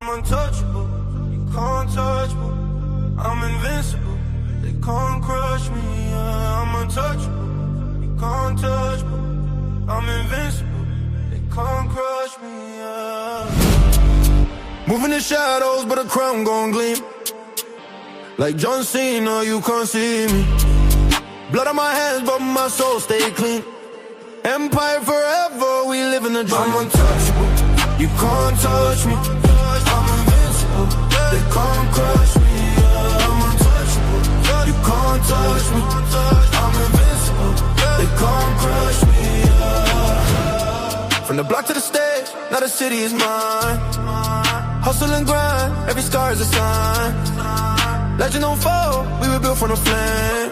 I'm untouchable, you can't touch me. I'm invincible, they can't crush me. I'm untouchable, you can't touch me. I'm invincible, they can't crush me. Moving in shadows, but a crown gon' gleam. Like John Cena, you can't see me. Blood on my hands, but my soul stay clean. Empire forever, we live in a dream. I'm untouchable, you can't touch me. I'm invincible, they can't crush me. I'm untouchable, you can't touch me. I'm invincible, they can't crush me. From the block to the stage, now the city is mine. Hustle and grind, every scar is a sign. Legend on foe, we were built from the flame.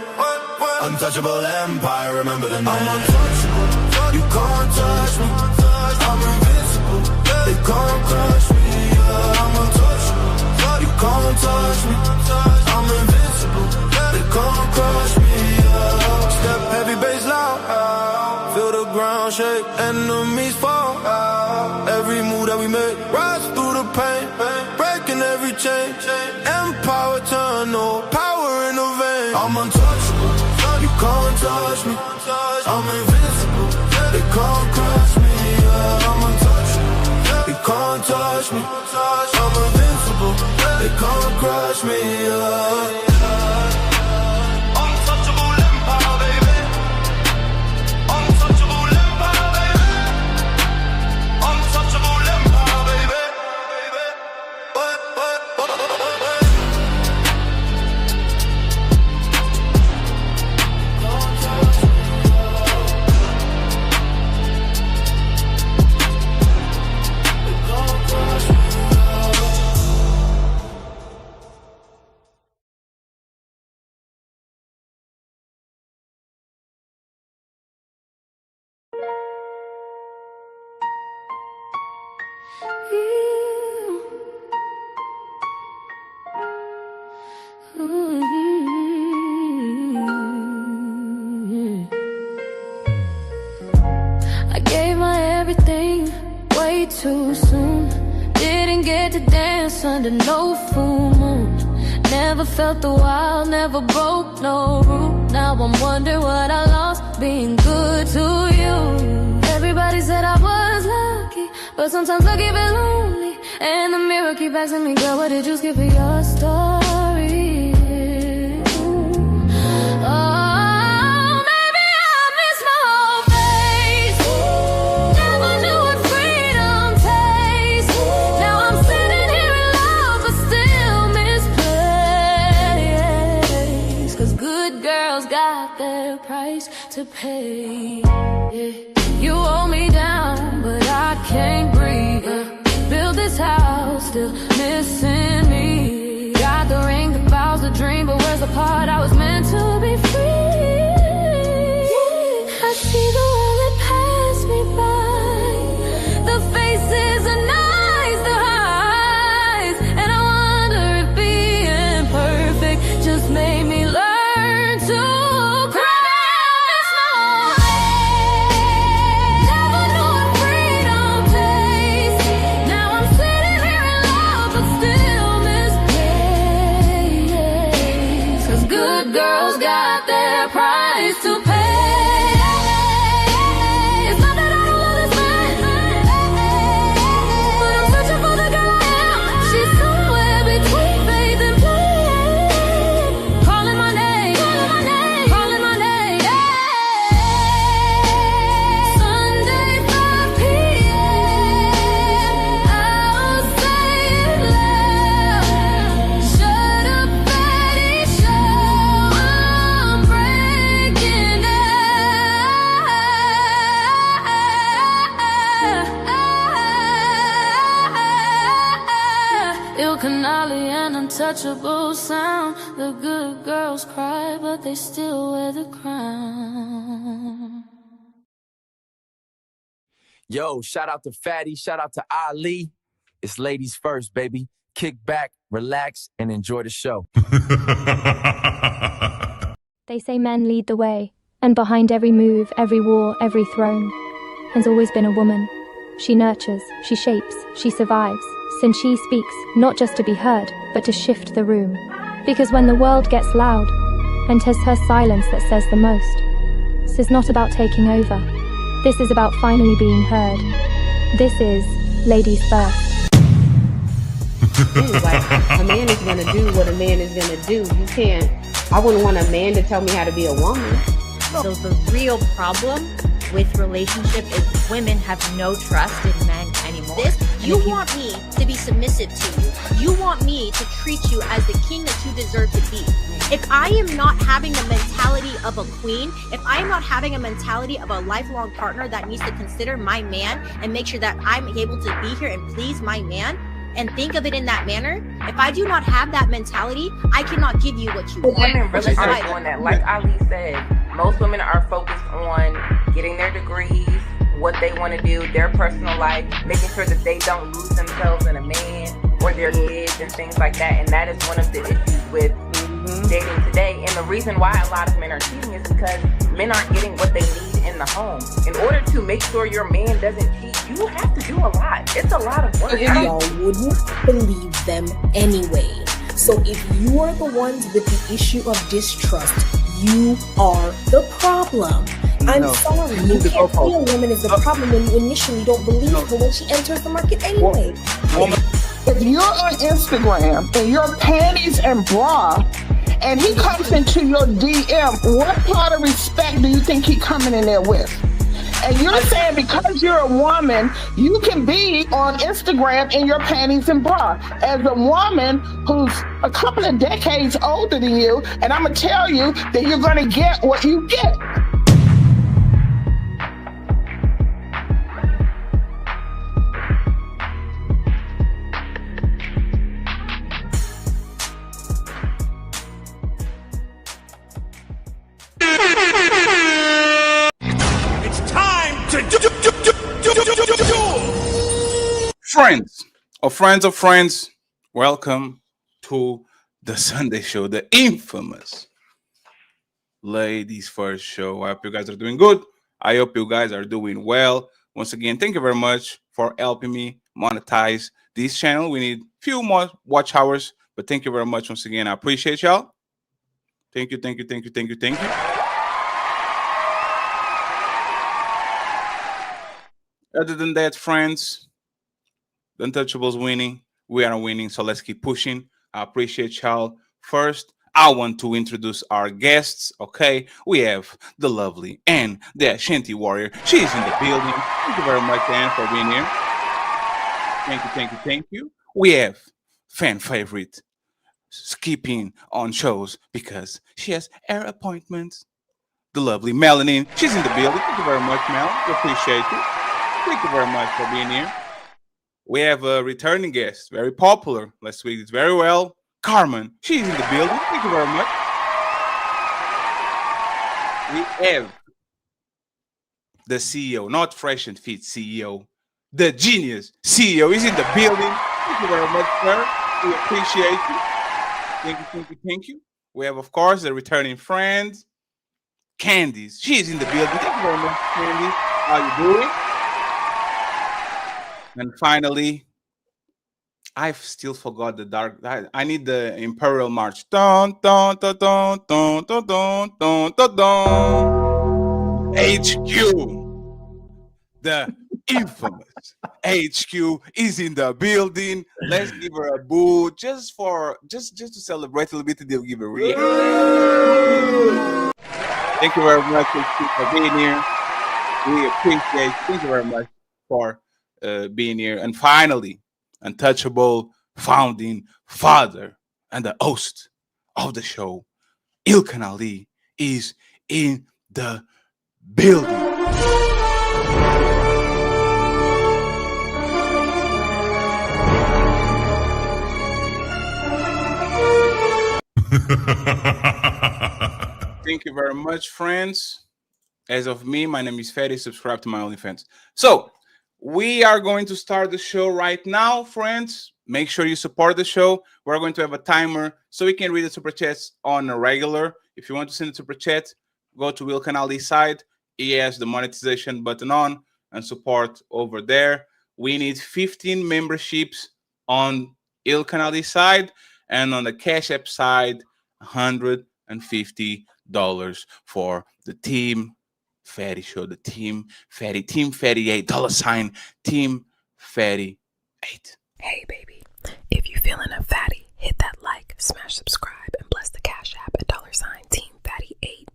Untouchable empire, remember the name. I'm untouchable, you can't touch me. I'm invincible, they can't crush me. I'm untouchable, you can't touch me. I'm invincible, they can't crush me. Step heavy, bass loud, feel the ground shake, enemies fall. Every move that we make, rise through the pain, breaking every chain. Empower, eternal, power in the vein. I'm untouchable, you can't touch me. I'm invincible, they can't crush me. I'm untouchable, you can't touch me. I'm invincible, they can't crush me. Untouchable empire, baby. Untouchable empire, baby. Untouchable empire, baby. I gave my everything way too soon. Didn't get to dance under no full moon. Never felt the wild, never broke no rule. Now I'm wondering what I lost being good to you. Everybody said I was lucky, but sometimes I get lonely. And the mirror keep asking me, girl, what did you skip for your story? Oh, maybe I miss my whole face. Never knew what freedom tastes. Now I'm sitting here in love, but still misplaced. 'Cause good girls got their price to pay. Yeah. You hold me down, but I can't breathe. Build this house, still missing me. Got the ring that vows the dream, but where's the part I was meant to be free? I see the world that passed me by. The faces are nice, the highs. And I wonder if being perfect just made me learn to cry. Never knew what freedom tastes. Now I'm sitting here in love, but still misplaced. 'Cause good girls got their price to pay. It's not that I don't love this man, but I'm searching for the girl I am. She's somewhere between faith and play. Calling my name, calling my name. Sunday 5 p.m. I'll say it loud. Shut up, Fetty show. I'm breaking down. Ilkan and untouchable sound. The good girls cry, but they still wear the crown. Yo, shout out to Fetty, shout out to Ali. It's ladies first, baby. Kick back, relax, and enjoy the show. They say men lead the way, And behind every move, every war, every throne, has always been a woman. She nurtures, she shapes, she survives, since she speaks, not just to be heard, but to shift the room. Because when the world gets loud, and 'tis her silence that says the most, this is not about taking over. This is about finally being heard. This is Ladies First. Like, a man is gonna do what a man is gonna do. You can't, I wouldn't want a man to tell me how to be a woman. So the real problem with relationship is women have no trust in men anymore. You want me to be submissive to you. You want me to treat you as the king that you deserve to be. If I am not having the mentality of a queen, if I am not having a mentality of a lifelong partner that needs to consider my man and make sure that I'm able to be here and please my man and think of it in that manner, if I do not have that mentality, I cannot give you what you want. Women really aren't doing that. Like Ali said, most women are focused on getting their degrees, what they want to do, their personal life, making sure that they don't lose themselves in a man or their kids and things like that. And that is one of the issues with dating today. And the reason why a lot of men are cheating is because men aren't getting what they need in the home. In order to make sure your man doesn't cheat, you have to do a lot. It's a lot of work. Y'all wouldn't believe them anyway. So if you are the ones with the issue of distrust, you are the problem. I'm sorry, you can't say a woman is the problem when you initially don't believe her when she enters the market anyway. If you're on Instagram and your panties and bra, and he comes into your DM, what part of respect do you think he coming in there with? And you're saying because you're a woman, you can be on Instagram in your panties and bra. As a woman who's a couple of decades older than you, and I'm going to tell you that you're going to get what you get. Friends of friends, welcome to the Sunday show, the infamous Ladies First show. I hope you guys are doing good. I hope you guys are doing well. Once again, thank you very much for helping me monetize this channel. We need few more watch hours, but thank you very much once again. I appreciate y'all. Thank you. Other than that, friends, the Untouchable's winning. We are winning, so let's keep pushing. I appreciate y'all. First, I want to introduce our guests, okay? We have the lovely Anne, the Ashanti warrior. She's in the building. Thank you very much, Anne, for being here. Thank you. We have fan favorite, skipping on shows because she has air appointments. The lovely Melanin. She's in the building. Thank you very much, Mel. We appreciate you. Thank you very much for being here. We have a returning guest, very popular. Let's read it very well. Carmen, she's in the building. Thank you very much. We have the CEO, not Fresh and Fit CEO, the genius CEO is in the building. Thank you very much, sir. We appreciate you. Thank you. We have, of course, the returning friend, Candice. She's in the building. Thank you very much, Candice. How you doing? And finally, I've still forgot the dark. I need the Imperial March. Dun, dun, dun, dun, dun, dun, dun, dun, dun, dun. HQ, the infamous HQ is in the building. Let's give her a boo, just to celebrate a little bit. They'll give a reaction. Thank you very much for being here. We appreciate it. Thank you very much for being here. And finally, Untouchable founding father and the host of the show, Ilkan Ali, is in the building. Thank you very much, friends. As of me, my name is Fetty. Subscribe to my OnlyFans. So, we are going to start the show right now, friends. Make sure you support the show. We're going to have a timer so we can read the super chats on a regular. If you want to send a super chat, go to Ilkan Ali's side. He has the monetization button on and support over there. We need 15 memberships on Ilkan Ali's side, and on the Cash App side, $150 for the Team Fetty show. The Team Fetty, Team Fetty 8, $ Team Fetty 8. Hey baby, if you feeling a fatty, hit that like, smash subscribe, and bless the Cash App at $ Team Fatty 8.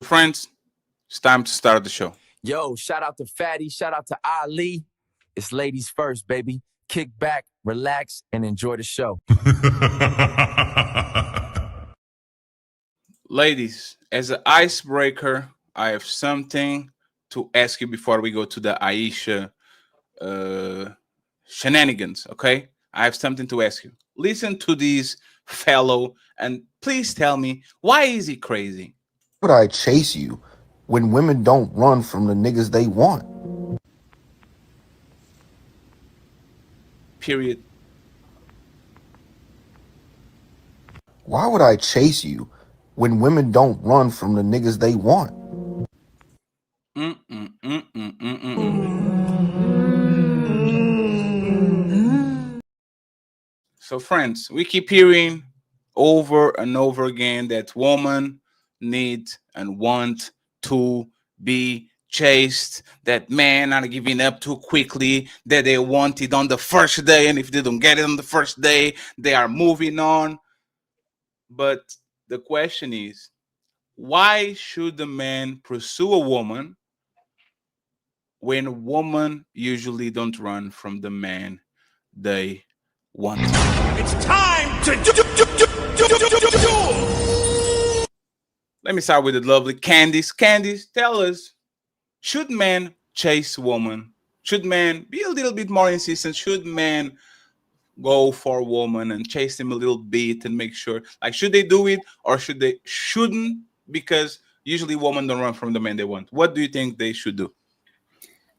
Friends, it's time to start the show. Yo, shout out to Fetty, shout out to Ali. It's ladies first, baby. Kick back, relax, and enjoy the show. Ladies, as an icebreaker, I have something to ask you before we go to the Ayesha shenanigans, okay? I have something to ask you. Listen to this fellow and please tell me, why is he crazy? Would I chase you when women don't run from the niggas they want? Period. Why would I chase you when women don't run from the niggas they want? So friends, we keep hearing over and over again that women need and want to be chased, that men are giving up too quickly, that they want it on the first day, and if they don't get it on the first day, they are moving on. But the question is, why should a man pursue a woman when women usually don't run from the man they want? It's time to do. Let me start with the lovely Candice. Candice, tell us, should men chase women? Should men be a little bit more insistent? Should men go for a woman and chase them a little bit and make sure, like, should they do it or should they shouldn't? Because usually women don't run from the man they want. What do you think they should do?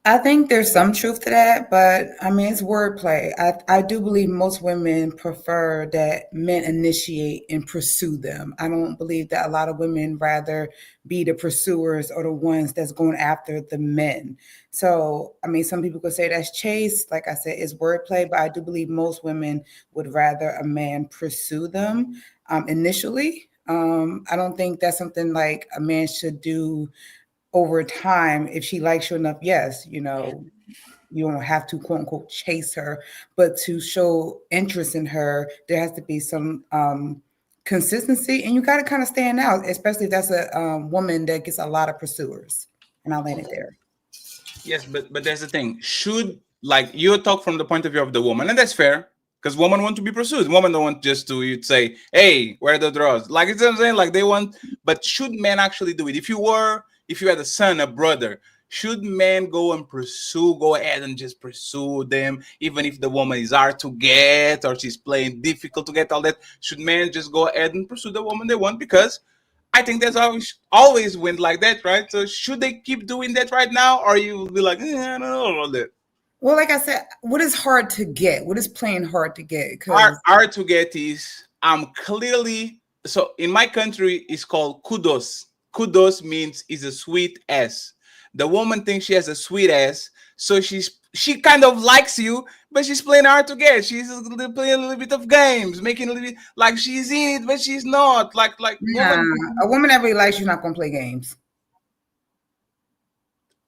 I think there's some truth to that, but I mean, it's wordplay. I do believe most women prefer that men initiate and pursue them. I don't believe that a lot of women rather be the pursuers or the ones that's going after the men. So, I mean, some people could say that's chase. Like I said, it's wordplay, but I do believe most women would rather a man pursue them initially. I don't think that's something like a man should do over time. If she likes you enough, yes, you know, you don't have to quote unquote chase her, but to show interest in her, there has to be some consistency, and you got to kind of stand out, especially if that's a woman that gets a lot of pursuers. And I'll land it there. Yes, but there's the thing. Should, like, you talk from the point of view of the woman, and that's fair, because women want to be pursued. Women don't want just to, you'd say, hey, where are the draws? Like, it's what I'm saying, like they want, but should men actually do it? If you had a son, a brother, should men go ahead and just pursue them, even if the woman is hard to get or she's playing difficult to get, all that? Should men just go ahead and pursue the woman they want? Because I think that's always went like that, right? So should they keep doing that right now, or you will be like, I don't know all that? Well, like I said, what is hard to get? What is playing hard to get? Hard to get is, clearly, so in my country, it's called kudos. Kudos means is a sweet ass. The woman thinks she has a sweet ass, so she kind of likes you, but she's playing hard to get. She's playing a little bit of games, making a little bit like she's in it, but she's not. Like nah, a woman that really likes you not gonna play games.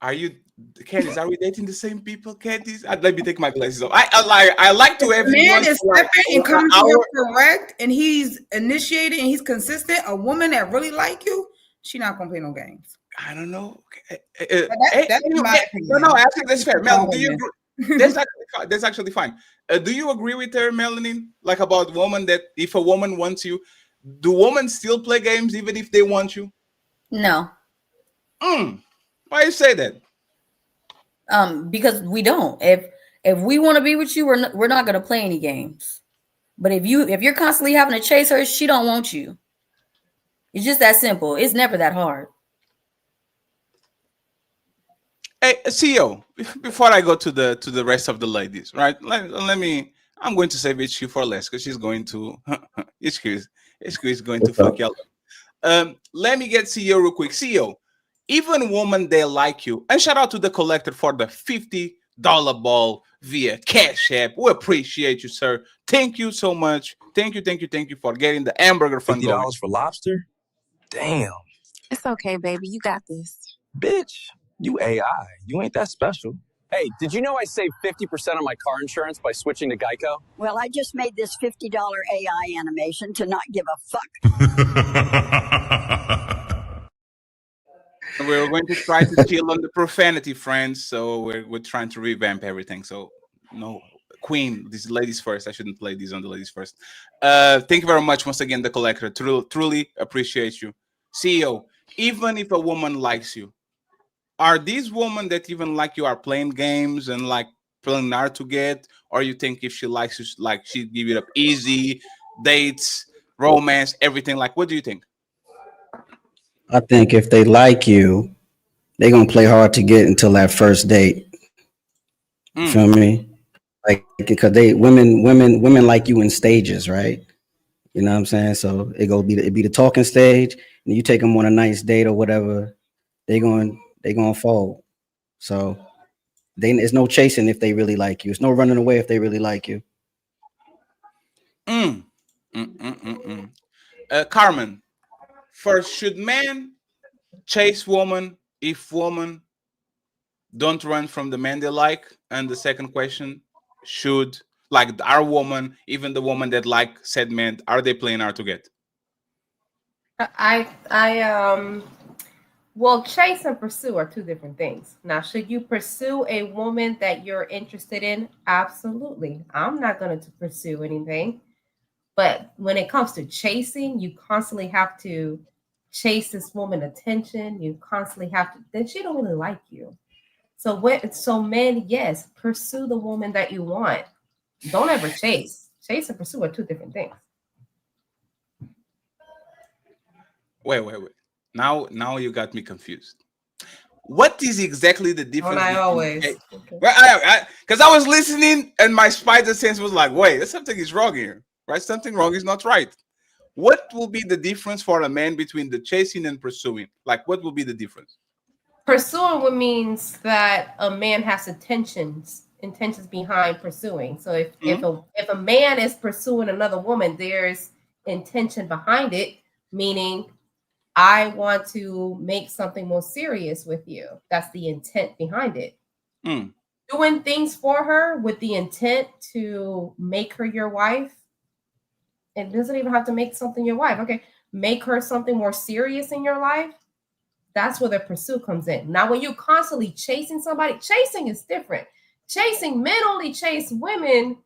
Are you, Candice? Are we dating the same people, Candice? Let me take my glasses off. I like to have. Man is stepping and coming to you correct, and he's initiating and he's consistent. A woman that really like you, she not gonna play no games. I don't know. That's my opinion. No, I think that's fair. Mel, do you agree? That's actually fine. Do you agree with her, Melanie? Like about woman, that if a woman wants you, do women still play games even if they want you? No. Why you say that? Because we don't. If we want to be with you, we're not gonna play any games. But if you're constantly having to chase her, she don't want you. It's just that simple. It's never that hard. Hey, CEO, before I go to the rest of the ladies, right? Let me I'm going to save HQ for less because she's going to HQ is going to What's up? fuck y'all. Let me get CEO real quick. CEO, even women they like you. And shout out to the collector for the $50 ball via Cash App. We appreciate you, sir. Thank you so much. Thank you for getting the hamburger fund going. $50 for lobster? Damn. It's okay, baby. You got this. Bitch, you AI. You ain't that special. Hey, did you know I saved 50% on my car insurance by switching to Geico? Well, I just made this $50 AI animation to not give a fuck. We're going to try to chill on the profanity, friends. So we're trying to revamp everything. So no, Queen, these ladies first. I shouldn't play these on the ladies first. Thank you very much once again, the collector. Truly appreciate you. CEO, even if a woman likes you, are these women that even like you are playing games and like playing hard to get, or you think if she likes you, like she'd give it up easy, dates, romance, everything? Like, what do you think? I think if they like you, they're gonna play hard to get until that first date. You feel me? Like, because women like you in stages, right? You know what I'm saying? So it be the talking stage, and you take them on a nice date or whatever, they gonna fall. So there's no chasing if they really like you. It's no running away if they really like you. Carmen, first, should men chase woman if woman don't run from the man they like? And the second question, should like our woman, even the woman that like said man, are they playing hard to get? Well, chase and pursue are two different things. Now, should you pursue a woman that you're interested in? Absolutely. I'm not going to pursue anything. But when it comes to chasing, you constantly have to chase this woman attention. You constantly have to, then she don't really like you. So men, yes, pursue the woman that you want. Don't ever chase. Chase and pursue are two different things. Wait. Now you got me confused. What is exactly the difference? I always. Because I was listening and my spider sense was like, wait, something is wrong here, right? Something wrong is not right. What will be the difference for a man between the chasing and pursuing? Like, what will be the difference? Pursuing means that a man has intentions behind pursuing. So if a man is pursuing another woman, there's intention behind it, meaning I want to make something more serious with you. That's the intent behind it. Doing things for her with the intent to make her your wife. It doesn't even have to make something your wife. Okay, make her something more serious in your life. That's where the pursuit comes in. Now, when you're constantly chasing somebody, chasing is different. Chasing, men only chase women.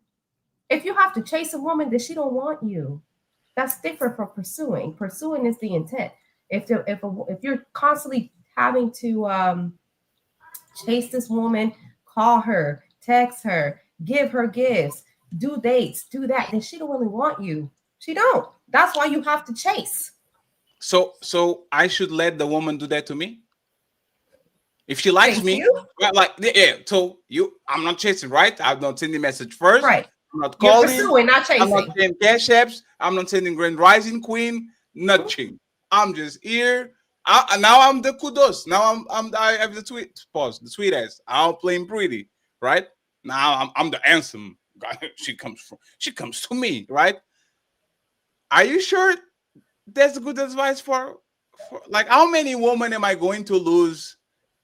If you have to chase a woman, then she don't want you. That's different from pursuing. Pursuing is the intent. If you're constantly having to chase this woman, call her, text her, give her gifts, do dates, do that, then she don't really want you. She don't. That's why you have to chase. So I should let the woman do that to me? If she likes me, like, yeah. So I'm not chasing, right? I'm not sending message first. Right. I'm not calling. You're pursuing, not chasing. I'm not sending cash apps. I'm not sending Grand Rising Queen. Nothing. I'm just here. Now I'm the kudos. Now I have the the sweet ass. I'm playing pretty, right? Now I'm the handsome guy. She comes to me, right? Are you sure that's good advice for like how many women am I going to lose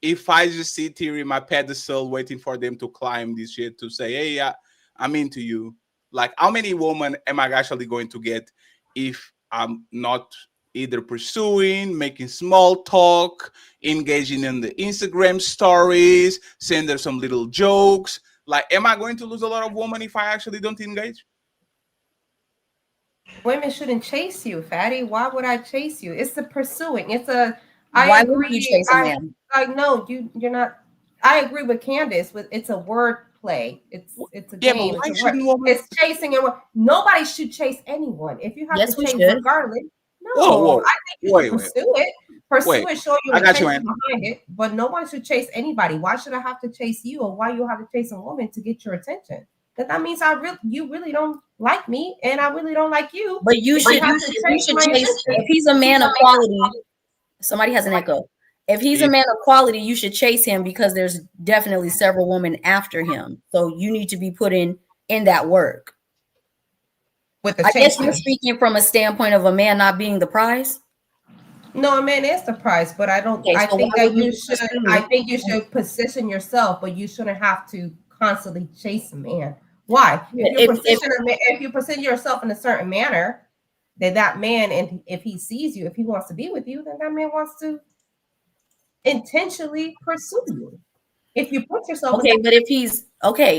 if I just sit here in my pedestal waiting for them to climb this shit to say, hey, I'm into you? Like, how many women am I actually going to get if I'm not either pursuing, making small talk, engaging in the Instagram stories, send her some little jokes? Like, am I going to lose a lot of women if I actually don't engage? Women shouldn't chase you, Fatty. Why would I chase you? It's the pursuing. Why would you chase a man? No, you're not. I agree with Candace. It's a word play. It's a game. It's chasing and nobody should chase anyone. If you have to chase regardless. No, I think you should pursue it. Pursue it, show you intention behind it, but nobody should chase anybody. Why should I have to chase you, or why you have to chase a woman to get your attention? then that means you really don't like me, and I really don't like you. But you should chase. If he's a man of quality, somebody has an echo. If he's a man of quality, you should chase him because there's definitely several women after him. So you need to be putting in that work. I guess you're speaking from a standpoint of a man not being the prize. No, a man is the prize, but I don't. I think that you should. I think you should position yourself, but you shouldn't have to constantly chase a man. Why? If you position yourself in a certain manner, then that man, and if he sees you, if he wants to be with you, then that man wants to intentionally pursue you. If you put yourself but if he's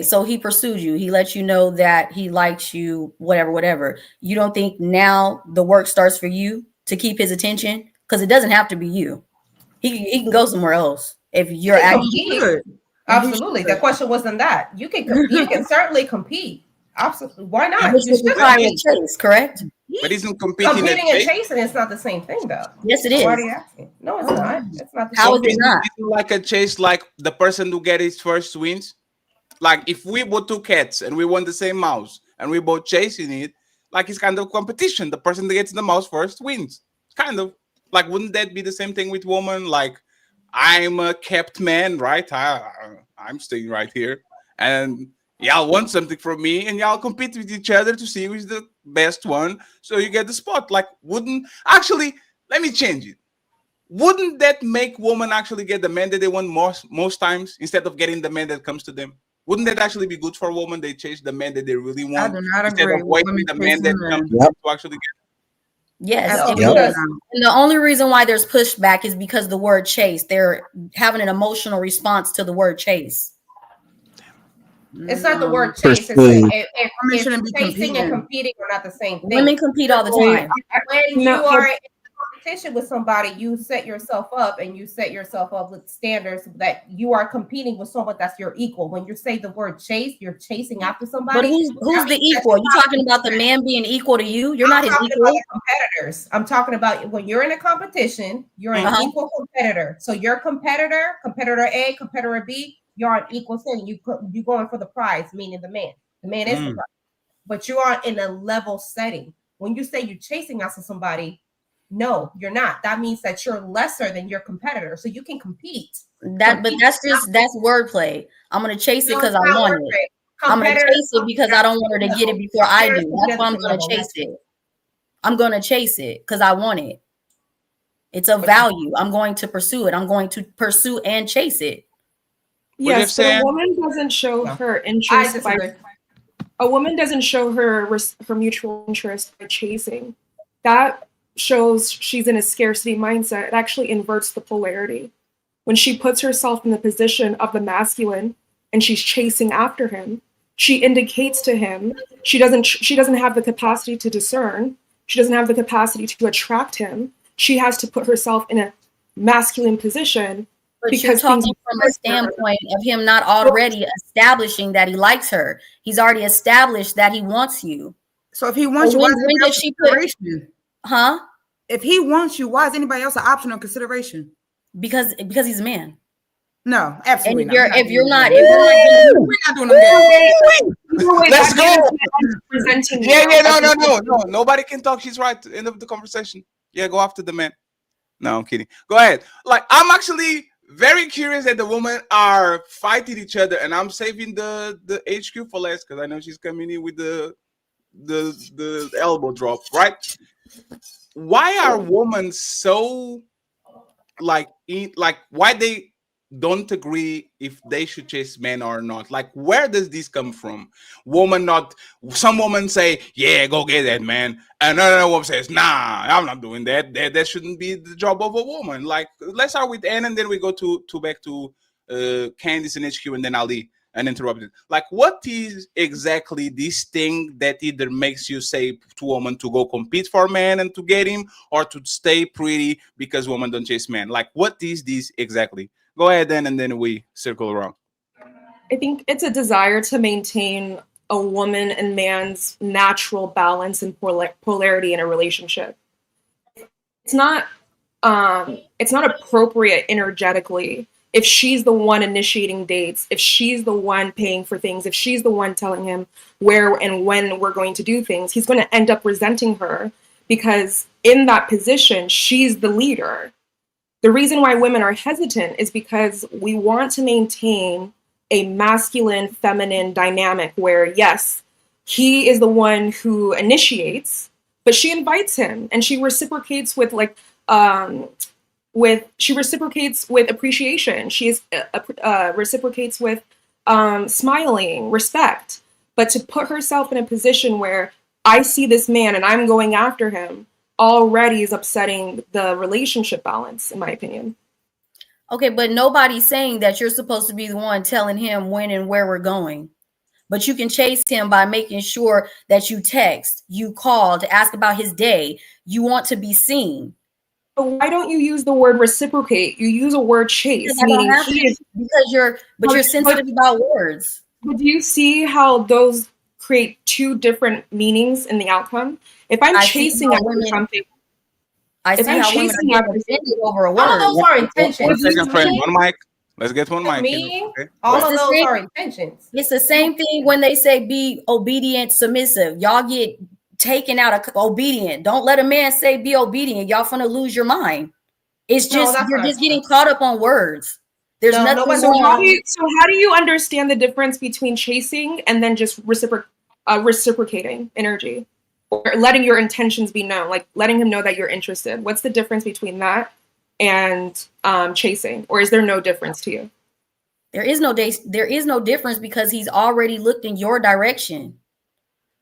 so he pursued you, he lets you know that he likes you, whatever. You don't think now the work starts for you to keep his attention? Because it doesn't have to be you. He can go somewhere else if you're actually. Absolutely. The question wasn't that. You can certainly compete. Absolutely. Why not? Chase, correct? But isn't competing and chasing is not the same thing, though. Yes, it is. Why are you asking? No, it's not. It's not. How is it not? Like a chase, like the person who gets his first wins. Like if we bought two cats and we want the same mouse and we both chasing it, like it's kind of competition. The person that gets the mouse first wins. Kind of. Like, wouldn't that be the same thing with women? Like, I'm a kept man, right? I'm staying right here. And y'all want something from me, and y'all compete with each other to see who's the best one. So you get the spot. Like, let me change it. Wouldn't that make women actually get the man that they want most times instead of getting the man that comes to them? Wouldn't that actually be good for women? They chase the man that they really want instead of waiting the man that comes to them to actually get. Yes, and the only reason why there's pushback is because the word chase. They're having an emotional response to the word chase. It's not the word chase. If chasing and competing are not the same thing. Women compete all the time. When you are in competition with somebody, you set yourself up with standards that you are competing with someone that's your equal. When you say the word chase, you're chasing after somebody. But who's the equal? Are you talking about the man being equal to you? You're not his equal. Competitors. I'm talking about when you're in a competition, you're an equal competitor. So your competitor A, competitor B, you're on equal thing. You going for the prize, meaning the man. The man is the prize. But you are in a level setting. When you say you're chasing after somebody, no, you're not. That means that you're lesser than your competitor, so you can compete. That's wordplay. I'm gonna chase it because I want it. I'm gonna chase it because I don't want her to get it before I do. That's why I'm gonna chase it. I'm gonna chase it because I want it. It's a value. I'm going to pursue it. I'm going to pursue and chase it. Yes, but a woman doesn't show her interest a woman doesn't show her mutual interest by chasing. That shows she's in a scarcity mindset. It actually inverts the polarity. When she puts herself in the position of the masculine and she's chasing after him, she indicates to him she doesn't have the capacity to discern. She doesn't have the capacity to attract him. She has to put herself in a masculine position. But you're talking from a standpoint of him not already establishing that he likes her. He's already established that he wants you. So if he wants you, when did she If he wants you, why is anybody else an option or consideration? Because he's a man. No, absolutely and not. If you're not we're not doing that. Let's go. No. Nobody can talk. She's right. End of the conversation. Yeah, go after the man. No, I'm kidding. Go ahead. Like, I'm actually very curious that the women are fighting each other, and I'm saving the HQ for last because I know she's coming in with the elbow drop, right? Why are women so why they don't agree if they should chase men or not? Like, where does this come from? Some women say, yeah, go get that man, and another woman says, nah, I'm not doing that. That shouldn't be the job of a woman. Like, let's start with Ann, and then we go back to Candice and HQ, and then Ali uninterrupted. Like, what is exactly this thing that either makes you say to women to go compete for man and to get him, or to stay pretty because women don't chase men? Like, what is this exactly? Go ahead then, and then we circle around. I think it's a desire to maintain a woman and man's natural balance and polarity in a relationship. It's not appropriate energetically if she's the one initiating dates, if she's the one paying for things, if she's the one telling him where and when we're going to do things, he's going to end up resenting her because in that position, she's the leader. The reason why women are hesitant is because we want to maintain a masculine, feminine dynamic where, yes, he is the one who initiates, but she invites him and she reciprocates with she reciprocates with appreciation. She reciprocates with smiling, respect. But to put herself in a position where I see this man and I'm going after him already is upsetting the relationship balance, in my opinion. Okay, but nobody's saying that you're supposed to be the one telling him when and where we're going. But you can chase him by making sure that you text, you call to ask about his day. You want to be seen. But why don't you use the word reciprocate? You use a word chase. Because you're sensitive about words. But do you see how those create two different meanings in the outcome? If I'm chasing after something, I see how women are offended over a word. All of those are intentions. 1 second, friend. One mic. Let's get one mic. Okay. All of those are intentions. It's the same thing when they say be obedient, submissive. Y'all get taken out of obedient. Don't let a man say be obedient. Y'all finna lose your mind. It's just you're just getting caught up on words. There's nothing. So how do you understand the difference between chasing and then just reciprocating energy, or letting your intentions be known, like letting him know that you're interested? What's the difference between that and chasing, or is there no difference to you? There is no difference because he's already looked in your direction.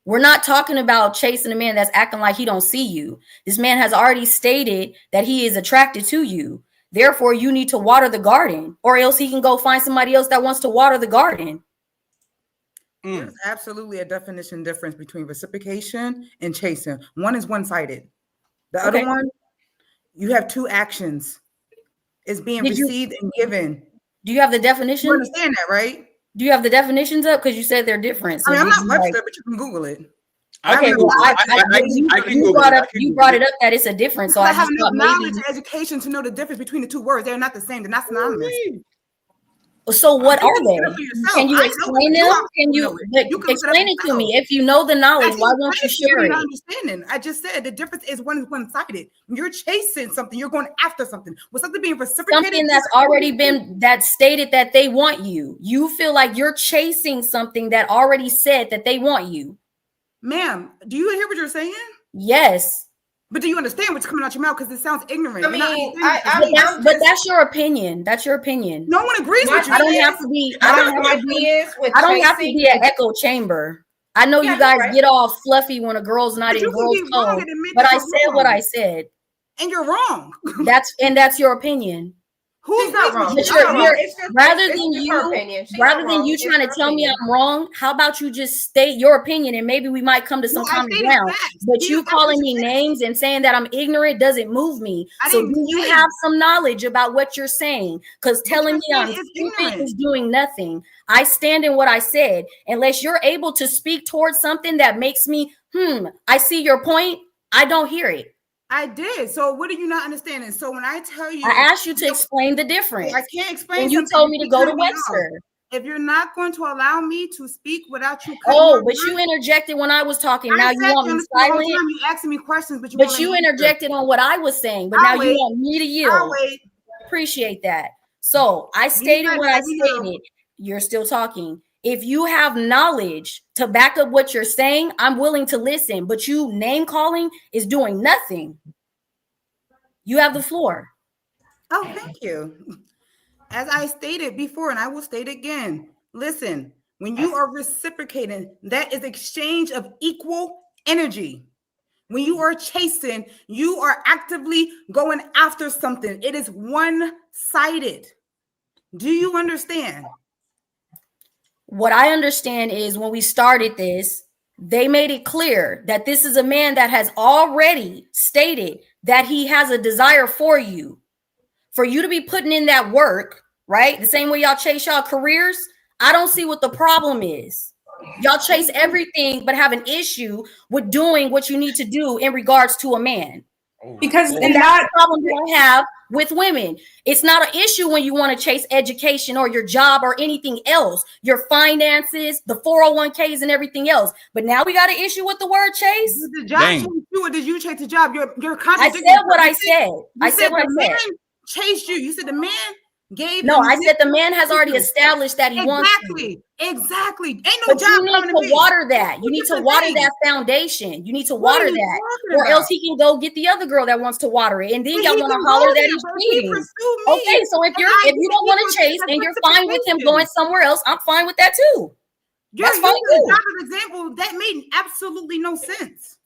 We're not talking about chasing a man that's acting like he don't see you. This man has already stated that he is attracted to you. Therefore, you need to water the garden, or else he can go find somebody else that wants to water the garden. There's absolutely a definition difference between reciprocation and chasing. One is one-sided. The other one, you have two actions. It's being received and given. Do you have the definition? You understand that, right? Do you have the definitions up? Because you said they're different. So I'm not Webster, but you can Google it. Okay, you brought it up that it's a difference. So I have enough knowledge and education to know the difference between the two words. They're not the same. They're not synonymous. So what are they? Can you explain them? Can you explain it to me? If you know the knowledge, why won't you share it? Understanding. I just said the difference is one-sided. When you're chasing something, you're going after something. With something being reciprocated, something that's already been stated that they want you. You feel like you're chasing something that already said that they want you. Ma'am, do you hear what you're saying? Yes. But do you understand what's coming out your mouth? Because it sounds ignorant. But that's your opinion. That's your opinion. No one agrees with you. I don't have to be. I don't have to be an echo chamber. I know you guys get all fluffy when a girl's not in girl's code. But I said what I said, and you're wrong. That's your opinion. Who's not wrong? Rather than you trying to tell me I'm wrong, how about you just state your opinion and maybe we might come to some common ground. But you calling me names and saying that I'm ignorant doesn't move me. So do you have some knowledge about what you're saying? Because telling me I'm stupid is doing nothing. I stand in what I said. Unless you're able to speak towards something that makes me, I see your point, I don't hear it. I did. So what are you not understanding? So when I tell you, I asked you to explain the difference. I can't explain. And you told me to go to Webster. If you're not going to allow me to speak without you, but you interjected when I was talking. Now you want me silent. You asking me questions, but you interjected on what I was saying. But now you want me to yield. Appreciate that. So I stated what I stated. You're still talking. If you have knowledge to back up what you're saying, I'm willing to listen. But you name calling is doing nothing. You have the floor. Oh, thank you. As I stated before, and I will state again, listen, when you are reciprocating, that is exchange of equal energy. When you are chasing, you are actively going after something. It is one-sided. Do you understand? What I understand is when we started this, they made it clear that this is a man that has already stated that he has a desire for you. For you to be putting in that work, right? The same way y'all chase y'all careers, I don't see what the problem is. Y'all chase everything but have an issue with doing what you need to do in regards to a man. Because that's the problem I have with women. It's not an issue when you want to chase education or your job or anything else, your finances, the 401ks and everything else. But now we got an issue with the word chase. Did the job chase you or did you chase the job? You're contradicting. I said what I said. I said what I said. Man chased you. You said the man gave. No, I said the man has already established that he wants you. Exactly. Ain't But no job you coming need to water that. You need to water that foundation. You need to water that, or else he can go get the other girl that wants to water it, and then y'all want to holler that he's cheating. Okay, so if you don't want to chase and you're fine with him going somewhere else, I'm fine with that too. That's fine too. Job example that made absolutely no sense.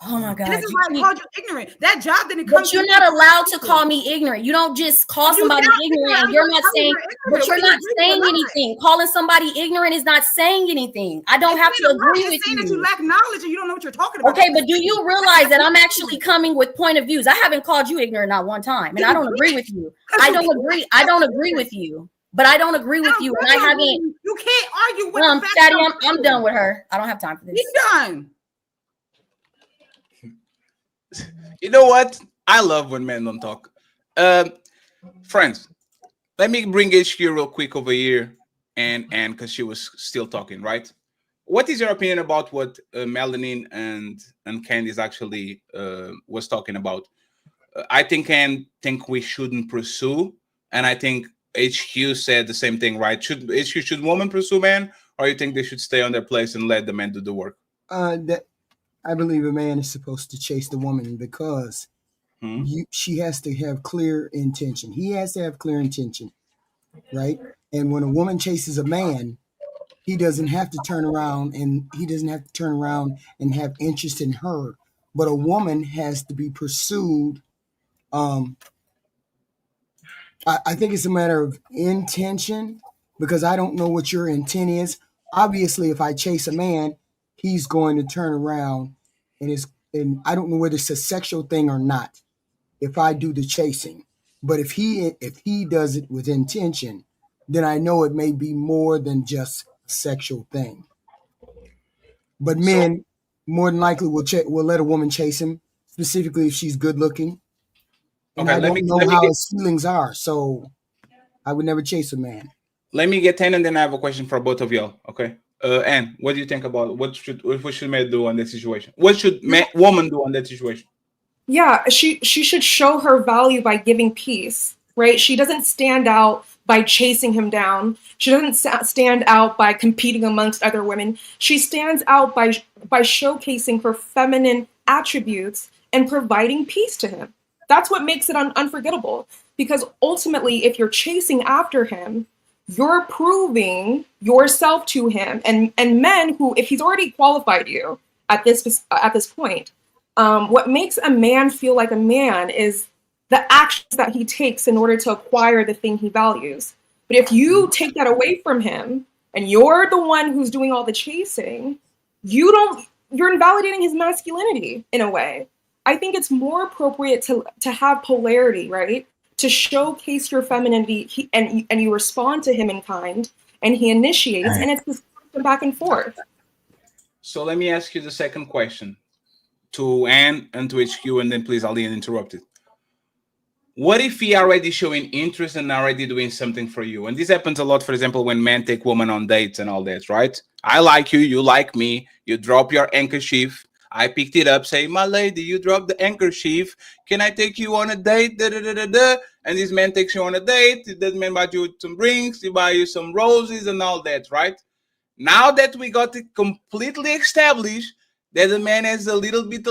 Oh my God. And this is why I called you ignorant. That job didn't come. But you're not allowed to call me ignorant. You don't just call somebody ignorant and you're not saying, but you're not saying anything. Calling somebody ignorant is not saying anything. I don't have to agree with you. That you lack knowledge and you don't know what you're talking about. Okay, but do you realize that I'm actually coming with point of views? I haven't called you ignorant not one time, and I don't agree with you. I don't agree with you. But I don't agree with you, and I haven't. You can't argue with Fetty, I'm done with her. I don't have time for this. He's done. You know what? I love when men don't talk. Friends, let me bring HQ real quick over here, and because she was still talking, right? What is your opinion about what Melanin and Candice actually was talking about? I think we shouldn't pursue, and I think HQ said the same thing, right? Should women pursue men, or you think they should stay on their place and let the men do the work? I believe a man is supposed to chase the woman because she has to have clear intention. He has to have clear intention, right? And when a woman chases a man, he doesn't have to turn around and have interest in her. But a woman has to be pursued. I think it's a matter of intention because I don't know what your intent is. Obviously, if I chase a man, he's going to turn around and I don't know whether it's a sexual thing or not if I do the chasing. But if he does it with intention, then I know it may be more than just a sexual thing. But men more than likely will let a woman chase him, specifically if she's good looking. And I don't know how his feelings are, so I would never chase a man. Let me get 10 and then I have a question for both of y'all, okay? Anne, what do you think about what should men do on that situation? What should woman do on that situation? Yeah, she should show her value by giving peace, right? She doesn't stand out by chasing him down. She doesn't stand out by competing amongst other women. She stands out by showcasing her feminine attributes and providing peace to him. That's what makes it unforgettable. Because ultimately, if you're chasing after him, you're proving yourself to him. And men who, if he's already qualified you at this point, what makes a man feel like a man is the actions that he takes in order to acquire the thing he values. But if you take that away from him and you're the one who's doing all the chasing, you're invalidating his masculinity in a way. I think it's more appropriate to have polarity, right? To showcase your femininity and you respond to him in kind and he initiates and it's this back and forth. So let me ask you the second question to Anne and to HQ, and then please Ali interrupt it. What if he already showing interest and already doing something for you? And this happens a lot, for example, when men take women on dates and all that, right? I like you, you like me, you drop your handkerchief. I picked it up, say, my lady, you dropped the handkerchief. Can I take you on a date? Da, da, da, da, da. And this man takes you on a date. That man buys you some drinks, he buys you some roses and all that, right? Now that we got it completely established that the man has a little bit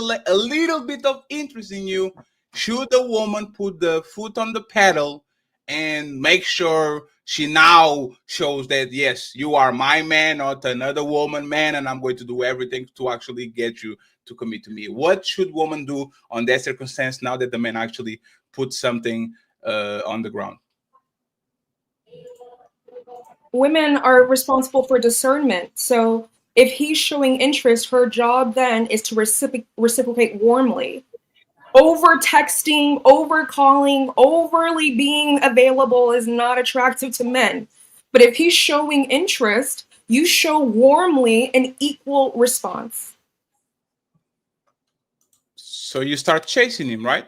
of interest in you, should the woman put the foot on the pedal and make sure she now shows that, yes, you are my man, not another woman man, and I'm going to do everything to actually get you to commit to me? What should woman do on that circumstance now that the man actually put something on the ground? Women are responsible for discernment. So if he's showing interest, her job then is to reciprocate warmly. Over texting, over calling, overly being available is not attractive to men. But if he's showing interest, you show warmly an equal response. So you start chasing him, right?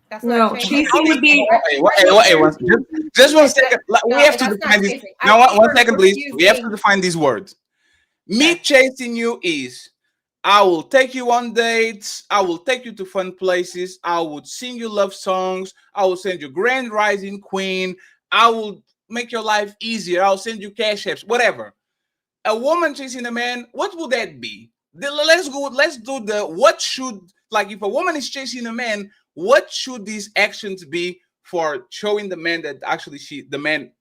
That's No, not chasing chasing. would be. Just 1 second. We have to define this. Now, one second, please. We have to define these words. Me chasing you is I will take you on dates. I will take you to fun places. I would sing you love songs. I will send you Grand Rising Queen. I will make your life easier. I'll send you cash apps, whatever. A woman chasing a man, what would that be? Let's do the what should, like, if a woman is chasing a man, what should these actions be for showing the man that actually the man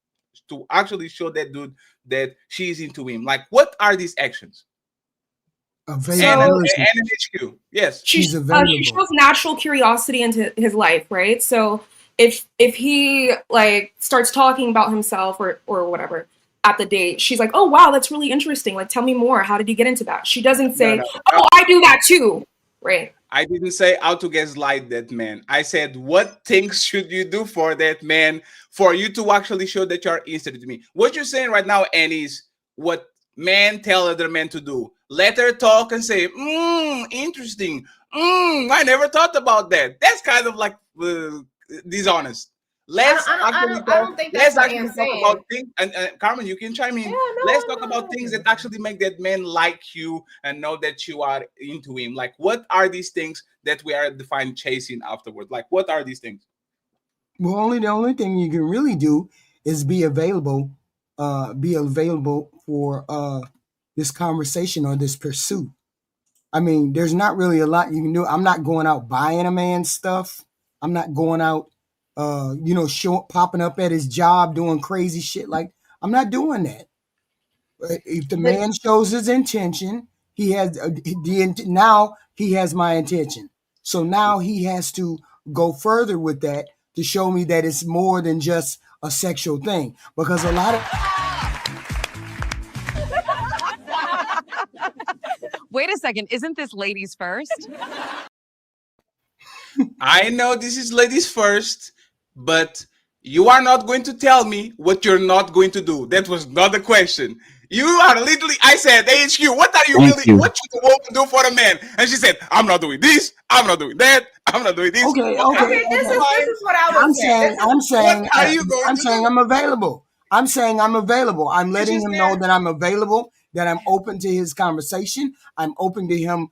to actually show that dude that she's into him? Like, what are these actions? Availability. And an HQ. Yes. She shows natural curiosity into his life, right? So if he like starts talking about himself or whatever at the date, she's like, "Oh wow, that's really interesting. Like, tell me more. How did you get into that?" She doesn't say, "Oh, I do that too," right? I didn't say how to gaslight that man. I said, what things should you do for that man for you to actually show that you're interested in me? What you're saying right now, Annie, is what men tell other men to do. Let her talk and say, interesting. I never thought about that. That's kind of like dishonest. Let's actually talk about things. And Carmen, you can chime in. Let's talk about things that actually make that man like you and know that you are into him. Like, what are these things that we are defined chasing afterward? Like, what are these things? Well, the only thing you can really do is be available for this conversation or this pursuit. I mean, there's not really a lot you can do. I'm not going out buying a man's stuff. I'm not going out, popping up at his job doing crazy shit. Like, I'm not doing that. If the man shows his intention, he has now he has my intention. So now he has to go further with that to show me that it's more than just a sexual thing. Because a lot of Wait a second, isn't this ladies first? I know this is ladies first, but you are not going to tell me what you're not going to do. That was not the question. You are literally, I said, HQ, what are you what should the woman do for a man? And she said, I'm not doing this, I'm not doing that, I'm not doing this. Okay. This is what I was saying. I'm saying, what are you going to do? I'm available. I'm saying I'm available. I'm letting him know that I'm available, that I'm open to his conversation. I'm open to him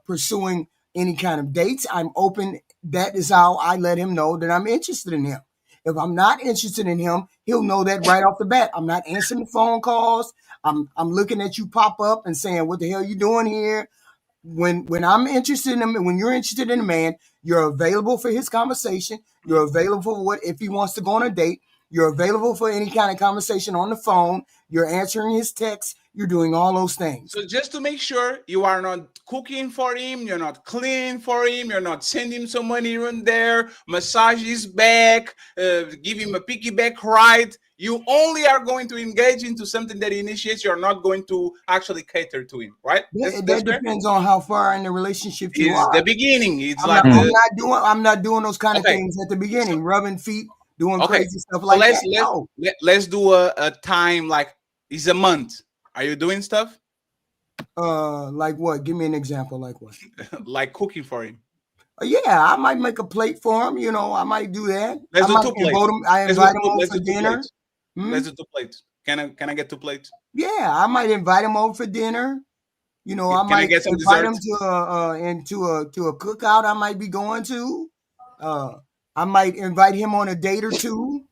pursuing any kind of dates. I'm open. That is how I let him know that I'm interested in him. If I'm not interested in him, he'll know that right off the bat. I'm not answering the phone calls. I'm looking at you pop up and saying, "What the hell are you doing here?" When I'm interested in him, when you're interested in a man, you're available for his conversation. You're available for what if he wants to go on a date. You're available for any kind of conversation on the phone. You're answering his texts. You're doing all those things. So just to make sure you are not cooking for him, you're not cleaning for him, you're not sending some money here and there, massage his back, give him a piggyback ride. You only are going to engage into something that he initiates. You're not going to actually cater to him, right? That depends on how far in the relationship you are. It's the beginning. It's I'm not doing those kind of things at the beginning, rubbing feet, doing crazy stuff like that. Let's do a time, like it's a month. Are you doing stuff? Like what? Give me an example. Like what? Like cooking for him. Yeah, I might make a plate for him. I might do that. Let's do 2 plates. I invite him over for dinner. Let's do 2 plates. Can I get 2 plates? Yeah, I might invite him over for dinner. I might invite him to a cookout I might be going to. I might invite him on a date or two.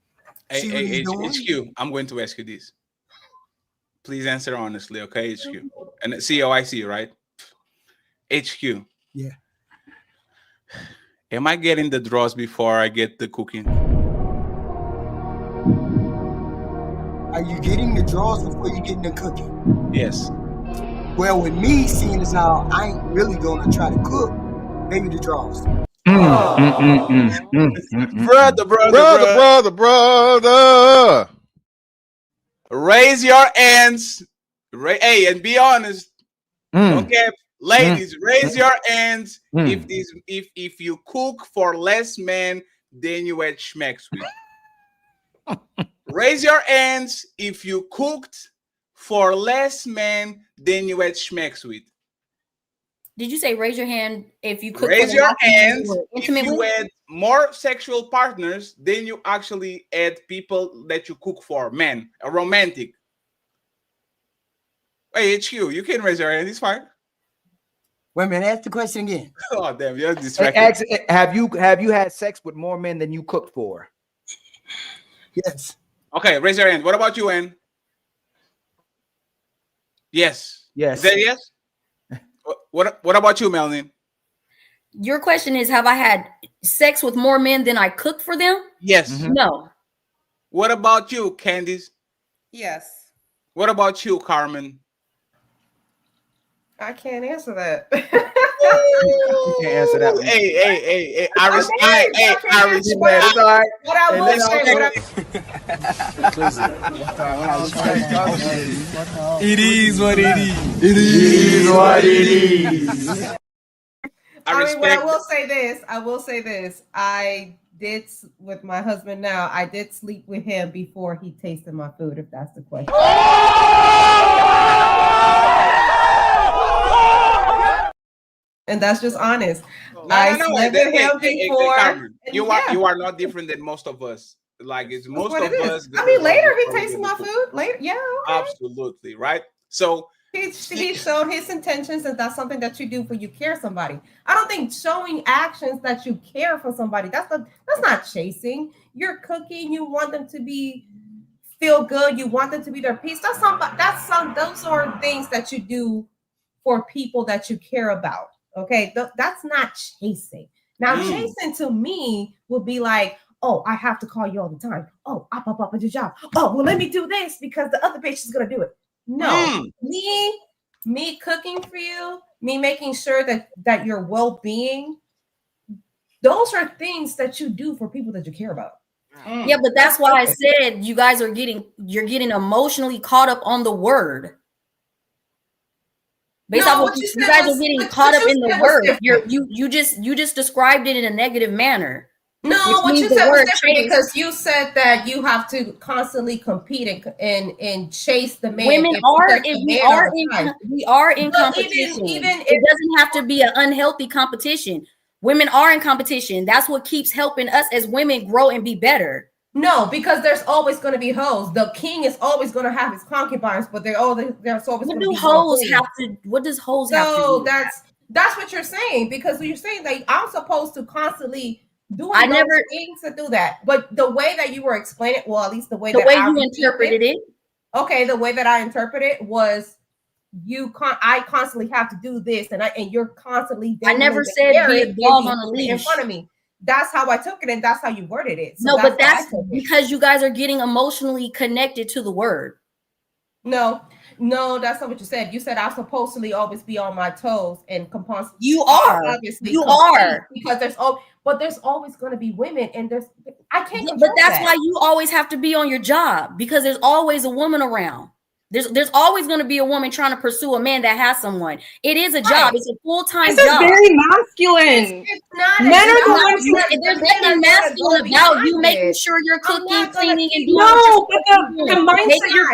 Hey, HQ, I'm going to ask you this. Please answer honestly, okay, HQ? And COIC, right? HQ. Yeah. Am I getting the draws before I get the cooking? Are you getting the draws before you getting the cooking? Yes. Well, with me, seeing as how I ain't really gonna try to cook, maybe the draws. Brother. Raise your hands. Hey, and be honest. Okay, ladies, raise your hands if you cook for less men than you had schmecks with. Raise your hands if you cooked for less men than you had schmecks with. Did you say raise your hand if you cook? Raise your hands if intimate you with? had more sexual partners than you actually had people that you cook for, men, a romantic. Hey, HQ, you can raise your hand. It's fine. Wait a minute, ask the question again. Oh, damn, you're Hey, distracted. have you had sex with more men than you cooked for? Yes. Okay, raise your hand. What about you, Ann? Yes. Yes. Is that yes? What about you, Melanie? Your question is, have I had sex with more men than I cooked for them? Yes. No. What about you, Candice? Yes. What about you, Carmen? I can't answer that. You can't answer that one. Hey. I respect. It's all right. What I will say, It is what it is. It is what it is. I mean, but I will say this. I did with my husband now. I did sleep with him before he tasted my food, if that's the question. And that's just honest. I slept with him before. Carmen, you are not different than most of us. Like it's most of us. I mean, later if he tasted my food, later, yeah. Okay. Absolutely, right? So he showed his intentions, and that's something that you do for you care somebody. I don't think showing actions that you care for somebody, that's not chasing. You're cooking, you want them to feel good, you want them to be their peace. Those are things that you do for people that you care about. Okay, that's not chasing. Now, chasing to me would be like, oh, I have to call you all the time. Oh, I pop up at your job. Oh, well, let me do this because the other bitch is gonna do it. No, me cooking for you, me making sure that your well-being, those are things that you do for people that you care about. Yeah, but that's why I said you guys you're getting emotionally caught up on the word. Based off what you guys are getting caught up in the word. You just described it in a negative manner. No, what you said was different because you said that you have to constantly compete and chase the man. Women we are in competition. It doesn't have to be an unhealthy competition. Women are in competition. That's what keeps helping us as women grow and be better. No, because there's always going to be hoes. The king is always going to have his concubines, but there's always what do hoes have to? What does hoes have to do? So that's what you're saying, because you're saying that I'm supposed to constantly do things to do that. But the way that you were explaining, well, at least the way you interpreted it. Okay, the way that I interpreted it was I constantly have to do this, and you're constantly. I never said be a dog on a leash in front of me. That's how I took it, and that's how you worded it. So but that's because you guys are getting emotionally connected to the word. No, that's not what you said. You said I'm supposed to always be on my toes and you are obviously because there's always going to be women, and I can't. But that's why you always have to be on your job, because there's always a woman around. There's always going to be a woman trying to pursue a man that has someone. It is a job. It's a full-time job. It's very masculine. It's not. Men are the ones who. There's nothing masculine about you making sure you're cooking, cleaning, and doing. No, but the mindset you're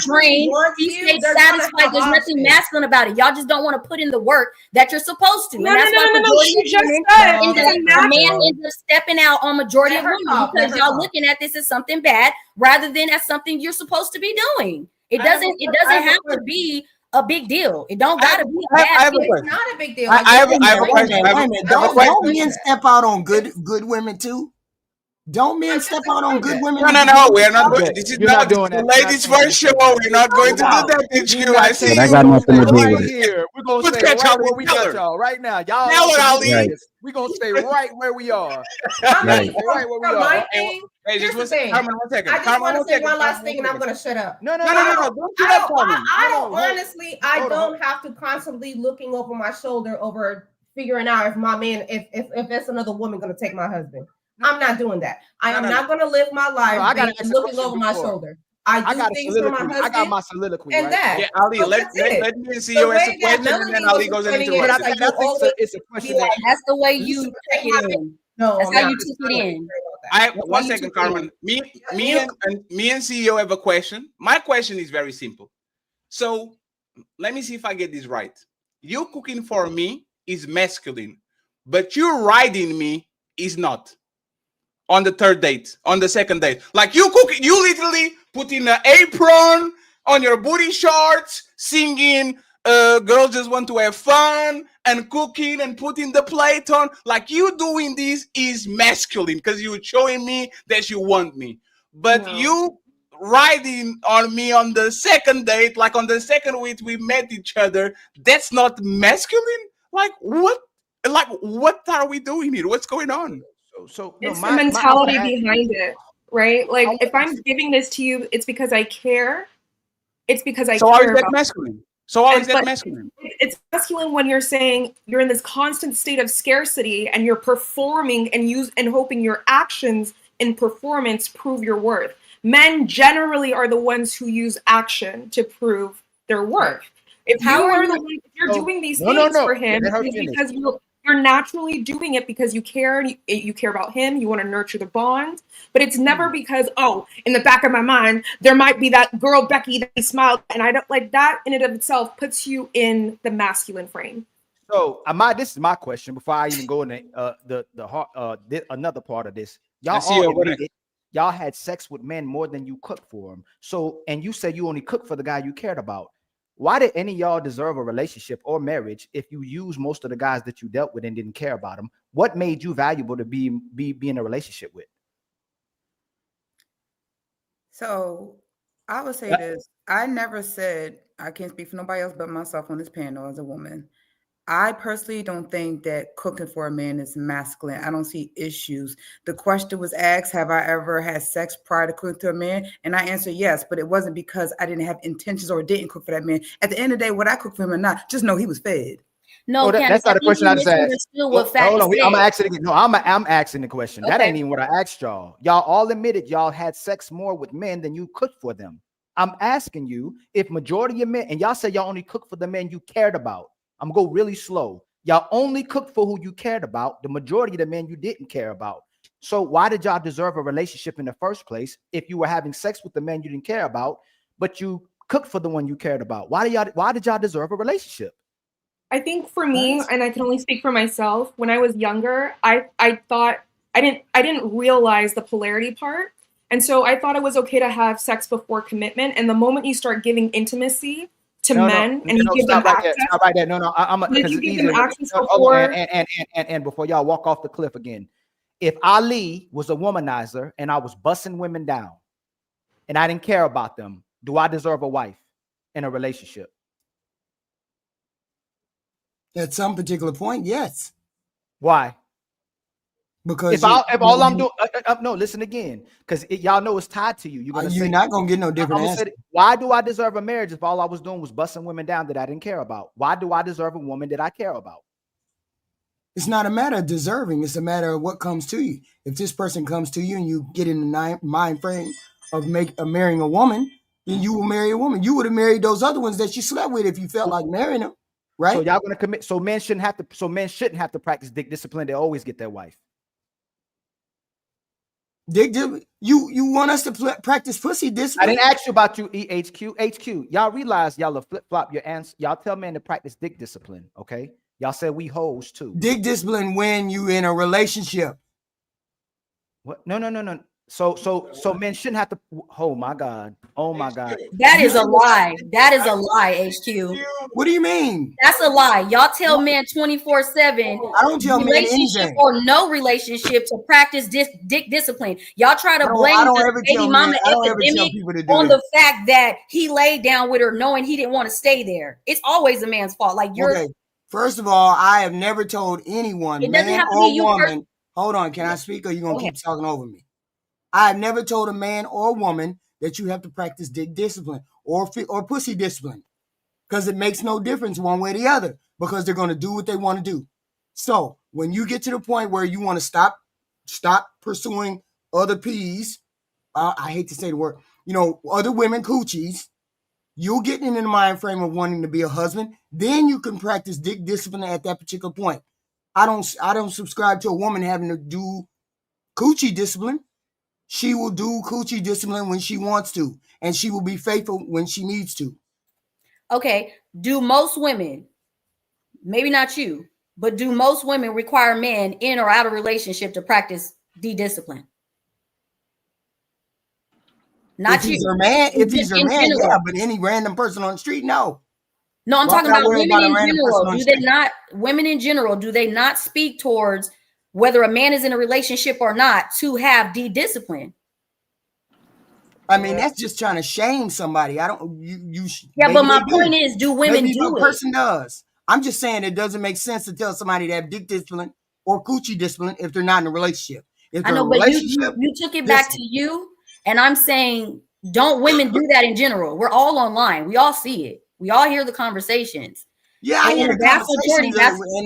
drained. You stay satisfied. There's nothing masculine about it. Y'all just don't want to put in the work that you're supposed to. No. She just said a man ends up stepping out on majority of women because y'all looking at this as something bad rather than as something you're supposed to be doing. It doesn't have to be a big deal. It don't gotta be a bad deal. It's not a big deal. I have a question. Don't men step out on good women too? Don't men step out on good women? No. We're not going. This is not doing that. Ladies' first show. We're not going to do that. HQ. I see. I got nothing to do with it. Here, we're gonna stay right where we got y'all right now. Y'all, we're gonna stay right where we are. Right where we are. Hey, here's the thing. Carmen, 1 second. I just want to say one last thing, and I'm going to shut up. No. Don't do that, Carmen. I don't have to constantly looking over my shoulder over figuring out if my man, if that's another woman going to take my husband. I'm not doing that. I am not going to live my life looking over my shoulder. I do things for my husband. I got my soliloquy. And that. Yeah, Ali, let me see you as a question, and then Ali goes into it. It's a question. That's the way you take it in. No, that's how you took it in. 1 second, Carmen. Me and CEO have a question. My question is very simple. So let me see if I get this right. you cooking for me is masculine, but you riding me is not. On the third date, on the second date, like you cooking, you literally putting an apron on your booty shorts, singing. Girls just want to have fun and cooking and putting the plate on. Like you doing this is masculine because you're showing me that you want me. But you riding on me on the second date, like on the second week we met each other, that's not masculine. Like what? Like what are we doing here? What's going on? So it's the mentality behind it, right? Like if I'm giving this to you, it's because I care. It's because I care. So how is that masculine? So how is that masculine? It's masculine when you're saying you're in this constant state of scarcity and you're performing and hoping your actions and performance prove your worth. Men generally are the ones who use action to prove their worth. If you're doing these things for him, it's because you're naturally doing it because you care. You care about him. You want to nurture the bond. But it's never because, in the back of my mind, there might be that girl Becky that smiled, and I don't like that. In and of itself, puts you in the masculine frame. So, this is my question before I even go into another part of this. Y'all had sex with men more than you cooked for them. So, and you said you only cooked for the guy you cared about. Why did any of y'all deserve a relationship or marriage if you used most of the guys that you dealt with and didn't care about them? What made you valuable to be in a relationship with? So I would say this. I never said, I can't speak for nobody else but myself on this panel as a woman. I personally don't think that cooking for a man is masculine. I don't see issues. The question was asked, have I ever had sex prior to cooking to a man? And I answered yes, but it wasn't because I didn't have intentions or didn't cook for that man. At the end of the day, would I cook for him or not? Just know he was fed. No, that's not the question I just asked. Hold on, I'm asking again. No, I'm asking the question. That ain't even what I asked y'all. Y'all all admitted y'all had sex more with men than you cooked for them. I'm asking you if majority of men, and y'all say y'all only cook for the men you cared about. I'm gonna go really slow. Y'all only cooked for who you cared about. The majority of the men you didn't care about. So why did y'all deserve a relationship in the first place if you were having sex with the men you didn't care about, but you cooked for the one you cared about? Why did y'all deserve a relationship? I think for me, and I can only speak for myself, when I was younger, I thought I didn't realize the polarity part. And so I thought it was okay to have sex before commitment. And the moment you start giving intimacy to men and you give them access. Stop right there. No, I'm because it's easier. And before y'all walk off the cliff again, if Ali was a womanizer and I was busting women down and I didn't care about them, do I deserve a wife in a relationship? At some particular point, yes. Why? Because if all I'm doing, no, listen again, because y'all know it's tied to you. You're not gonna get no different answer. Why do I deserve a marriage if all I was doing was busting women down that I didn't care about? Why do I deserve a woman that I care about? It's not a matter of deserving. It's a matter of what comes to you. If this person comes to you and you get in the mind frame of marrying a woman, then you will marry a woman. You would have married those other ones that you slept with if you felt like marrying them, right? So y'all gonna commit. So men shouldn't have to. So men shouldn't have to practice dick discipline. They always get their wife. You want us to practice pussy discipline? I didn't ask you about you, HQ. Y'all realize y'all flip flop your answer. Y'all tell men to practice dick discipline, okay? Y'all said we hoes too. Dick discipline when you in a relationship. What? No. So men shouldn't have to. Oh my God. That is a lie. That is a lie, HQ. What do you mean? That's a lie. Y'all tell men 24/7. I don't tell men anything. Or no relationship to practice dick discipline. Y'all try to blame the baby mama epidemic on the fact that he laid down with her knowing he didn't want to stay there. It's always a man's fault. Like you're. Okay. First of all, I have never told anyone, man or woman. Hold on, can I speak or you gonna keep talking over me? I have never told a man or woman that you have to practice dick discipline or pussy discipline because it makes no difference one way or the other because they're going to do what they want to do. So when you get to the point where you want to stop pursuing other P's, I hate to say the word, other women coochies, you'll get in the mind frame of wanting to be a husband. Then you can practice dick discipline at that particular point. I don't subscribe to a woman having to do coochie discipline. She will do coochie discipline when she wants to, and she will be faithful when she needs to. Okay. Do most women maybe not you, but do most women require men in or out of relationship to practice discipline? Not if you. he's your man, General. yeah, but any random person on the street, no. No, I'm talking about women in general. Do they not, women in general, do they not speak towards whether a man is in a relationship or not to have discipline? I mean, that's just trying to shame somebody. I don't. Yeah, but my point is, do women do it? Person does. I'm just saying it doesn't make sense to tell somebody to have dick discipline or coochie discipline if they're not in a relationship. If I know, but you took it back to you, and I'm saying, don't women do that in general? We're all online. We all see it. We all hear the conversations. Yeah, I hear the conversations,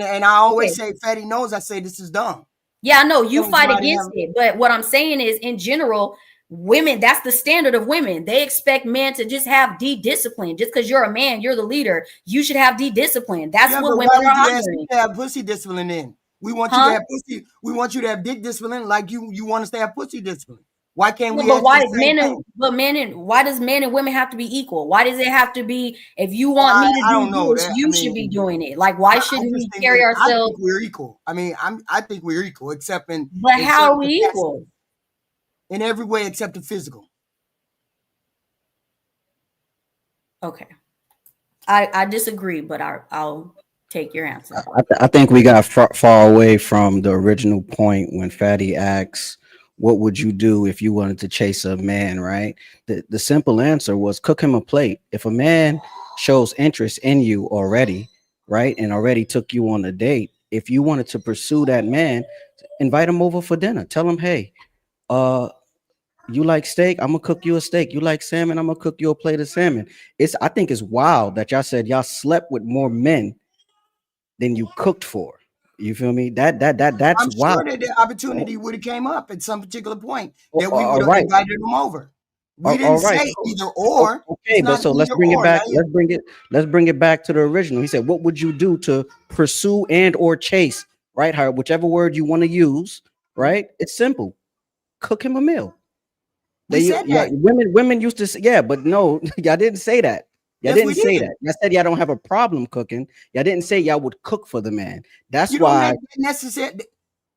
and I always say, Fetty knows. I say this is dumb. Yeah, I know you fight against it, but what I'm saying is, in general, women, that's the standard of women. They expect men to just have discipline. Just because you're a man, you're the leader, you should have discipline. That's what women are honoring. Have pussy discipline in. We want you to have pussy. We want you to have dick discipline, like you want us to have pussy discipline. Why can't we? But why why does men and women have to be equal? Why does it have to be, if you want me to do this, you should be doing it? Like, why shouldn't we carry ourselves? I think we're equal. I mean, I think we're equal, except in. But how are we equal? In every way except the physical. Okay, I disagree, but I'll take your answer. I think we got far away from the original point when Fetty asks, what would you do if you wanted to chase a man, right? The simple answer was cook him a plate. If a man shows interest in you already, right, and already took you on a date, if you wanted to pursue that man, invite him over for dinner. Tell him, hey, you like steak? I'm gonna cook you a steak. You like salmon? I'm gonna cook you a plate of salmon. I think it's wild that y'all said y'all slept with more men than you cooked for. You feel me? That's I'm wild. sure that the opportunity would have came up at some particular point that we would have invited them over. We didn't say either or. Okay, but so let's bring it back. Let's bring it back to the original. He said, "What would you do to pursue and or chase?" Right? Whichever word you want to use. Right? It's simple. Cook him a meal. Women used to say, yeah, but no, y'all didn't say that. Y'all didn't say that. Y'all said y'all don't have a problem cooking. Y'all didn't say y'all would cook for the man. That's why. Necessary.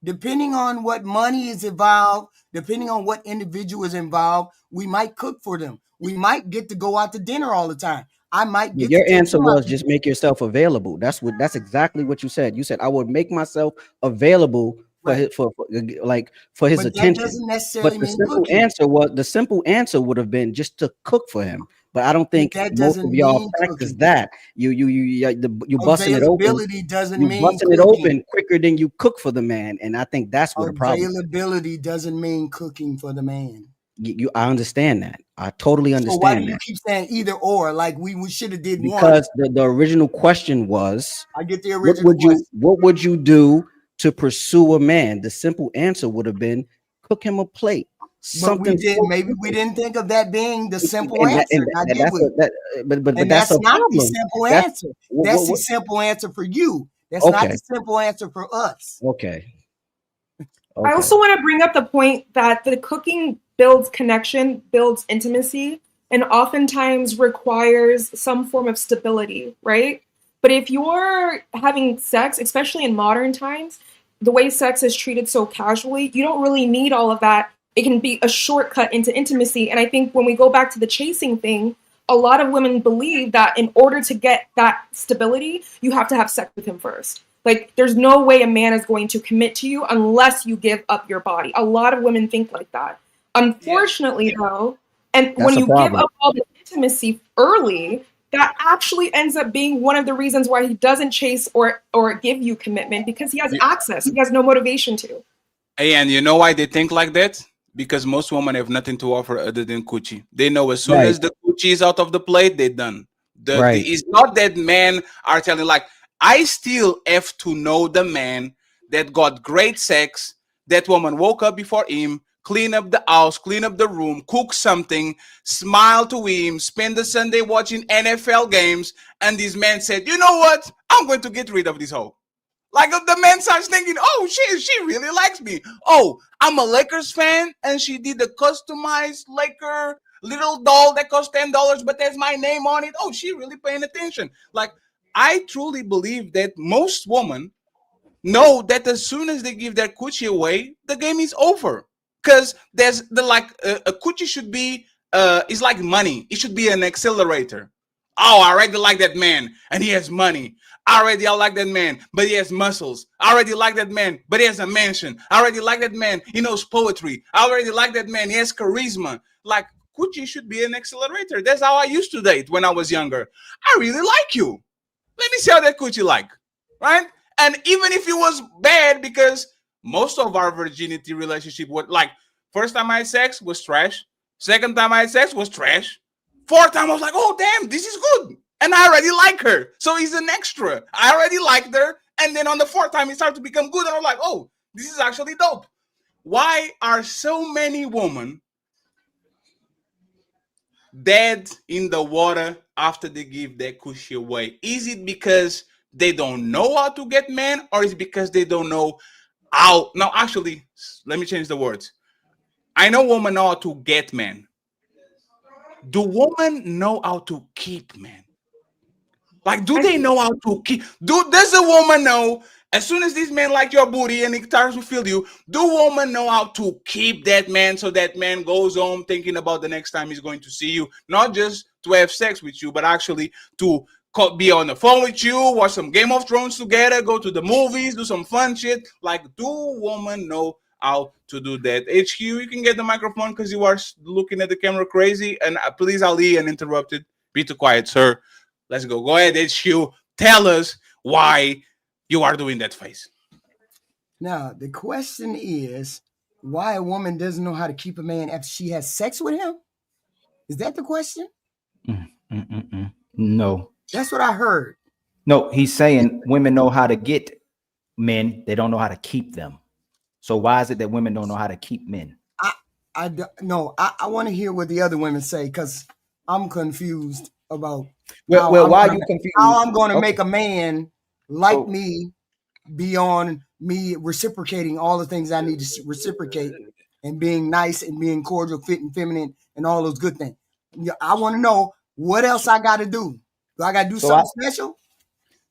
Depending on what money is involved, depending on what individual is involved, we might cook for them. We might get to go out to dinner all the time. I might get. Your answer was just make yourself available. That's exactly what you said. You said I would make myself available for his attention. That doesn't necessarily mean the simple answer would have been just to cook for him. But I don't think most of y'all practice that. You busting it open. Busting it open quicker than you cook for the man, and I think that's what the problem. Availability doesn't mean cooking for the man. I understand that. I totally understand. So why do you keep saying either or? Like we should have did one. Because the original question was, I get the original question. What would you do to pursue a man? The simple answer would have been cook him a plate. Something maybe we didn't think of that being the simple answer. But that's not the simple answer. That's the simple answer for you. That's not the simple answer for us. Okay. I also want to bring up the point that the cooking builds connection, builds intimacy, and oftentimes requires some form of stability, right? But if you're having sex, especially in modern times, the way sex is treated so casually, you don't really need all of that. It can be a shortcut into intimacy. And I think when we go back to the chasing thing, a lot of women believe that in order to get that stability, you have to have sex with him first. Like, there's no way a man is going to commit to you unless you give up your body. A lot of women think like that. Unfortunately, though, and when you give up all the intimacy early, that actually ends up being one of the reasons why he doesn't chase or give you commitment, because he has access. He has no motivation to. Hey, and you know why they think like that? Because most women have nothing to offer other than coochie. They know as soon as the coochie is out of the plate, they're done. It's not that men are telling, like, I still have to know the man that got great sex, that woman woke up before him, clean up the house, clean up the room, cook something, smile to him, spend the Sunday watching NFL games, and this man said, you know what? I'm going to get rid of this hoe. Like, the man starts thinking, oh, she really likes me. Oh, I'm a Lakers fan, and she did a customized Laker little doll that cost $10, but there's my name on it. Oh, she really paying attention. Like, I truly believe that most women know that as soon as they give their coochie away, the game is over. Because there's a coochie should be it's like money. It should be an accelerator. Oh, I already like that man, and he has money. I like that man, but he has muscles. I already like that man, but he has a mansion. I already like that man, he knows poetry. I already like that man, he has charisma. Like, coochie should be an accelerator. That's how I used to date when I was younger. I really like you. Let me see how that coochie like, right? And even if it was bad, because most of our virginity relationship was like, first time I had sex was trash. Second time I had sex was trash. Fourth time I was like, oh damn, this is good. And I already like her. So he's an extra. I already liked her. And then on the fourth time, it started to become good. And I'm like, oh, this is actually dope. Why are so many women dead in the water after they give their coochie away? Is it because they don't know how to get men, or is it because they don't know how? No, actually, let me change the words. I know women know how to get men. Do women know how to keep men? Like, do they know how to keep? Does a woman know, as soon as this man like your booty and he starts to feel you, do women know how to keep that man so that man goes home thinking about the next time he's going to see you? Not just to have sex with you, but actually to be on the phone with you, watch some Game of Thrones together, go to the movies, do some fun shit. Like, do women know how to do that? HQ, you can get the microphone because you are looking at the camera crazy. And please, Ali, uninterrupted. Be too quiet, sir. Let's go. Go ahead, HQ. Tell us why you are doing that face. Now, the question is why a woman doesn't know how to keep a man after she has sex with him? Is that the question? No. That's what I heard. No, he's saying women know how to get men. They don't know how to keep them. So why is it that women don't know how to keep men? I want to hear what the other women say because I'm confused about why are you confused? How I'm going to make a man like me beyond me reciprocating all the things I need to reciprocate and being nice and being cordial, fit, and feminine and all those good things. I want to know what else I got to do. Do I got to do something special?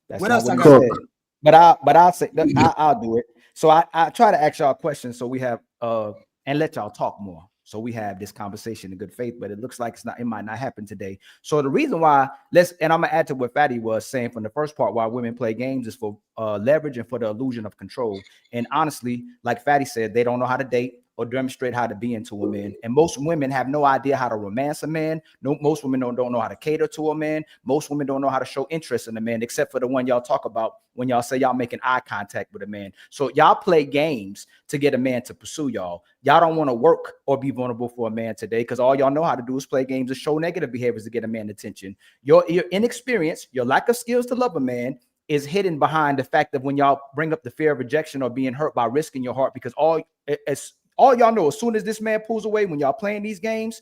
What else I got to do? But I'll say I'll do it. So I try to ask y'all questions so we have and let y'all talk more. So we have this conversation in good faith, but it looks like it might not happen today. So the reason why and I'm gonna add to what Fetty was saying from the first part, why women play games is for leverage and for the illusion of control. And honestly, like Fetty said, they don't know how to date or demonstrate how to be into a man. And most women have no idea how to romance a man. Most women don't know how to cater to a man. Most women don't know how to show interest in a man, except for the one y'all talk about when y'all say y'all making eye contact with a man. So y'all play games to get a man to pursue y'all. Y'all don't want to work or be vulnerable for a man today because all y'all know how to do is play games and show negative behaviors to get a man attention. Your inexperience, your lack of skills to love a man is hidden behind the fact that when y'all bring up the fear of rejection or being hurt by risking your heart, because all y'all know, as soon as this man pulls away, when y'all playing these games,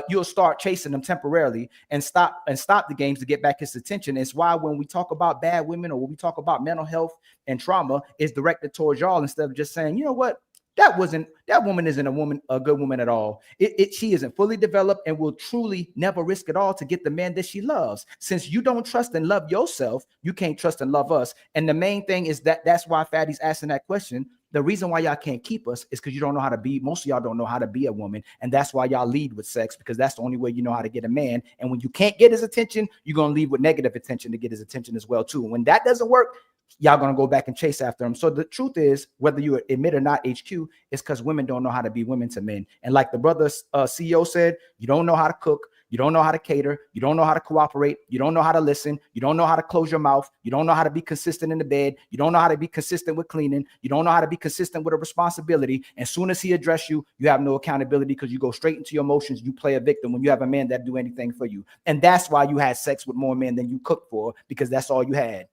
you'll start chasing them temporarily and stop the games to get back his attention. It's why when we talk about bad women or when we talk about mental health and trauma, it's directed towards y'all instead of just saying, you know what, that woman isn't a good woman at all. She isn't fully developed and will truly never risk it all to get the man that she loves. Since you don't trust and love yourself, you can't trust and love us. And the main thing is that's why Fatty's asking that question. The reason why y'all can't keep us is because you don't know how to be. Most of y'all don't know how to be a woman. And that's why y'all lead with sex, because that's the only way you know how to get a man. And when you can't get his attention, you're going to lead with negative attention to get his attention as well, too. When that doesn't work, y'all going to go back and chase after him. So the truth is, whether you admit or not, HQ, it's because women don't know how to be women to men. And like the brother CEO said, you don't know how to cook. You don't know how to cater. You don't know how to cooperate. You don't know how to listen. You don't know how to close your mouth. You don't know how to be consistent in the bed. You don't know how to be consistent with cleaning. You don't know how to be consistent with a responsibility. As soon as he address you, you have no accountability because you go straight into your emotions. You play a victim when you have a man that do anything for you. And that's why you had sex with more men than you cooked for, because that's all you had.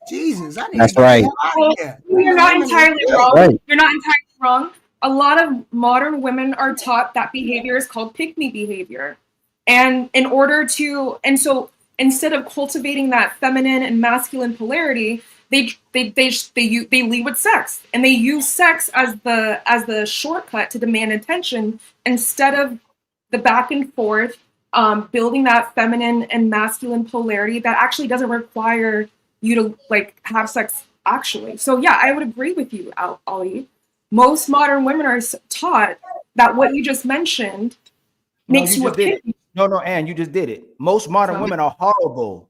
Jesus, I need that's to right. You're not entirely wrong. Right. You're not entirely wrong. A lot of modern women are taught that behavior is called pick-me behavior. And in order to, and so instead of cultivating that feminine and masculine polarity, they lead with sex, and they use sex as the shortcut to demand attention instead of the back and forth building that feminine and masculine polarity that actually doesn't require you to like have sex actually. So yeah, I would agree with you, Ali. Most modern women are taught that what you just mentioned makes you a pig. No, Ann, you just did it. Most modern women are horrible.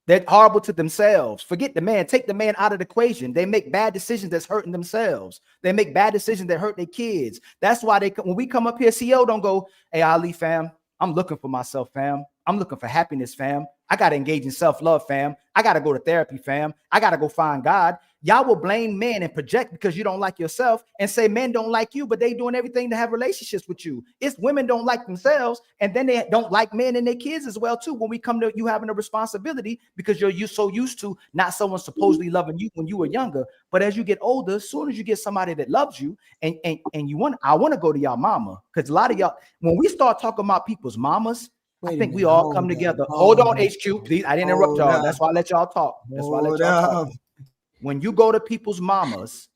They're horrible to themselves. Forget the man. Take the man out of the equation. They make bad decisions that's hurting themselves. They make bad decisions that hurt their kids. That's why when we come up here, CEO don't go, hey, Ali, fam, I'm looking for myself, fam. I'm looking for happiness, fam. I got to engage in self-love, fam. I got to go to therapy, fam. I got to go find God. Y'all will blame men and project because you don't like yourself and say men don't like you, but they doing everything to have relationships with you. It's women don't like themselves, and then they don't like men and their kids as well, too, when we come to you having a responsibility because you're so used to not someone supposedly loving you when you were younger. But as you get older, as soon as you get somebody that loves you and I want to go to y'all mama, because a lot of y'all, when we start talking about people's mamas, I think we all come together. Hold on, HQ. Please, I didn't interrupt y'all. That's why I let y'all talk. That's why I let y'all talk. When you go to people's mamas,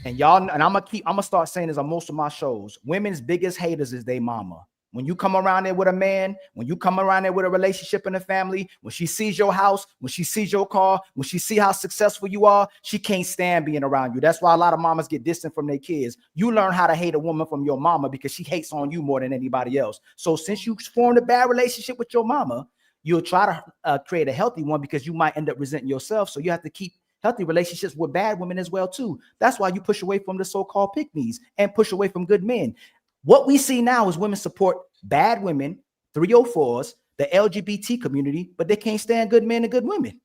and y'all, and I'm gonna start saying this on most of my shows, women's biggest haters is their mama. When you come around there with a man, when you come around there with a relationship in a family, when she sees your house, when she sees your car, when she see how successful you are, she can't stand being around you. That's why a lot of mamas get distant from their kids. You learn how to hate a woman from your mama because she hates on you more than anybody else. So since you formed a bad relationship with your mama, you'll try to create a healthy one because you might end up resenting yourself. So you have to keep healthy relationships with bad women as well too. That's why you push away from the so-called pick-me's and push away from good men. What we see now is women support bad women, 304s, the LGBT community, but they can't stand good men and good women.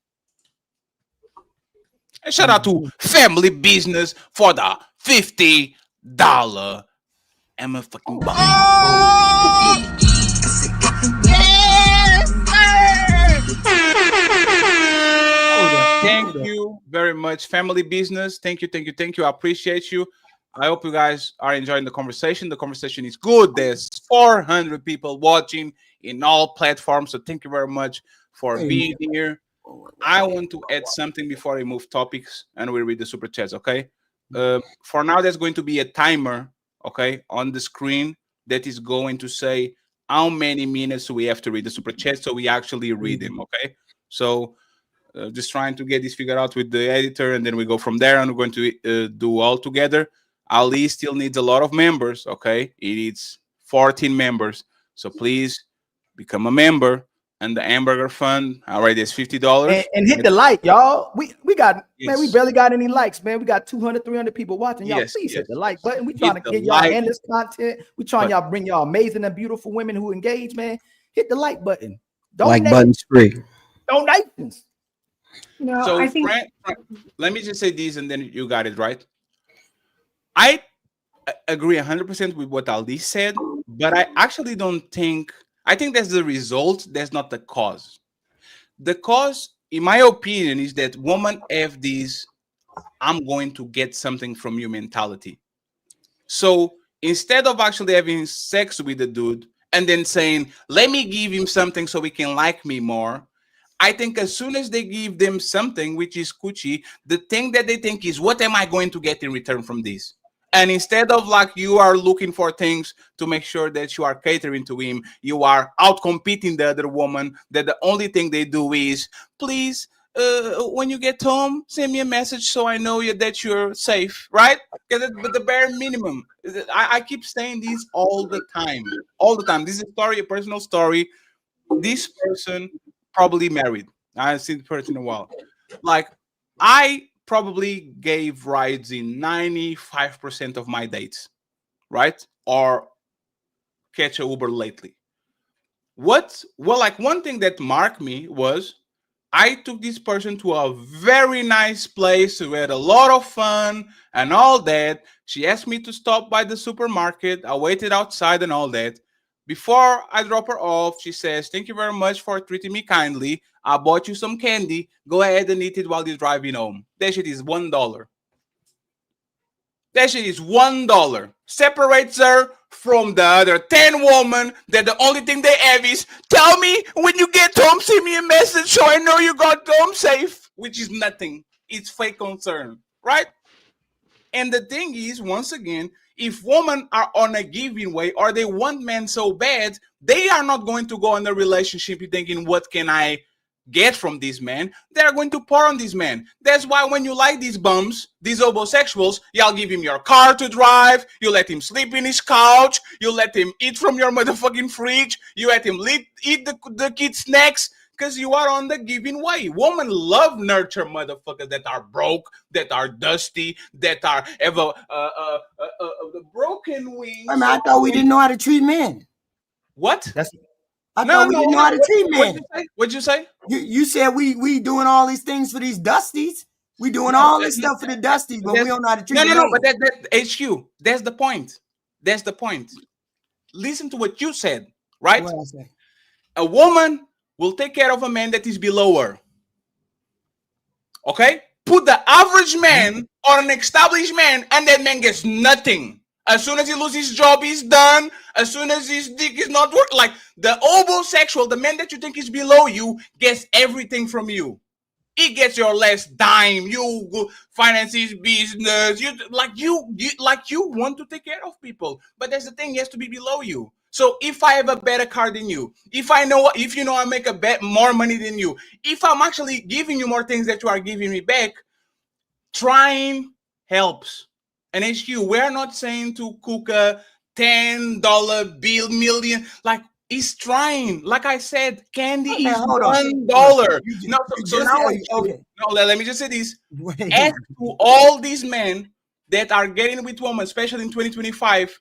And shout out to Family Business for the $50 Emma fucking Thank you very much, Family Business. Thank you. I appreciate you. I hope you guys are enjoying the conversation. The conversation is good. There's 400 people watching in all platforms. So thank you very much for being here. I want to add something before I move topics and we read the super chats, okay? For now, there's going to be a timer, okay, on the screen that is going to say how many minutes we have to read the super chat so we actually read them, okay? So just trying to get this figured out with the editor, and then we go from there, and we're going to do all together. Ali still needs a lot of members, okay? He needs 14 members. So please become a member. And the hamburger fund already is $50. And hit the like, y'all. We got, man, we barely got any likes, man. We got 200, 300 people watching. Y'all, please hit the like button. We trying to get y'all endless content. We trying y'all bring y'all amazing and beautiful women who engage, man. Hit the like button. Like buttons free. Donations. No, so I think Frank, let me just say this and then you got it, right? I agree 100% with what Ali said, but I actually don't think, I think that's the result, that's not the cause. The cause, in my opinion, is that women have this, I'm going to get something from you mentality. So instead of actually having sex with the dude and then saying, let me give him something so he can like me more, I think as soon as they give them something, which is coochie, the thing that they think is, what am I going to get in return from this? And instead of like you are looking for things to make sure that you are catering to him, you are out competing the other woman, that the only thing they do is, please, when you get home, send me a message so I know that you're safe, right? But the bare minimum. I keep saying this all the time. This is a story, a personal story. This person probably married. I haven't seen the person in a while. Like, I probably gave rides in 95% of my dates, right? Or catch a Uber lately. Well, like one thing that marked me was I took this person to a very nice place. We had a lot of fun and all that. She asked me to stop by the supermarket. I waited outside and all that. Before I drop her off, she says, thank you very much for treating me kindly. I bought you some candy. Go ahead and eat it while you're driving home. That shit is $1. That shit is $1. Separates her from the other 10 women that the only thing they have is, tell me when you get home, send me a message so I know you got home safe, which is nothing. It's fake concern, right? And the thing is, once again, If women are on a giving way or they want men so bad, they are not going to go in a relationship thinking, what can I get from this man? They're going to pour on this man. That's why when you like these bums, these homosexuals, y'all give him your car to drive, you let him sleep in his couch, you let him eat from your motherfucking fridge, you let him eat the kids' snacks, because you are on the giving way. Women love nurture motherfuckers that are broke, that are dusty, that are ever broken wings. I mean, I thought we didn't know how to treat men. What? I thought we didn't know how to treat men. What'd you say? You said we doing all these things for these dusties. We doing all this stuff for the dusties, but we don't know how to treat them. No, but that HQ. That's the point. That's the point. Listen to what you said, right? What I say? A woman will take care of a man that is below her. Okay? Put the average man or an established man, and that man gets nothing. As soon as he loses his job, he's done. As soon as his dick is not working, like the homosexual, the man that you think is below you, gets everything from you. He gets your last dime. You go finance his business. You want to take care of people, but that's the thing. He has to be below you. So if I have a better car than you, if you know I make a bet more money than you, if I'm actually giving you more things that you are giving me back, trying helps. And HQ, we're not saying to cook a $10 bill million. Like, he's trying. Like I said, candy is $1. Let me just say this. Ask to all these men that are getting with women, especially in 2025,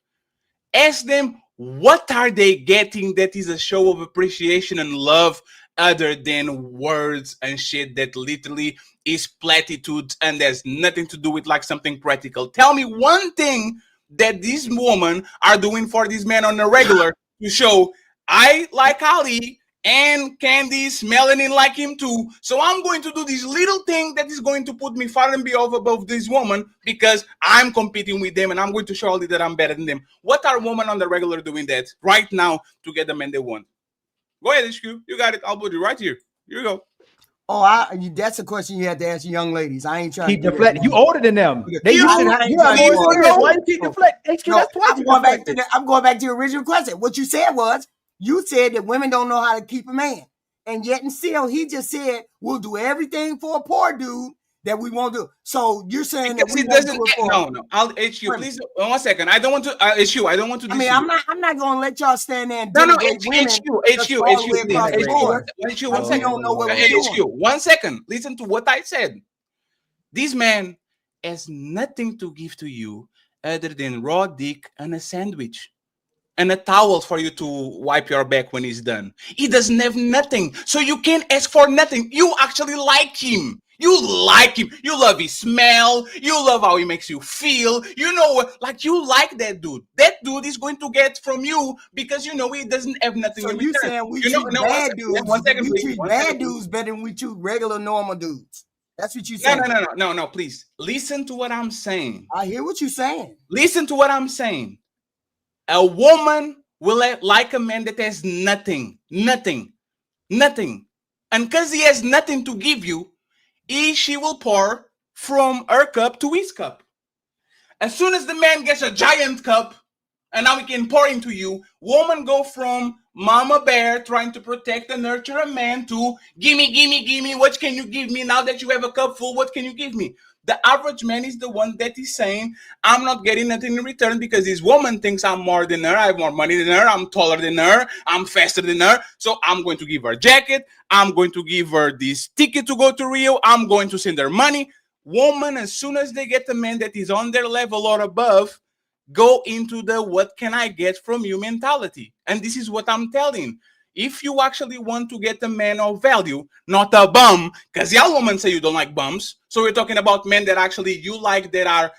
ask them, what are they getting that is a show of appreciation and love other than words and shit that literally is platitudes and there's nothing to do with like something practical. Tell me one thing that these women are doing for these men on a regular to show, I like Ali and Candy's melanin like him too, so I'm going to do this little thing that is going to put me far and beyond above this woman because I'm competing with them and I'm going to show Ali that I'm better than them. What are women on the regular doing that right now to get the men they want? Go ahead, HQ. You got it. I'll put it right here. Here you go. Oh, that's a question you have to answer young ladies. I ain't trying keep to deflecting. You older than them. They you used to have why you keep deflecting? I'm going back to your original question. What you said was, you said that women don't know how to keep a man. And yet and still, he just said, we'll do everything for a poor dude that we won't do. So you're saying because that we doesn't. Do it for No. I'll HQ. Please, 1 second. I don't want to HQ. I don't want to. I mean, I'm not going to let y'all stand there and no. HQ. 1 second. Don't know what we're doing. 1 second. Listen to what I said. This man has nothing to give to you other than raw dick and a sandwich. And a towel for you to wipe your back when he's done. He doesn't have nothing. So you can't ask for nothing. You actually like him. You like him. You love his smell. You love how he makes you feel. You know, like you like that dude. That dude is going to get from you because you know he doesn't have nothing. So in you return. saying we treat bad dudes? One second, we treat bad dudes better than we treat regular normal dudes. That's what you saying. No, please. Listen to what I'm saying. I hear what you're saying. Listen to what I'm saying. A woman will like a man that has nothing. And because he has nothing to give you, she will pour from her cup to his cup. As soon as the man gets a giant cup, and now he can pour into you, woman go from mama bear trying to protect and nurture a man to gimme, what can you give me now that you have a cup full? What can you give me? The average man is the one that is saying, I'm not getting nothing in return because this woman thinks I'm more than her, I have more money than her, I'm taller than her, I'm faster than her, so I'm going to give her a jacket, I'm going to give her this ticket to go to Rio, I'm going to send her money. Woman, as soon as they get a man that is on their level or above, go into the what can I get from you mentality. And this is what I'm telling. If you actually want to get a man of value, not a bum, because y'all women say you don't like bums. So we're talking about men that actually you like that are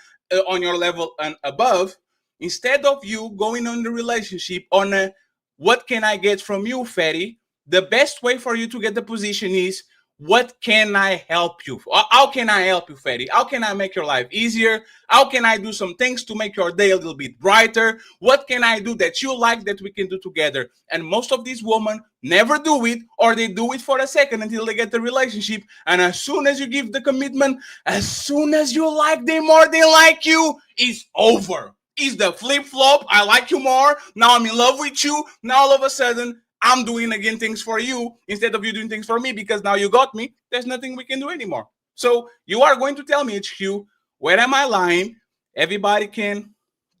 on your level and above. Instead of you going on the relationship on a what can I get from you, Fetty, the best way for you to get the position is what can I help you? How can I help you, Fetty? How can I make your life easier? How can I do some things to make your day a little bit brighter? What can I do that you like that we can do together? And most of these women never do it, or they do it for a second until they get the relationship. And as soon as you give the commitment, as soon as you like them or they like you, it's over. It's the flip flop. I like you more. Now I'm in love with you. Now all of a sudden I'm doing again things for you instead of you doing things for me because now you got me. There's nothing we can do anymore. So you are going to tell me, HQ, where am I lying? Everybody can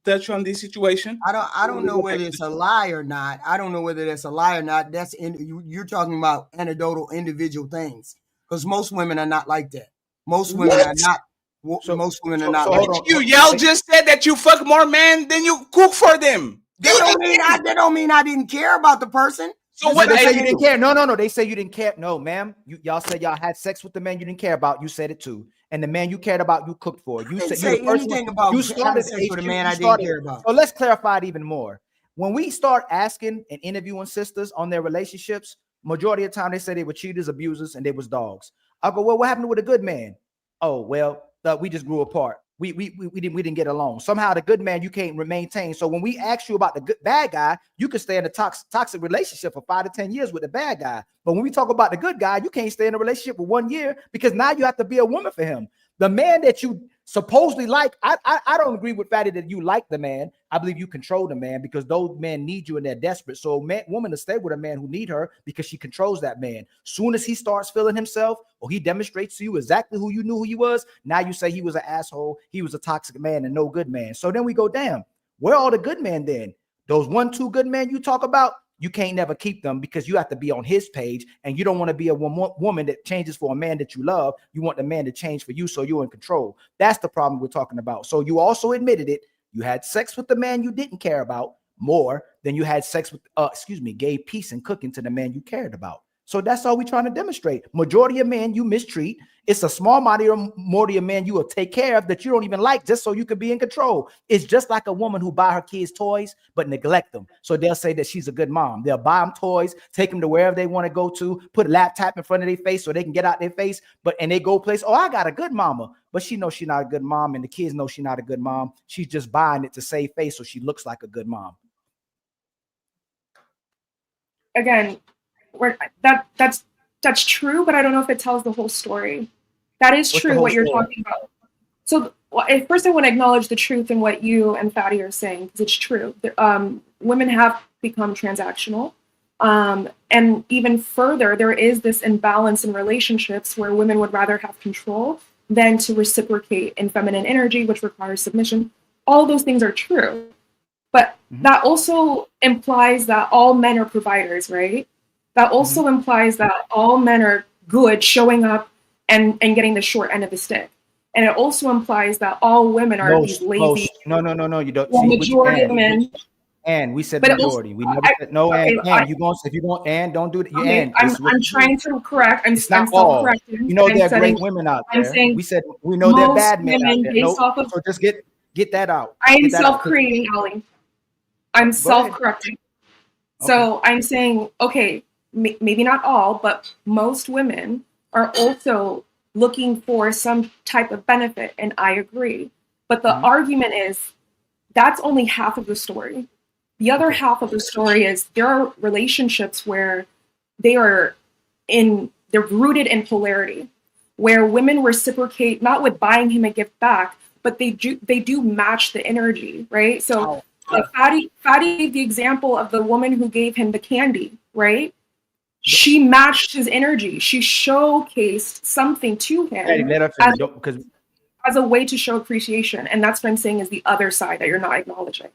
touch on this situation. I don't know whether it's a lie or not. I don't know whether that's a lie or not. That's you're talking about anecdotal individual things because most women are not like that. Most women are not. Most women are not like that. Y'all just said that you fuck more men than you cook for them. That don't mean I didn't care about the person. So what? They say you didn't care. No. They say you didn't care. No, ma'am. Y'all said y'all had sex with the man you didn't care about. You said it too. And the man you cared about, you cooked for. You didn't said say anything about you started sex with a man I didn't care about. So let's clarify it even more. When we start asking and interviewing sisters on their relationships, majority of the time they say they were cheaters, abusers, and they was dogs. I go, well, what happened with a good man? Oh, well, we just grew apart. We didn't get along. Somehow the good man you can't maintain. So when we ask you about the bad guy, you can stay in a toxic relationship for 5 to 10 years with the bad guy. But when we talk about the good guy, you can't stay in a relationship for 1 year because now you have to be a woman for him. The man that you supposedly like, I don't agree with Fetty that you like the man. I believe you control the man because those men need you and they're desperate. So a woman to stay with a man who need her because she controls that man. Soon as he starts feeling himself or he demonstrates to you exactly who you knew who he was, now you say he was an asshole, he was a toxic man and no good man. So then we go, damn, where are all the good men then? Those 1-2 good men you talk about, you can't never keep them because you have to be on his page and you don't want to be a woman that changes for a man that you love. You want the man to change for you so you're in control. That's the problem we're talking about. So you also admitted it. You had sex with the man you didn't care about more than you had sex with, gave peace and cooking to the man you cared about. So that's all we're trying to demonstrate. Majority of men you mistreat. It's a small minority of men you will take care of that you don't even like just so you can be in control. It's just like a woman who buy her kids toys but neglect them. So they'll say that she's a good mom. They'll buy them toys, take them to wherever they want to go to, put a laptop in front of their face so they can get out their face. And they go place, oh, I got a good mama. But she knows she's not a good mom and the kids know she's not a good mom. She's just buying it to save face so she looks like a good mom. Again, that's true, but I don't know if it tells the whole story. That is true what you're talking about. So first I want to acknowledge the truth in what you and Fetty are saying because it's true. Women have become transactional. And even further, there is this imbalance in relationships where women would rather have control than to reciprocate in feminine energy, which requires submission. All those things are true. But that also implies that all men are providers, right? That also implies that all men are good, showing up and getting the short end of the stick. And it also implies that all women are these lazy. No, you don't. Well, majority of men. And we said majority. We never said no. And if you're going and don't do it. Okay, I'm trying to correct. I'm still correcting. You know there are great women out there. We said we know there are bad men out there. So just get that out. I'm self-creating, Ali. I'm self-correcting. So I'm saying, okay, maybe not all, but most women are also looking for some type of benefit, and I agree. But the argument is that's only half of the story. The other half of the story is there are relationships where they're rooted in polarity, where women reciprocate not with buying him a gift back, but they do match the energy, right? So Fetty gave the example of the woman who gave him the candy, right? She matched his energy. She showcased something to him as a way to show appreciation. And that's what I'm saying is the other side that you're not acknowledging.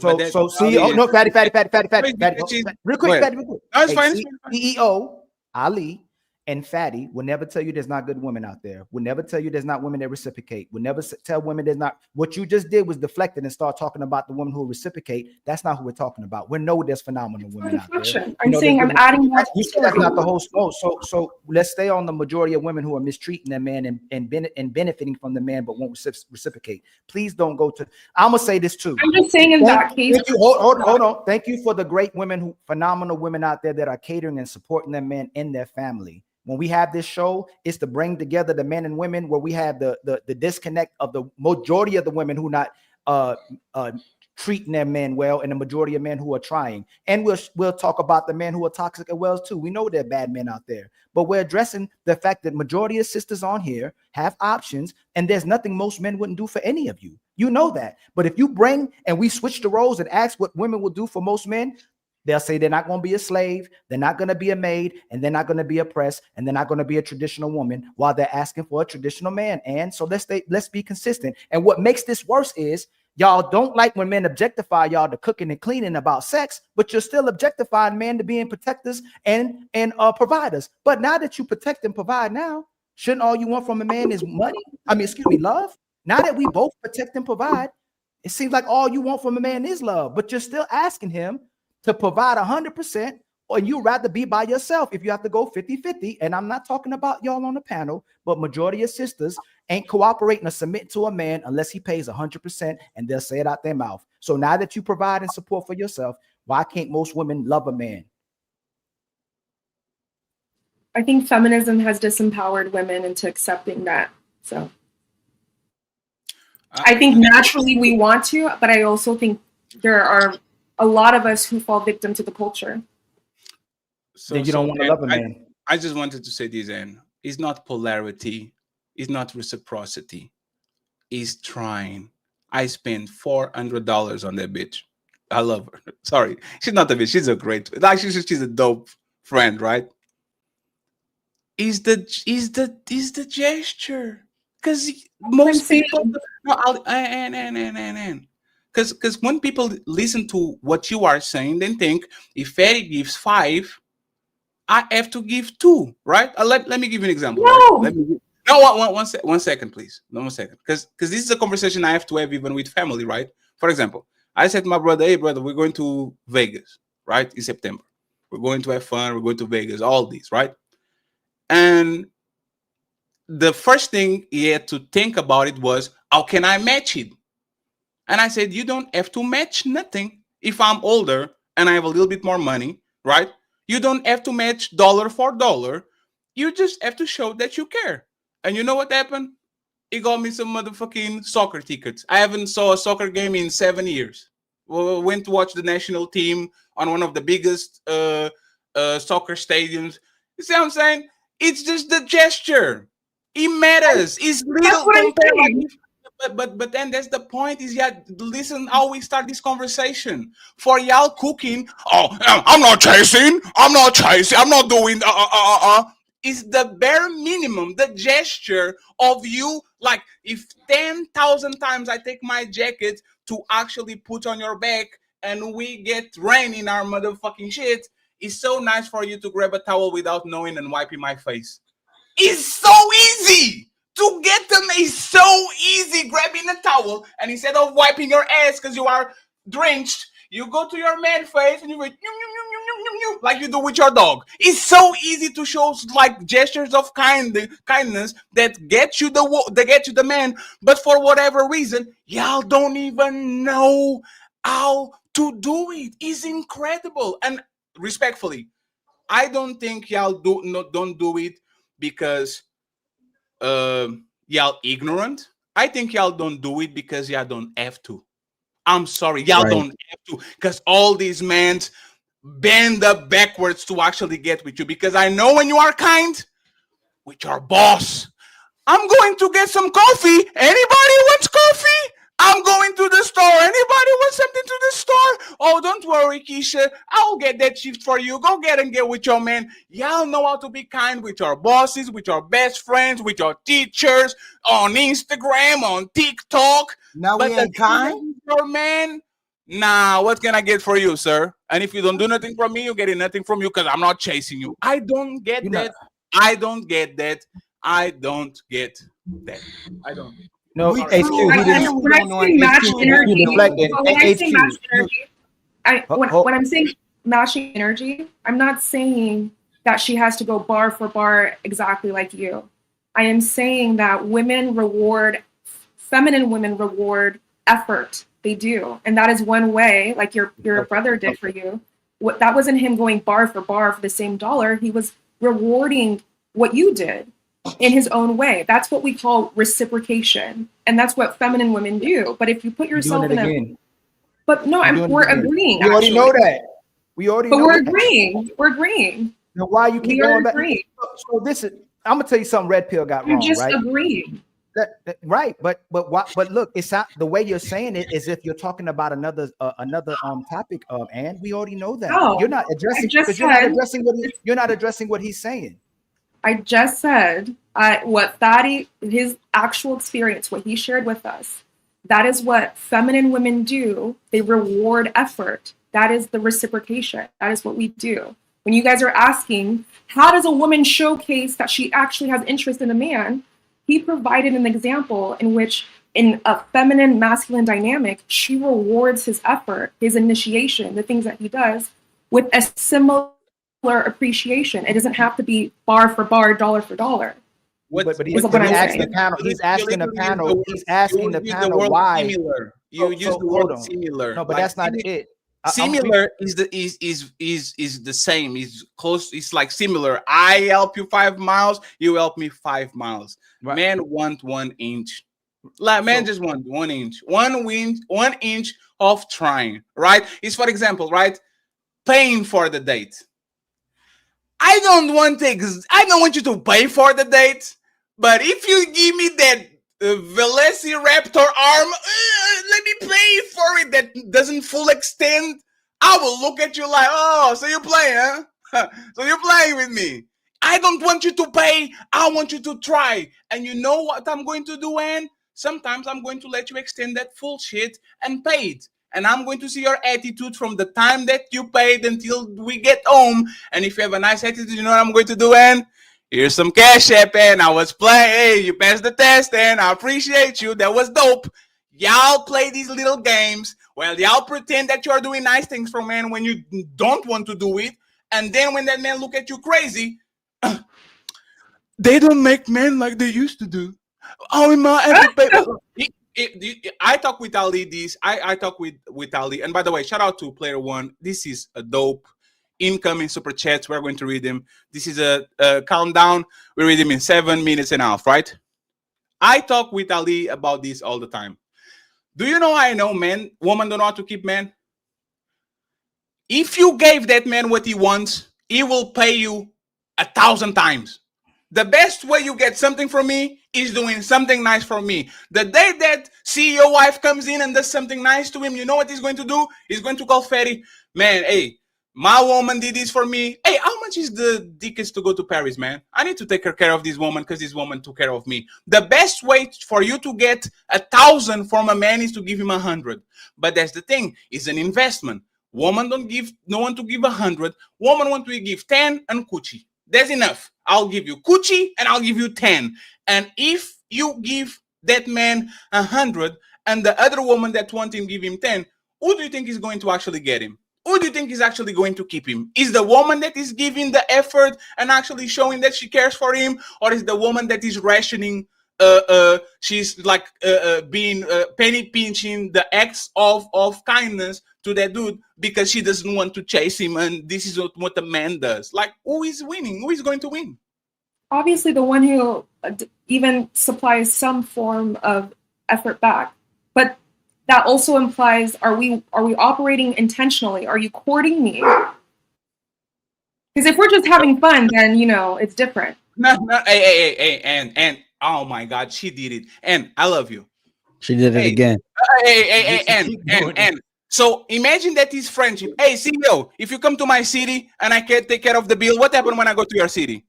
So see, no, Fetty. Real quick, Fetty. That's fine. CEO, Ali, and Fetty will never tell you there's not good women out there. Will never tell you there's not women that reciprocate. Will never tell women there's not. What you just did was deflected and start talking about the women who reciprocate. That's not who we're talking about. We know there's phenomenal women out there. I'm saying I'm adding more. You said that's not the whole story. So let's stay on the majority of women who are mistreating their man and benefiting from the man but won't reciprocate. Please don't go to. I'm gonna say this too. I'm just saying in that case. Thank you. Hold on. Thank you for the great women, phenomenal women out there that are catering and supporting their men and their family. When we have this show, it's to bring together the men and women where we have the disconnect of the majority of the women who not treating their men well and the majority of men who are trying. And we'll talk about the men who are toxic as well too. We know there are bad men out there, but we're addressing the fact that majority of sisters on here have options and there's nothing most men wouldn't do for any of you. You know that. But if you bring and we switch the roles and ask what women will do for most men, they'll say they're not going to be a slave, they're not going to be a maid, and they're not going to be oppressed, and they're not going to be a traditional woman while they're asking for a traditional man. And so let's be consistent. And what makes this worse is y'all don't like when men objectify y'all to cooking and cleaning about sex, but you're still objectifying men to being protectors and providers. But now that you protect and provide now, shouldn't all you want from a man is money? Love? Now that we both protect and provide, it seems like all you want from a man is love, but you're still asking him to provide 100%, or you rather be by yourself if you have to go 50-50. And I'm not talking about y'all on the panel, but majority of sisters ain't cooperating or submit to a man unless he pays 100%, and they'll say it out their mouth. So now that you provide and support for yourself, why can't most women love a man? I think feminism has disempowered women into accepting that. So I think naturally we want to, but I also think there are a lot of us who fall victim to the culture. So then you don't want to love a man. I just wanted to say this, and it's not polarity, it's not reciprocity, it's trying. I spent $400 on that bitch. I love her. Sorry, she's not a bitch. She's a great. Actually, she's a dope friend, right? Is the gesture? Because most people. Because when people listen to what you are saying, they think if Fetty gives 5, I have to give 2, right? Let me give you an example. No, right? One second, please. No, 1 second. Because this is a conversation I have to have even with family, right? For example, I said to my brother, hey, brother, we're going to Vegas, right? In September. We're going to have fun. We're going to Vegas, all these, right? And the first thing he had to think about it was, how can I match it? And I said, you don't have to match nothing. If I'm older and I have a little bit more money, right? You don't have to match dollar for dollar. You just have to show that you care. And you know what happened? He got me some motherfucking soccer tickets. I haven't saw a soccer game in 7 years. We went to watch the national team on one of the biggest soccer stadiums. You see what I'm saying? It's just the gesture. It matters. It's little compared. But then that's the point. Is listen how we start this conversation. For y'all cooking, I'm not chasing. I'm not doing. Is the bare minimum, the gesture of you. Like if 10,000 times I take my jacket to actually put on your back, and we get rain in our motherfucking shit, it's so nice for you to grab a towel without knowing and wiping my face. It's so easy. To get them is so easy. Grabbing a towel, and instead of wiping your ass because you are drenched, you go to your man face and you go like you do with your dog. It's so easy to show like gestures of kindness that get you the man. But for whatever reason, y'all don't even know how to do it. It's incredible. And respectfully, I don't think y'all don't do it because y'all ignorant. I think y'all don't do it because y'all don't have to. I'm sorry, y'all don't have to, because all these men bend up backwards to actually get with you. Because I know when you are kind with your boss, I'm going to get some coffee. Anybody wants coffee? I'm going to the store. Anybody want something to the store? Oh, don't worry, Keisha. I'll get that shift for you. Go get with your man. Y'all know how to be kind with your bosses, with your best friends, with your teachers, on Instagram, on TikTok. Now we ain't kind? Your man? Nah, what can I get for you, sir? And if you don't do nothing from me, you're getting nothing from you because I'm not chasing you. I don't get that. I don't get that. I don't get that. I don't. No, when I say matching energy, when I'm saying matching energy, I'm not saying that she has to go bar for bar exactly like you. I am saying that feminine women reward effort. They do, and that is one way, like your brother did for you. That wasn't him going bar for bar for the same dollar. He was rewarding what you did in his own way. That's what we call reciprocation, and that's what feminine women do. But if you put yourself in but no, we're agreeing. We already know that. We're agreeing. We're agreeing. Now, why you keep going back? So this is. I'm gonna tell you something. Red Pill got wrong. You're just right? agreeing. Right, but what? But look, it's not the way you're saying it is if you're talking about another topic. And we already know that No, you're not addressing because you're not addressing what he's saying. I just said what Fetty, his actual experience, what he shared with us. That is what feminine women do. They reward effort. That is the reciprocation. That is what we do. When you guys are asking, how does a woman showcase that she actually has interest in a man? He provided an example in which, in a feminine masculine dynamic, she rewards his effort, his initiation, the things that he does, with a similar appreciation. It doesn't have to be bar for bar, dollar for dollar. But he's asking the panel why. Similar. You use the word similar. No, but that's not it. Similar is the same. It's close. It's like similar. I help you 5 miles. You help me 5 miles. Right. Man want 1 inch. Like man just want 1 inch. 1 inch of trying. Right. It's for example. Right. Paying for the date. I don't want you to pay for the date. But if you give me that Velociraptor arm, let me pay for it that doesn't full extend, I will look at you like, oh, so you're playing, huh? So you're playing with me. I don't want you to pay. I want you to try. And you know what I'm going to do, Ann? Sometimes I'm going to let you extend that full shit and pay it. And I'm going to see your attitude from the time that you paid until we get home. And if you have a nice attitude, you know what I'm going to do, Ann? Here's some cash app, and I was playing. Hey, you passed the test, and I appreciate you. That was dope. Y'all play these little games. Well, y'all pretend that you're doing nice things for men when you don't want to do it. And then when that man look at you crazy, they don't make men like they used to do. Oh, I talk with Ali. I talk with Ali. And by the way, shout out to Player One. This is a dope incoming super chats. We're going to read them. This is a countdown. We read them in 7 minutes and a half, right? I talk with Ali about this all the time. Do you know I know men, women don't know how to keep men? If you gave that man what he wants, he will pay you 1,000 times. The best way you get something from me is doing something nice for me. The day that CEO wife comes in and does something nice to him, you know what he's going to do? He's going to call Fetty. Man, hey, my woman did this for me. Hey, how much is the tickets to go to Paris, man? I need to take care of this woman because this woman took care of me. The best way for you to get 1,000 from a man is to give him 100. But that's the thing. It's an investment. Woman don't give, no one to give 100. Woman want to give 10 and coochie. That's enough. I'll give you coochie and I'll give you 10. And if you give that man 100 and the other woman that want him give him 10, who do you think is going to actually get him? Who do you think is actually going to keep him? Is the woman that is giving the effort and actually showing that she cares for him, or is the woman that is rationing? She's like being penny pinching the acts of kindness to that dude because she doesn't want to chase him, and this is what the man does. Like, who is winning? Who is going to win? Obviously, the one who even supplies some form of effort back, but that also implies, are we operating intentionally? Are you courting me? Because if we're just having fun, then, you know, it's different. No, hey, and oh my God, she did it. And I love you. She did it again. And so imagine that is friendship. Hey, CEO, if you come to my city and I can't take care of the bill, what happens when I go to your city?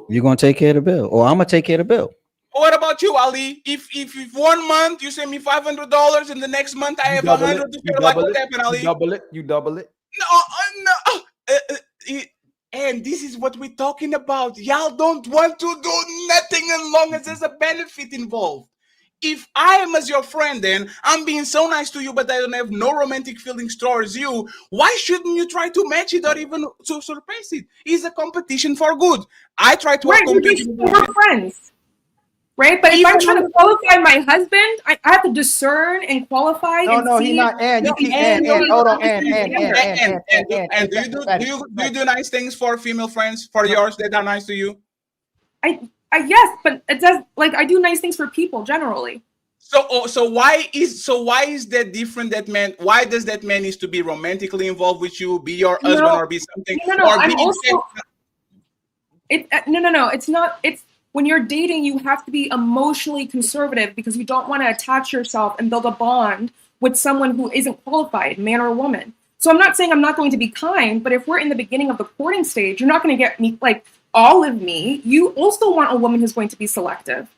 You're going to take care of the bill, or I'm going to take care of the bill. What about you, Ali? If 1 month you send me $500 and the next month I have 100 to pay, like what happened, Ali? You double it. No. And this is what we're talking about. Y'all don't want to do nothing as long as there's a benefit involved. If I am as your friend, then I'm being so nice to you, but I don't have no romantic feelings towards you. Why shouldn't you try to match it or even to surpass it? It's a competition for good. I try to compete. We're friends. Right, but if I'm trying to qualify my husband, I have to discern and qualify. No, he's not. And you keep hold on, and do you do nice things for female friends for yours that are nice to you? I yes, but it does, like, I do nice things for people generally. So why is that different? That man, why does that man needs to be romantically involved with you, be your husband, or be something? No. I'm also. No. It's not. When you're dating, you have to be emotionally conservative because you don't want to attach yourself and build a bond with someone who isn't qualified, man or woman. So I'm not saying I'm not going to be kind, but if we're in the beginning of the courting stage, you're not going to get me like all of me. You also want a woman who's going to be selective.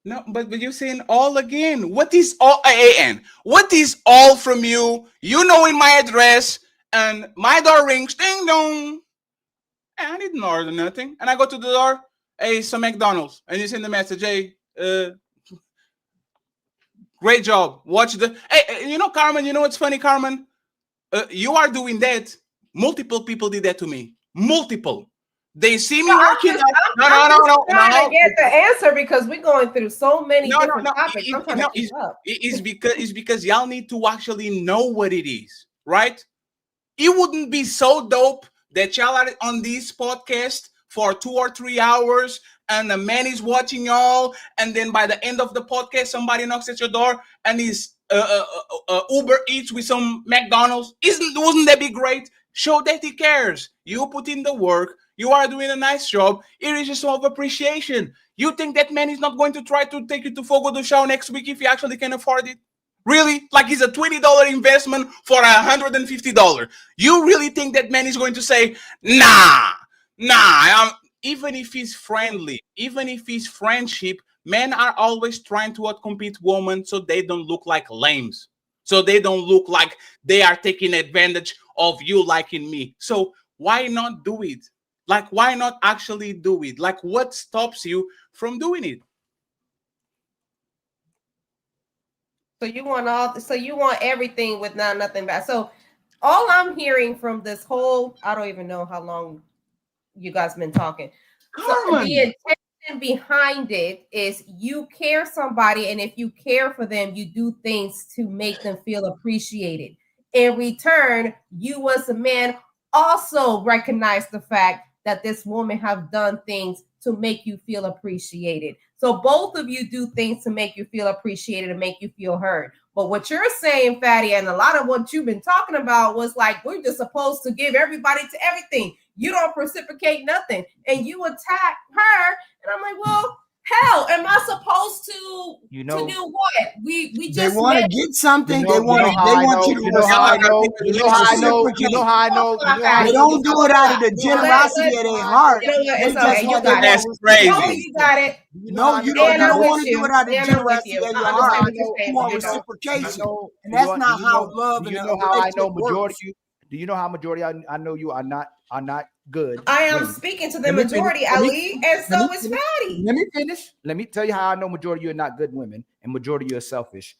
No, but you're saying all again. What is all, AN? What is all from you? You knowing my address and my door rings, ding dong. And I didn't order nothing. And I go to the door, hey, some McDonald's. And you send the message, hey, great job. Watch the, hey, you know, Carmen, you know what's funny, Carmen? You are doing that. Multiple people did that to me. Multiple. They see me working. I'm trying to get the answer because we're going through so many different topics. I'm trying to keep up. It's because y'all need to actually know what it is, right? It wouldn't be so dope that y'all are on this podcast for 2 or 3 hours and a man is watching y'all, and then by the end of the podcast, somebody knocks at your door and is Uber Eats with some McDonald's. Wouldn't that be great? Show that he cares. You put in the work. You are doing a nice job. It is just of appreciation. You think that man is not going to try to take you to Fogo do Chão next week if he actually can afford it? Really? Like it's a $20 investment for $150. You really think that man is going to say, nah, even if he's friendly, even if he's friendship, men are always trying to outcompete women so they don't look like lames. So they don't look like they are taking advantage of you liking me. So why not do it? Like, why not actually do it? Like, what stops you from doing it? So you want everything with nothing bad. So all I'm hearing from this whole, I don't even know how long you guys been talking. So the intention behind it is you care somebody, and if you care for them, you do things to make them feel appreciated. In return, you as a man also recognize the fact that this woman have done things to make you feel appreciated. So both of you do things to make you feel appreciated and make you feel heard. But what you're saying, Fatty, and a lot of what you've been talking about was like, we're just supposed to give everybody to everything. You don't reciprocate nothing. And you attack her. And I'm like, well, hell, am I supposed to do what? We just they want to get something. They want you to. You know how I know. They don't do it out of the generosity of their heart. That's crazy. You got it. No, you don't want to do it out of the generosity of your heart. You want reciprocation, and that's not how love. You know how I know majority. Do you know how majority I know you are not good? I am speaking to the majority, Ali, and so is Fatty. Let me finish. Let me tell you how I know majority of you are not good women and majority of you are selfish.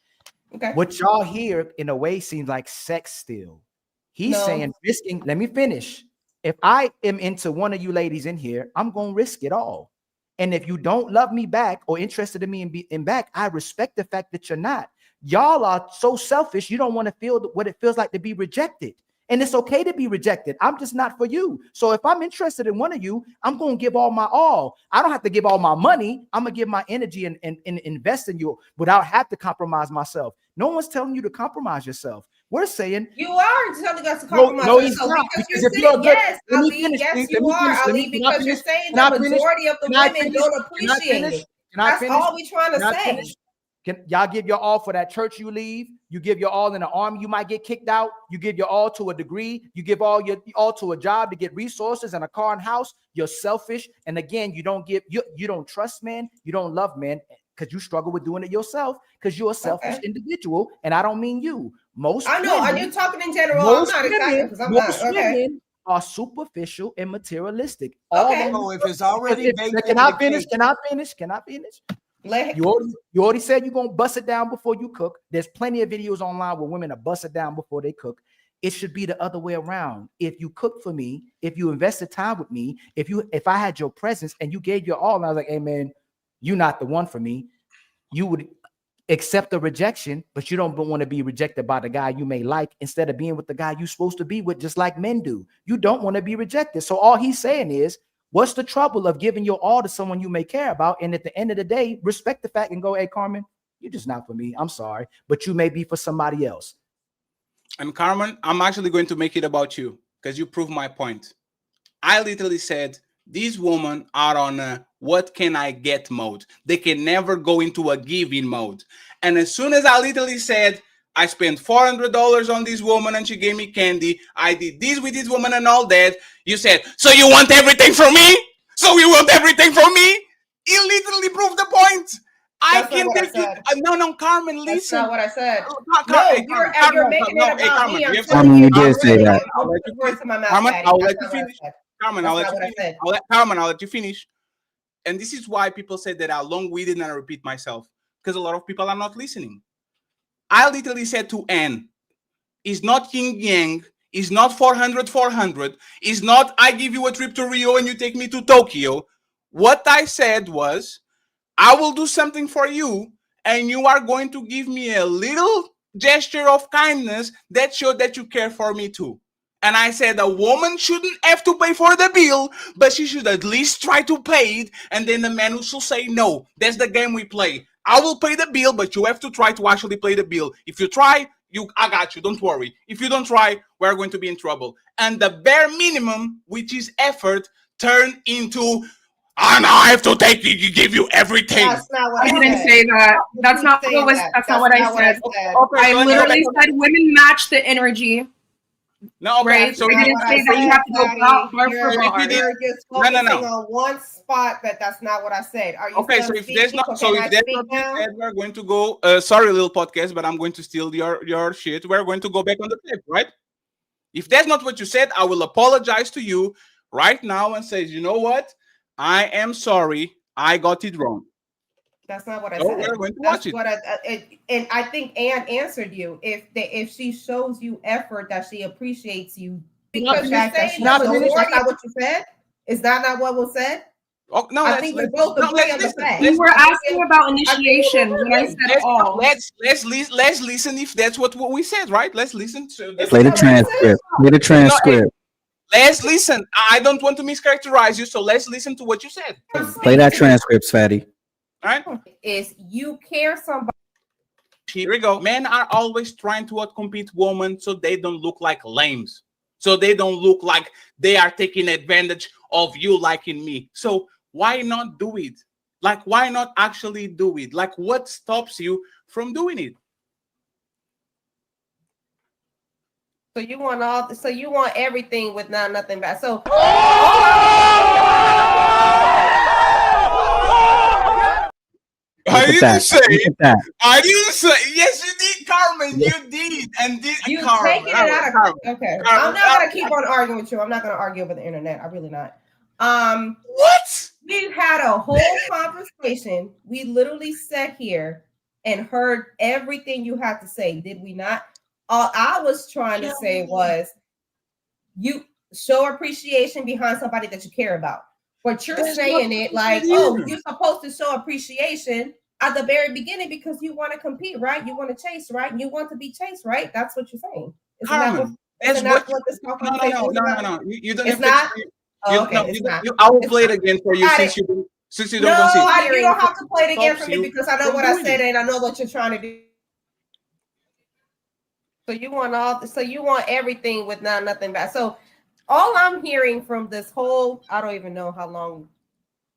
Okay. What y'all hear in a way seems like sex still. He's saying risking. Let me finish. If I am into one of you ladies in here, I'm gonna risk it all. And if you don't love me back or interested in me in back, I respect the fact that you're not. Y'all are so selfish. You don't want to feel what it feels like to be rejected. And it's okay to be rejected. I'm just not for you. So if I'm interested in one of you, I'm going to give all my all. I don't have to give all my money. I'm going to give my energy and invest in you without having to compromise myself. No one's telling you to compromise yourself. We're saying you are telling us to compromise yourself because you're saying yes, Ali. Yes, you are, Ali, because you're saying the majority of the women don't appreciate it. That's all we're trying to say. Can y'all give your all for that church you leave? You give your all in the army, you might get kicked out. You give your all to a degree. You give all your all to a job to get resources and a car and house. You're selfish. And again, you don't trust men. You don't love men because you struggle with doing it yourself because you're a selfish individual. And I don't mean you. I know. Are you talking in general? I'm not excited because I'm not. Okay. Are superficial and materialistic. Okay. So if it's already Can I finish? You already said you're gonna bust it down before you cook. There's plenty of videos online where women are bust it down before they cook. It should be the other way around. If you cook for me, if you invested time with me, if I had your presence and you gave your all, and I was like, hey man, you're not the one for me, you would accept the rejection, but you don't want to be rejected by the guy you may like instead of being with the guy you're supposed to be with, just like men do. You don't want to be rejected. So all he's saying is, what's the trouble of giving your all to someone you may care about? And at the end of the day, respect the fact and go, hey, Carmen, you're just not for me. I'm sorry, but you may be for somebody else. And Carmen, I'm actually going to make it about you because you proved my point. I literally said these women are on what can I get mode. They can never go into a giving mode. And as soon as I literally said, I spent $400 on this woman and she gave me candy, I did this with this woman and all that, you said, so you want everything from me? So you want everything from me? You literally proved the point. I can take you. No, Carmen, listen. That's not what I said. You're making it about me. Carmen, you did say that. Carmen, I'll let you finish. Carmen, I'll let you finish. Carmen, I'll let you finish. And this is why people say that I'm long-winded and I repeat myself, because a lot of people are not listening. I literally said to Anne, it's not yin yang, it's not 400, it's not I give you a trip to Rio and you take me to Tokyo. What I said was, I will do something for you and you are going to give me a little gesture of kindness that shows that you care for me too. And I said a woman shouldn't have to pay for the bill, but she should at least try to pay it, and then the man will say no. That's the game we play. I will pay the bill, but you have to try to actually pay the bill. If you try, I got you, don't worry. If you don't try, we're going to be in trouble. And the bare minimum, which is effort, turned into, I have to give you everything. That's not what I didn't say that. That's not what I said. I literally said women match the energy. No, okay. Right? So I didn't say that you have to go bar for bar. You're just focusing no. on one spot, but that's not what I said. Are you okay? So if there's not, so if there's not said, we're going to go. Sorry, little podcast, but I'm going to steal your shit. We're going to go back on the tape, right? If that's not what you said, I will apologize to you right now and say, you know what? I am sorry. I got it wrong. That's not what I said. We're going to watch it. What and I think Anne answered you. If she shows you effort, that she appreciates you because you're saying that's not what you said. Is that not what was said? Oh no! I think we both agree on the fact. We were asking about initiation when I said all. Let's listen if that's what we said, right? Let's listen to Play the transcript. Play the transcript. Let's listen. I don't want to mischaracterize you, so let's listen to what you said. Play that transcript, Fetty. All right. Is you care somebody. Here we go. Men are always trying to outcompete women so they don't look like lames. So they don't look like they are taking advantage of you liking me. So why not do it? Like, why not actually do it? Like, what stops you from doing it? So you want everything with nothing back. So I didn't say. Yes, you did, Carmen. You did, and you Carmen. taking it out of Carmen. Okay, I'm not gonna keep on arguing with you. I'm not gonna argue over the internet. I'm really not. What? We had a whole conversation. We literally sat here and heard everything you had to say. Did we not? All I was trying to say was, you show appreciation behind somebody that you care about. But you're saying it like, oh, you're supposed to show appreciation at the very beginning because you want to compete, right? You want to chase, right? You want to be chased, right? That's what you're saying. Carmen, isn't that what this conversation is about? No. You don't. It's not. I will play it again for you since you don't concede. You don't have to play it again for me because I know what I said and I know what you're trying to do. So you want everything with nothing back. So all I'm hearing from this whole, I don't even know how long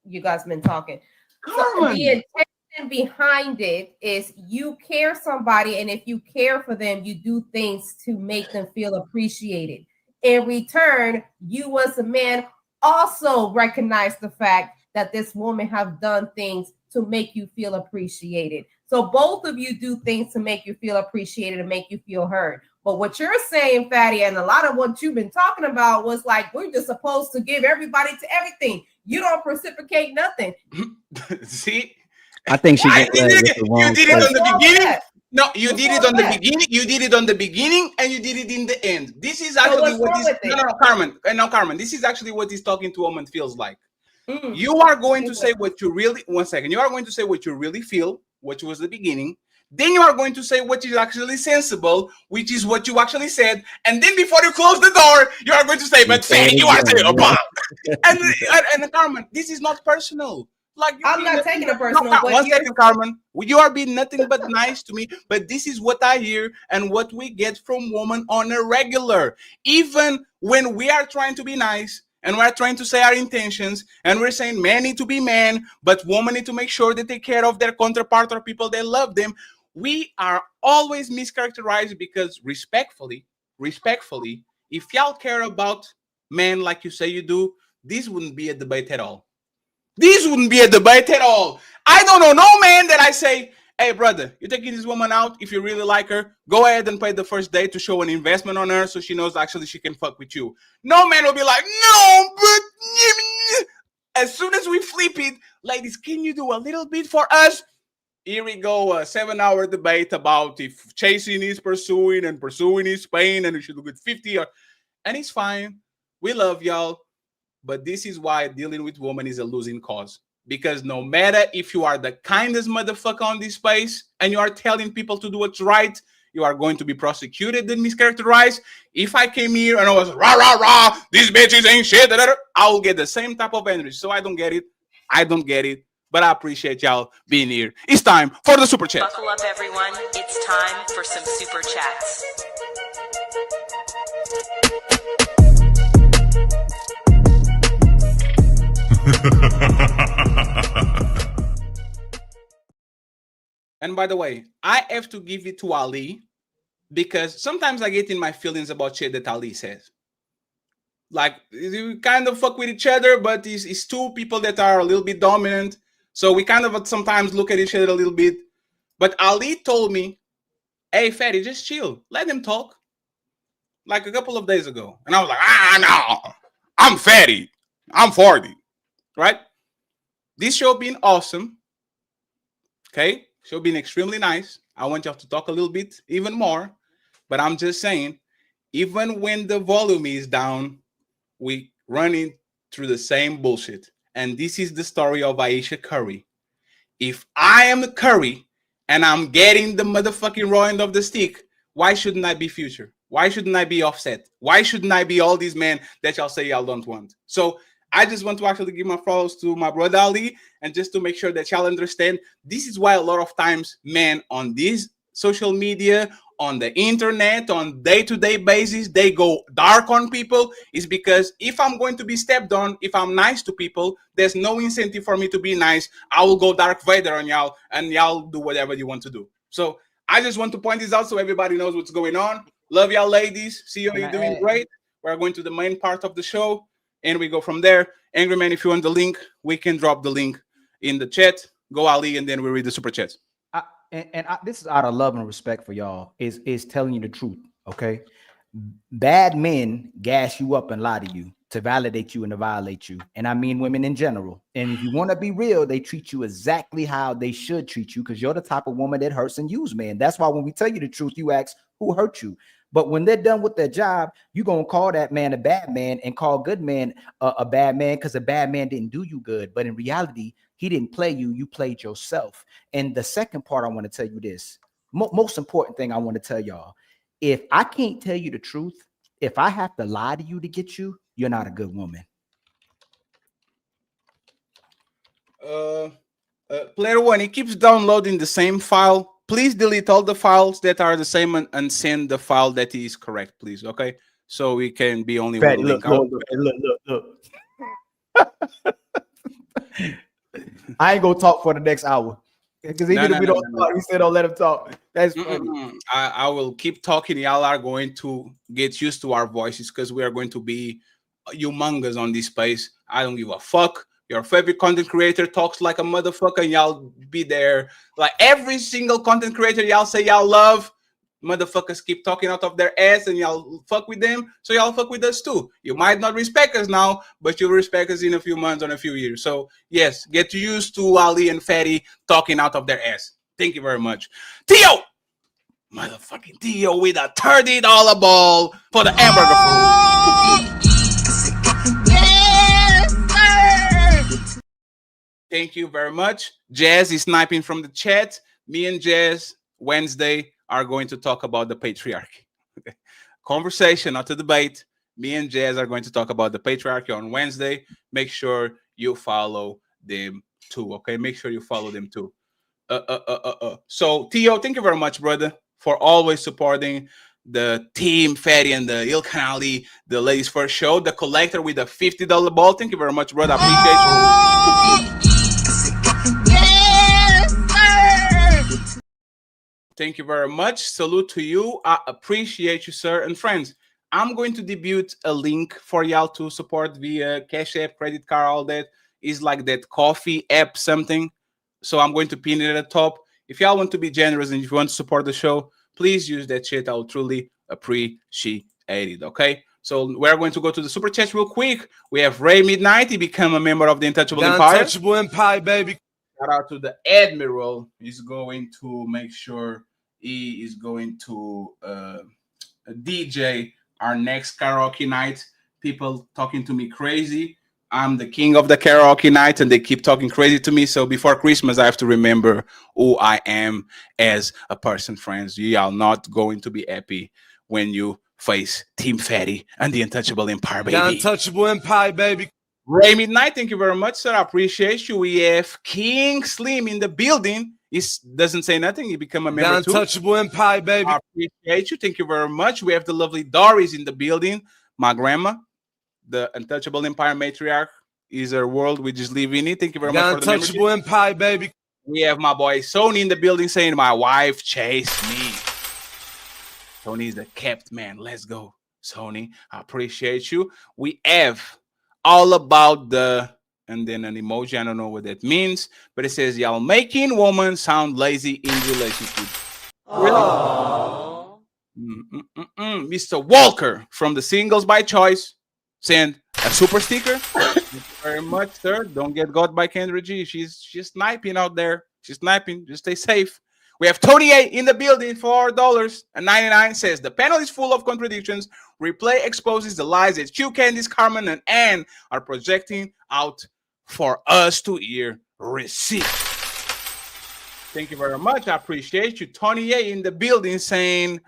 you guys been talking. So the intention behind it is you care somebody, and if you care for them, you do things to make them feel appreciated. In return, you as a man also recognize the fact that this woman have done things to make you feel appreciated. So both of you do things to make you feel appreciated and make you feel heard. But what you're saying, Fetty, and a lot of what you've been talking about was like, we're just supposed to give everybody to everything. You don't reciprocate nothing. See? I think she you did it on the beginning. No, you did it on the beginning. You did it on the beginning, and you did it in the end. This is actually what this. No, Carmen. This is actually what this talking to a woman feels like. You are going to say what you really. 1 second. You are going to say what you really feel, which was the beginning. Then you are going to say what is actually sensible, which is what you actually said. And then before you close the door, you are going to say, but Fetty, you are saying, and Carmen, this is not personal. Like I'm not taking it personal. No, 1 second, Carmen. You are being nothing but nice to me, but this is what I hear and what we get from women on a regular. Even when we are trying to be nice and we're trying to say our intentions, and we're saying men need to be men, but women need to make sure they take care of their counterpart or people that love them, we are always mischaracterized because respectfully, if y'all care about men like you say you do, this wouldn't be a debate at all. This wouldn't be a debate at all. I don't know no man that I say, hey, brother, you're taking this woman out. If you really like her, go ahead and pay the first date to show an investment on her so she knows actually she can fuck with you. No man will be like, no, but as soon as we flip it, ladies, can you do a little bit for us? Here we go, a 7-hour debate about if chasing is pursuing and pursuing is paying and we should look at 50. And it's fine. We love y'all. But this is why dealing with women is a losing cause. Because no matter if you are the kindest motherfucker on this space and you are telling people to do what's right, you are going to be prosecuted and mischaracterized. If I came here and I was rah, rah, rah, these bitches ain't shit, I will get the same type of energy. So I don't get it. But I appreciate y'all being here. It's time for the super chat. Buckle up, everyone. It's time for some super chats. And by the way, I have to give it to Ali because sometimes I get in my feelings about shit that Ali says. Like, we kind of fuck with each other, but it's two people that are a little bit dominant. So we kind of sometimes look at each other a little bit. But Ali told me, hey, Fetty, just chill. Let them talk. Like a couple of days ago. And I was like, no. I'm Fetty. I'm 40. Right? This show been awesome. Okay? Show been extremely nice. I want y'all to talk a little bit even more. But I'm just saying, even when the volume is down, we running through the same bullshit. And this is the story of Ayesha Curry. If I am Curry and I'm getting the motherfucking raw end of the stick, why shouldn't I be Future? Why shouldn't I be Offset? Why shouldn't I be all these men that y'all say y'all don't want? So I just want to actually give my flowers to my brother Ali and just to make sure that y'all understand this is why a lot of times men on this social media, on the internet, on day-to-day basis, they go dark on people is because if I'm going to be stepped on, if I'm nice to people, there's no incentive for me to be nice. I will go Dark Vader on y'all and y'all do whatever you want to do. So I just want to point this out so everybody knows what's going on. Love y'all ladies. See you, you're doing great. We're going to the main part of the show and we go from there. Angry Man, if you want the link, we can drop the link in the chat. Go Ali and then we read the super chats. This is out of love and respect for y'all, is telling you the truth, okay? Bad men gas you up and lie to you to validate you and to violate you. And I mean women in general. And if you want to be real, they treat you exactly how they should treat you because you're the type of woman that hurts and use men. That's why when we tell you the truth, you ask, who hurt you? But when they're done with their job, you're going to call that man a bad man and call good man a bad man because a bad man didn't do you good. But in reality, he didn't play you. You played yourself. And the second part, I want to tell you this. Most important thing I want to tell y'all. If I can't tell you the truth, if I have to lie to you to get you, you're not a good woman. Player one, it keeps downloading the same file. Please delete all the files that are the same and send the file that is correct, please. Okay, so we can be only one link. Look. I ain't gonna talk for the next hour because even if we don't talk, we still don't let him talk. That's funny. I will keep talking. Y'all are going to get used to our voices because we are going to be humongous on this space. I don't give a fuck. Your favorite content creator talks like a motherfucker and y'all be there. Like every single content creator y'all say y'all love, motherfuckers keep talking out of their ass and y'all fuck with them. So y'all fuck with us too. You might not respect us now, but you'll respect us in a few months or a few years. So yes, get used to Ali and Fetty talking out of their ass. Thank you very much. Tio! Motherfucking Tio with a $30 ball for the hamburger food. Thank you very much. Jazz is sniping from the chat. Me and Jazz Wednesday are going to talk about the patriarchy. Okay. Conversation, not a debate. Me and Jazz are going to talk about the patriarchy on Wednesday. Make sure you follow them too. Okay, make sure you follow them too. So Tio, thank you very much, brother, for always supporting the team Fetty and the Ilkan Ali, the ladies first show. The collector with the $50 ball. Thank you very much, brother. I appreciate you. Thank you very much. Salute to you. I appreciate you, sir. And friends, I'm going to debut a link for y'all to support via Cash App, credit card, all that. Is like that coffee app something. So I'm going to pin it at the top. If y'all want to be generous and if you want to support the show, please use that shit. I will truly appreciate it. Okay. So we're going to go to the super chat real quick. We have Ray Midnight. He become a member of the Untouchable Empire. Untouchable Empire, baby. Shout out to the Admiral. He's going to make sure he is going to DJ our next karaoke night. People talking to me crazy. I'm the king of the karaoke night, and they keep talking crazy to me. So before Christmas, I have to remember who I am as a person, friends. You are not going to be happy when you face Team Fetty and the Untouchable Empire, baby. The Untouchable Empire, baby. Ray Midnight, thank you very much, sir. I appreciate you. We have King Slim in the building. He doesn't say nothing. He become a member too. The Untouchable Empire, baby. I appreciate you. Thank you very much. We have the lovely Doris in the building. My grandma, the Untouchable Empire matriarch, is her world. We just live in it. Thank you very much for the Untouchable Empire, baby. We have my boy Sony in the building saying, my wife chased me. Sony's the kept man. Let's go, Sony. I appreciate you. We have all about the, and then an emoji. I don't know what that means, but it says, y'all making women sound lazy in relationship. Really? Mr. Walker from the Singles by Choice send a super sticker. Thank you very much, sir. Don't get got by Kendra G. She's sniping out there. She's sniping. Just stay safe. We have Tony A in the building for $4.99. Says the panel is full of contradictions. Replay exposes the lies that Q, Candice, Carmen, and Ann are projecting out for us to hear receive. Thank you very much. I appreciate you. Tony A in the building saying,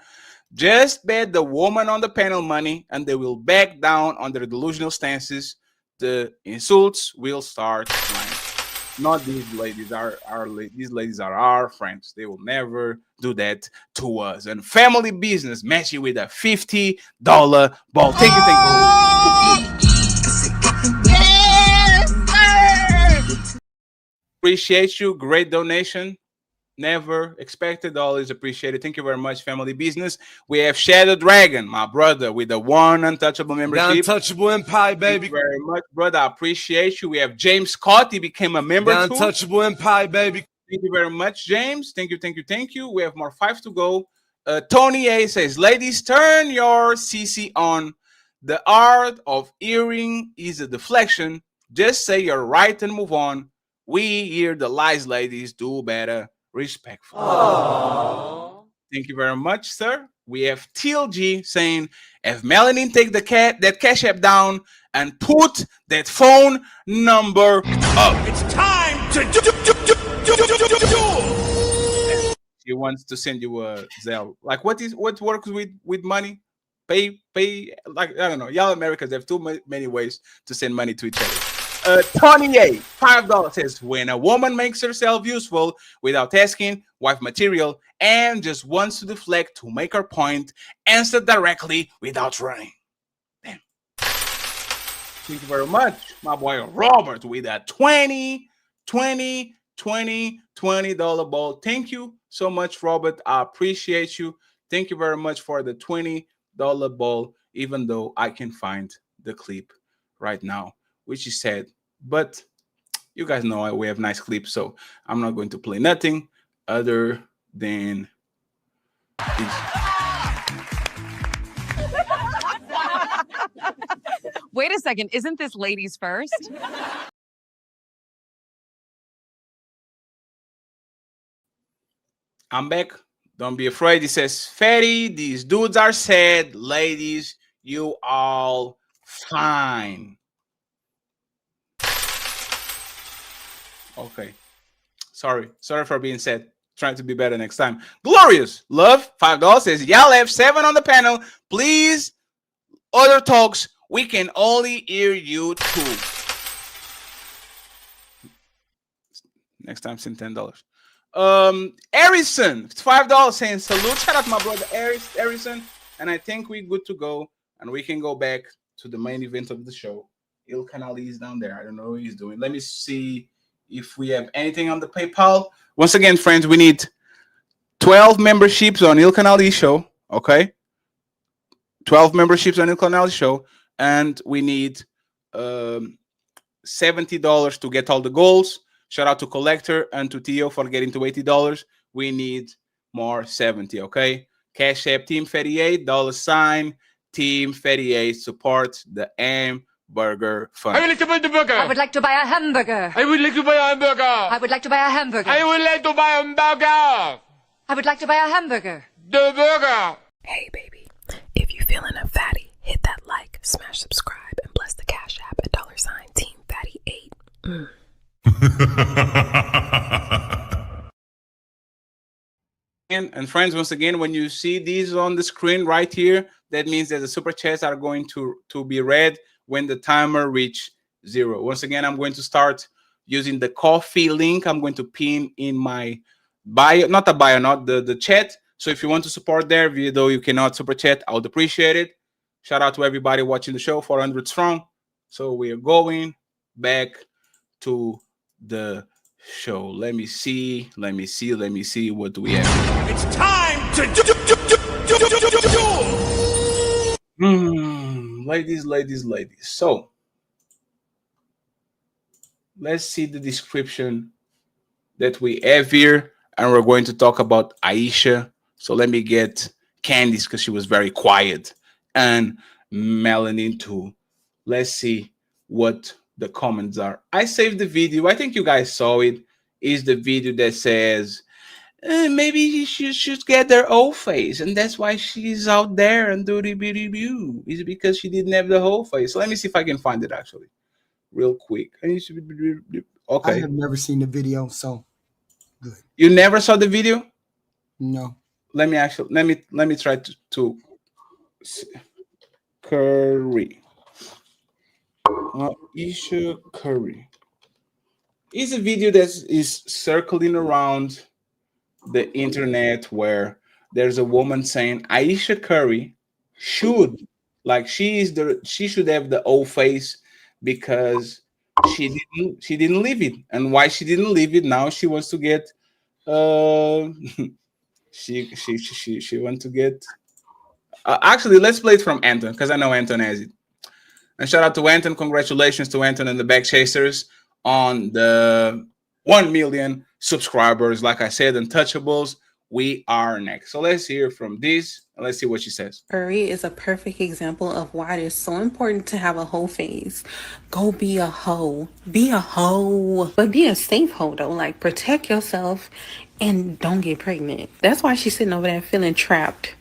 just bet the woman on the panel money and they will back down on their delusional stances. The insults will start flying. Not these ladies. These ladies are our friends. They will never do that to us. And family business matching with a $50 ball. Thank you. Appreciate you. Great donation. Never expected, always appreciated. Thank you very much, family business. We have Shadow Dragon, my brother, with the one Untouchable membership. The Untouchable Empire, baby. Thank you very much, brother. I appreciate you. We have James Scott. He became a member. The Untouchable Empire, baby. Thank you very much, James. Thank you. We have more 5 to go. Tony A says, ladies, turn your CC on. The art of hearing is a deflection. Just say you're right and move on. We hear the lies, ladies. Do better. Respectful. Aww. Thank you very much, sir. We have TLG saying, if Melanin take that cash app down and put that phone number up. It's time to do. She wants to send you a Zelle. Like what works with money? Pay. Like I don't know. Y'all Americans have too many ways to send money to each other. Tony A, $5 says, when a woman makes herself useful without asking wife material and just wants to deflect to make her point, answer directly without running. Damn. Thank you very much, my boy Robert, with a $20 ball. Thank you so much, Robert. I appreciate you. Thank you very much for the $20 ball, even though I can find the clip right now, which is sad, but you guys know we have nice clips, so I'm not going to play nothing other than this. Wait a second, isn't this ladies first? I'm back. Don't be afraid. He says, Fetty, these dudes are sad. Ladies, you all fine. Okay. Sorry for being sad. Trying to be better next time. Glorious Love, $5 says, y'all have 7 on the panel. Please, other talks, we can only hear you 2. Next time, send $10. Harrison, $5 saying salute. Shout out to my brother Harrison. and I think we're good to go, and we can go back to the main event of the show. Ilkan is down there. I don't know what he's doing. Let me see if we have anything on the PayPal. Once again, friends, we need 12 memberships on Ilkan show. Okay, 12 memberships on Ilkan show, and we need $70 to get all the goals. Shout out to Collector and to Theo for getting to $80. We need more 70. Okay, Cash App Team Fetty $8 Team Fetty support the Hamburger Fund. I would like to buy the burger. I would like to buy a hamburger. I would like to buy a hamburger. I would like to buy a hamburger. I would like to buy a hamburger. I would like to buy a hamburger. The burger. Hey, baby, if you're feeling a fatty, hit that like, smash subscribe, and bless the Cash App at $Team Fatty 8. And friends, once again, when you see these on the screen right here, that means that the super chats are going to be read when the timer reach 0. Once again, I'm going to start using the coffee link. I'm going to pin in my bio, not the chat. So if you want to support there, though you cannot super chat, I would appreciate it. Shout out to everybody watching the show, 400 strong. So we are going back to the show. Let me see. What do we have? It's time to Ladies. So let's see the description that we have here, and we're going to talk about Ayesha. So let me get Candice, because she was very quiet, and Melanie too. Let's see what the comments are. I saved the video. I think you guys saw it. Is the video that says maybe she should get their whole face, and that's why she's out there and do the review. Is it because she didn't have the whole face? So let me see if I can find it actually, real quick. Okay. I have never seen the video, so good. You never saw the video? No. Let me try to Curry. Ayesha Curry. Is a video that is circling around the internet where there's a woman saying Ayesha Curry should should have the old face because she didn't leave it. And why she didn't leave it, now she wants to get she wants to get actually, let's play it from Anton, because I know Anton has it. And shout out to Anton. Congratulations to Anton and the Back Chasers on the 1 million subscribers. Like I said, Untouchables, we are next. So let's hear from this, and let's see what she says. Curry is a perfect example of why it is so important to have a whole face. Go be a hoe. Be a hoe. But be a safe hoe, though. Like, protect yourself and don't get pregnant. That's why she's sitting over there feeling trapped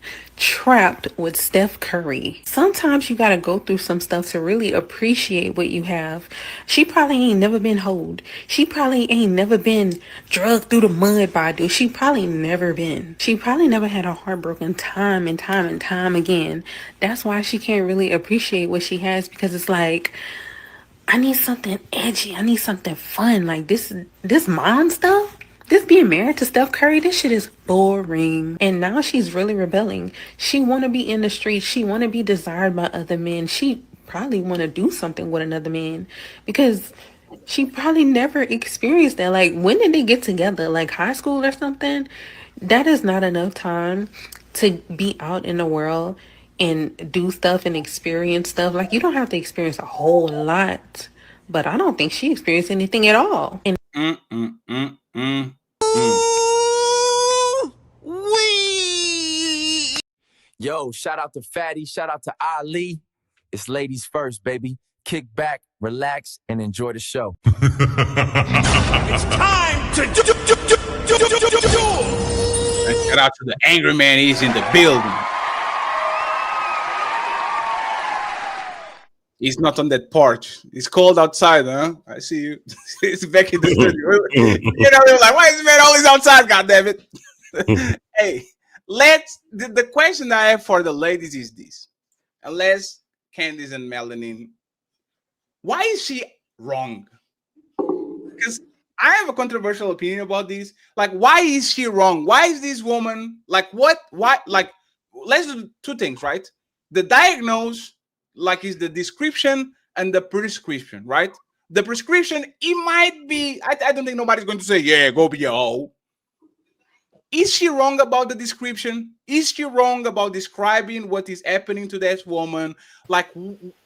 with Steph Curry. Sometimes you gotta go through some stuff to really appreciate what you have. She probably ain't never been hoed. She probably ain't never been drugged through the mud by a dude. She probably never had her heart broken time and time again. That's why she can't really appreciate what she has, because it's like, I need something edgy. I need something fun. Like this mom stuff. This being married to Steph Curry, this shit is boring. And now she's really rebelling. She want to be in the streets. She want to be desired by other men. She probably want to do something with another man, because she probably never experienced that. Like, when did they get together? Like high school or something? That is not enough time to be out in the world and do stuff and experience stuff. Like, you don't have to experience a whole lot. But I don't think she experienced anything at all. And Yo, shout out to Fetty, shout out to Ali. It's ladies first, baby. Kick back, relax, and enjoy the show. It's time to And shout out to the angry man. He's in the building. He's not on that porch. It's cold outside, huh? I see you. It's back in the studio. You know, they're like, why is this man always outside? God damn it. Hey, the question I have for the ladies is this. Unless Candice and Melanie, why is she wrong? Because I have a controversial opinion about this. Like, why is she wrong? Why is this woman, like, what? Why? Like, let's do two things, right? The diagnose, like, is the description and the prescription, right? The prescription, it might be, I don't think nobody's going to say, yeah, go be a hoe. Is she wrong about the description? Is she wrong about describing what is happening to that woman? Like,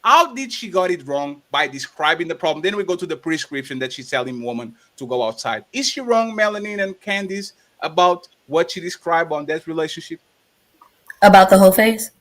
how did she got it wrong by describing the problem? Then we go to the prescription that she's telling woman to go outside. Is she wrong, Melanin and Candice, about what she described on that relationship? About the whole phase?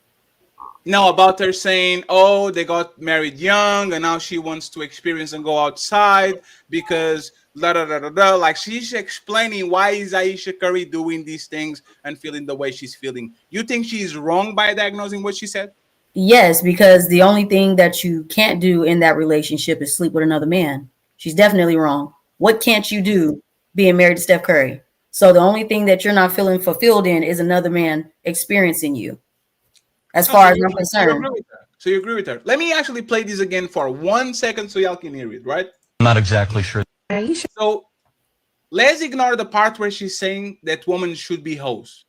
No, about her saying, oh, they got married young and now she wants to experience and go outside because like she's explaining why is Ayesha Curry doing these things and feeling the way she's feeling. You think she's wrong by diagnosing what she said? Yes, because the only thing that you can't do in that relationship is sleep with another man. She's definitely wrong. What can't you do being married to Steph Curry? So the only thing that you're not feeling fulfilled in is another man experiencing you. As far as I'm concerned. So you agree with her. Let me actually play this again for 1 second so y'all can hear it, right? I'm not exactly sure. So let's ignore the part where she's saying that women should be hoes.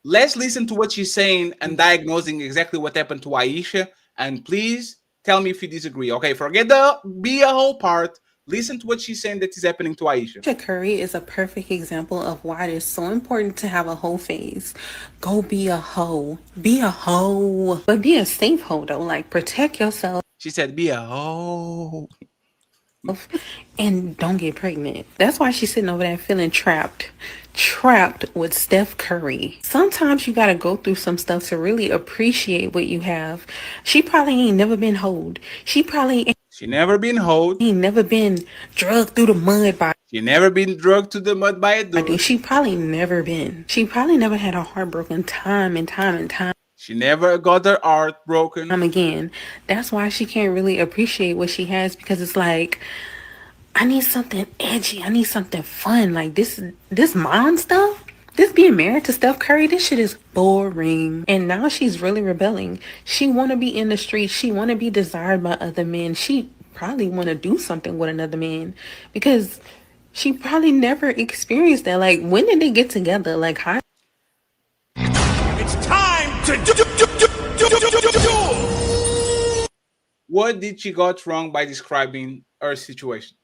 Let's listen to what she's saying and diagnosing exactly what happened to Ayesha. And please tell me if you disagree. Okay, forget the be a hoe part. Listen to what she's saying that is happening to Ayesha. Ayesha Curry is a perfect example of why it is so important to have a hoe phase. Go be a hoe. Be a hoe. But be a safe hoe, though. Like, protect yourself. She said, be a hoe. And don't get pregnant. That's why she's sitting over there feeling trapped with Steph Curry. Sometimes you gotta go through some stuff to really appreciate what you have. She probably ain't never been hoed. She never been hoed. Ain't never been drugged through the mud by. She never been drugged to the mud by a dude. She probably never had her heart broken time and time. She never got her heart broken. Again, that's why she can't really appreciate what she has, because it's like, I need something edgy. I need something fun. Like this mom stuff, this being married to Steph Curry, this shit is boring. And now she's really rebelling. She want to be in the streets. She want to be desired by other men. She probably want to do something with another man because she probably never experienced that. Like, when did they get together? Like, how? It's time to do. What did she got wrong by describing her situation?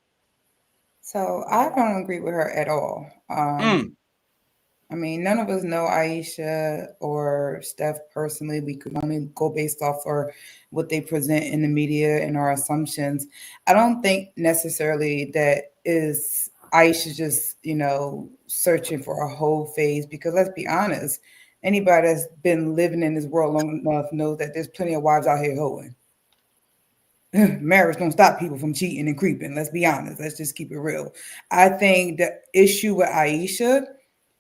So I don't agree with her at all. I mean, none of us know Ayesha or Steph personally. We could only go based off of what they present in the media and our assumptions. I don't think necessarily that is Ayesha just, searching for a whole phase, because let's be honest, anybody that's been living in this world long enough knows that there's plenty of wives out here hoeing. Marriage don't stop people from cheating and creeping. Let's be honest. Let's just keep it real. I think the issue with Ayesha,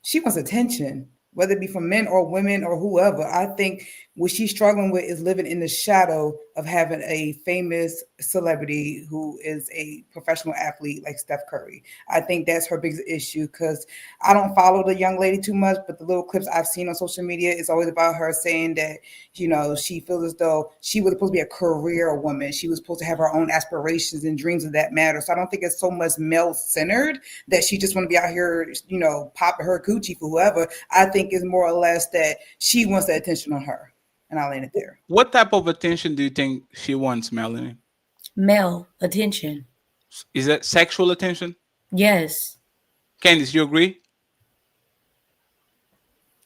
she wants attention, whether it be from men or women or whoever. I think what she's struggling with is living in the shadow of having a famous celebrity who is a professional athlete like Steph Curry. I think that's her biggest issue, because I don't follow the young lady too much, but the little clips I've seen on social media is always about her saying that, she feels as though she was supposed to be a career woman. She was supposed to have her own aspirations and dreams of that matter. So I don't think it's so much male-centered that she just want to be out here, popping her coochie for whoever. I think it's more or less that she wants the attention on her. And I'll end it there. What type of attention do you think she wants, Melanie? Male attention. Is that sexual attention? Yes. Candice, you agree?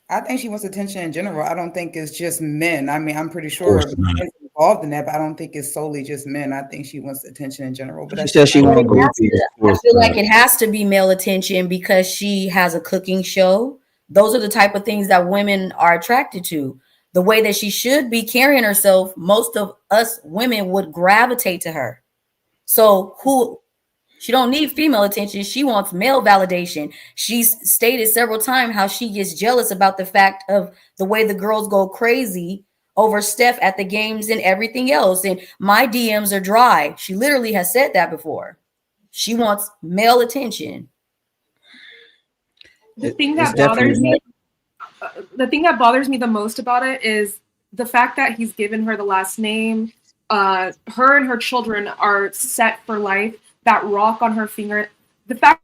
I think she wants attention in general. I don't think it's just men. I mean, I'm pretty sure men's involved in that, but I don't think it's solely just men. I think she wants attention in general. But she says she wants I feel like it has to be male attention because she has a cooking show. Those are the type of things that women are attracted to. The way that she should be carrying herself, most of us women would gravitate to her. So she don't need female attention. She wants male validation. She's stated several times how she gets jealous about the fact of the way the girls go crazy over Steph at the games and everything else. And my DMs are dry. She literally has said that before. She wants male attention. The thing that bothers me the most about it is the fact that he's given her the last name. Her and her children are set for life. That rock on her finger. The fact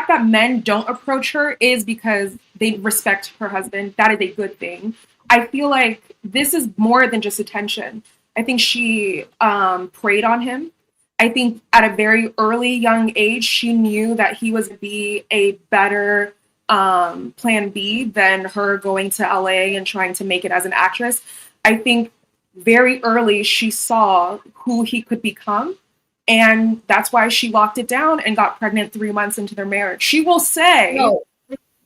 fact that men don't approach her is because they respect her husband. That is a good thing. I feel like this is more than just attention. I think she preyed on him. I think at a very early young age, she knew that he was be a better plan B than her going to LA and trying to make it as an actress. I think very early she saw who he could become. And that's why she locked it down and got pregnant 3 months into their marriage. She will say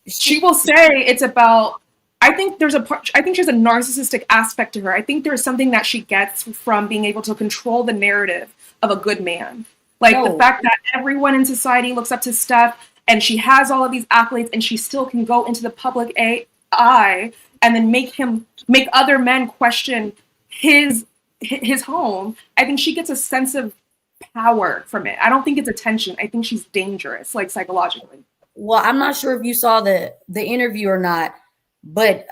it's about, I think there's a narcissistic aspect to her. I think there's something that she gets from being able to control the narrative of a good man. Like the fact that everyone in society looks up to Steph and she has all of these accolades and she still can go into the public eye and then make other men question his home. I think she gets a sense of power from it. I don't think it's attention. I think she's dangerous, like psychologically. Well, I'm not sure if you saw the interview or not, but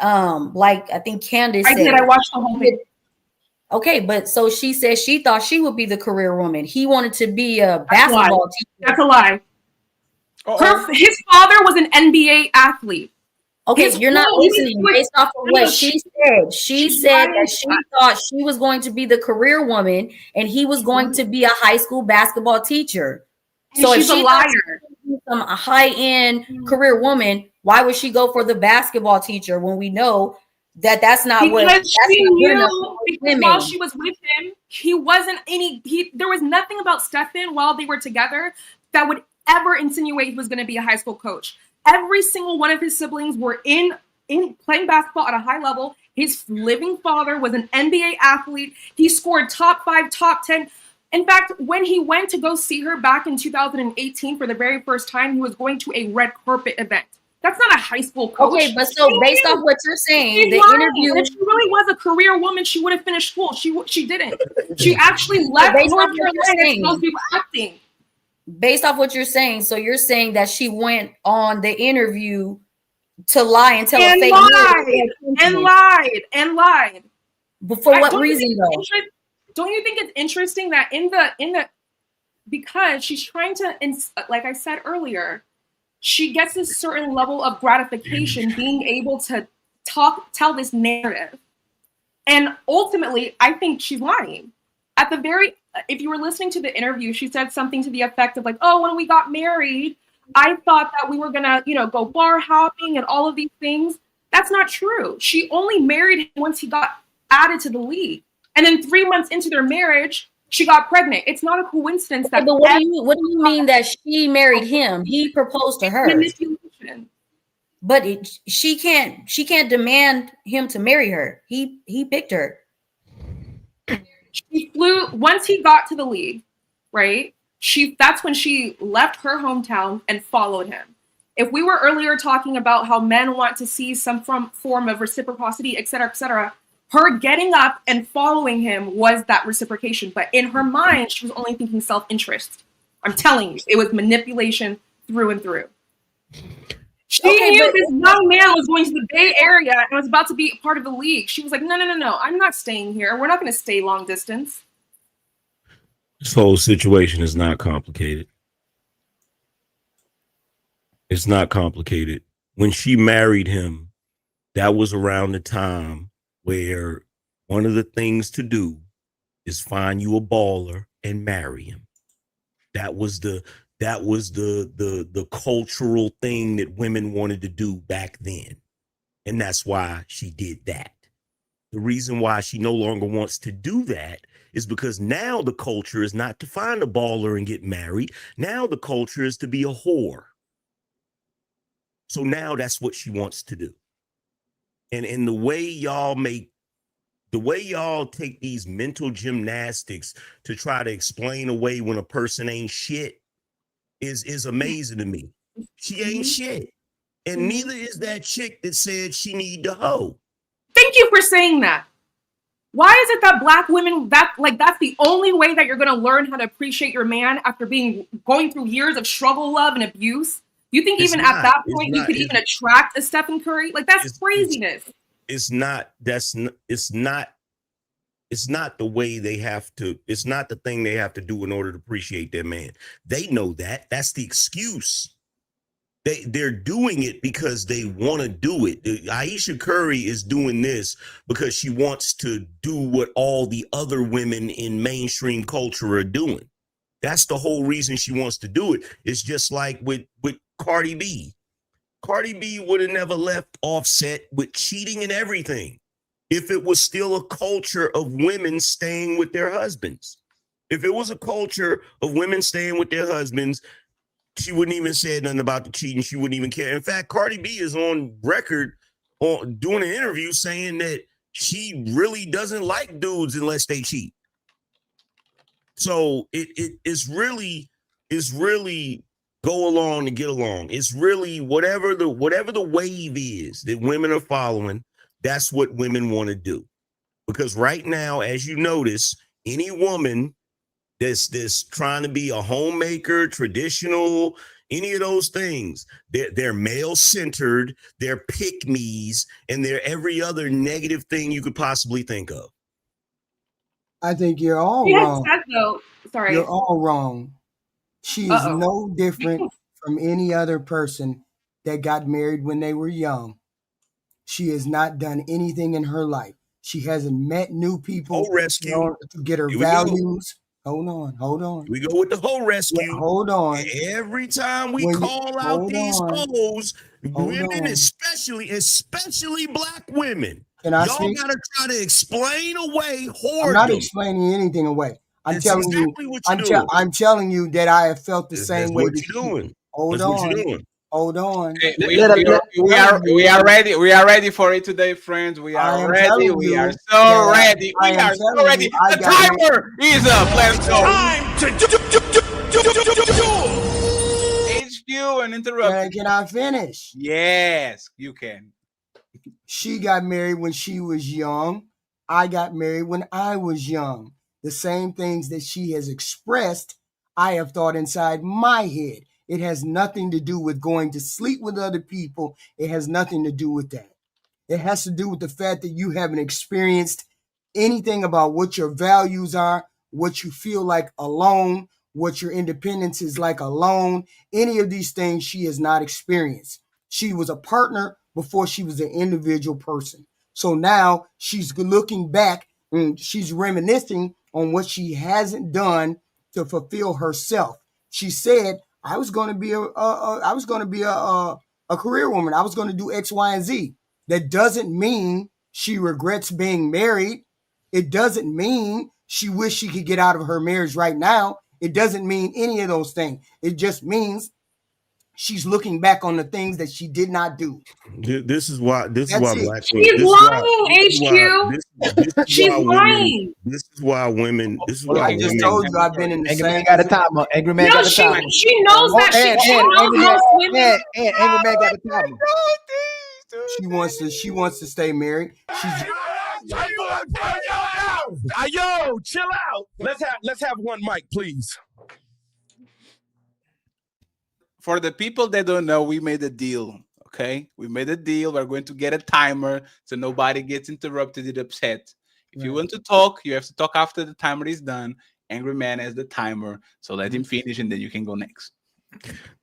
like I think Candace said, I watched the whole thing. Okay, but so she said she thought she would be the career woman. He wanted to be a basketball teacher. That's a lie. His father was an NBA athlete. Okay, you're not listening based off of what she said. She said that she thought she was going to be the career woman and he was going to be a high school basketball teacher. So she's if she a liar. Some high-end career woman, why would she go for the basketball teacher when we know that that's not what because while she was with him, there was nothing about Stefan while they were together that would ever insinuate he was going to be a high school coach. Every single one of his siblings were in playing basketball at a high level. His living father was an NBA athlete. He scored top 5, top 10. In fact, when he went to go see her back in 2018 for the very first time, he was going to a red carpet event. That's not a high school coach. Okay, but so based off what you're saying, the interview. If she really was a career woman, she would have finished school. She didn't. She actually left North Carolina to go do acting. Based off what you're saying, so you're saying that she went on the interview to lie and tell a fake and lied. But for what reason though? Don't you think it's interesting that because she's trying to, like I said earlier, she gets this certain level of gratification being able to tell this narrative, and ultimately, I think she's lying. If you were listening to the interview, she said something to the effect of like, "Oh, when we got married, I thought that we were gonna, go bar hopping and all of these things." That's not true. She only married him once he got added to the league, and then 3 months into their marriage, she got pregnant. It's not a coincidence that. But what do you mean that she married him? He proposed to her. Manipulation. But she can't demand him to marry her. He picked her. She flew once he got to the league, right? That's when she left her hometown and followed him. If we were earlier talking about how men want to see some form of reciprocity, et cetera, her getting up and following him was that reciprocation. But in her mind, she was only thinking self-interest. I'm telling you, it was manipulation through and through. She knew this young man was going to the Bay Area and was about to be part of the league. She was like, no, I'm not staying here. We're not going to stay long distance. This whole situation is not complicated. It's not complicated. When she married him, that was around the time where one of the things to do is find you a baller and marry him. That was the cultural thing that women wanted to do back then. And that's why she did that. The reason why she no longer wants to do that is because now the culture is not to find a baller and get married. Now the culture is to be a whore. So now that's what she wants to do. And the way y'all take these mental gymnastics to try to explain away when a person ain't shit is amazing to me. She ain't shit. And neither is that chick that said she need the hoe. Thank you for saying that. Why is it that Black women, that's the only way that you're going to learn how to appreciate your man after going through years of struggle, love, and abuse? You think at that point you could even attract a Stephen Curry? Like, that's craziness. It's not the way they have to, it's not the thing they have to do in order to appreciate their man. They know that. That's the excuse. They're doing it because they want to do it. Ayesha Curry is doing this because she wants to do what all the other women in mainstream culture are doing. That's the whole reason she wants to do it. It's just like with Cardi B. Cardi B would have never left Offset with cheating and everything if it was still a culture of women staying with their husbands. If it was a culture of women staying with their husbands, she wouldn't even say nothing about the cheating. She wouldn't even care. In fact, Cardi B is on record doing an interview saying that she really doesn't like dudes unless they cheat. So it's really go along to get along. It's really whatever the wave is that women are following, that's what women want to do. Because right now, as you notice, any woman that's trying to be a homemaker, traditional, any of those things, they're male-centered, they're pick-me's, and they're every other negative thing you could possibly think of. I think you're all wrong. Sorry. You're all wrong. She is no different from any other person that got married when they were young. She has not done anything in her life. She hasn't met new people to get her values. Hold on. We go with the whole rescue. Yeah, hold on. Every time we call out these hoes, women, especially black women, y'all gotta try to explain away whoredom. I'm not explaining anything away. I'm telling you that I have felt the same way. What you're doing. Hold on. Hey, we are ready. We are ready for it today, friends. We are ready. We are so ready. We are so ready. The timer is up. Let's go. Time to HQ and interrupt. Can I finish? Yes, you can. She got married when she was young. I got married when I was young. The same things that she has expressed, I have thought inside my head. It has nothing to do with going to sleep with other people. It has nothing to do with that. It has to do with the fact that you haven't experienced anything about what your values are, what you feel like alone, what your independence is like alone. Any of these things she has not experienced. She was a partner before she was an individual person. So now she's looking back and she's reminiscing on what she hasn't done to fulfill herself. She said, I was going to be a career woman. I was going to do X, Y, and Z. That doesn't mean she regrets being married. It doesn't mean she wished she could get out of her marriage right now. It doesn't mean any of those things. It just means she's looking back on the things that she did not do. This is why black She's lying, HQ. She's lying. This is why women. I just told you I've been in the Angry same. Man got a timer. Angry Man got a timer. She knows that Angry Man got a timer. She wants to stay married. Yo, chill out. Let's have one mic, please. For the people that don't know, we made a deal. Okay, we made a deal. We're going to get a timer so nobody gets interrupted and upset. If you want to talk, you have to talk after the timer is done. Angry Man has the timer, so let him finish and then you can go next.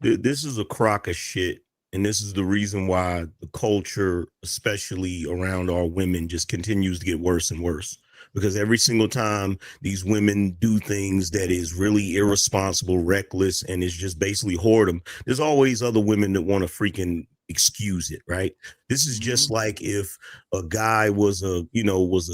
This is a crock of shit. And this is the reason why the culture, especially around our women, just continues to get worse and worse. Because every single time these women do things that is really irresponsible, reckless, and is just basically whoredom, there's always other women that want to freaking excuse it, right? This is just like if a guy was a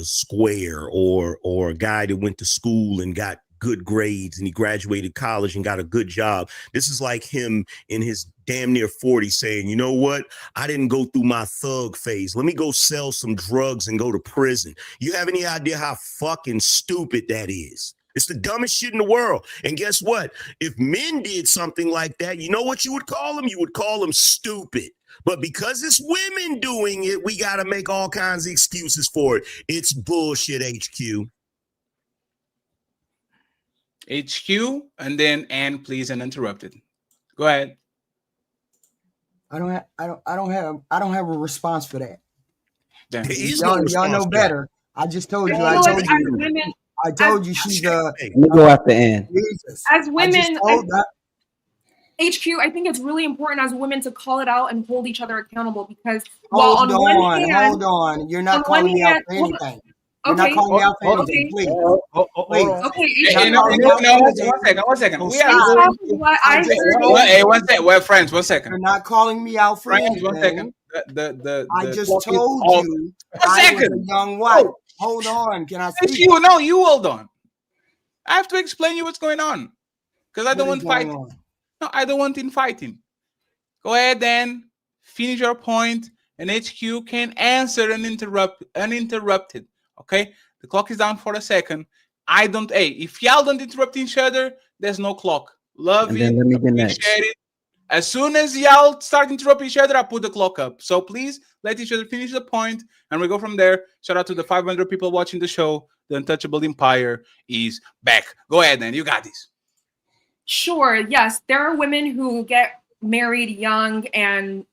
square or a guy that went to school and got good grades and he graduated college and got a good job. This is like him in his damn near 40 saying, you know what? I didn't go through my thug phase. Let me go sell some drugs and go to prison. You have any idea how fucking stupid that is? It's the dumbest shit in the world. And guess what? If men did something like that, you know what you would call them? You would call them stupid. But because it's women doing it, we got to make all kinds of excuses for it. It's bullshit, HQ. HQ, and then Ann, please, uninterrupted. Go ahead. I don't have a response for that. Y'all know better. I just told you. I told you she's Let me go after Ann. Jesus. As women, HQ, I think it's really important as women to call it out and hold each other accountable because hold on. You're not calling me out for anything. You're not calling me out for anything, please. Please. Okay, one second. We are hey, one second. We're friends. 1 second. You're not calling me out for anything. 1 second. I just told you I was a young wife. Hold on. Can I speak? You hold on. I have to explain you what's going on. Because I don't want fighting. No, I don't want fighting. Go ahead then. Finish your point. And HQ can answer uninterrupted. Okay? The clock is down for a second. If y'all don't interrupt each other, there's no clock. Love it. Let me get next. It. As soon as y'all start interrupting each other, I put the clock up. So please let each other finish the point, and we go from there. Shout out to the 500 people watching the show. The Untouchable Empire is back. Go ahead, then. You got this. Sure. Yes, there are women who get married young and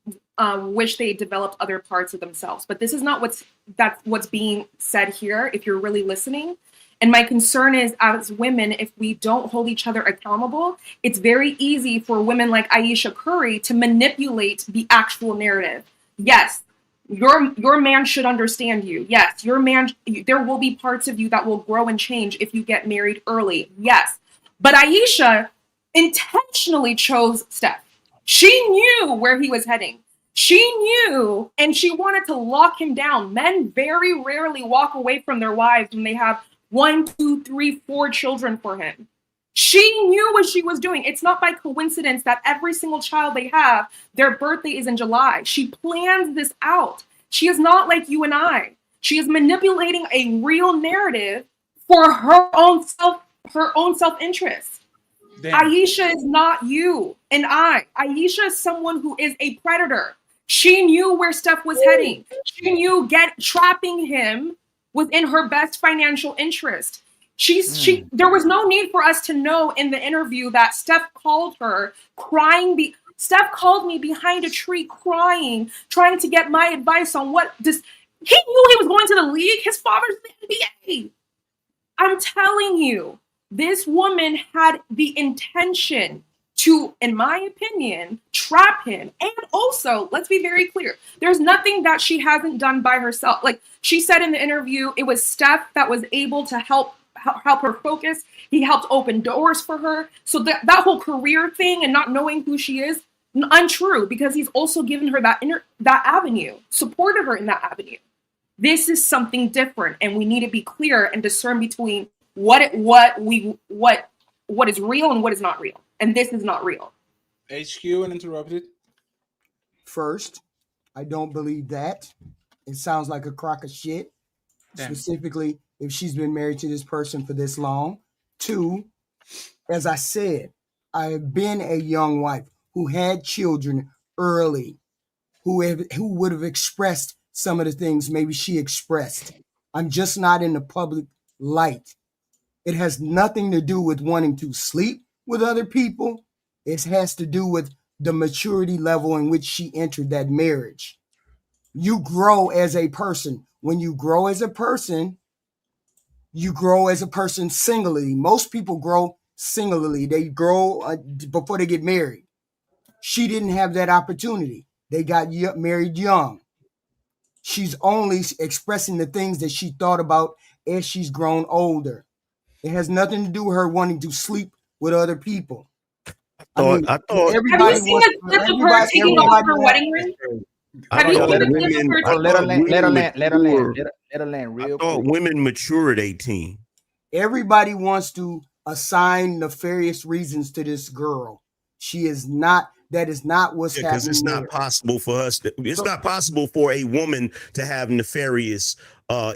wish they developed other parts of themselves. But this is not what's being said here. If you're really listening. And my concern is, as women, if we don't hold each other accountable, it's very easy for women like Ayesha Curry to manipulate the actual narrative. Yes, your man should understand you. Yes, your man, there will be parts of you that will grow and change if you get married early. Yes. But Ayesha intentionally chose Steph. She knew where he was heading. She knew, and she wanted to lock him down. Men very rarely walk away from their wives when they have 1, 2, 3, 4 children for him. She knew what she was doing. It's not by coincidence that every single child they have, their birthday is in July. She plans this out. She is not like you and I. She is manipulating a real narrative for her own self-interest. Ayesha is not you and I. Ayesha is someone who is a predator. She knew where Steph was heading. She knew trapping him within her best financial interest. There was no need for us to know in the interview that Steph called her crying. Steph called me behind a tree crying, trying to get my advice on he knew he was going to the league. His father's in the NBA. I'm telling you, this woman had the intention to, in my opinion, trap him. And also, let's be very clear, there's nothing that she hasn't done by herself. Like she said in the interview, it was Steph that was able to help her focus. He helped open doors for her. So that whole career thing and not knowing who she is, untrue, because he's also given her that avenue, supported her in that avenue. This is something different, and we need to be clear and discern between what is real and what is not real. And this is not real. HQ and interrupted. First, I don't believe that. It sounds like a crock of shit. Damn. Specifically, if she's been married to this person for this long. 2, as I said, I have been a young wife who had children early, who would have expressed some of the things maybe she expressed. I'm just not in the public light. It has nothing to do with wanting to sleep with other people. It has to do with the maturity level in which she entered that marriage. You grow as a person. When you grow as a person, you grow as a person singly. Most people grow singly. They grow before they get married. She didn't have that opportunity. They got married young. She's only expressing the things that she thought about as she's grown older. It has nothing to do with her wanting to sleep with other people. I thought everybody. Have you seen a clip of her taking off her wedding ring? Have you seen the clip of her? Let her land real quick. Women mature at 18. Everybody wants to assign nefarious reasons to this girl. She is not. That is not what's happening. Because it's not possible for us. It's not possible for a woman to have nefarious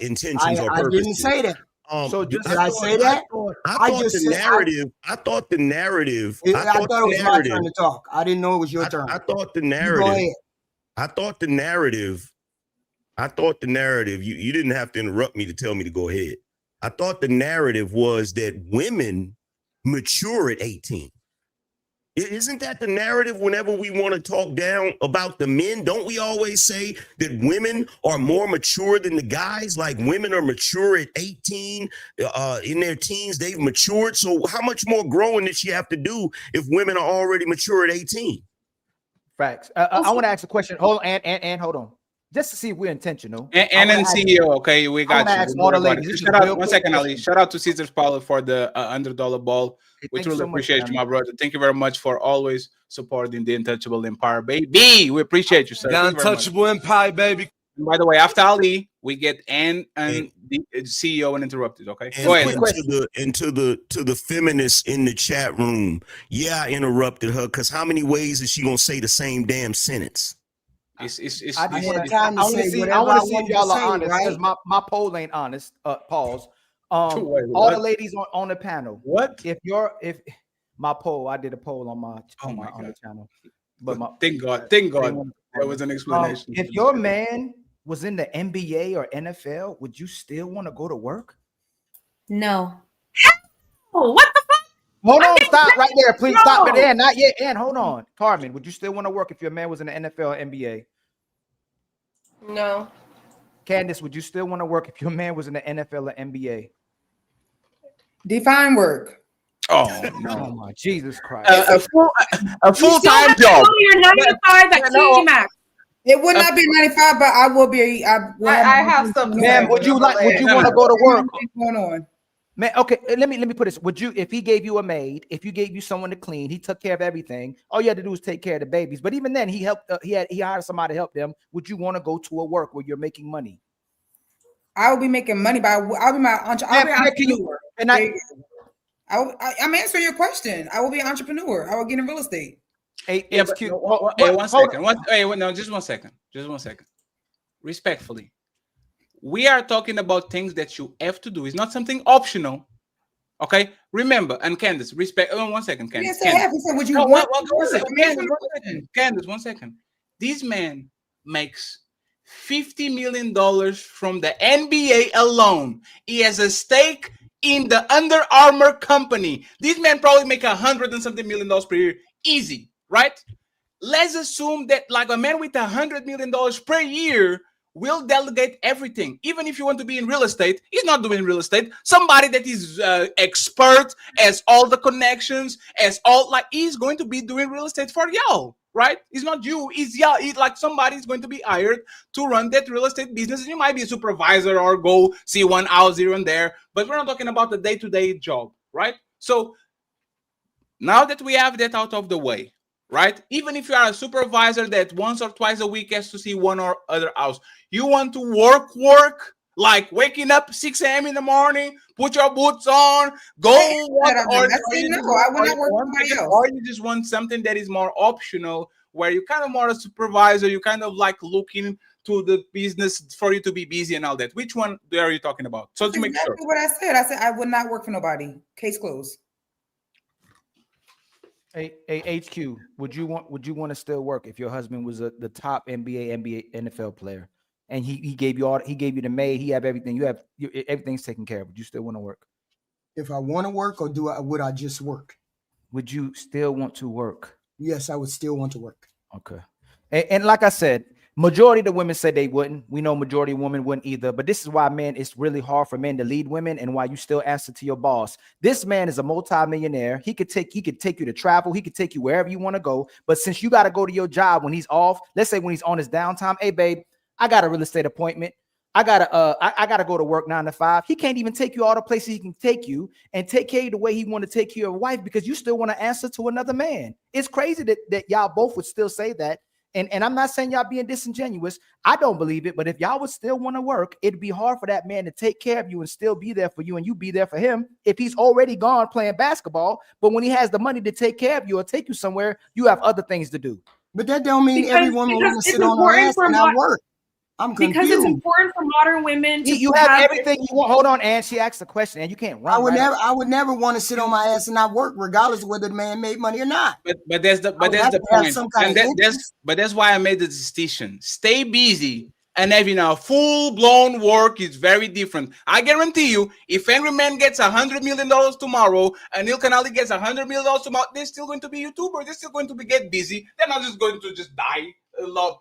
intentions or purposes. I didn't say that. Did I say that? I thought the narrative. I thought it was my turn to talk. I didn't know it was your turn. I thought the narrative. Go ahead. I thought the narrative. You didn't have to interrupt me to tell me to go ahead. I thought the narrative was that women mature at 18. Isn't that the narrative whenever we want to talk down about the men? Don't we always say that women are more mature than the guys? Like women are mature at 18, in their teens, they've matured. So how much more growing does she have to do if women are already mature at 18? Facts. I want to ask a question. Hold on, and hold on. Just to see if we're intentional. And then CEO, okay, we got you. All the ladies. Shout out, one second, Ali. Shout out to Caesar's Paulo for the $100 ball. We truly appreciate you, my brother. Thank you very much for always supporting the Untouchable Empire, baby. We appreciate you, sir. The Untouchable Empire, baby. And by the way, after Ali, we get and the CEO uninterrupted. Okay, And, go ahead. To the feminists in the chat room, yeah, I interrupted her because how many ways is she gonna say the same damn sentence? I want to see if y'all are honest, because my poll ain't honest. Pause. All the ladies on the panel. What? If my poll, I did a poll on my on the channel. But thank God there was an explanation. If your man was in the NBA or NFL, would you still want to go to work? No. Oh, what the fuck? Hold on, stop right there. Please stop it. And not yet. And hold on. Carmen, would you still want to work if your man was in the NFL or NBA? No. Candace, would you still want to work if your man was in the NFL or NBA? Define work. Oh no! Oh my Jesus Christ! A full-time job. You're 95 at TJ Maxx. It would not be 95, but I will be. I have something. Man, would you want to go to work? What's going on? Man, okay, let me put this. Would you, if he gave you a maid, if you gave you someone to clean, he took care of everything, all you had to do was take care of the babies. But even then, he helped. He hired somebody to help them. Would you want to go to a work where you're making money? I will be making money, but I'll be my entrepreneur. I'm answering your question. I will be an entrepreneur. I will get in real estate. Just one second. Respectfully, we are talking about things that you have to do. It's not something optional. Okay. Remember, and Candace, respect. 1 second, Candace. Candace, 1 second. This man makes $50 million from the NBA alone. He has a stake in the Under Armour company. This man probably make $100 and something million per year. Easy, right? Let's assume that like a man with $100 million per year will delegate everything. Even if you want to be in real estate, he's not doing real estate. Somebody that is expert, has all the connections, he's going to be doing real estate for y'all, right? It's not you, it's y'all. It's like somebody's going to be hired to run that real estate business. You might be a supervisor or go see one house here and there, but we're not talking about the day-to-day job, right? So now that we have that out of the way, right? Even if you are a supervisor that once or twice a week has to see one or other house, you want to work, like waking up 6 a.m. in the morning, put your boots on, go or you just want something that is more optional, where you kind of more a supervisor, you kind of like looking to the business for you to be busy and all that. Which one are you talking about? So to make sure. What I said I would not work for nobody. Case closed. Hey, HQ, would you want to still work if your husband was the top NBA, NFL player, and he gave you the maid, he have everything, everything's taken care of? Would you still want to work? If I want to work, or would I just work? Would you still want to work? Yes, I would still want to work. Okay, and like I said, majority of the women said they wouldn't. We know majority of women wouldn't either. But this is why, man, it's really hard for men to lead women, and why you still answer to your boss. This man is a multi-millionaire. He could take you to travel. He could take you wherever you want to go. But since you got to go to your job when he's off, let's say when he's on his downtime, hey babe, I got a real estate appointment. I gotta go to work 9 to 5. He can't even take you all the places he can take you and take care of you the way he want to take care of a wife, because you still want to answer to another man. It's crazy that y'all both would still say that. And I'm not saying y'all being disingenuous. I don't believe it. But if y'all would still want to work, it'd be hard for that man to take care of you and still be there for you, and you be there for him if he's already gone playing basketball. But when he has the money to take care of you or take you somewhere, you have other things to do. But that don't mean every woman wants to sit on her ass and not work. I'm confused. Because it's important for modern women to you have everything you want. Hold on, Ann. She asked a question, and you can't run. I would never want to sit on my ass and not work, regardless of whether the man made money or not. But that's the point. And that's why I made the distinction. Stay busy and having a full-blown work is very different. I guarantee you, if Angry Man gets $100 million tomorrow and Ilkan Ali gets $100 million tomorrow, they're still going to be YouTubers. They're still going to get busy. They're not just going to just die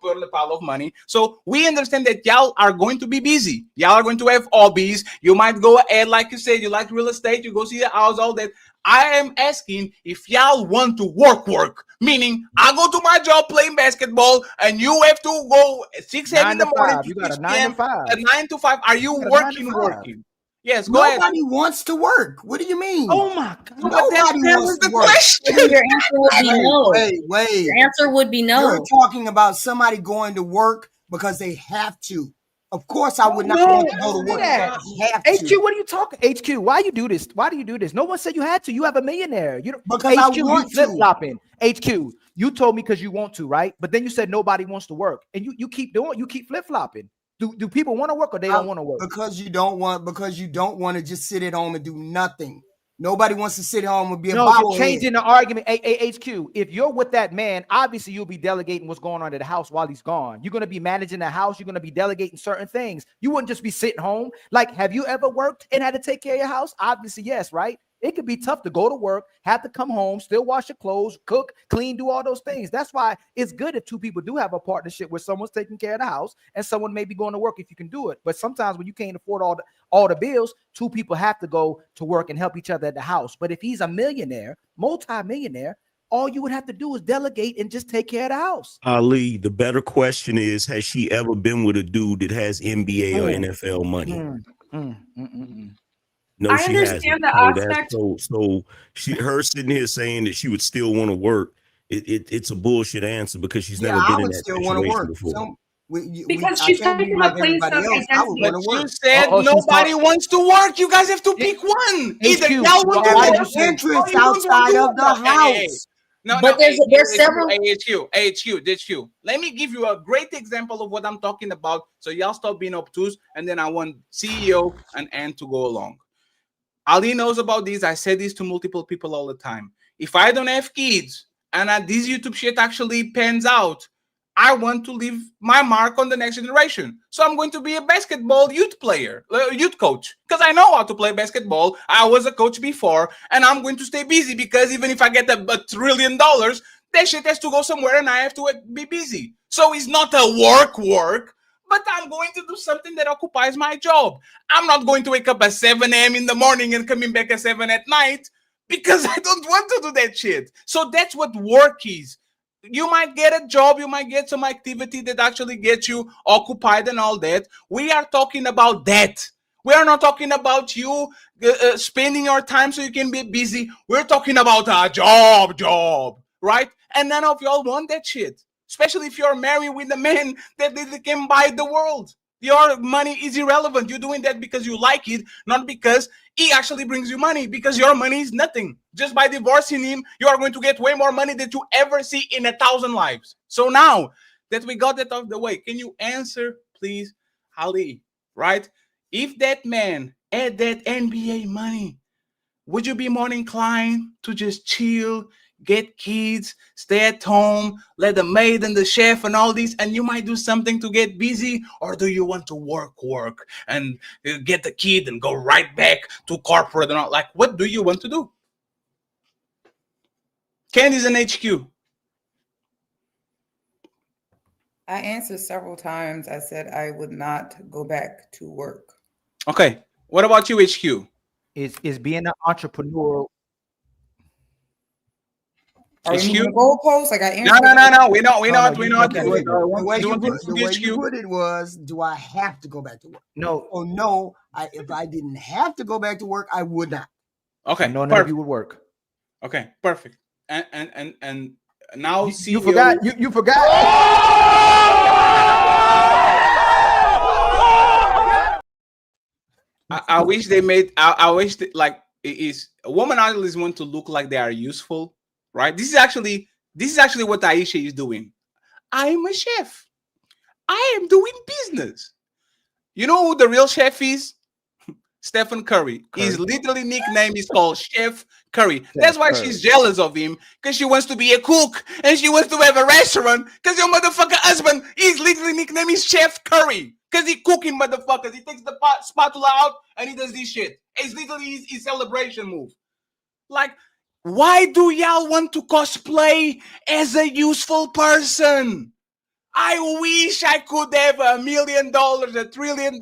for a pile of money. So we understand that y'all are going to be busy. Y'all are going to have hobbies. You might go ahead, like you said, you like real estate, you go see the house, all that. I am asking if y'all want to work, meaning I go to my job playing basketball and you have to go 6, 7 in the morning. You got a 9 to 5. A 9 to 5. Are you working? Yes, go ahead. Nobody wants to work. What do you mean? Oh my God. Nobody wants to work. Your answer would be no. Wait. Your answer would be no. You're talking about somebody going to work because they have to. Of course, I would not want to go to work. HQ, what are you talking? HQ, why you do this? Why do you do this? No one said you had to. You have a millionaire. You don't, because HQ, I want flip flopping. HQ, you told me because you want to, right? But then you said nobody wants to work, and you keep flip flopping. Do people want to work or they don't want to work? Because you don't want to just sit at home and do nothing. Nobody wants to sit home and be a bobblehead. You're changing the argument. HQ, if you're with that man, obviously you'll be delegating what's going on at the house while he's gone. You're going to be managing the house. You're going to be delegating certain things. You wouldn't just be sitting home. Like, have you ever worked and had to take care of your house? Obviously, yes, right? It could be tough to go to work, have to come home, still wash your clothes, cook, clean, do all those things. That's why it's good if two people do have a partnership where someone's taking care of the house and someone may be going to work if you can do it. But sometimes when you can't afford all the bills, two people have to go to work and help each other at the house. But if he's a millionaire, multi-millionaire, all you would have to do is delegate and just take care of the house. Ali, the better question is, has she ever been with a dude that has NBA or NFL money? No, I understand the aspect. So her sitting here saying that she would still want to work. It's a bullshit answer because she's never been in that situation before. So, because she's coming from a place of identity. You said nobody wants to work. You guys have to pick one. Either y'all want to work interest outside of the house. But there's several. HQ. Let me give you a great example of what I'm talking about. So y'all stop being obtuse, and then I want CEO and Ann to go along. Ali knows about this. I said this to multiple people all the time. If I don't have kids and this YouTube shit actually pans out, I want to leave my mark on the next generation. So I'm going to be a basketball youth coach, because I know how to play basketball. I was a coach before, and I'm going to stay busy because even if I get $1 trillion, that shit has to go somewhere and I have to be busy. So it's not a work, but I'm going to do something that occupies my job. I'm not going to wake up at 7 a.m. in the morning and coming back at 7 at night because I don't want to do that shit. So that's what work is. You might get a job, you might get some activity that actually gets you occupied and all that. We are talking about that. We are not talking about you spending your time so you can be busy. We're talking about a job, right? And none of y'all want that shit. Especially if you're married with a man that can buy the world. Your money is irrelevant. You're doing that because you like it, not because he actually brings you money, because your money is nothing. Just by divorcing him, you are going to get way more money than you ever see in 1,000 lives. So now that we got that off the way, can you answer, please, Ali, right? If that man had that NBA money, would you be more inclined to just chill, get kids, stay at home, let the maid and the chef and all these, and you might do something to get busy? Or do you want to work and get the kid and go right back to corporate and all? Like, what do you want to do? Candy's an HQ. I answered several times. I said I would not go back to work. Okay. What about you, HQ? Is being an entrepreneur. Are we moving the goalposts? Like I answered. No. We're not. The way you put it was, do I have to go back to work? No. Oh no. If I didn't have to go back to work, I would not. Okay. No, none of you would work. Okay. Perfect. And now you forgot. You forgot. I wish they made. I wish that, like, it is a woman always want to look like they are useful. Right. This is actually what Ayesha is doing. I am a chef. I am doing business. You know who the real chef is? Stephen Curry. His literally nickname is called Chef Curry. That's why she's jealous of him, because she wants to be a cook and she wants to have a restaurant, because your motherfucker husband, his literally nickname is Chef Curry, because he cooking motherfuckers. He takes the spatula out and he does this shit. It's literally his celebration move. Like, why do y'all want to cosplay as a useful person? I wish I could have $1 million, $1 trillion.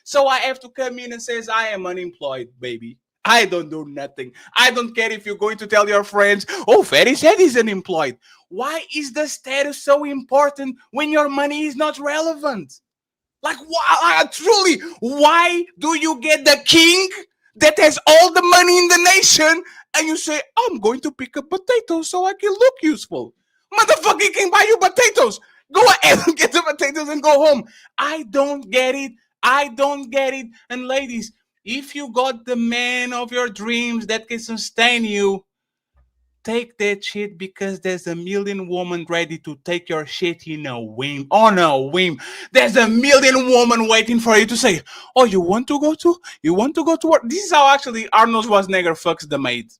So I have to come in and says, I am unemployed, baby. I don't do nothing. I don't care if you're going to tell your friends, oh, Fetty said he's unemployed. Why is the status so important when your money is not relevant? Like, truly, why do you get the king that has all the money in the nation and you say, I'm going to pick up potatoes so I can look useful? Motherfucker can buy you potatoes. Go ahead and get the potatoes and go home. I don't get it. I don't get it. And ladies, if you got the man of your dreams that can sustain you, take that shit, because there's a million women ready to take your shit in a whim. On a whim. There's a million women waiting for you to say, oh, you want to go to work? This is how actually Arnold Schwarzenegger fucks the maid.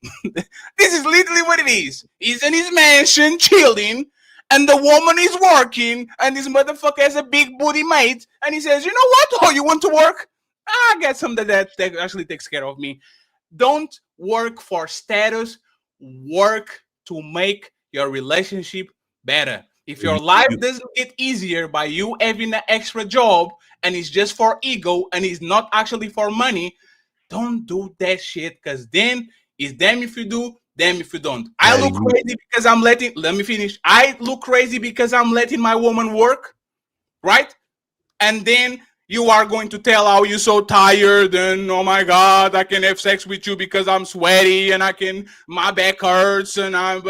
This is literally what it is. He's in his mansion chilling, and the woman is working, and this motherfucker has a big booty mate, and he says, you know what? Oh, you want to work? I get something that actually takes care of me. Don't work for status. Work to make your relationship better. If your life doesn't get easier by you having an extra job and it's just for ego and it's not actually for money, don't do that shit, because then it's damn if you do, damn if you don't. I look crazy because I'm letting, let me finish. I look crazy because I'm letting my woman work, right? And then you are going to tell how you're so tired and, oh my God, I can have sex with you because I'm sweaty and my back hurts and I'm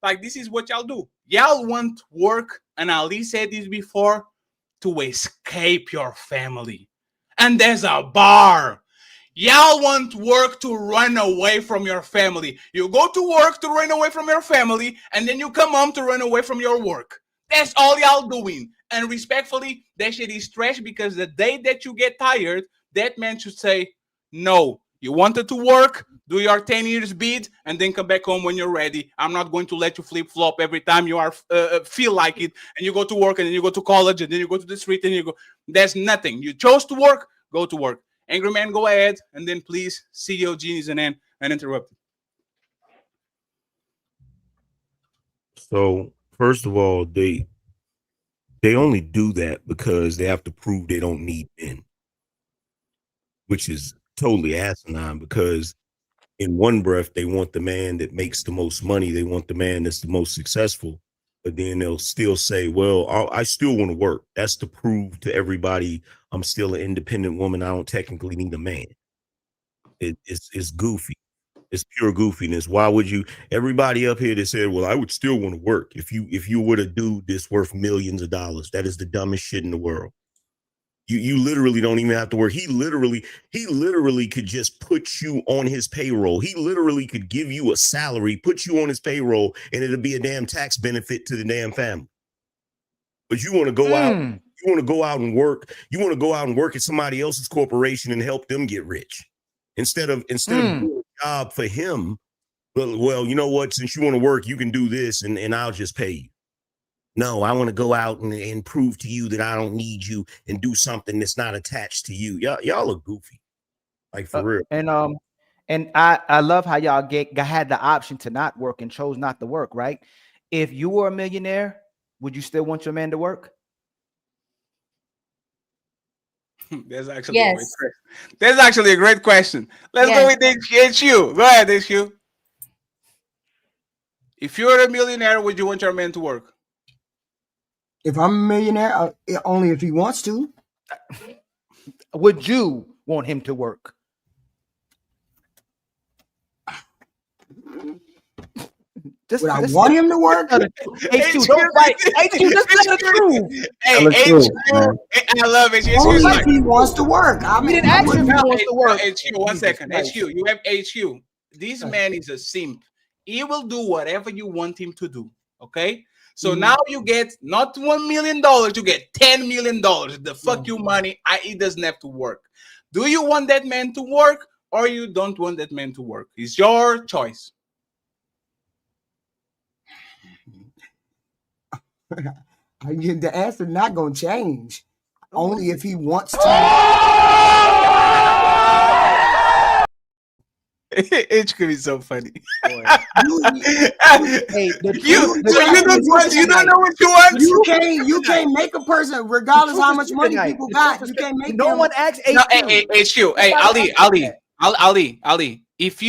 like, this is what y'all do. Y'all want work, and Ali said this before, to escape your family. And there's a bar. Y'all want work to run away from your family. You go to work to run away from your family, and then you come home to run away from your work. That's all y'all doing. And respectfully, that shit is trash, because the day that you get tired, that man should say, no, you wanted to work, do your 10 years bid, and then come back home when you're ready. I'm not going to let you flip-flop every time you are feel like it, and you go to work, and then you go to college, and then you go to the street, and you go. There's nothing. You chose to work, go to work. Angry man, go ahead, and then please, CEO Genies and interrupt. So, first of all, they only do that because they have to prove they don't need men, which is totally asinine, because in one breath, they want the man that makes the most money. They want the man that's the most successful. But then they'll still say, well, I still want to work. That's to prove to everybody I'm still an independent woman. I don't technically need a man. It's goofy. It's pure goofiness. Why would you? Everybody up here that said, well, I would still want to work. If you were to do this worth millions of dollars, that is the dumbest shit in the world. You literally don't even have to work. He literally could just put you on his payroll. He literally could give you a salary, put you on his payroll, and it'll be a damn tax benefit to the damn family. But you want to go out, you want to go out and work. You want to go out and work at somebody else's corporation and help them get rich. Instead of doing a job for him, well, you know what? Since you want to work, you can do this and I'll just pay you. No, I want to go out and prove to you that I don't need you and do something that's not attached to you. Y'all are goofy. Like, for real. And I love how y'all had the option to not work and chose not to work, right? If you were a millionaire, would you still want your man to work? There's actually a great question. There's actually a great question. Let's go with HU. Go ahead, HU. If you're a millionaire, would you want your man to work? If I'm a millionaire, only if he wants to. Would you want him to work? Would I want him to work? HU, don't fight. HU, just tell the truth. Hey, HU, I love it. Only if he wants to work. I mean, didn't ask you if he wants to work. HU, one second. HU, you have HU. This man is a simp. He will do whatever you want him to do. Okay? So now you get not $1 million, you get $10 million. The fuck you money. He doesn't have to work. Do you want that man to work or you don't want that man to work? It's your choice. The answer not gonna change. Only if he wants to. It could be so funny. You don't know what you want. You can't make a person, regardless how much money people got. You can't make. No one asks. Hey, HQ. Hey, Ali. If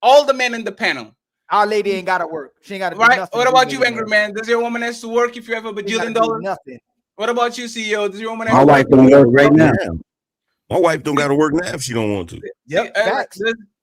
all the men in the panel. Our lady ain't gotta work. She ain't gotta do right. nothing. What about you, Angry Man? Does your woman has to work if you have a bajillion dollars? Nothing. What about you, CEO? Does your woman have My to wife work? don't work right now. My wife don't got to work now if she don't want to. Yep.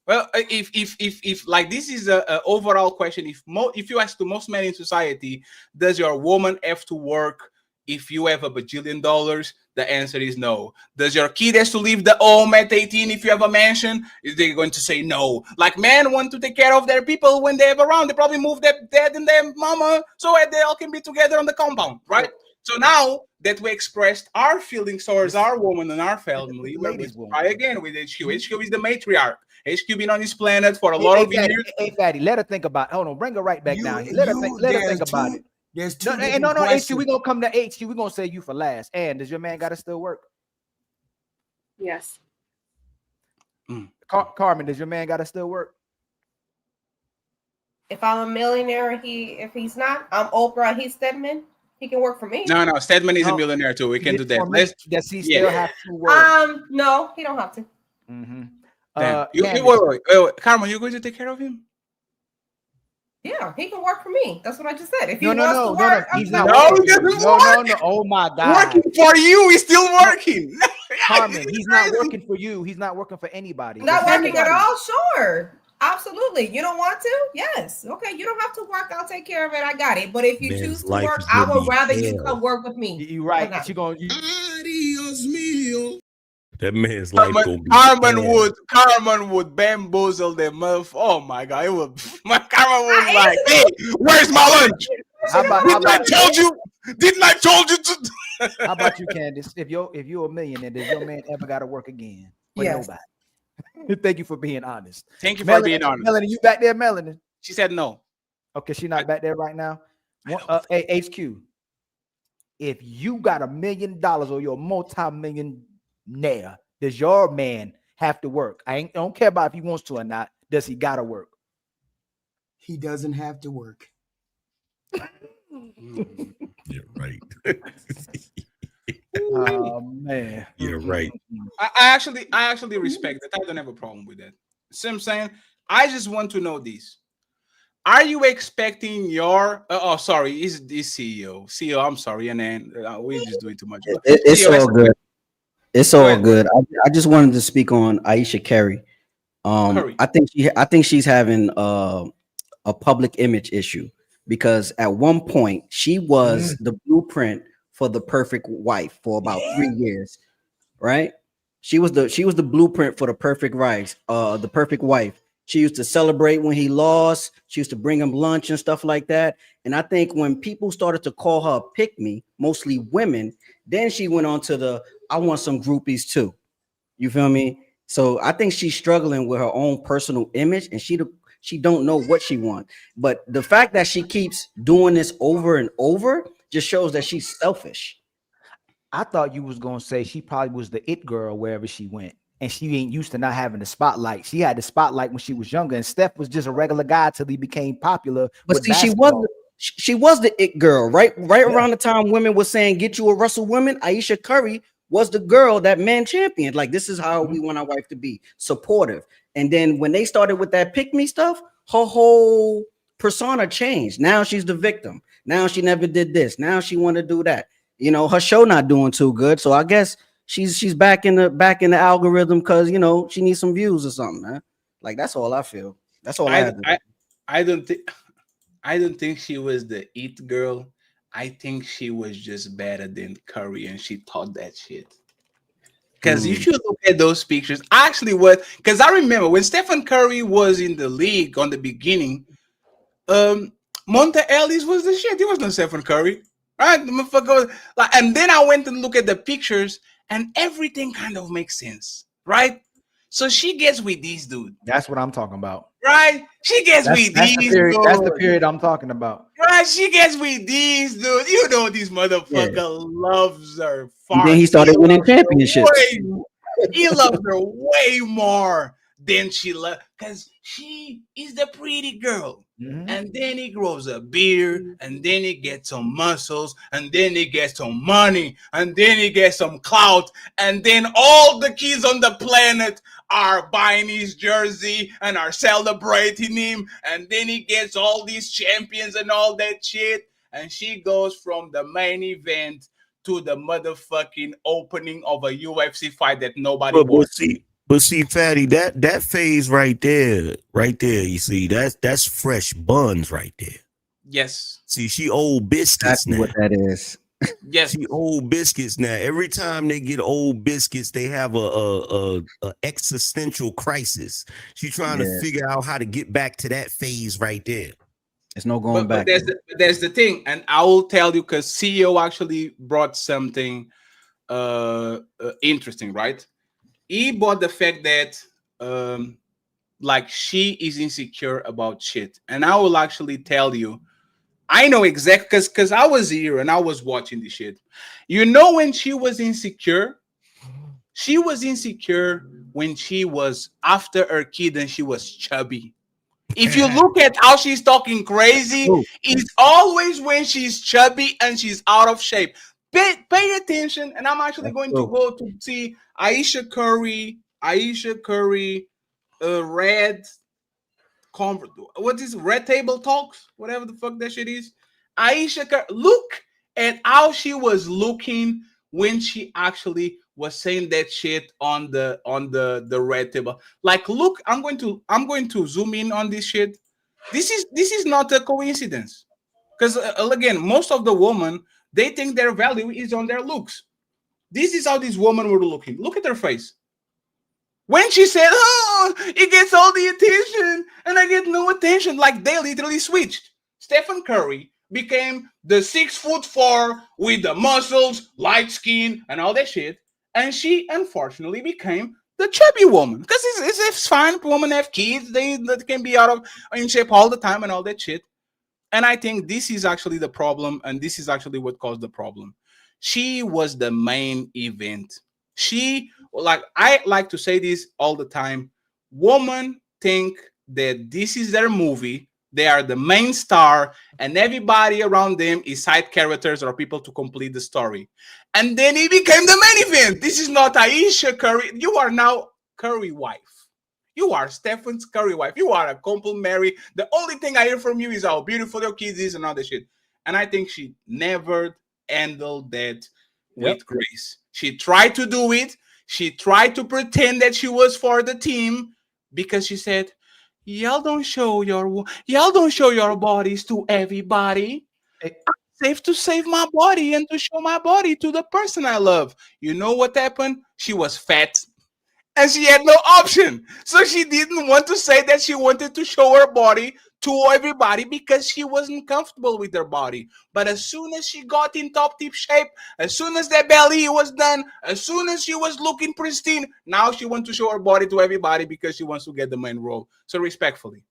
Well, if like this is a overall question, if you ask to most men in society, does your woman have to work if you have a bajillion dollars? The answer is no. Does your kid has to leave the home at 18 if you have a mansion? They're going to say no. Like men want to take care of their people when they have around. They probably move their dad and their mama so that they all can be together on the compound, right? So now that we expressed our feelings towards our woman and our family, we try again with HQ. HQ is the matriarch. HQ been on this planet for a lot of years. Hey, Fatty, let her think about it. Hold on, bring her right back down here. Let her think about it. There's two no, HQ, we're going to come to HQ. We're going to say you for last. And does your man got to still work? Yes. Carmen, does your man got to still work? If I'm a millionaire, if he's not, I'm Oprah, he's Stedman. He can work for me. No, Stedman is a millionaire too. We can do that. Does he still have to work? No, he don't have to. Mm-hmm. Wait, Carmen, you're going to take care of him? Yeah, he can work for me. That's what I just said. If he no, he's not. No. Oh my God. Working for you. He's still working. Carmen, he's not working for you. He's not working for anybody. Not working at all. Sure. Absolutely. You don't want to? Yes. Okay. You don't have to work. I'll take care of it. I got it. But if you choose to work, I would rather you come work with me. You're right. That man's life gonna be Carmen would bamboozle them up. Oh my God. It would Carmen was like, hey, where's my lunch? Didn't I told you to How about you, Candace? If you're a millionaire, does your man ever gotta work again? Yes. Nobody. Thank you for being honest. Thank you for being honest. Melanie, you back there, Melanie? She said no. Okay, she not back there right now. Hey, HQ. If you got $1 million or you're a multi-millionaire, does your man have to work? I don't care about if he wants to or not. Does he gotta work? He doesn't have to work. You're right. Oh man, you're right. I actually respect that. I don't have a problem with that. See what I'm saying? I just want to know this. Are you expecting your sorry, is this CEO? I'm sorry, and then we're just doing too much. It's all good. It's all good. I just wanted to speak on Ayesha Curry. I think she's having a public image issue because at one point she was the blueprint for the perfect wife for about 3 years, right? She was the blueprint for the perfect wife. She used to celebrate when he lost. She used to bring him lunch and stuff like that. And I think when people started to call her a pick me, mostly women, then she went on to I want some groupies too. You feel me? So I think she's struggling with her own personal image, and she don't know what she wants. But the fact that she keeps doing this over and over just shows that she's selfish. I thought you was gonna say she probably was the it girl wherever she went, and she ain't used to not having the spotlight. She had the spotlight when she was younger, and Steph was just a regular guy till he became popular. But see, she was the it girl, right around the time women were saying, "Get you a Russell woman." Ayesha Curry was the girl that men championed. Like, this is how we want our wife to be, supportive. And then when they started with that pick me stuff, her whole persona changed. Now she's the victim. Now she never did this. Now she want to do that. You know, her show not doing too good. So I guess she's back in the algorithm because, you know, she needs some views or something, man. Like, that's all I feel. That's all I don't think she was the it girl. I think she was just better than Curry, and she taught that shit. Because if you look at those pictures, because I remember when Stephen Curry was in the league on the beginning, Monta Ellis was the shit. He was no Stephen Curry, right? And then I went and looked at the pictures, and everything kind of makes sense, right? So she gets with these dude. That's what I'm talking about. Right? She gets with these dude. That's the period I'm talking about. Right? She gets with these dude. You know this motherfucker loves her far. And then he started winning championships. He loves her way more than she loves, because she is the pretty girl. And then he grows a beard, and then he gets some muscles, and then he gets some money, and then he gets some clout, and then all the kids on the planet are buying his jersey and are celebrating him, and then he gets all these champions and all that shit, and she goes from the main event to the motherfucking opening of a UFC fight that nobody wants. But see, Fatty, that phase right there, you see, that's fresh buns right there. Yes. See, she old biscuits That's now. what that is. Yes. She old biscuits now. Every time they get old biscuits, they have a existential crisis. She's trying to figure out how to get back to that phase right there. There's no going back. There's the thing, and I will tell you, because CEO actually brought something interesting, right? He brought the fact that like she is insecure about shit, and I will actually tell you, I know exactly, because I was here and I was watching this shit. You know, when she was insecure when she was after her kid and she was chubby. If you look at how she's talking crazy, it's always when she's chubby and she's out of shape. Pay attention, and I'm actually going to go to see Ayesha Curry, Red Table Talks, whatever the fuck that shit is. Ayesha Curry, look at how she was looking when she actually was saying that shit on the red table. Like, look, I'm going to zoom in on this shit. This is not a coincidence, because again, most of the women, they think their value is on their looks. This is how these women were looking. Look at her face. When she said, "Oh, it gets all the attention and I get no attention," like they literally switched. Stephen Curry became the 6'4" with the muscles, light skin, and all that shit, and she unfortunately became the chubby woman, because it's fine. Women have kids; they can be out of in shape all the time and all that shit. And I think this is actually the problem, and this is actually what caused the problem. She was the main event. I like to say this all the time. Women think that this is their movie. They are the main star, and everybody around them is side characters or people to complete the story. And then he became the main event. This is not Ayesha Curry. You are now Curry wife. You are Stephen's Curry wife. You are a complete Mary. The only thing I hear from you is how beautiful your kids is and all that shit. And I think she never handled that with grace. She tried to do it. She tried to pretend that she was for the team, because she said, y'all don't show your bodies to everybody. I'm safe to save my body and to show my body to the person I love. You know what happened? She was fat. And she had no option. So she didn't want to say that she wanted to show her body to everybody because she wasn't comfortable with her body. But as soon as she got in top tip shape, as soon as that belly was done, as soon as she was looking pristine, now she wants to show her body to everybody because she wants to get the main role. So respectfully,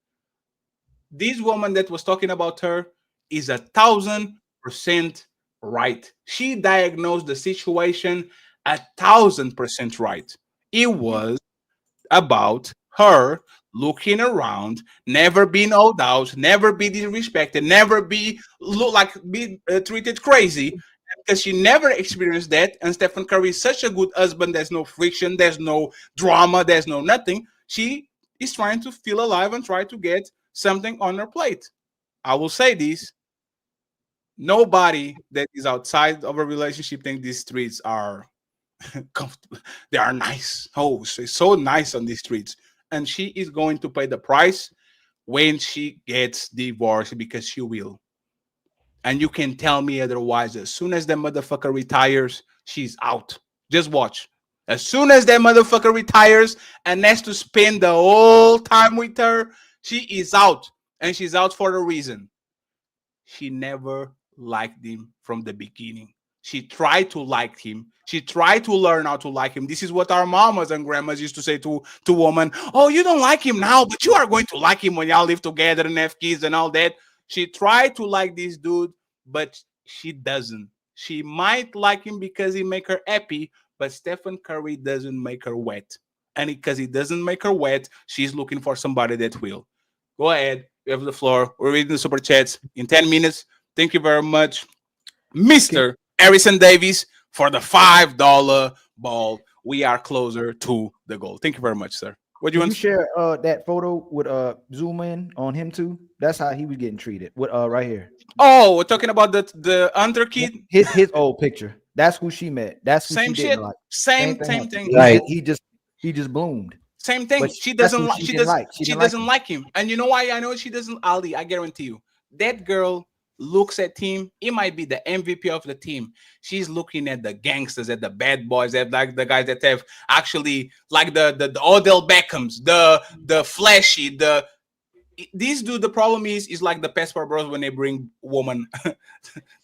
this woman that was talking about her is 1,000% right. She diagnosed the situation 1,000% right. It was about her looking around, never being owed out, never be disrespected, never be treated crazy, because she never experienced that. And Stephen Curry is such a good husband. There's no friction, there's no drama, there's no nothing. She is trying to feel alive and try to get something on her plate. I will say this: nobody that is outside of a relationship thinks these streets are comfortable. They are nice. Oh, she's so nice on these streets. And she is going to pay the price when she gets divorced, because she will. And you can tell me otherwise. As soon as that motherfucker retires, she's out. Just watch. As soon as that motherfucker retires and has to spend the whole time with her, she is out. And she's out for a reason. She never liked him from the beginning. She tried to like him. She tried to learn how to like him. This is what our mamas and grandmas used to say to women. Oh, you don't like him now, but you are going to like him when y'all live together and have kids and all that. She tried to like this dude, but she doesn't. She might like him because he make her happy, but Stephen Curry doesn't make her wet. And because he doesn't make her wet, she's looking for somebody that will. Go ahead. You have the floor. We're reading the super chats in 10 minutes. Thank you very much, Mr. Harrison Davis, for the $5 ball. We are closer to the goal. Thank you very much, sir. What do you want to share that photo with zoom in on him too? That's how he was getting treated. With right here. Oh, we're talking about the under kid. His old picture. That's who she met. That's who same she shit. Didn't like. Same thing. Right. He just bloomed. Same thing. She doesn't like. She doesn't like him. And you know why I know she doesn't? Ali, I guarantee you, that girl looks at him. He might be the MVP of the team. She's looking at the gangsters, at the bad boys, at like the guys that have actually like the Odell Beckhams, the flashy, these dude. The problem is like the Passport Bros when they bring woman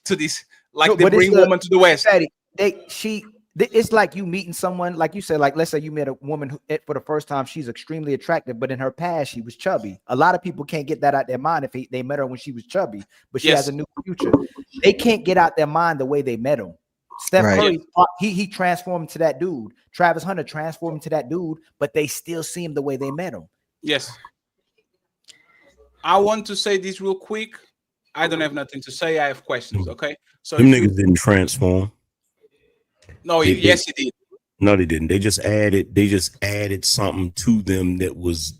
to this, like they bring woman to the West. It's like you meeting someone, like you said, like let's say you met a woman who, for the first time, she's extremely attractive, but in her past she was chubby. A lot of people can't get that out their mind if they met her when she was chubby, but she has a new future. They can't get out their mind the way they met him. Steph Curry, he transformed into that dude. Travis Hunter transformed into that dude, but they still see him the way they met him. Yes. I want to say this real quick. I don't have nothing to say. I have questions. Okay. So them niggas didn't transform. No, yes, he did. No, they didn't. They just added something to them that was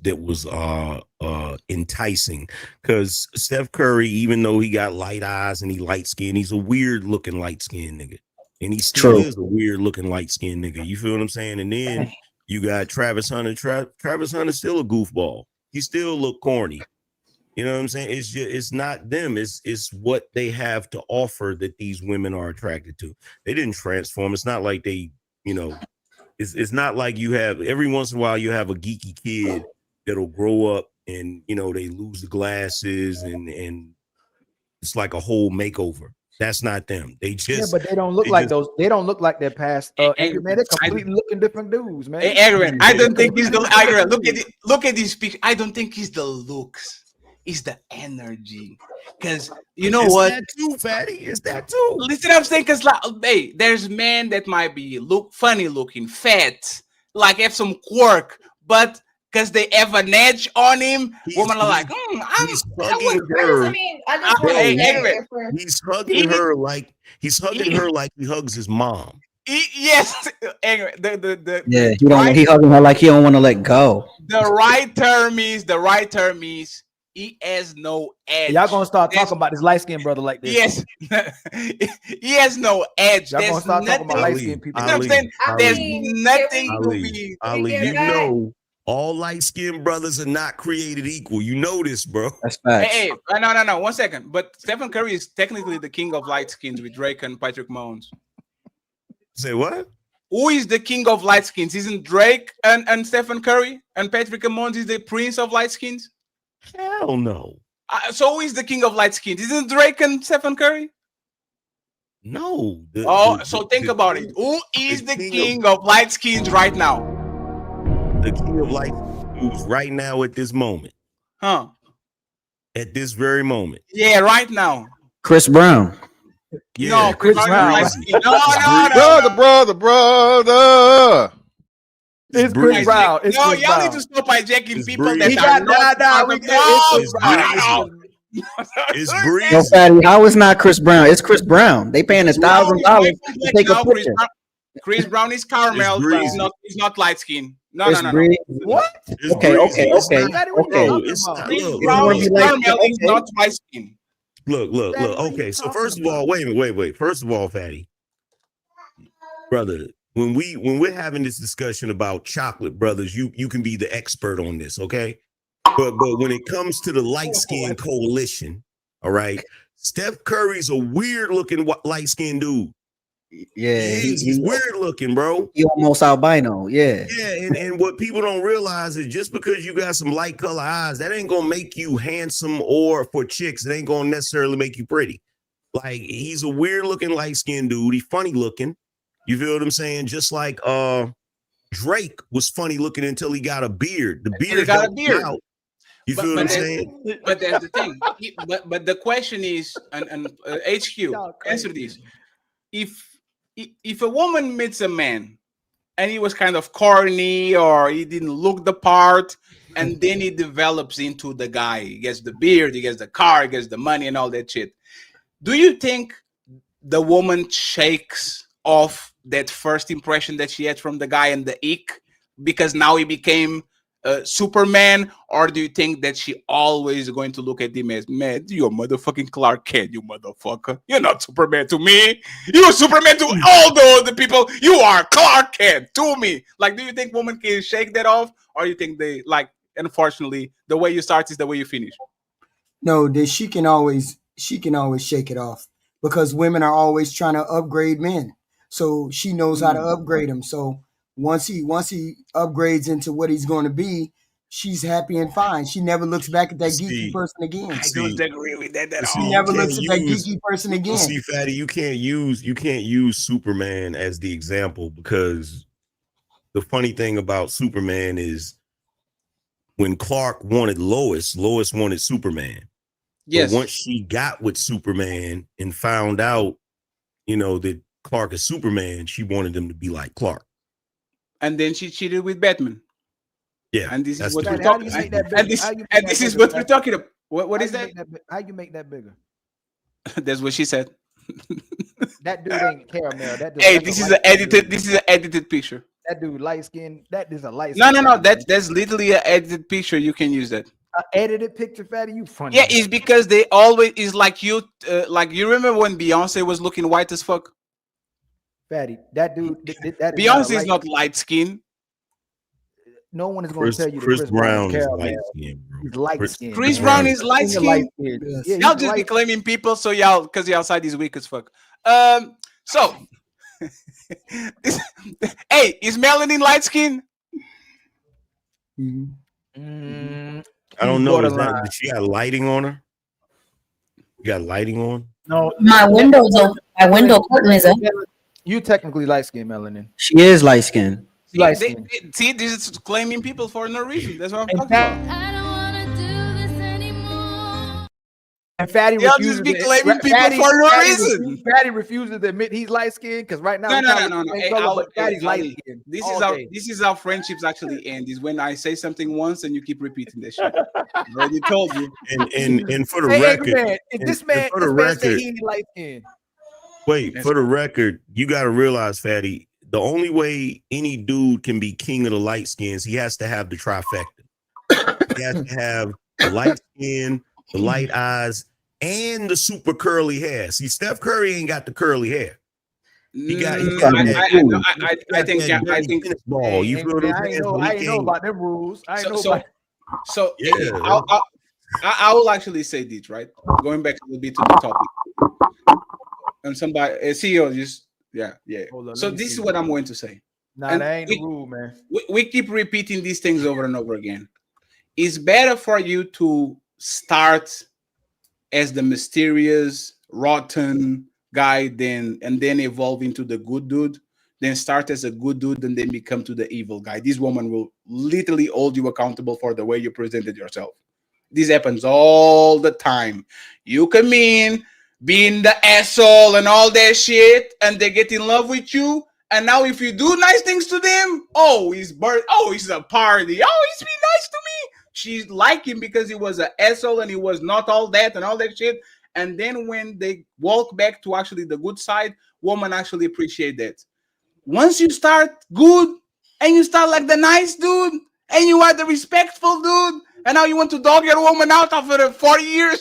enticing. Because Steph Curry, even though he got light eyes and he light skinned, he's a weird looking light skinned nigga. And he still is a weird looking light skinned nigga. You feel what I'm saying? And then you got Travis Hunter. Travis Hunter's still a goofball. He still look corny. You know what I'm saying? It's not them. It's what they have to offer that these women are attracted to. They didn't transform. It's not like they, it's not like you have every once in a while you have a geeky kid that'll grow up and they lose the glasses and it's like a whole makeover. That's not them. They just but they don't look like those. They don't look like their past. Man, they're completely looking different dudes, man. I don't think he's the. Look at this picture. I don't think he's the looks. Is the energy, because you know what? That too, Fatty. Is that too? Listen, I'm saying, because like, hey, there's men that might be funny looking, fat, like have some quirk, but because they have an edge on him, women are like, he's hugging her. He's hugging her like he hugs his mom. Yes, he hugging her like he don't want to let go. The right term is. He has no edge. Y'all gonna start talking about this light-skinned brother like this? Yes, he has no edge. Y'all gonna start talking about light-skinned people? There's nothing to be. Ali, all light-skinned brothers are not created equal. You know this, bro. That's facts. Hey, no. 1 second. But Stephen Curry is technically the king of light skins with Drake and Patrick Mahomes. Say what? Who is the king of light skins? Isn't Drake and Stephen Curry and Patrick Mahomes is the prince of light skins? Hell no. So who is the king of light skins? Isn't Drake and Stephen Curry? No. So think about it. Who is the king of light skins right now? The king of light skins right now at this moment. Huh? At this very moment. Yeah, right now. Chris Brown. Yeah, no, Chris Brown. Brother. It's Chris Brown. Y'all need to stop hijacking people that It's Breeze. No, Fatty, how is not Chris Brown? It's Chris Brown. They paying $1,000 to take a picture. Chris Brown is caramel. He's not light skin. No. What? Okay. Chris Brown is caramel. He's not light skin. Look. Okay, so first of all, wait. First of all, Fatty, brother, when we're having this discussion about chocolate brothers, you can be the expert on this, okay? But when it comes to the light skin coalition, all right, Steph Curry's a weird looking light skinned dude. Yeah, he's weird looking, bro. He almost albino. Yeah. Yeah, and what people don't realize is just because you got some light color eyes, that ain't gonna make you handsome, or for chicks, it ain't gonna necessarily make you pretty. Like, he's a weird looking light skinned dude. He's funny looking. You feel what I'm saying? Just like Drake was funny looking until he got a beard. The beard got a helped him beard. out. You feel what I'm saying? But there's the thing. But the question is, and HQ, answer this: if a woman meets a man and he was kind of corny or he didn't look the part, and then he develops into the guy, he gets the beard, he gets the car, he gets the money, and all that shit. Do you think the woman shakes off that first impression that she had from the guy and the ick because now he became Superman, or do you think that she always going to look at him as, man, you're motherfucking Clark Kent, you motherfucker. You're not Superman to me. You're Superman to all the other people. You are Clark Kent to me. Like, do you think women can shake that off, or you think they, like, unfortunately, the way you start is the way you finish? No, she can always shake it off, because women are always trying to upgrade men. So she knows how to upgrade him. So once he upgrades into what he's going to be, she's happy and fine. She never looks back at that geeky person again. I don't agree with that at all. She never looks at that geeky person again. See, Fatty, you can't use Superman as the example, because the funny thing about Superman is when Clark wanted Lois wanted Superman. Yes. But once she got with Superman and found out, that Clark is Superman, she wanted him to be like Clark. And then she cheated with Batman. Yeah. And this is what we're How do talking you make that about. bigger? And this is what we're talking about. What is that? How you make that bigger? That's what she said. That dude ain't caramel. That dude, Hey, this is an edited picture. That dude light skin. That is a light No. skin. That's literally an edited picture. You can use that. An edited picture, Fatty. You funny. Yeah, it's because they always is like you remember when Beyonce was looking white as fuck? Fatty, that dude. That Beyonce is not light skin. No one is going to tell you that Chris Brown is caramel. light skin, bro. He's light skin. Chris Brown is light skin. Yes. Yeah, y'all just be claiming people, so y'all, because y'all outside is weak as fuck. So hey, is Melanin light skin? I don't know. Does she got lighting on her? You got lighting on? No. My window's open. My window curtain is up. You technically light skin, Melanin. She is light skin. See, this is claiming people for no reason. That's what I'm talking about. And Fatty Y'all refuses just be claiming people for no reason. Fatty refuses to admit he's light skinned because right now No. Hey, Fatty's light skinned. This is how friendships actually end. Is when I say something once and you keep repeating this shit. I already told you. And for the record, man, this man say he ain't light skinned. Wait, for the record, you got to realize, Fatty, the only way any dude can be king of the light skins, he has to have the trifecta. He has to have the light skin, the light eyes, and the super curly hair. See, Steph Curry ain't got the curly hair. I think ball. You feel what I'm saying? I ain't know about them rules. So I will actually say this, right? Going back a little bit to the topic. And somebody, a CEO just, yeah. So this is what I'm going to say. Nah, that ain't the rule, man. We keep repeating these things over and over again. It's better for you to start as the mysterious, rotten guy and then evolve into the good dude, then start as a good dude and then become to the evil guy. This woman will literally hold you accountable for the way you presented yourself. This happens all the time. You come in being the asshole and all that shit, and they get in love with you. And now if you do nice things to them, it's a party. Oh, he's being nice to me. She like him because he was an asshole and he was not all that and all that shit. And then when they walk back to actually the good side, women actually appreciate that. Once you start good and you start like the nice dude and you are the respectful dude, and now you want to dog your woman out after 40 years,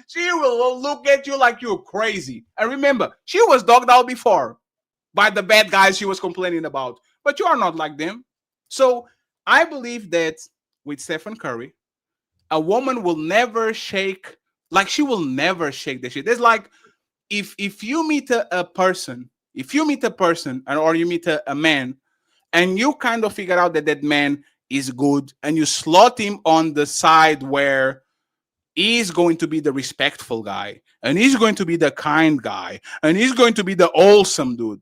she will look at you like you're crazy. And remember, she was dogged out before by the bad guys she was complaining about, but you are not like them. So I believe that with Stephen Curry, a woman will never shake, like she will never shake the shit. There's like, if you meet a person, or you meet a man, and you kind of figure out that man is good, and you slot him on the side where he's going to be the respectful guy, and he's going to be the kind guy, and he's going to be the wholesome dude.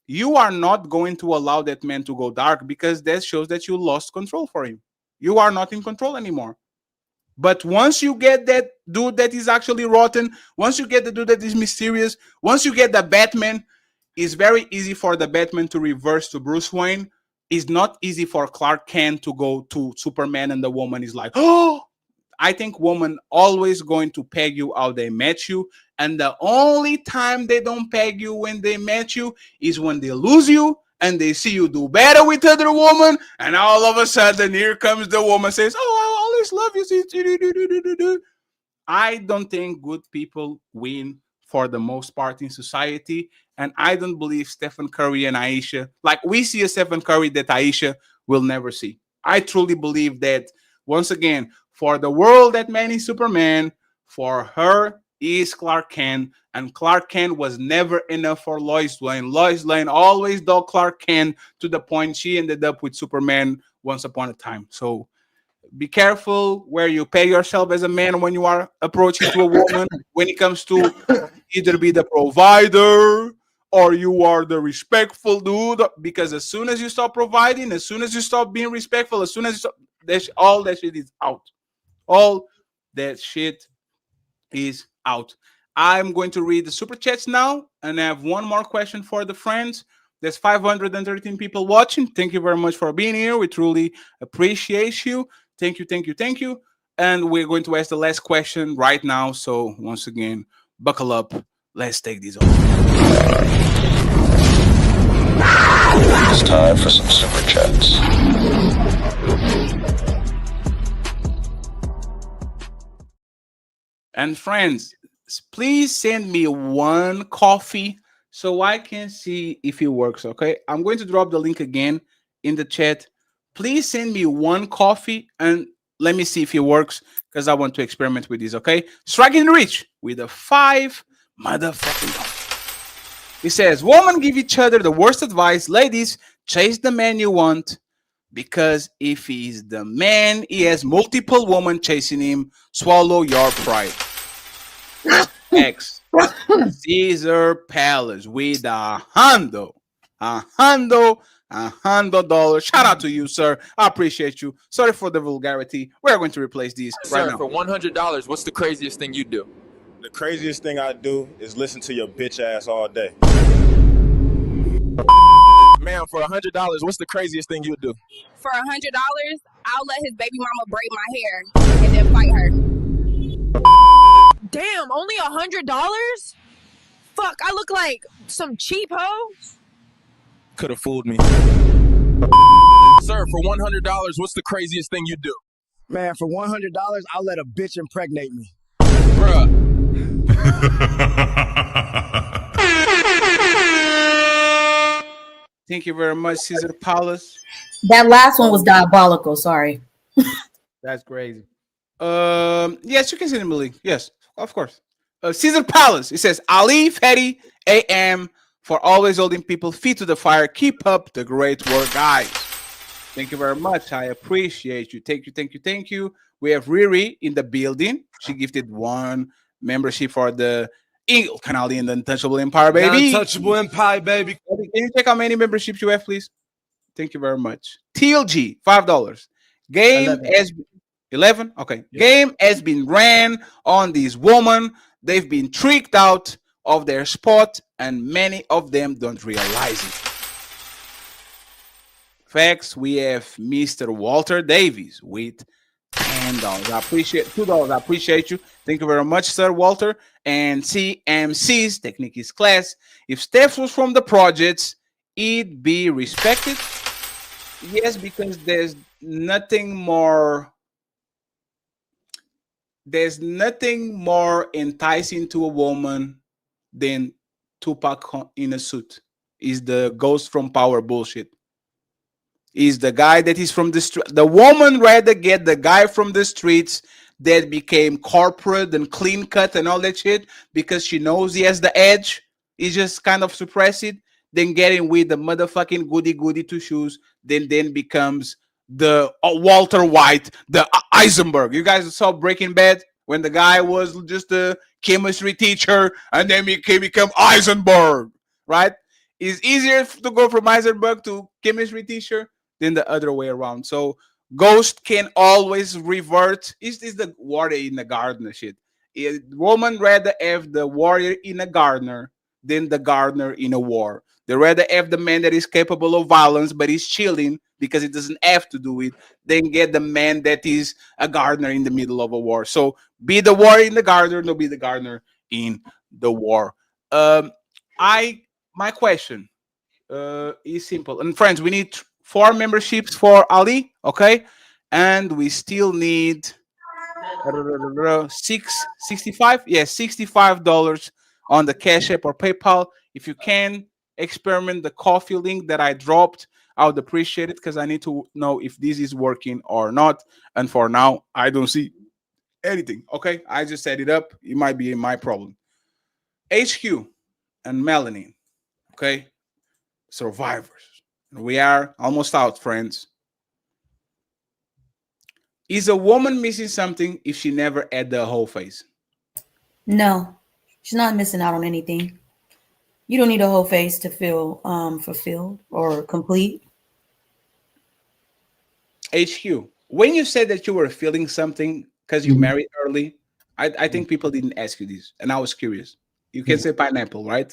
You are not going to allow that man to go dark, because that shows that you lost control for him. You are not in control anymore. But once you get that dude that is actually rotten, once you get the dude that is mysterious, once you get the Batman, it's very easy for the Batman to reverse to Bruce Wayne. It's not easy for Clark Kent to go to Superman, and the woman is like, oh, I think women always going to peg you how they met you. And the only time they don't peg you when they met you is when they lose you and they see you do better with other women. And all of a sudden, here comes the woman says, oh, I always love you. I don't think good people win for the most part in society. And I don't believe Stephen Curry and Ayesha, like we see a Stephen Curry that Ayesha will never see. I truly believe that, once again, for the world, that man is Superman. For her is Clark Kent. And Clark Kent was never enough for Lois Lane. Lois Lane always dogged Clark Kent to the point she ended up with Superman once upon a time. So be careful where you pay yourself as a man when you are approaching to a woman. When it comes to either be the provider or you are the respectful dude. Because as soon as you stop providing, as soon as you stop being respectful, as soon as you stop, all that shit is out. All that shit is out. I'm going to read the super chats now, and I have one more question for the friends. There's 513 people watching. Thank you very much for being here. We truly appreciate you. Thank you, thank you, thank you. And we're going to ask the last question right now. So once again, buckle up. Let's take these off. It's time for some super chats. And friends, please send me one coffee so I can see if it works, okay? I'm going to drop the link again in the chat. Please send me one coffee and let me see if it works, because I want to experiment with this, okay? Striking rich with a 5 motherfucking dollars. It says, women give each other the worst advice. Ladies, chase the man you want, because if he's the man, he has multiple women chasing him. Swallow your pride. X Caesar Palace with $100. $100. Shout out to you, sir. I appreciate you. Sorry for the vulgarity. We're going to replace these right now. Sir, for $100, what's the craziest thing you do? The craziest thing I do is listen to your bitch ass all day. Ma'am, for $100, what's the craziest thing you do? For $100, I'll let his baby mama braid my hair and then fight her. Damn, only $100? Fuck, I look like some cheap hoe. Could have fooled me. Sir, for $100, what's the craziest thing you do? Man, for $100, I'll let a bitch impregnate me. Bruh. Thank you very much, Caesar Palace. That last one was diabolical. Sorry. That's crazy. Yes, you can send him a link. Yes, of course. Caesar Palace. It says, Ali, Fetty, AM, for always holding people feet to the fire. Keep up the great work, guys. Thank you very much. I appreciate you. Thank you, thank you, thank you. We have Riri in the building. She gifted 1 membership for the Ilkan in the Untouchable Empire, baby. Untouchable Empire, baby. Can you check how many memberships you have, please? Thank you very much. TLG, $5. Game 11. Has 11. Okay. Yeah. Game has been ran on these women. They've been tricked out of their spot, and many of them don't realize it. Facts. We have Mr. Walter Davies with $10. I appreciate $2. I appreciate you. Thank you very much, sir, Walter. And CMC's Technique is Class. If Steph was from the projects, he'd be respected. Yes, because there's nothing more enticing to a woman than Tupac in a suit. Is the Ghost from Power bullshit. Is the guy that is from the street. The woman rather get the guy from the streets that became corporate and clean cut and all that shit because she knows he has the edge. He just kind of suppress it. Then getting with the motherfucking goody two shoes. Then becomes the Walter White, the Eisenberg. You guys saw Breaking Bad? when the guy was just a chemistry teacher and then he become Heisenberg, right? It's easier to go from Heisenberg to chemistry teacher than the other way around. So ghost can always revert. Is the warrior in the gardener shit? Woman rather have the warrior in a gardener than the gardener in a war. They rather have the man that is capable of violence but is chilling because he doesn't have to do it, than get the man that is a gardener in the middle of a war. So be the warrior in the gardener, no be the gardener in the war. My question is simple. And friends, we need 4 memberships for Ali, okay? And we still need 65. Yes, $65 on the Cash App or PayPal. If you can experiment the coffee link that I dropped, I would appreciate it, because I need to know if this is working or not. And for now, I don't see anything. Okay, I just set it up. It might be my problem. HQ and Melanie. Okay, survivors. We are almost out, friends. Is a woman missing something if she never had the whole face? No, she's not missing out on anything. You don't need a whole face to feel fulfilled or complete. HQ, when you said that you were feeling something because you married early, I think people didn't ask you this, and I was curious. You can say pineapple, right?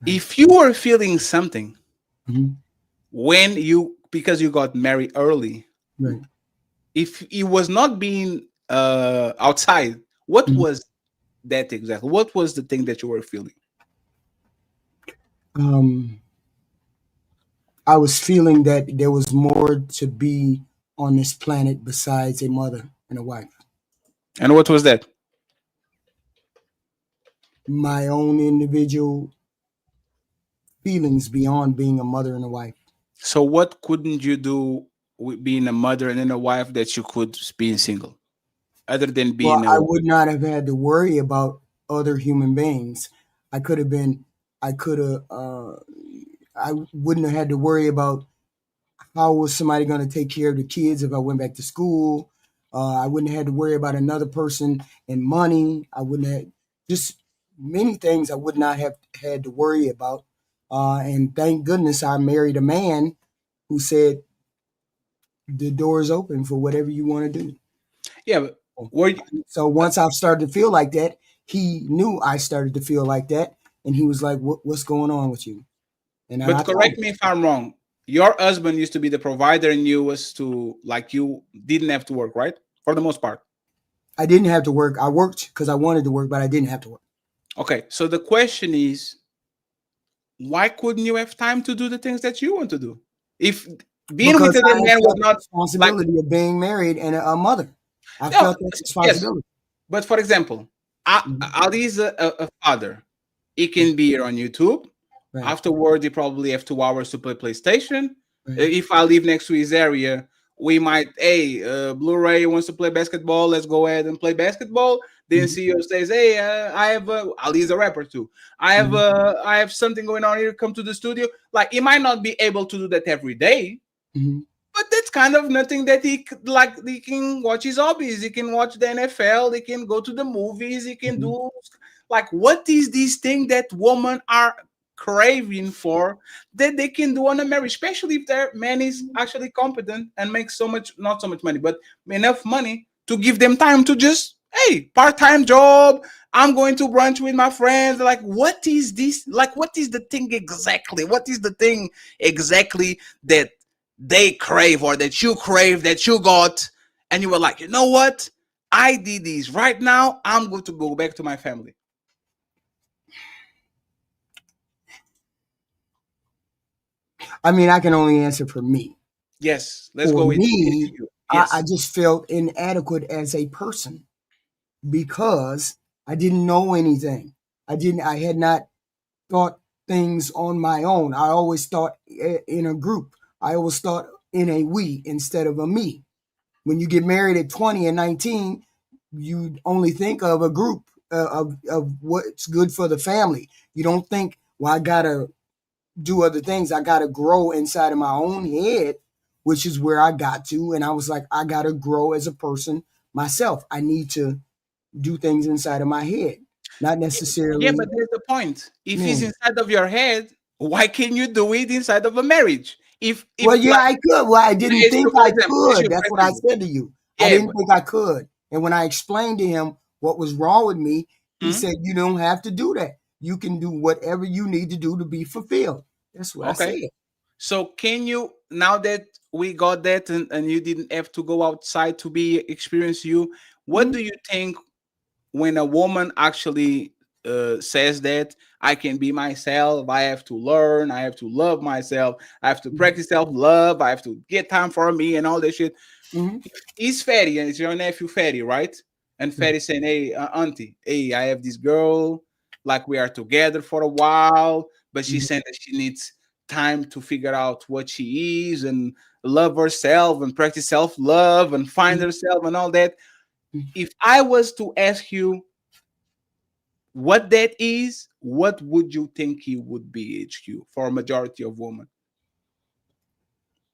If you were feeling something because you got married early, right? If it was not being outside, what was that exactly? What was the thing that you were feeling? I was feeling that there was more to be on this planet besides a mother and a wife. And what was that? My own individual feelings beyond being a mother and a wife. So what couldn't you do with being a mother and then a wife that you could being single, other than being I would not have had to worry about other human beings. I wouldn't have had to worry about how was somebody going to take care of the kids if I went back to school. I wouldn't have had to worry about another person and money. I wouldn't have, just many things I would not have had to worry about. And thank goodness I married a man who said, the door is open for whatever you want to do. Yeah. So once I started to feel like that, he knew I started to feel like that. And he was like, what's going on with you? And but correct me if I'm wrong. Your husband used to be the provider and you was to, like, you didn't have to work, right? For the most part. I didn't have to work. I worked because I wanted to work, but I didn't have to work. Okay. So the question is, why couldn't you have time to do the things that you want to do? If being with a man was not responsibility of being married and a mother. I felt that responsibility. Yes. But for example, Ali is a father. He can be here on YouTube. Right. Afterward, he probably have 2 hours to play PlayStation. Right. If I live next to his area, we might, Blu-ray wants to play basketball. Let's go ahead and play basketball. Then CEO says, hey, I have Ali's a rapper too. I have something going on here. Come to the studio. Like, he might not be able to do that every day, but that's kind of nothing that he can watch his hobbies. He can watch the NFL. He can go to the movies. He can do, like, what is this thing that women are craving for that they can do on a marriage, especially if their man is actually competent and makes not so much money, but enough money to give them time to just, part-time job. I'm going to brunch with my friends. Like, what is this? Like, what is the thing exactly? What is the thing exactly that they crave or that you crave, that you got, and you were like, you know what? I did this right now. I'm going to go back to my family. I mean, I can only answer for me. Yes, let's go with me. Yes. I just felt inadequate as a person because I didn't know anything. I had not thought things on my own. I always thought in a group. I always thought in a we instead of a me. When you get married at 20 and 19, you only think of a group of what's good for the family. You don't think, well, I got to do other things. I got to grow inside of my own head, which is where I got to. And I was like, I got to grow as a person myself. I need to do things inside of my head, not necessarily. Yeah, but there's the point. If it's inside of your head, why can't you do it inside of a marriage? If well, yeah, like, I could. Well, I didn't think I could. That's what I example. said to you. Yeah, I didn't think I could. And when I explained to him what was wrong with me, he Mhm. said, "You don't have to do that. You can do whatever you need to do to be fulfilled." That's what I Okay. said. So can you, now that we got that and you didn't have to go outside to be experience you, what do you think when a woman actually says that I can be myself, I have to learn, I have to love myself, I have to practice self-love, I have to get time for me and all that shit. He's Fetty and it's your nephew Fetty, right? And Fetty saying, hey, auntie, hey, I have this girl, like we are together for a while, but she said that she needs time to figure out what she is and love herself and practice self-love and find herself and all that. If I was to ask you what that is, what would you think it would be, HQ, for a majority of women?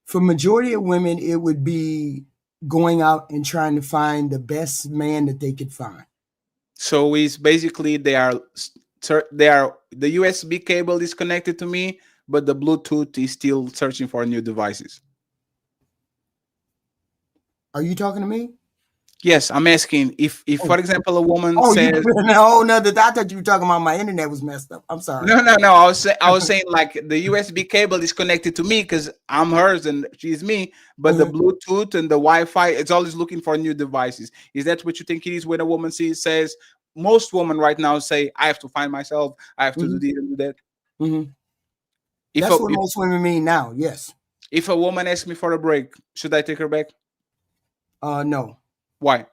For majority of women, it would be going out and trying to find the best man that they could find. So it's basically the USB cable is connected to me, but the Bluetooth is still searching for new devices. Are you talking to me? Yes, I'm asking if for example, a woman says, no, I thought you were talking about my internet was messed up. I'm sorry. No. I was saying like the USB cable is connected to me because I'm hers and she's me, but the Bluetooth and the Wi-Fi, it's always looking for new devices. Is that what you think it is when a woman says? Most women right now say, I have to find myself, I have to do this and do that. That's what most women mean now. Yes. If a woman asks me for a break, should I take her back? No. Why?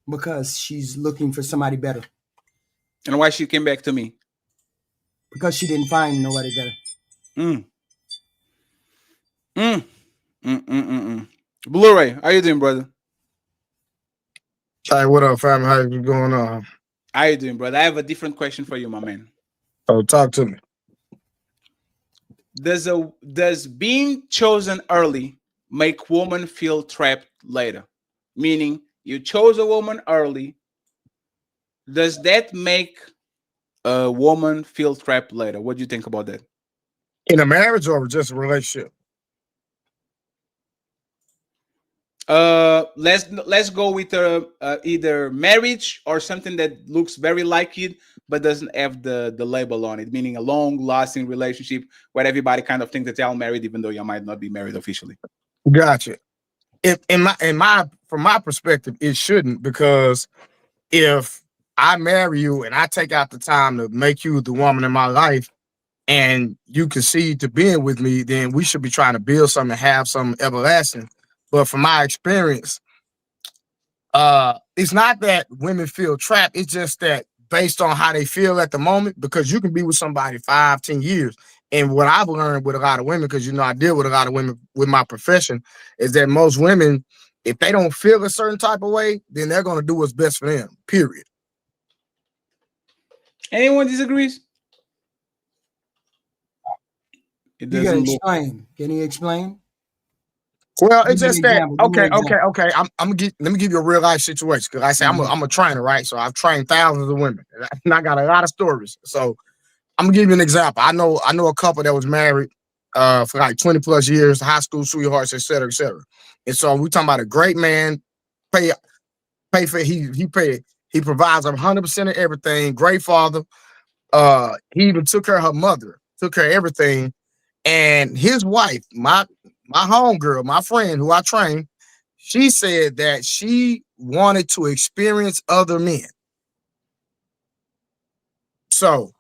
Because she's looking for somebody better. And why she came back to me? Because she didn't find nobody better. Blu-ray, how you doing, brother? Hey, what up, family? How you going on? How you doing, brother? I have a different question for you, my man. Oh, talk to me. Does being chosen early make women feel trapped later? Meaning, you chose a woman early. Does that make a woman feel trapped later? What do you think about that? In a marriage or just a relationship? Let's go with either marriage or something that looks very like it but doesn't have the label on it, meaning a long-lasting relationship where everybody kind of thinks that y'all married even though you might not be married officially. Gotcha. From my perspective, it shouldn't, because if I marry you and I take out the time to make you the woman in my life and you concede to being with me, then we should be trying to build something and have something everlasting. But from my experience, it's not that women feel trapped. It's just that based on how they feel at the moment, because you can be with somebody 5-10 years. And what I've learned with a lot of women, because, I deal with a lot of women with my profession, is that most women, if they don't feel a certain type of way, then they're going to do what's best for them, period. Anyone disagrees? You gotta explain. Can he explain? Well, it's just that. Okay. Let me give you a real life situation, because I say I'm a trainer, right? So I've trained thousands of women, and I got a lot of stories. So I'm gonna give you an example. I know a couple that was married for like 20 plus years, high school sweethearts, et cetera, et cetera. And so we talking about a great man, pay for he provides 100% of everything. Great father. He even took care of her mother, took care of everything. And his wife, my homegirl, my friend who I trained, she said that she wanted to experience other men. So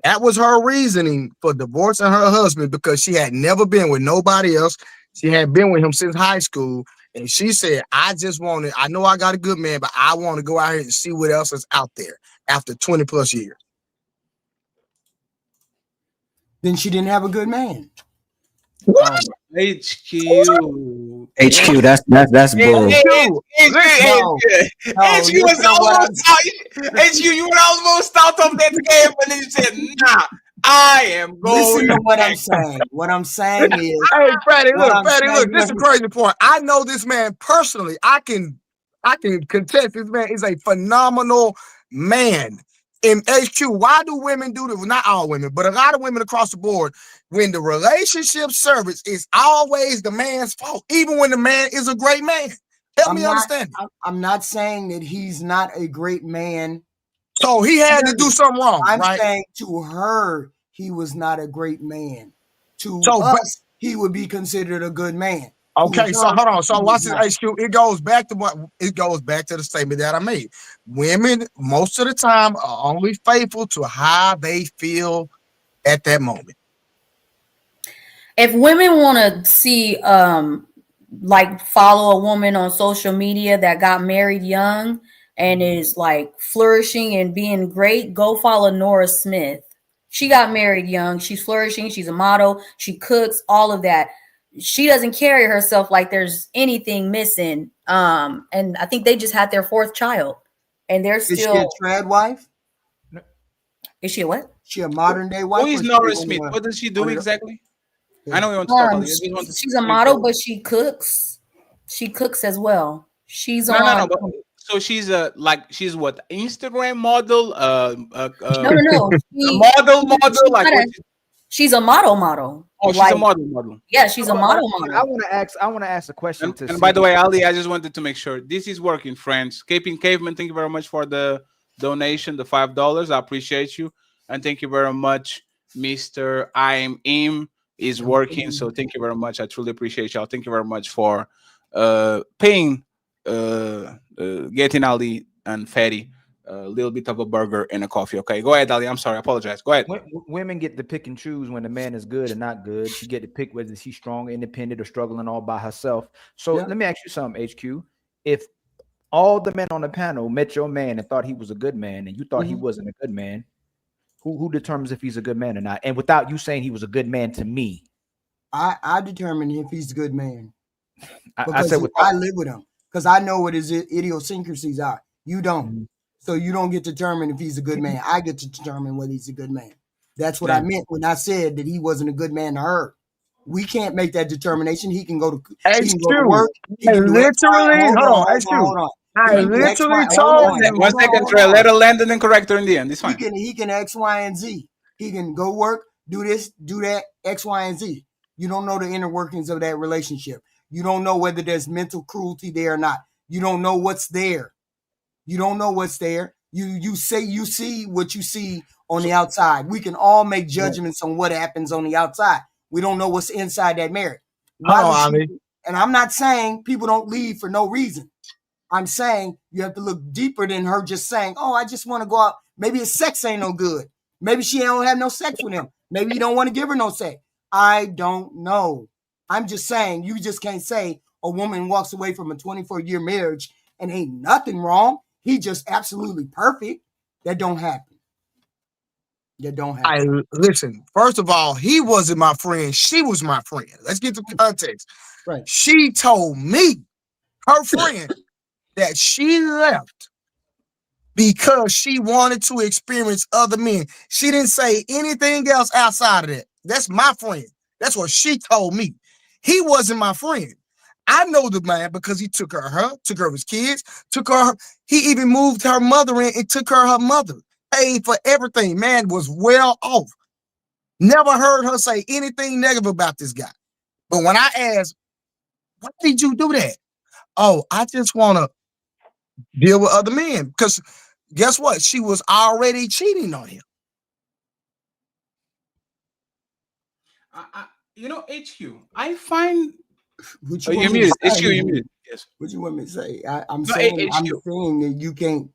that was her reasoning for divorcing her husband, because she had never been with nobody else. She had been with him since high school. And she said, I know I got a good man, but I want to go out here and see what else is out there after 20 plus years. Then she didn't have a good man. What? HQ, that's bull. HQ you were almost out of that game, but then you said, nah, I am going. Listen to what I'm saying. What I'm saying is, hey, Fetty, look, this is the crazy part. I know this man personally. I can I can contest this man is a phenomenal man. In HQ, why do women do this? Not all women, but a lot of women across the board, when the relationship service is always the man's fault, even when the man is a great man. Help me understand. I'm not saying that he's not a great man. So he had to do something wrong, I'm right? saying to her, he was not a great man. To us, he would be considered a good man. Okay, so hold on. So watch this HQ. It goes back to the statement that I made. Women, most of the time, are only faithful to how they feel at that moment. If women want to see like follow a woman on social media that got married young and is like flourishing and being great, go follow Nora Smith. She got married young. She's flourishing. She's a model. She cooks, all of that. She doesn't carry herself like there's anything missing. And I think they just had their 4th child, and they're still. Is she a trad wife? Is she a what? She a modern day wife? Who is Nora Smith? What does she do exactly? I know we want to talk about this. She's a model, but she cooks. She cooks as well. She's no. So she's she's what, Instagram model? No. Model. Like she's a model. Oh, she's a model. Yeah, she's a model. I want to ask a question. And by the way, Ali, I just wanted to make sure this is working, friends. Caping Caveman, thank you very much for the donation, the $5. I appreciate you, and thank you very much, Mr. I'm Im is working. So thank you very much. I truly appreciate y'all. Thank you very much for paying, getting Ali and Fetty a little bit of a burger and a coffee. Okay, go ahead, Ali. I'm sorry, I apologize. Go ahead. Women get to pick and choose when the man is good and not good. She get to pick whether she's strong, independent, or struggling all by herself. So let me ask you something, HQ. If all the men on the panel met your man and thought he was a good man, and you thought he wasn't a good man, who determines if he's a good man or not? And without you saying he was a good man to me, I determine if he's a good man. I said I live with him because I know what his idiosyncrasies are. You don't. So you don't get to determine if he's a good man. I get to determine whether he's a good man. That's what I meant when I said that he wasn't a good man to her. We can't make that determination. He can go to work. Hold on. I literally told you. 1 second, Trey. Let her land and then correct her in the end. It's fine. He can X, Y, and Z. He can go work, do this, do that, X, Y, and Z. You don't know the inner workings of that relationship. You don't know whether there's mental cruelty there or not. You don't know what's there. You don't know what's there. You see what you see on the outside. We can all make judgments on what happens on the outside. We don't know what's inside that marriage. And I'm not saying people don't leave for no reason. I'm saying you have to look deeper than her just saying, oh, I just want to go out. Maybe his sex ain't no good. Maybe she don't have no sex with him. Maybe you don't want to give her no sex. I don't know. I'm just saying you just can't say a woman walks away from a 24-year marriage and ain't nothing wrong. He just absolutely perfect. That don't happen. Listen, first of all, he wasn't my friend. She was my friend. Let's get the context. Right. She told me, her friend, that she left because she wanted to experience other men. She didn't say anything else outside of that. That's my friend. That's what she told me. He wasn't my friend. I know the man because he took her his kids, he even moved her mother in and took her mother, paid for everything. Man was well off. Never heard her say anything negative about this guy. But when I asked, why did you do that? Oh, I just want to deal with other men. Because guess what? She was already cheating on him. HQ, I find... You muted. HQ, you muted. Yes. What you want me to say? I'm saying that you can't...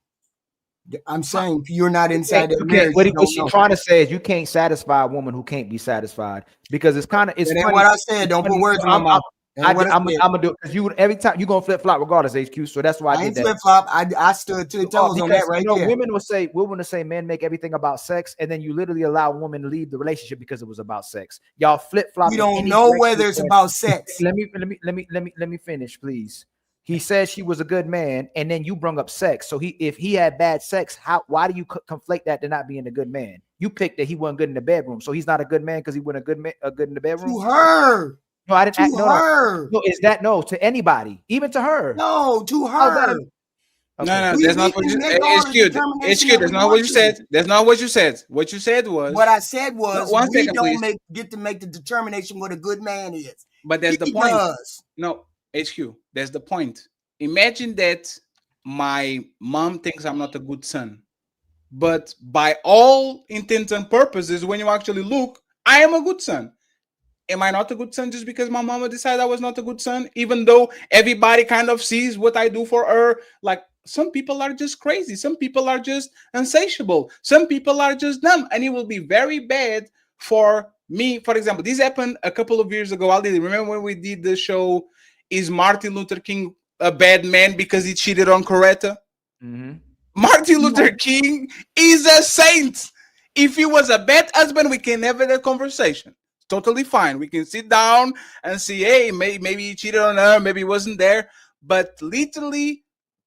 I'm saying you're not inside that marriage. What she's trying to say is you can't satisfy a woman who can't be satisfied, because it's kind of funny. What I said. Don't put words in my mouth. I'm gonna do it because you every time you gonna flip flop regardless, HQ. So that's why I did that. Flip flop. I stood 2 toes on that right there. Women will say men make everything about sex, and then you literally allow a woman to leave the relationship because it was about sex. Y'all flip flop. We don't know whether it's about sex. Let me finish, please. He said she was a good man, and then you brought up sex. So if he had bad sex, why do you conflate that to not being a good man? You picked that he wasn't good in the bedroom, so he's not a good man because he wasn't good in the bedroom. To her. No, I didn't. To her. No, is that no to anybody, even to her? No, to her. Okay. No, that's not what you said. It's cute. It's cute. That's not what you said. That's not what you said. What you said was. What I said was, no, we don't get to make the determination what a good man is. But that's the point. No, HQ. That's the point. Imagine that my mom thinks I'm not a good son, but by all intents and purposes, when you actually look, I am a good son. Am I not a good son just because my mama decided I was not a good son? Even though everybody kind of sees what I do for her. Like, some people are just crazy. Some people are just insatiable. Some people are just dumb. And it will be very bad for me. For example, this happened a couple of years ago. I did remember when we did the show, Is Martin Luther King a bad man because he cheated on Coretta? Mm-hmm. Martin Luther King is a saint. If he was a bad husband, we can have a conversation. Totally fine. We can sit down and see, hey, maybe he cheated on her, maybe he wasn't there. But literally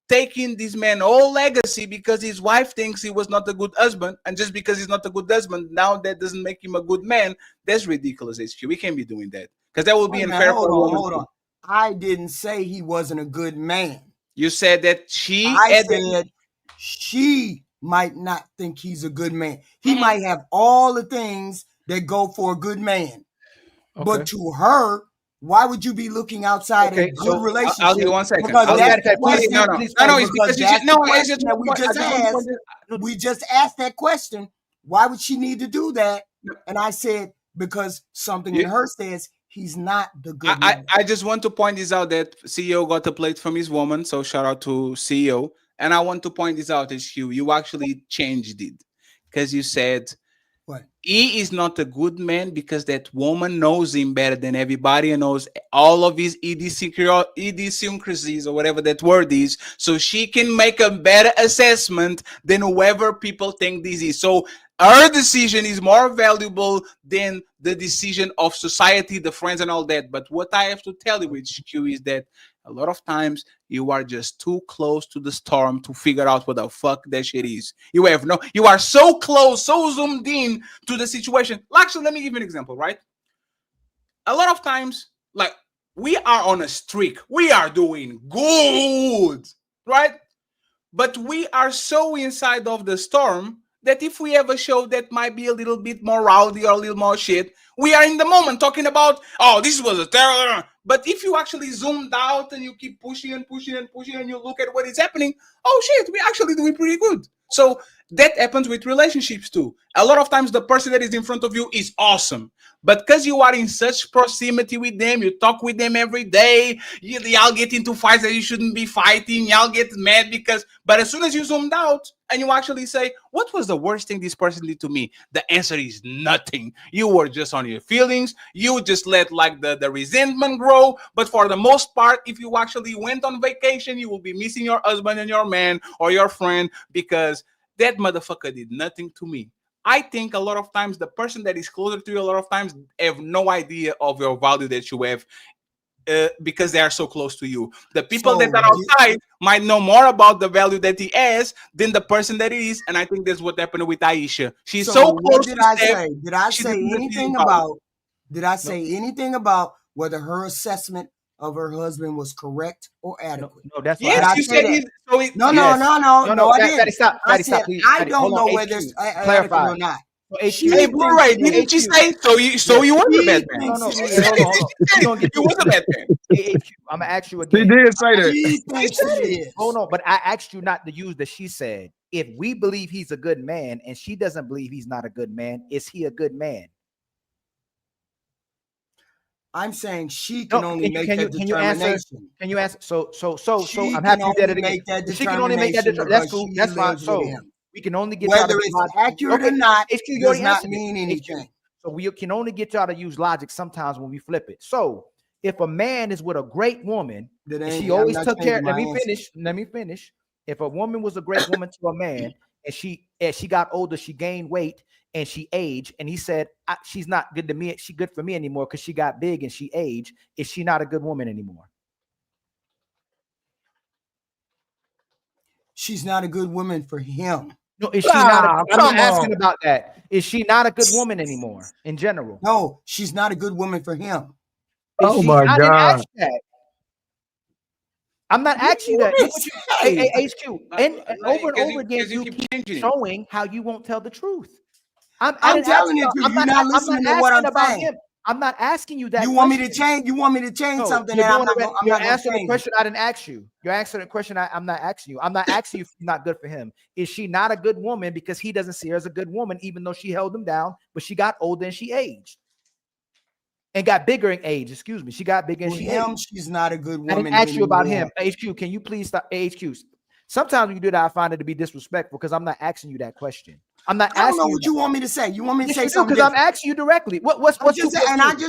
taking this man whole legacy because his wife thinks he was not a good husband, and just because he's not a good husband, now that doesn't make him a good man. That's ridiculous, HQ. We can't be doing that because that will be unfair for a woman. Hold on. I didn't say he wasn't a good man. You said that I said she might not think he's a good man. He might have all the things that go for a good man. Okay. But to her, why would you be looking outside a good relationship? I'll give you 1 second. Because that's the question. We just asked that question. Why would she need to do that? And I said, because something in her says he's not the good man. I just want to point this out that CEO got a plate from his woman. So shout out to CEO. And I want to point this out, HQ. You actually changed it because you said, what? He is not a good man because that woman knows him better than everybody and knows all of his idiosyncrasies or whatever that word is. So she can make a better assessment than whoever people think this is. So her decision is more valuable than the decision of society, the friends and all that. But what I have to tell you, HQ, is that a lot of times you are just too close to the storm to figure out what the fuck that shit is. You are so close, so zoomed in to the situation. Actually, let me give you an example, right? A lot of times, like, we are on a streak. We are doing good, right? But we are so inside of the storm that if we have a show that might be a little bit more rowdy or a little more shit, we are in the moment talking about, oh, this was a terror. But if you actually zoomed out and you keep pushing and pushing and pushing and you look at what is happening, oh shit, we actually doing pretty good. So that happens with relationships too. A lot of times the person that is in front of you is awesome. But because you are in such proximity with them, you talk with them every day, y'all get into fights that you shouldn't be fighting, y'all get mad but as soon as you zoomed out and you actually say, what was the worst thing this person did to me? The answer is nothing. You were just on your feelings. You just let like the resentment grow. But for the most part, if you actually went on vacation, you will be missing your husband and your man or your friend because that motherfucker did nothing to me. I think a lot of times the person that is closer to you a lot of times have no idea of your value that you have because they are so close to you. The people that are outside might know more about the value that he has than the person that he is. And I think that's what happened with Ayesha. She's so close to Steph. Did I say anything about whether her assessment of her husband was correct or adequate? No, that's yes. You said it. No. I didn't. Stop. I said I don't know whether it's adequate or not. Hey, Blu-ray, didn't she say so? You were the bad man. No. You was a bad man. I'm gonna ask you again. She did say that. Hold on, but I asked you not to use the she said. If we believe he's a good man and she doesn't believe he's not a good man, is he a good man? I'm saying she can only make that determination. Can you answer? So I'm happy you did it again. She can only make that determination. That's cool. That's fine. So we can only get whether it's accurate or not. It does not mean anything. So we can only get y'all to use logic sometimes when we flip it. So if a man is with a great woman, and she always took care. Let me finish. If a woman was a great woman to a man, and she got older, she gained weight and she aged, and he said she's not good to me. She good for me anymore because she got big and she aged. Is she not a good woman anymore? She's not a good woman for him. No, is she not? I'm not asking about that. Is she not a good woman anymore in general? No, she's not a good woman for him. Oh my God! I'm not asking you that. Look what you, HQ. And over and Because over again, you keep changing it. showing how you won't tell the truth. I'm telling it to you. You're not listening to what I'm saying. Him. I'm not asking you that. You want me to change? You want me to change something that I'm not going to change? You're answering the question I didn't ask you. You're answering the question I'm not asking you. I'm not asking you if she's not good for him. Is she not a good woman because he doesn't see her as a good woman, even though she held him down, but she got older and she aged. And got bigger in age. Excuse me. She got bigger and she aged. She's not a good woman. I didn't ask you about him. HQ, can you please stop? HQ. Sometimes when you do that, I find it to be disrespectful because I'm not asking you that question. I'm not asking. I don't know what you want me to say. You want me to say something? Because I'm asking you directly. What's I just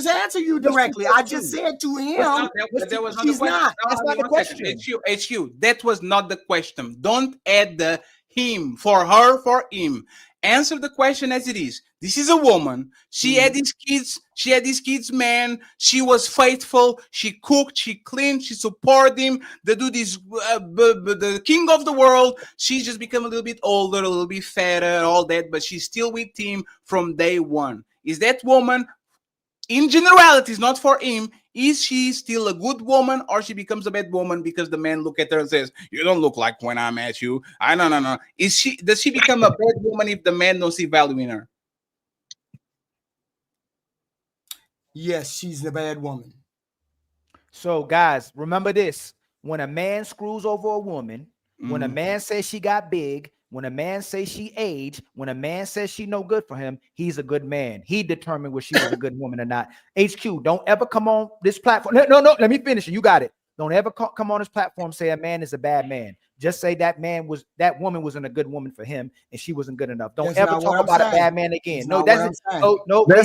answer you directly. I just said to him, that was not she's not. That's not the question. HQ. That was not the question. Don't add the him, for her, for him. Answer the question as it is. This is a woman. She had these kids. She had these kids, man. She was faithful. She cooked. She cleaned. She supported him. The dude is the king of the world. She's just become a little bit older, a little bit fatter, and all that, but she's still with him from day one. Is that woman, in generalities, not for him, is she still a good woman, or she becomes a bad woman because the man look at her and says, "You don't look like when I met you"? No. Does she become a bad woman if the man don't see value in her? Yes, she's the bad woman. So, guys, remember this: when a man screws over a woman, when a man says she got big, when a man says she aged, when a man says she no good for him, he's a good man. He determined whether she was a good woman or not. HQ, don't ever come on this platform. No, let me finish it. You got it. Don't ever come on this platform and say a man is a bad man. Just say that woman wasn't a good woman for him and she wasn't good enough. Don't ever talk about a bad man again. No, that's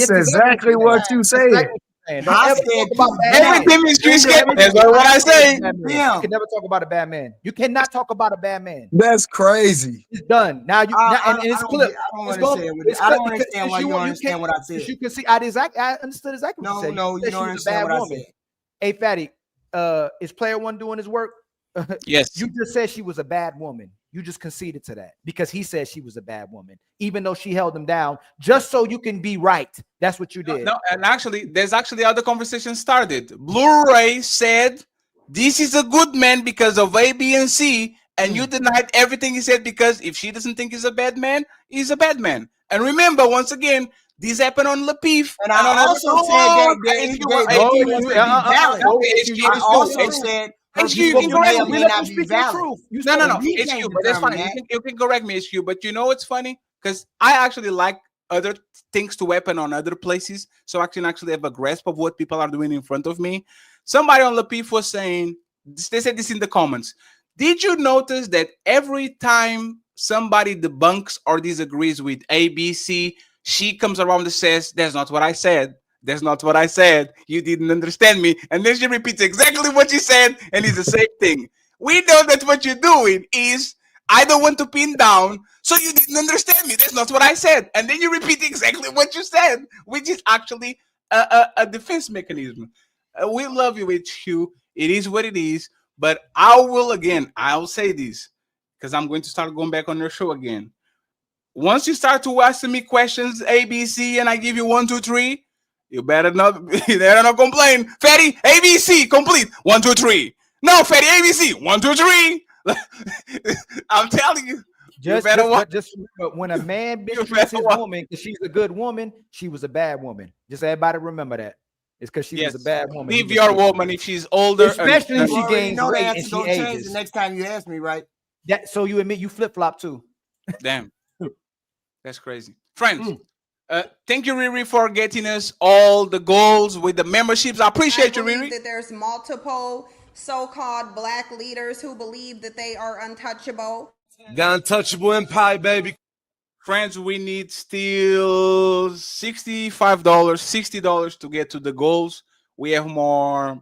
exactly what you said. Don't ever talk about everything is That's what I say. You can never talk about a bad man. You cannot talk about a bad man. That's crazy. It's done. Now you and it's clip. I don't understand why you don't understand what I said. You can see I understood exactly what you said. No, you don't understand what I said. Hey, Fatty, is player one doing his work? Yes. You just said she was a bad woman. You just conceded to that because he said she was a bad woman, even though she held him down just so you can be right. That's what you did. No, and actually, there's actually other conversation started. Blu-ray said this is a good man because of A, B, and C, and you denied everything he said because if she doesn't think he's a bad man, he's a bad man. And remember, once again, this happened on Lapif. And I also said that I also said. HQ, you can correct me. No. HQ, but that's fine. You can correct me, HQ. But you know what's funny? Because I actually like other things to happen on other places, so I can actually have a grasp of what people are doing in front of me. Somebody on Lapif was saying, they said this in the comments. Did you notice that every time somebody debunks or disagrees with ABC, she comes around and says, "That's not what I said. That's not what I said. You didn't understand me." And then she repeats exactly what she said, and it's the same thing. We know that what you're doing is, I don't want to pin down, so you didn't understand me. That's not what I said. And then you repeat exactly what you said, which is actually a defense mechanism. We love you, HQ. It is what it is. But I'll say this, because I'm going to start going back on your show again. Once you start to ask me questions, ABC, and I give you 1, 2, 3, you better not complain. Fetty, ABC, complete. 1, 2, 3. No, Fetty, ABC, 1, 2, 3. I'm telling you. Just remember, when a man mistreats his woman because she's a good woman, she was a bad woman. Just everybody remember that. It's because she was a bad woman. Leave your woman if she's older. Especially if she gains weight and she change ages. the next time you ask me, right? So you admit you flip-flop too. Damn. That's crazy. Friends, thank you, Riri, for getting us all the goals with the memberships. I appreciate you, Riri. That there's multiple so-called black leaders who believe that they are untouchable. The untouchable empire, baby. Friends, we need still $65, $60 to get to the goals. We have more,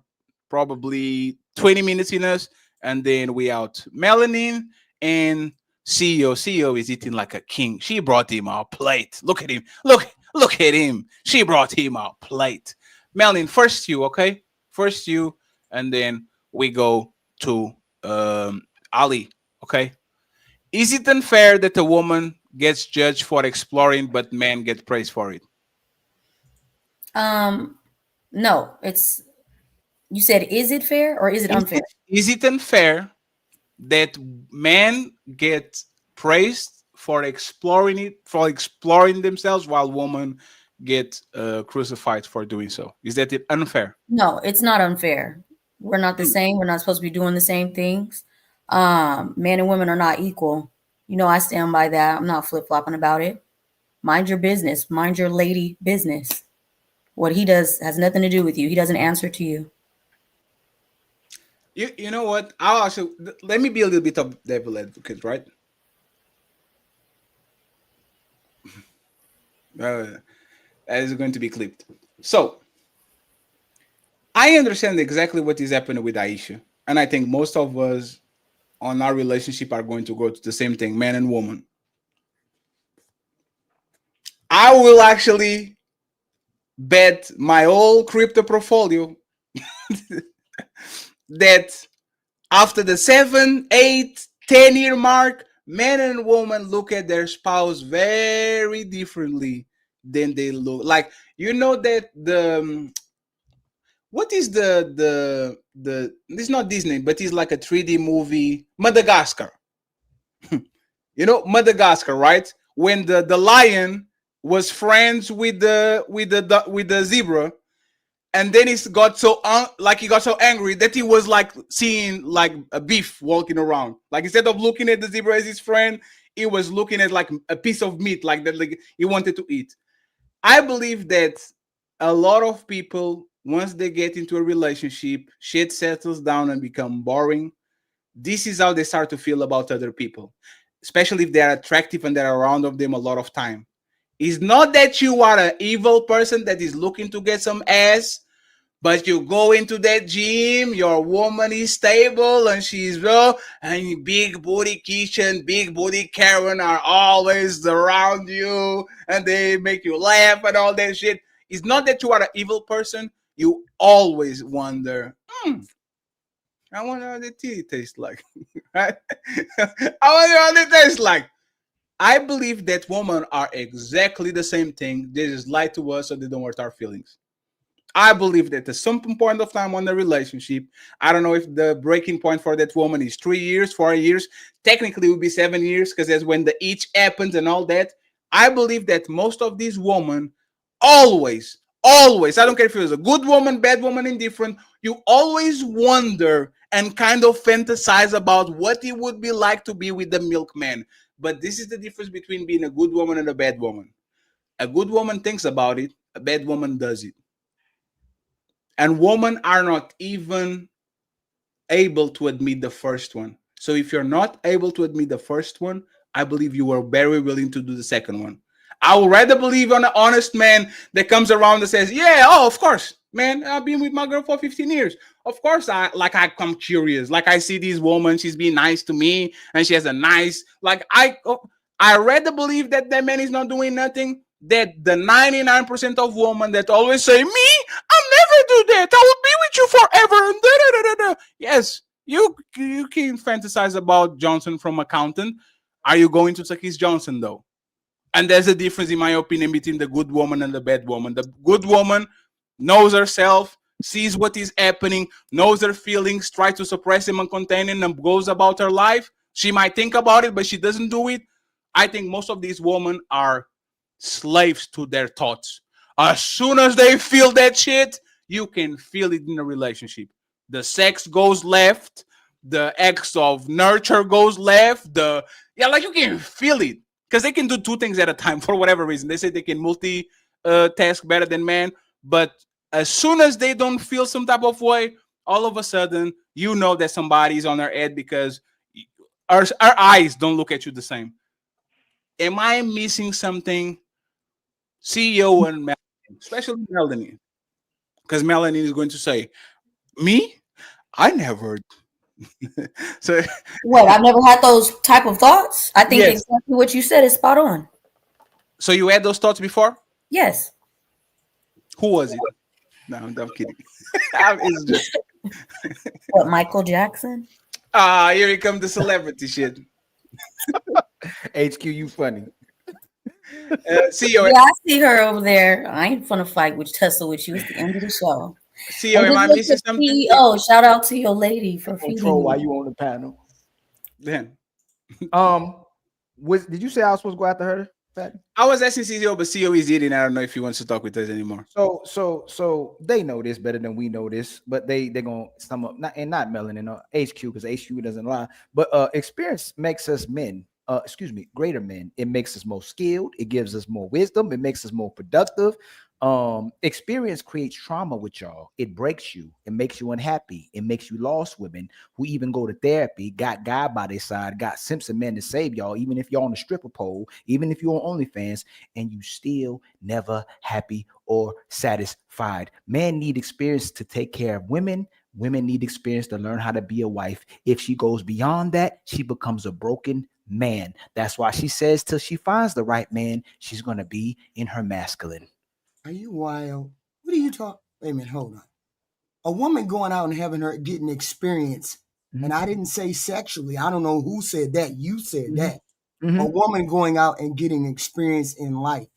probably 20 minutes in us, and then we out. Melanin and CEO is eating like a king. She brought him a plate. Look at him. Look at him. She brought him a plate. Melanin, first you, okay? First you, and then we go to Ali, okay? Is it unfair that a woman gets judged for exploring, but men get praised for it? No, it's You said, is it fair or is it unfair? Is it unfair that men get praised for exploring themselves while women get crucified for doing so? Is that it unfair? No, it's not unfair. We're not the same. We're not supposed to be doing the same things. Men and women are not equal. You know, I stand by that. I'm not flip-flopping about it. Mind your business. Mind your lady business. What he does has nothing to do with you. He doesn't answer to you. You know what? I'll also let me be a little bit of devil advocate, right? That is going to be clipped. So I understand exactly what is happening with Ayesha, and I think most of us on our relationship are going to go to the same thing, man and woman. I will actually bet my whole crypto portfolio that after the 7, 8, 10-year mark, men and women look at their spouse very differently than they look. Like, you know that what is the it's not Disney, but it's like a 3D movie, Madagascar. You know Madagascar, right? When the lion was friends with the zebra, and then he got so he got so angry that he was like seeing like a beef walking around. Like instead of looking at the zebra as his friend, he was looking at like a piece of meat, like that, like he wanted to eat. I believe that a lot of people, once they get into a relationship, shit settles down and become boring. This is how they start to feel about other people, especially if they are attractive and they're around of them a lot of time. It's not that you are an evil person that is looking to get some ass, but you go into that gym, your woman is stable and she's well, and big booty Keisha, big booty Karen are always around you and they make you laugh and all that shit. It's not that you are an evil person. You always wonder, I wonder how the tea tastes like. Right? I wonder how they taste like. I believe that women are exactly the same thing. They just lie to us so they don't hurt our feelings. I believe that at some point of time on the relationship, I don't know if the breaking point for that woman is 3 years, 4 years. Technically, it would be 7 years because that's when the each happens and all that. I believe that most of these women always, I don't care if it was a good woman, bad woman, indifferent, you always wonder and kind of fantasize about what it would be like to be with the milkman. But this is the difference between being a good woman and a bad woman. A good woman thinks about it, a bad woman does it. And women are not even able to admit the first one. So if you're not able to admit the first one, I believe you are very willing to do the second one. I would rather believe on an honest man that comes around and says, yeah, oh, of course, man, I've been with my girl for 15 years. Of course, I come curious. Like I see this woman, she's being nice to me and she has a nice, I rather believe that that man is not doing nothing that the 99% of women that always say, me, I'll never do that. I will be with you forever. And da, da, da, da. Yes, you can fantasize about Johnson from Accountant. Are you going to Sakis Johnson, though? And there's a difference, in my opinion, between the good woman and the bad woman. The good woman knows herself, sees what is happening, knows her feelings, tries to suppress them and contain them, and goes about her life. She might think about it, but she doesn't do it. I think most of these women are slaves to their thoughts. As soon as they feel that shit, you can feel it in a relationship. The sex goes left, the acts of nurture goes left, you can feel it. Because they can do two things at a time for whatever reason. They say they can multi-task better than men, but as soon as they don't feel some type of way, all of a sudden, you know that somebody's on their head because our eyes don't look at you the same. Am I missing something? CEO and Melanie, especially Melanie, because Melanie is going to say, me? I never. So what? I've never had those type of thoughts. I think yes. Exactly what you said is spot on. So you had those thoughts before? Yes. Who was it? No, I'm kidding. It's just what, Michael Jackson? Here he comes the celebrity shit. HQ, you funny. CEO. Yeah, I see her over there. I ain't gonna fight with tussle with you. It's the end of the show. CEO, am I missing something? CEO, shout out to your lady for feeding Control while you. you on the panel. Then, did you say I was supposed to go after her? Fetty? I was asking CEO, but CEO is eating. I don't know if he wants to talk with us anymore. So they know this better than we know this, but they're gonna sum up not melanin or HQ because HQ doesn't lie, but experience makes us men. Greater men. It makes us more skilled. It gives us more wisdom. It makes us more productive. Experience creates trauma with y'all. It breaks you. It makes you unhappy. It makes you lost women who even go to therapy, got God by their side, got Simpson men to save y'all, even if you're on the stripper pole, even if you're on OnlyFans, and you still never happy or satisfied. Men need experience to take care of women. Women need experience to learn how to be a wife. If she goes beyond that, she becomes a broken man. That's why she says till she finds the right man, she's going to be in her masculine. Are you wild? What are you talking? Wait a minute, hold on. A woman going out and having her getting experience, and I didn't say sexually. I don't know who said that. You said that. A woman going out and getting experience in life,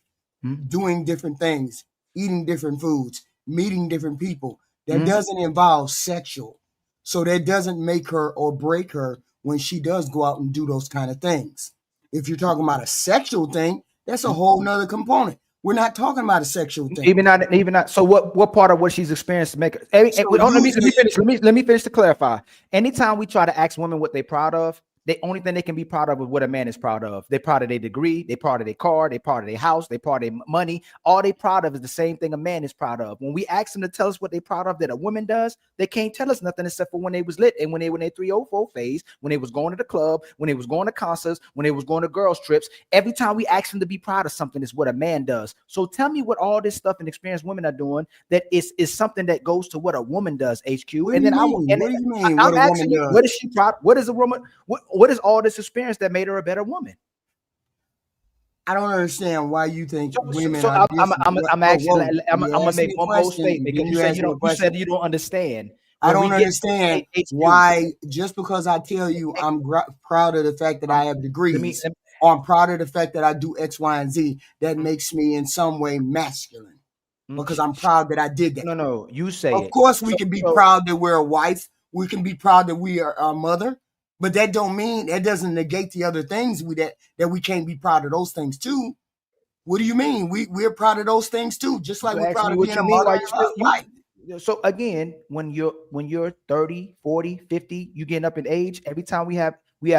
doing different things, eating different foods, meeting different people. That doesn't involve sexual. So that doesn't make her or break her when she does go out and do those kind of things. If you're talking about a sexual thing, that's a whole nother component. We're not talking about a sexual thing. Even not. So what part of what she's experienced make her? Let me finish to clarify. Anytime we try to ask women what they're proud of, the only thing they can be proud of is what a man is proud of. They're proud of their degree, they're proud of their car, they're proud of their house, they're proud of their money. All they're proud of is the same thing a man is proud of. When we ask them to tell us what they're proud of that a woman does, they can't tell us nothing except for when they was lit and when they were in their 304 phase, when they was going to the club, when they was going to concerts, when they was going to girls trips. Every time we ask them to be proud of something, is what a man does. So tell me what all this stuff and experienced women are doing that is something that goes to what a woman does, HQ. What do you mean? I'm asking you, what is she proud? What is a woman? What is all this experience that made her a better woman? I don't understand why you think women so are I'm gonna make one more question, statement because you said you don't understand. I don't understand why just because I tell you I'm proud of the fact that I have degrees, or I'm proud of the fact that I do X, Y, and Z, that makes me in some way masculine. Because I'm proud that I did that. No, you say it. Of course, we can be proud that we're a wife. We can be proud that we are a mother. But that doesn't negate the other things that we can't be proud of those things too. What do you mean? We're proud of those things too, just like we're proud of being a mother. So again, when you're 30, 40, 50, you getting up in age, every time we have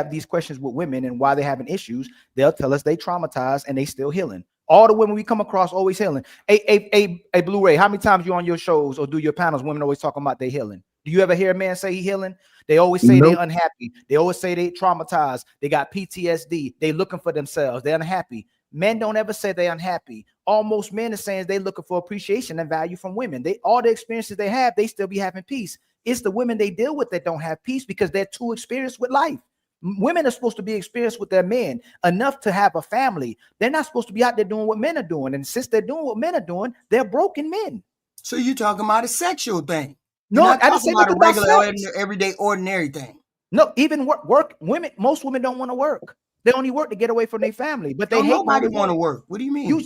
these questions with women and why they're having issues, they'll tell us they traumatized and they still healing. All the women we come across always healing. A Blu-ray, how many times you on your shows or do your panels, women always talking about they healing? Do you ever hear a man say he healing? They always say they're unhappy. They always say they traumatized. They got PTSD. They looking for themselves. They're unhappy. Men don't ever say they're unhappy. Almost men are saying they looking for appreciation and value from women. All the experiences they have, they still be having peace. It's the women they deal with that don't have peace because they're too experienced with life. Women are supposed to be experienced with their men enough to have a family. They're not supposed to be out there doing what men are doing. And since they're doing what men are doing, they're broken men. So you're talking about a sexual thing. No, I didn't say about a regular, everyday, ordinary thing. No, even work. Women, most women don't want to work. They only work to get away from their family. But they hate nobody want to work. What do you mean?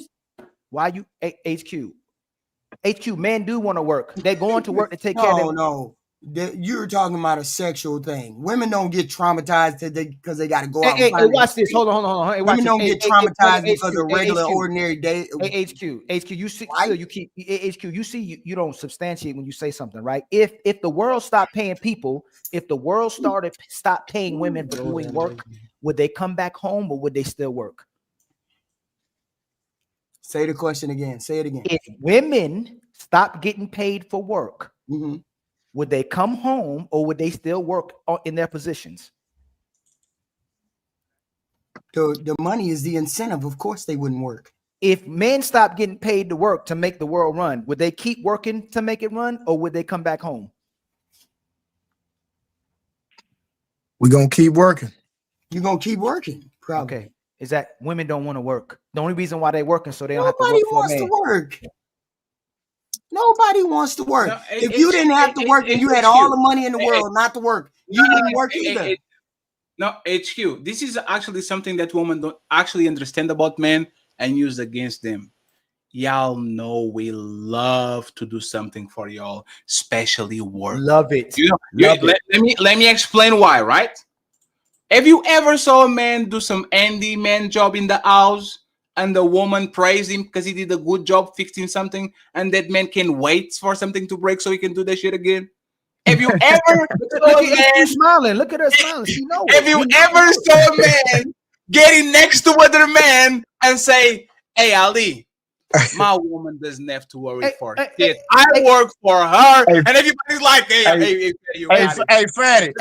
HQ? Men do want to work. They're going to work to take care of them. No. You're talking about a sexual thing. Women don't get traumatized because they got to go out. Hey, watch this. Hold on. Hey, women don't get traumatized because of regular, ordinary day. HQ. You see, you see, you don't substantiate when you say something, right? If the world stopped paying people, if the world stopped paying women for doing work, would they come back home or would they still work? Say the question again. Say it again. If women stop getting paid for work, would they come home or would they still work in their positions? The money is the incentive. Of course they wouldn't work. If men stop getting paid to work to make the world run, would they keep working to make it run or would they come back home? We're going to keep working. You're going to keep working. Probably. Okay. Is that women don't want to work? The only reason why they're working so they don't Nobody have to work for a man. wants to work. Nobody wants to work. If you didn't have to work and you had all the money in the world not to work, you wouldn't work either. No, HQ. This is actually something that women don't actually understand about men and use against them. y'all know we love to do something for y'all, especially work. Love it. Let me explain why, right? Have you ever saw a man do some handyman job in the house and the woman praise him because he did a good job fixing something, and that man can wait for something to break so he can do that shit again? Have you ever saw a man smiling? Look at her smiling. She knows. Have you ever saw a man getting next to other man and say, "Hey, Ali, my woman doesn't have to worry for shit. I work for her," and everybody's like, "Hey, Fatty,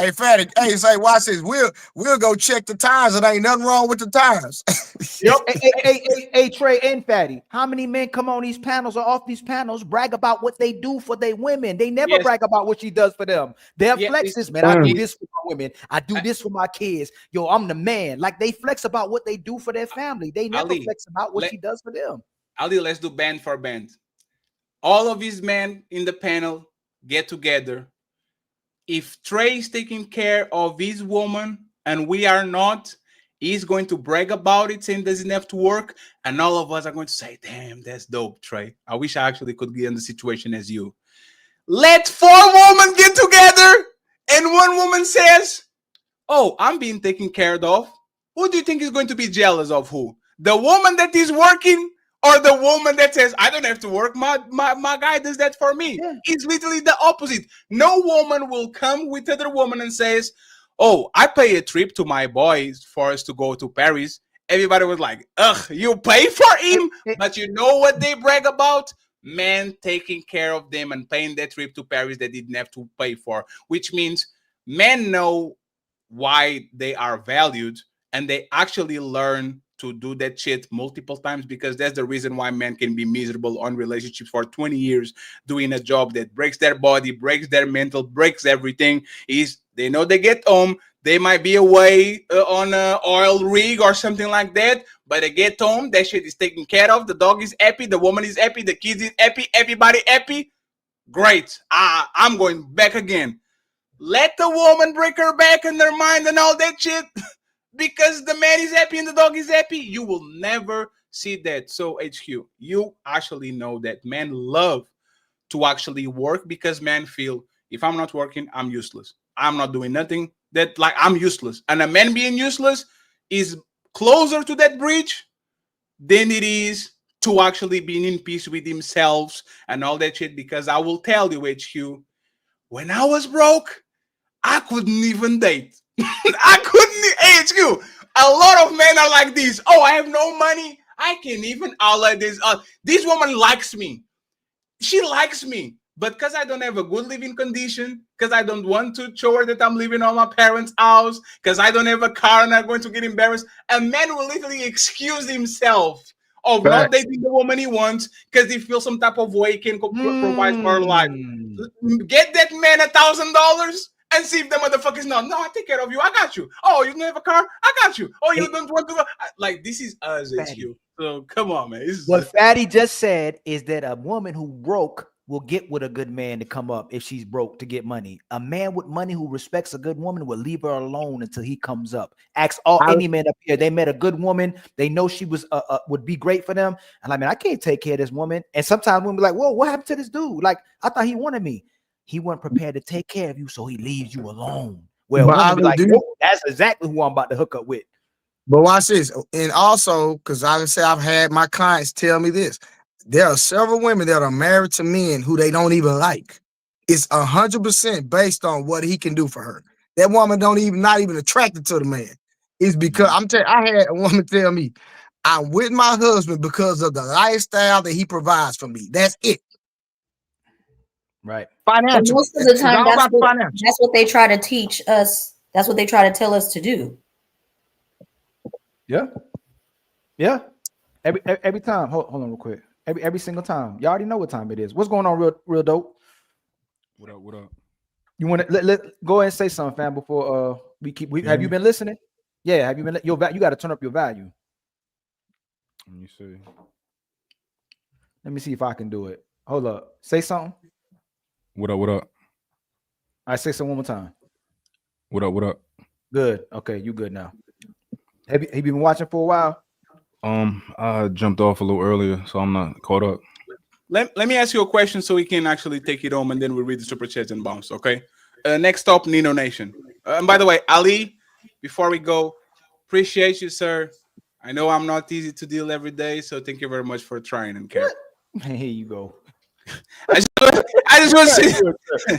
hey, say, watch this. We'll go check the tires. It ain't nothing wrong with the tires." Hey, Trey and Fatty, how many men come on these panels or off these panels brag about what they do for their women? They never brag about what she does for them. They're flexes, man. I do this for my women. I do this for my kids. Yo, I'm the man. Like, they flex about what they do for their family. They never flex about what she does for them. Ali, let's do band for band. All of these men in the panel get together. If Trey is taking care of his woman and we are not, he's going to brag about it, saying doesn't have to work, and all of us are going to say, "Damn, that's dope, Trey. I wish I actually could be in the situation as you." Let 4 women get together, and one woman says, "Oh, I'm being taken care of." Who do you think is going to be jealous of who? The woman that is working, or the woman that says, "I don't have to work, my guy does that for me"? It's literally the opposite. No woman will come with other woman and says, "Oh, I pay a trip to my boys for us to go to Paris." Everybody was like, "Ugh, you pay for him?" But you know what they brag about? Men taking care of them and paying that trip to Paris they didn't have to pay for, which means men know why they are valued, and they actually learn to do that shit multiple times, because that's the reason why men can be miserable on relationships for 20 years doing a job that breaks their body, breaks their mental, breaks everything. Is they know they get home, they might be away on an oil rig or something like that, but they get home, that shit is taken care of, the dog is happy, the woman is happy, the kids is happy, everybody happy. Great. I'm going back again. Let the woman break her back and their mind and all that shit because the man is happy and the dog is happy. You will never see that. So HQ, you actually know that men love to actually work because men feel, if I'm not working, I'm useless. I'm not doing nothing. That, like, I'm useless. And a man being useless is closer to that bridge than it is to actually being in peace with himself and all that shit. Because I will tell you, HQ, when I was broke, I couldn't even date. I couldn't. HQ. A lot of men are like this. "Oh, I have no money. I can't even outlet this. This woman likes me. She likes me. But because I don't have a good living condition, because I don't want to show her that I'm living on my parents' house, because I don't have a car and I'm going to get embarrassed," a man will literally excuse himself of not dating the woman he wants because he feels some type of way he can provide for her life. Get that man $1,000 and see if the motherfuckers know. "No, I take care of you. I got you. Oh, you don't have a car? I got you. Oh, you don't want to go." Like, this is us, HQ. So come on, man. What Fatty just said is that a woman who broke will get with a good man to come up if she's broke to get money. A man with money who respects a good woman will leave her alone until he comes up. Ask any man up here. They met a good woman. They know she was would be great for them. And like, man, I can't take care of this woman. And sometimes women be like, "Whoa, what happened to this dude? Like, I thought he wanted me." He wasn't prepared to take care of you, so he leaves you alone. Well, women be like, "Whoa, that's exactly who I'm about to hook up with." But watch this. And also, because I say I've had my clients tell me this. There are several women that are married to men who they don't even like. It's 100% based on what he can do for her. That woman not even attracted to the man. It's because I had a woman tell me, "I'm with my husband because of the lifestyle that he provides for me. That's it." Right. Financial. Most of the time, that's what they try to teach us. That's what they try to tell us to do. Yeah. Yeah. Every time. Hold on real quick. Every single time. Y'all already know what time it is. What's going on, real dope? What up? What up? You want to let go ahead and say something, fam, before have you been listening? Yeah, have you been you got to turn up your value. Let me see. Let me see if I can do it. Hold up. Say something. What up? What up? I say something one more time. What up? What up? Good. Okay, you good now. Have you been watching for a while? I jumped off a little earlier, so I'm not caught up. Let me ask you a question so we can actually take it home, and then we'll read the super chats and bounce. Okay. Next up, Nino Nation. And by the way, Ali, before we go, appreciate you, sir. I know I'm not easy to deal every day, so thank you very much for trying and care. Here you go. I just want to say.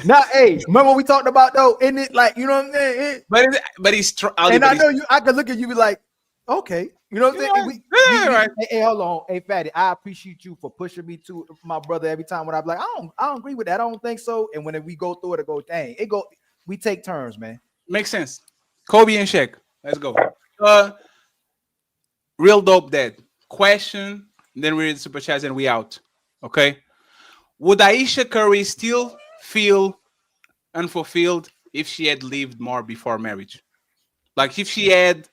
Now, hey, remember what we talked about though? Isn't it like, you know what I'm saying? But he's and I know you. I could look at you and be like, okay, you know what I'm saying? Right. Hey, hold on, hey, Fatty. I appreciate you for pushing me to my brother every time when I'm like, I don't agree with that. I don't think so. And when we go through it, dang, we take turns, man. Makes sense. Kobe and Shaq. Let's go. Real dope dad. Question. Then we read the super chats and we out. Okay. Would Ayesha Curry still feel unfulfilled if she had lived more before marriage? Like if she had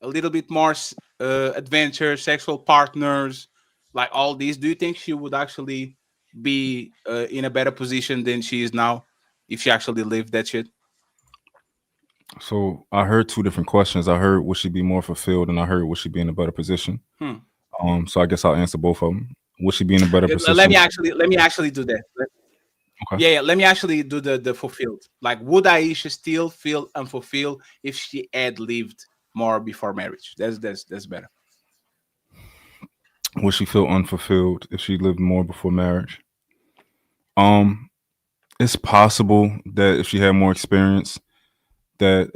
a little bit more adventure, sexual partners, like all these, do you think she would actually be in a better position than she is now if she actually lived that shit? So I heard two different questions. I heard would she be more fulfilled, and I heard would she be in a better position. So I guess I'll answer both of them. Would she be in a better position? Let me actually do that. Okay. Yeah. Let me actually do the fulfilled. Like, would Ayesha still feel unfulfilled if she had lived more before marriage? That's better. Would she feel unfulfilled if she lived more before marriage? It's possible that if she had more experience, that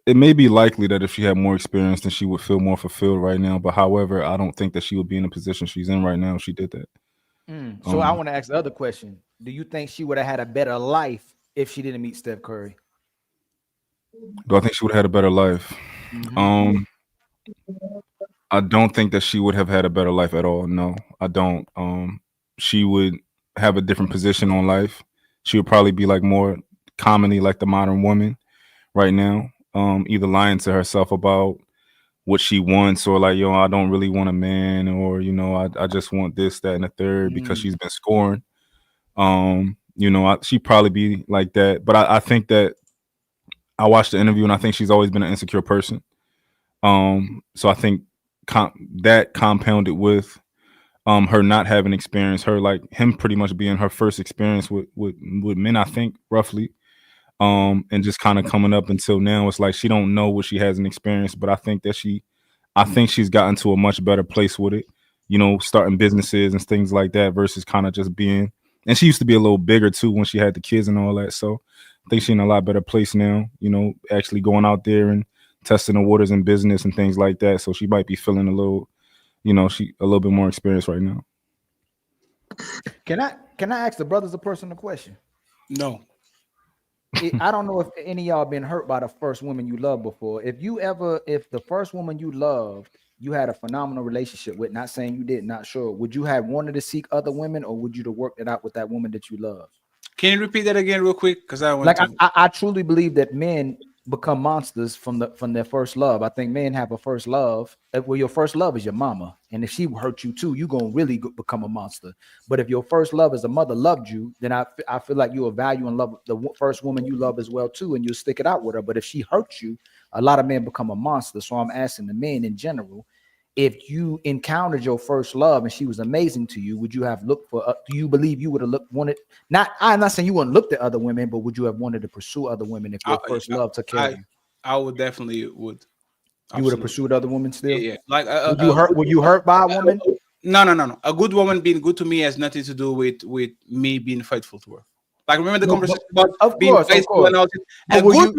it may be likely that if she had more experience, then she would feel more fulfilled right now. But however, I don't think that she would be in the position she's in right now if she did that. So I want to ask the other question. Do you think she would have had a better life if she didn't meet Steph Curry? Do I think she would have had a better life? I don't think that she would have had a better life at all. No, I don't. She would have a different position on life. She would probably be like more commonly like the modern woman right now, either lying to herself about what she wants, or like, I don't really want a man, or I just want this, that, and the third because she's been scoring. She'd probably be like that. But I think that I watched the interview, and I think she's always been an insecure person. So I think that compounded with her not having experience, her like him pretty much being her first experience with men, I think roughly. And just kind of coming up until now, it's like she don't know what she hasn't experienced. But I think she's gotten to a much better place with it, starting businesses and things like that versus kind of just being. And she used to be a little bigger too when she had the kids and all that. So I think she's in a lot better place now, actually going out there and testing the waters in business and things like that. So she might be feeling a little, she a little bit more experienced right now. Can I ask the brothers a personal question? No. I don't know if any of y'all been hurt by the first woman you loved before. If the first woman you loved, you had a phenomenal relationship with, not saying you did, not sure, would you have wanted to seek other women, or would you have worked it out with that woman that you love? Can you repeat that again real quick? Because I truly believe that men become monsters from their first love. I think men have a first love. Well, your first love is your mama, and if she hurt you too, you're gonna really become a monster. But if your first love as a mother loved you, then I feel like you'll value and love the first woman you love as well too, and you'll stick it out with her. But if she hurts you, a lot of men become a monster. So I'm asking the men in general, if you encountered your first love and she was amazing to you, would you have looked for? Do you believe you would have wanted? I'm not saying you wouldn't look at other women, but would you have wanted to pursue other women if your first love took care of you? I would definitely would. You would have pursued other women still? Yeah. Like, were you hurt by a woman? No. A good woman being good to me has nothing to do with me being faithful to her. Like, remember the conversation about being faithful and all that. A good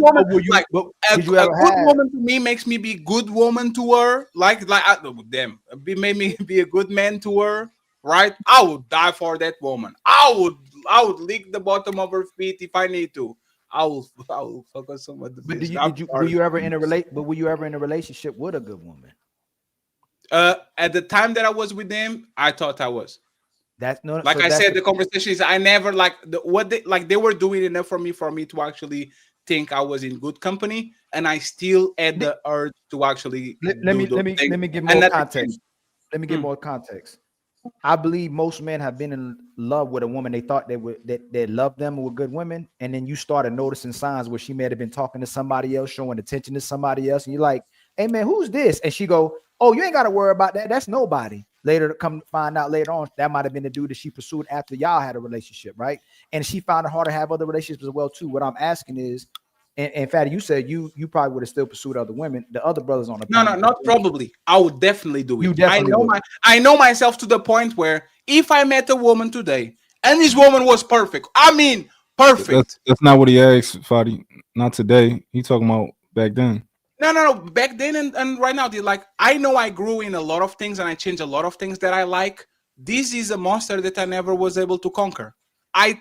woman to me makes me be good woman to her. Made me be a good man to her. Right? I would die for that woman. I would lick the bottom of her feet if I need to. I will focus on what the. But were you ever in a relationship with a good woman? At the time that I was with them, I thought I was. That's no. Like I said, the conversation is I never they were doing enough for me to actually think I was in good company, and I still had the urge to actually. Let me give more context. Let me give more context. I believe most men have been in love with a woman they thought they loved them, were good women, and then you started noticing signs where she may have been talking to somebody else, showing attention to somebody else, and you're like, "Hey man, who's this?" And she go, Oh, you ain't got to worry about that. That's nobody. Later to come find out later on, that might have been the dude that she pursued after y'all had a relationship, right? And she found it hard to have other relationships as well too. What I'm asking is, and Fatty, you said you probably would have still pursued other women. The other brothers on the No, panel, not probably. I would definitely do it. You definitely would. I know myself to the point where if I met a woman today and this woman was perfect, I mean perfect. That's not what he asked, Fadi. Not today. He talking about back then. No. Back then and right now, like I know I grew in a lot of things and I changed a lot of things that I like. This is a monster that I never was able to conquer. The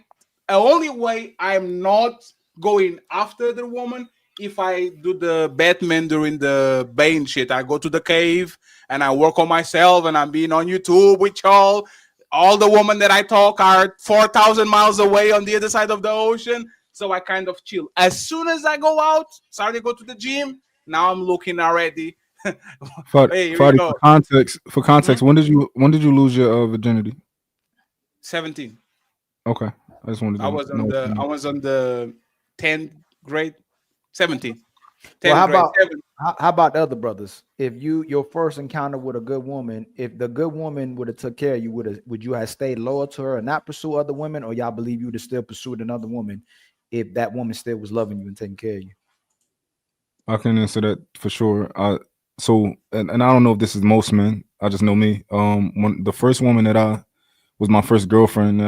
only way I'm not going after the woman if I do the Batman during the Bane shit. I go to the cave and I work on myself and I'm being on YouTube with y'all. All the women that I talk are 4,000 miles away on the other side of the ocean. So I kind of chill. As soon as I go out, start to go to the gym, now I'm looking already. Hey, here we go. For context, when did you lose your virginity? 17. Okay, I just wanted to. I was on the 10th grade, 17. Well, how about the other brothers? If your first encounter with a good woman, if the good woman would have took care of you, would you have stayed loyal to her and not pursue other women, or y'all believe you would have still pursued another woman if that woman still was loving you and taking care of you? I can answer that for sure. So I don't know if this is most men. I just know me. When the first woman that I was my first girlfriend,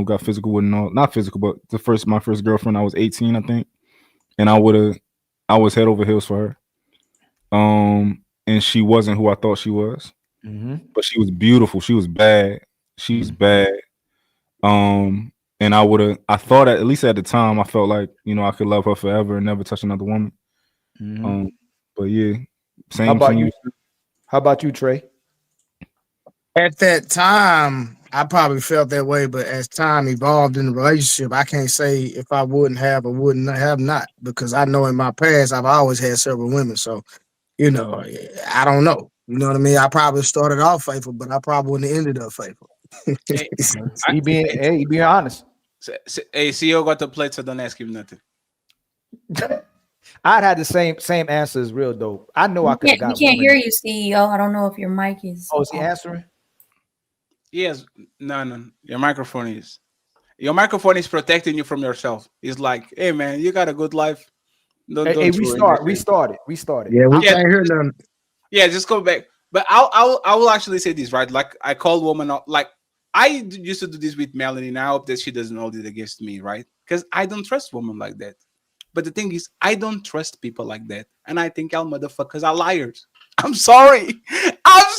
got physical with, and all, not physical, but my first girlfriend, I was 18, I think, and I was head over heels for her. And she wasn't who I thought she was, but she was beautiful. She was bad. And I thought at least at the time, I felt like, I could love her forever and never touch another woman. But yeah, same. How about you? How about you, Trey? At that time, I probably felt that way, but as time evolved in the relationship, I can't say if I wouldn't have or wouldn't have not, because I know in my past I've always had several women. So, I don't know. You know what I mean? I probably started off faithful, but I probably wouldn't have ended up faithful. He being honest. Hey, CEO got the plate, so don't ask him nothing. I'd had the same answer as real dope. I know I could have got. We can't hear you, CEO. I don't know if your mic is. Oh, is he answering? Yes. No. Your microphone is. Your microphone is protecting you from yourself. It's like, hey man, you got a good life. Don't restart it. Yeah, we can't hear them. Yeah, just go back. But I will actually say this, right? Like I call woman up. Like I used to do this with Melanie, and I hope that she doesn't hold it against me, right? Because I don't trust women like that. But the thing is, I don't trust people like that. And I think y'all motherfuckers are liars. I'm sorry. Hey,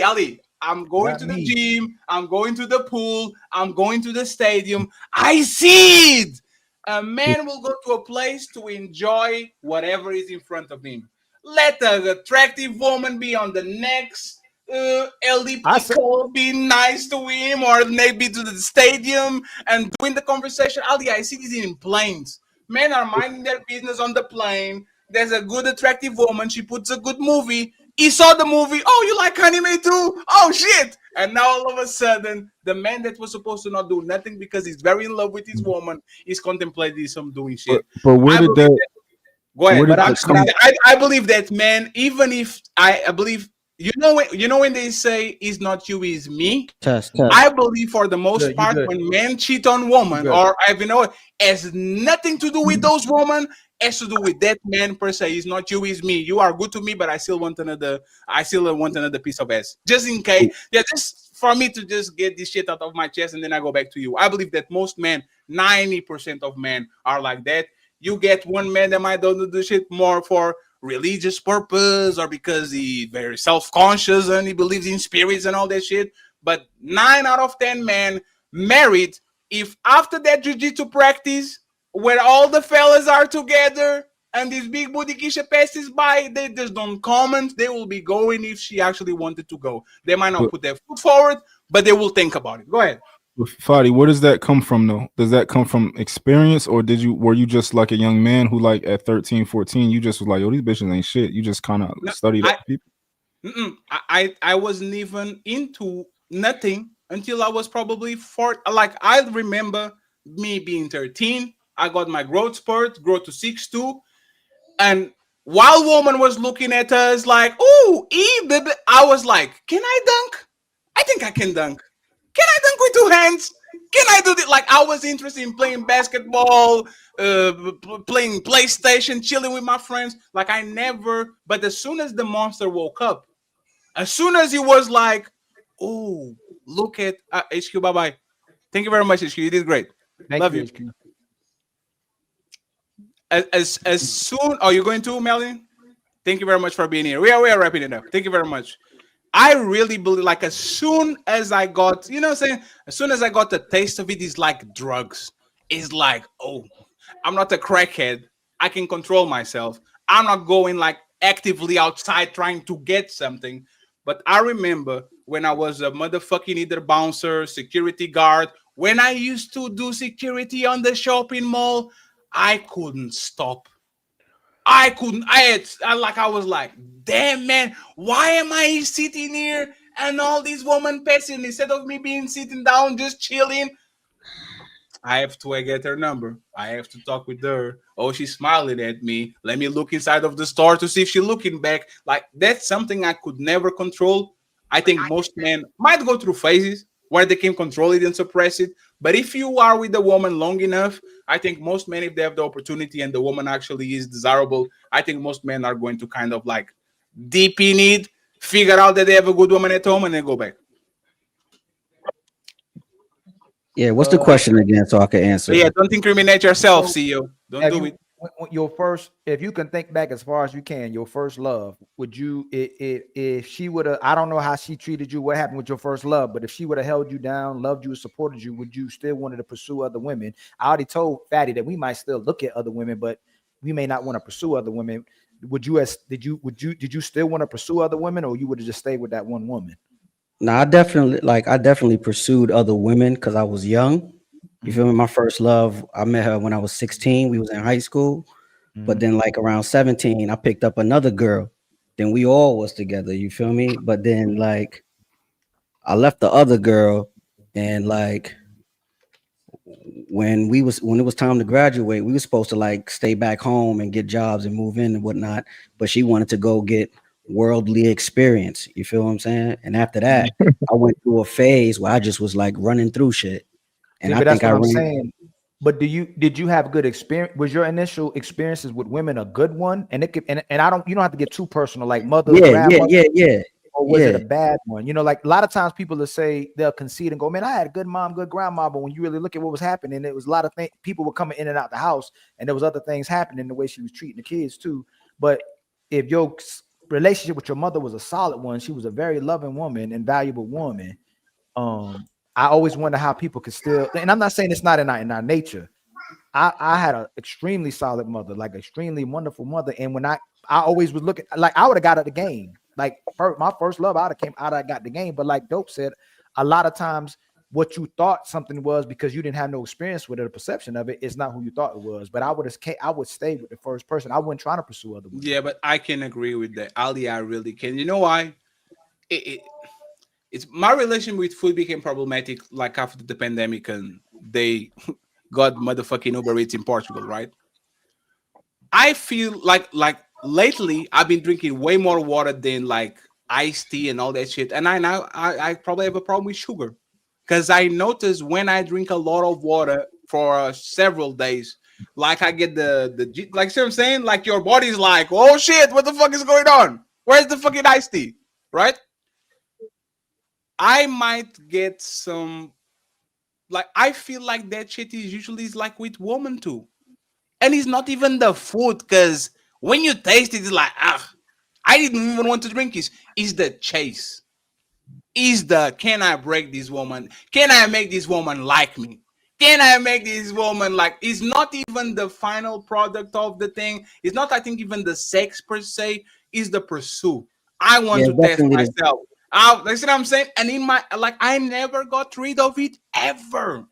Ali, I'm going to the gym. I'm going to the pool. I'm going to the stadium. I see it. A man will go to a place to enjoy whatever is in front of him. Let an attractive woman be on the next LDP call, be nice to him, or maybe to the stadium and doing the conversation. Ali, I see this in planes. Men are minding their business on the plane. There's a good, attractive woman. She puts a good movie. He saw the movie. Oh, you like anime too? Oh, shit. And now all of a sudden, the man that was supposed to not do nothing because he's very in love with his woman is contemplating some doing shit. But where did that? Go ahead. But I believe that, man, even if I believe, you know when they say it's not you, it's me. Test. I believe for the most part, when men cheat on women, or has nothing to do with those women, has to do with that man per se. It's not you, it's me. You are good to me, but I still want another piece of ass. Just in case. Yeah, just for me to just get this shit out of my chest and then I go back to you. I believe that most men, 90% of men are like that. You get one man that might do the shit more for religious purpose or because he's very self-conscious and he believes in spirits and all that shit. But 9 out of 10 men married, if after that jiu-jitsu practice where all the fellas are together and this big booty Keisha passes by, they just don't comment. They will be going if she actually wanted to go. They might not put their foot forward, but they will think about it. Go ahead. Fadi, where does that come from though? Does that come from experience, or were you just like a young man who, like, at 13, 14, you just was like, yo, these bitches ain't shit? You just kind of studied people? I wasn't even into nothing until I was probably 4. Like, I remember me being 13. I got my growth spurt, grow to 6'2", and While woman was looking at us like, "Ooh, I was like, "Can I dunk? I think I can dunk. Can I dunk with 2 hands? Can I do this?" Like I was interested in playing basketball, playing PlayStation, chilling with my friends. Like I never. But as soon as the monster woke up, as soon as he was like, "Oh, look at HQ, bye bye. Thank you very much, HQ. You did great. Thank Love you, you." HQ. As soon, are you going to, Melvin? Thank you very much for being here. We are wrapping it up. Thank you very much. I really believe, like, as soon as I got, you know what I'm saying? As soon as I got the taste of it, it's like drugs. It's like, oh, I'm not a crackhead. I can control myself. I'm not going like actively outside trying to get something. But I remember when I was a motherfucking either bouncer, security guard, when I used to do security on the shopping mall, I couldn't stop. I couldn't. I was like, damn man, why am I sitting here and all these women passing instead of me being sitting down just chilling? I have to get her number. I have to talk with her. Oh, she's smiling at me. Let me look inside of the store to see if she's looking back. Like that's something I could never control. I think most men might go through phases where they can control it and suppress it. But if you are with a woman long enough, I think most men, if they have the opportunity and the woman actually is desirable, I think most men are going to kind of like deep in it, figure out that they have a good woman at home, and then go back. Yeah, what's the question again so I can answer? But yeah, don't incriminate yourself, CEO. Don't do it. Your first, if you can think back as far as you can, your first love, would you, if she would have, I don't know how she treated you, what happened with your first love, but if she would have held you down, loved you, supported you, would you still wanted to pursue other women? I already told Fatty that we might still look at other women, but we may not want to pursue other women. Did you still want to pursue other women, or you would have just stayed with that one woman? No, I definitely pursued other women because I was young. You feel me? My first love, I met her when I was 16. We was in high school. But then like around 17, I picked up another girl. Then we all was together. You feel me? But then like I left the other girl, and like when it was time to graduate, we were supposed to like stay back home and get jobs and move in and whatnot. But she wanted to go get worldly experience. You feel what I'm saying? And after that, I went through a phase where I just was like running through shit. And but I think that's what I'm ran. saying. But did you have good experience? Was your initial experiences with women a good one? And it could, and you don't have to get too personal, like mother, grandmother. Yeah. Or was it a bad one? You know, like a lot of times people will say, they'll concede and go, man, I had a good mom, good grandma. But when you really look at what was happening, it was a lot of things. People were coming in and out the house, and there was other things happening the way she was treating the kids too. But if your relationship with your mother was a solid one, she was a very loving woman and valuable woman. I always wonder how people could still, and I'm not saying it's not in our nature. I had an extremely solid mother, like extremely wonderful mother. And when I always was looking, like I would have got at the game. Like my first love, I would have came out, I got the game. But like Dope said, a lot of times what you thought something was because you didn't have no experience with it, or perception of it, is not who you thought it was. But I would stay with the first person. I wouldn't try to pursue other women. Yeah, but I can agree with that. Ali, I really can. You know why? It's my relation with food became problematic like after the pandemic and they got motherfucking Uber Eats in Portugal, right? I feel like lately I've been drinking way more water than like iced tea and all that shit. And I probably have a problem with sugar. Because I notice when I drink a lot of water for several days, like I get like, see what I'm saying? Like your body's like, oh shit, what the fuck is going on? Where's the fucking iced tea? Right? I might get some, like, I feel like that shit is usually like with women too. And it's not even the food, because when you taste it, it's like, I didn't even want to drink this. It's the chase. Is the, can I break this woman? Can I make this woman like me? Can I make this woman like, it's not even the final product of the thing. It's not, I think, even the sex per se, is the pursuit. I want to test myself. That's what I'm saying. And in my, like, I never got rid of it ever.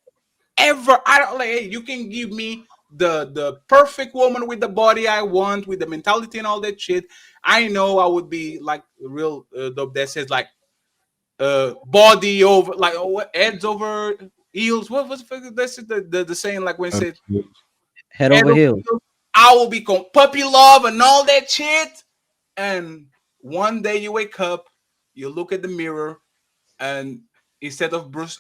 I don't like, hey, you can give me the perfect woman with the body I want, with the mentality and all that shit. I know I would be like real dope that says like body over, like heads over heels. What was that's the saying, like when it said head over heels. I will be puppy love and all that shit. And one day you wake up, you look at the mirror, and instead of Bruce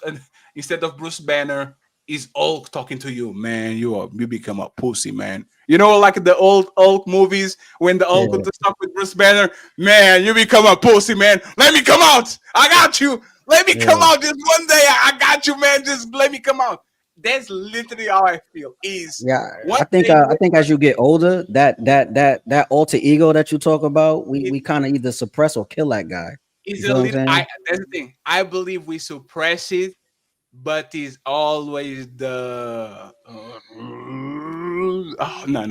Banner, is Hulk talking to you, man. You become a pussy, man. You know, like the old Hulk movies when the Hulk would talk with Bruce Banner, man. You become a pussy, man. Let me come out. I got you. Let me come out this one day. I got you, man. Just let me come out. That's literally how I feel. I think as you get older, that alter ego that you talk about, we kind of either suppress or kill that guy. Is You a know what I'm little. saying? That's the thing. I believe we suppress it, but it's always the. Oh, no.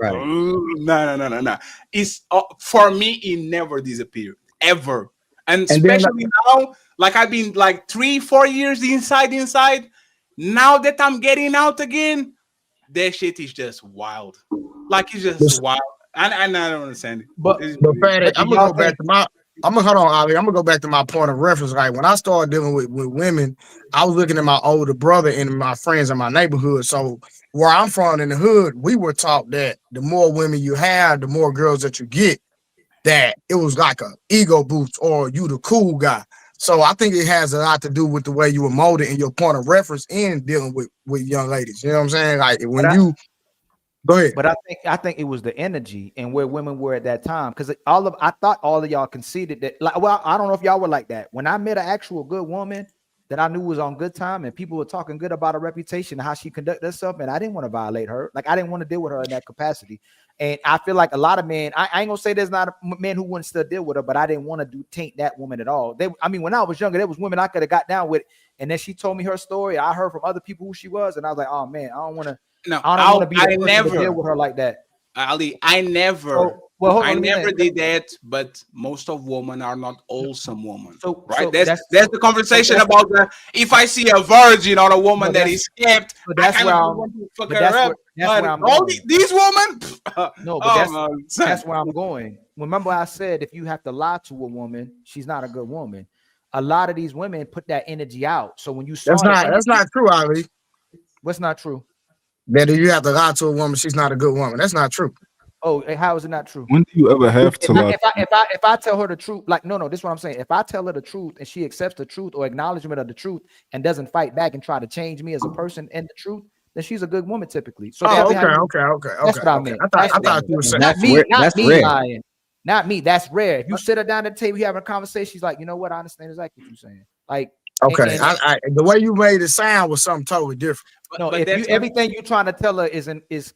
Right. No. It's for me. It never disappeared ever, and And then especially now, like I've been like 3-4 years inside. Now that I'm getting out again, that shit is just wild. Like it's just wild. I don't understand it. But Fatty, I'm gonna go back to my. Hold on, Ali. I'm gonna go back to my point of reference. Like when I started dealing with women, I was looking at my older brother and my friends in my neighborhood. So where I'm from in the hood, we were taught that the more women you have, the more girls that you get. That it was like a ego boost or you the cool guy. So I think it has a lot to do with the way you were molded and your point of reference in dealing with young ladies. You know what I'm saying? Like when you go ahead. But I think it was the energy and where women were at that time. Because I thought all of y'all conceded that. Like, well, I don't know if y'all were like that. When I met an actual good woman that I knew was on good time and people were talking good about her reputation and how she conducted herself, and I didn't want to violate her. Like I didn't want to deal with her in that capacity. And I feel like a lot of men, I ain't gonna say there's not a men who wouldn't still deal with her, but I didn't want to taint that woman at all. When I was younger, there was women I could have got down with, and then she told me her story. I heard from other people who she was, and I was like, oh man, I don't want to. No, I don't want to be the person never to deal with her like that. Ali, I never. Hold I on, never did that, but most of women are not wholesome women. Right? so That's the conversation about if I see a virgin or a woman that is kept, I kind of want to fuck her up. That's where I'm all going. These women, no, but that's where I'm going. Remember, I said if you have to lie to a woman, she's not a good woman. A lot of these women put that energy out. So when you saw that's not true, Ali. What's not true? That if you have to lie to a woman, she's not a good woman. That's not true. Oh, how is it not true? When do you ever have to lie? If I tell her the truth, like no, this is what I'm saying. If I tell her the truth and she accepts the truth or acknowledgement of the truth and doesn't fight back and try to change me as a person and the truth, then she's a good woman typically. So okay. That's what I meant. I thought you were saying not me lying. Not me. That's rare. If you sit her down at the table, you having a conversation, she's like, you know what? I understand exactly what you're saying. Like, okay, the way you made it sound was something totally different. But everything you're trying to tell her is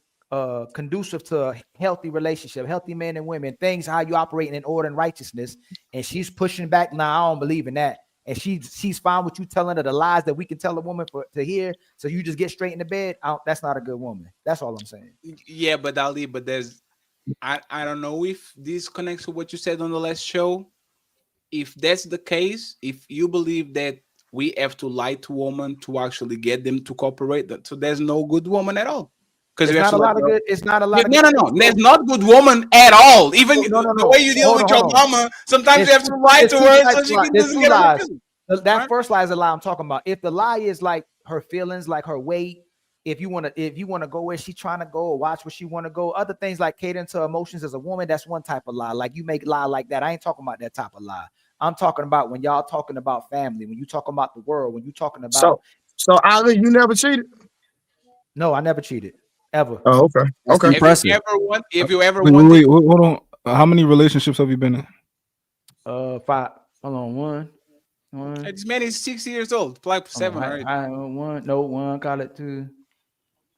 conducive to a healthy relationship, healthy men and women, things how you operate in order and righteousness, and she's pushing back. Now I don't believe in that, and she's fine with you telling her the lies that we can tell a woman to hear. So you just get straight into bed. That's not a good woman. That's all I'm saying. Yeah, but Ali, there's I don't know if this connects to what you said on the last show. If that's the case, if you believe that we have to lie to women to actually get them to cooperate, so there's no good woman at all. Because it's not a lot of good. It's not a lot. No. There's not good woman at all. Even the way you deal with your mama, sometimes you have to lie to her so she doesn't get her feelings. That first lie is a lie I'm talking about. If the lie is like her feelings, like her weight, if you want to go where she's trying to go or watch where she want to go, other things like catering to emotions as a woman, that's one type of lie. Like you make lie like that. I ain't talking about that type of lie. I'm talking about when y'all talking about family, when you talking about the world, when you talking about. So Ali, you never cheated? No, I never cheated ever. Oh, okay. That's impressive. If you ever wait, hold on. How many relationships have you been in? 5. Hold on, one. This man is 6 years old. Like 7 or 8. One. Call it 2.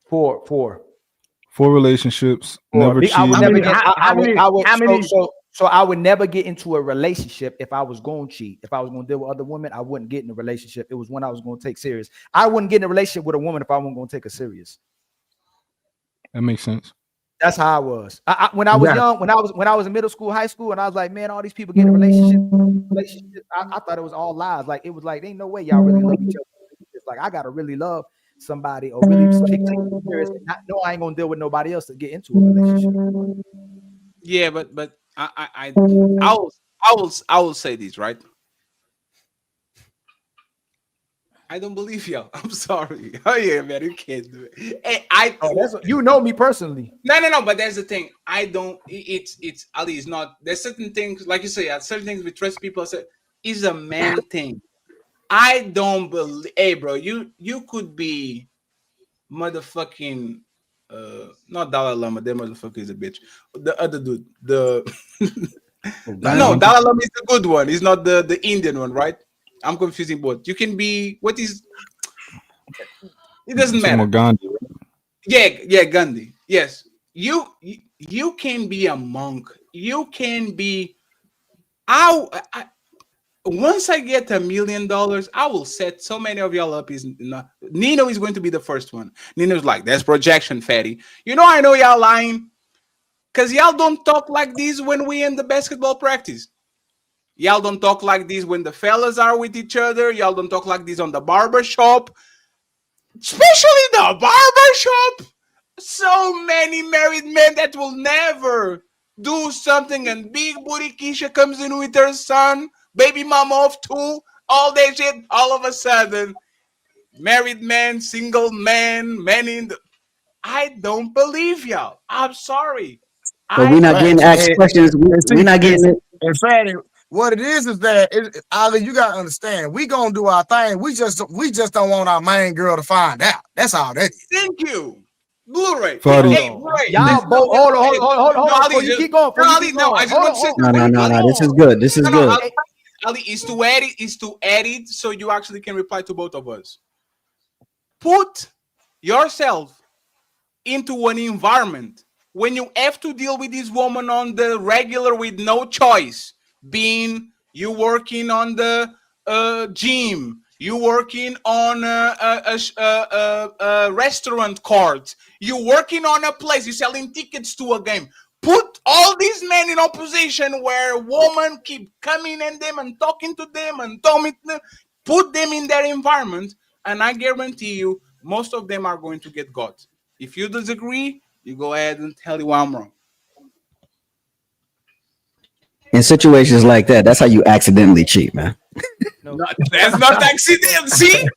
4. 4 relationships. Never cheated. I would never get. So I would never get into a relationship if I was going to cheat. If I was going to deal with other women, I wouldn't get in a relationship. It was when I was going to take serious. I wouldn't get in a relationship with a woman if I wasn't going to take her serious. That makes sense. That's how I was. When I was young, when I was in middle school, high school, and I was like, man, all these people get in relationships. I thought it was all lies. Like it was like, ain't no way y'all really love each other. It's like I gotta really love somebody or really take serious. No, I ain't gonna deal with nobody else to get into a relationship. Yeah, but I will say this, right? I don't believe y'all. I'm sorry. Oh yeah, man, you can't do it. Hey, you know me personally. No. But there's the thing. I don't. It's Ali. It's not. There's certain things, like you say, certain things we trust people. Say is a man thing. I don't believe. Hey, bro, you could be motherfucking. Not Dalai Lama. That motherfucker is a bitch. The other dude. No, Dalai Lama is the good one. He's not the Indian one, right? I'm confusing both. You can be what is. It doesn't matter. Gandhi. Yeah, Gandhi. Yes, you can be a monk. You can be. Once I get $1 million, I will set so many of y'all up. Nino is going to be the first one. Nino's like, that's projection, Fetty. I know y'all lying because y'all don't talk like this when we in the basketball practice. Y'all don't talk like this when the fellas are with each other. Y'all don't talk like this on the barber shop. Especially the barber shop. So many married men that will never do something, and big booty Keisha comes in with her son, baby mama of 2, all that shit. All of a sudden, married men, single men, men in the... I don't believe y'all. I'm sorry. But we're not getting asked questions. We're not getting it. In fact, what it is that Ali, you gotta understand. We gonna do our thing. We just don't want our main girl to find out. That's all that is. Thank you. Blu-ray. Hey, y'all both hold on. Before you keep going. No. This is good. This is good. Ali, is to add it so you actually can reply to both of us. Put yourself into an environment when you have to deal with this woman on the regular with no choice, being you working on the gym, you working on a restaurant cart, you working on a place, you selling tickets to a game. Put all these men in opposition where women keep coming at them and talking to them and talking to them. Put them in that environment, and I guarantee you, most of them are going to get got. If you disagree, you go ahead and tell you I'm wrong. In situations like that, that's how you accidentally cheat, man. No, that's not accident. See?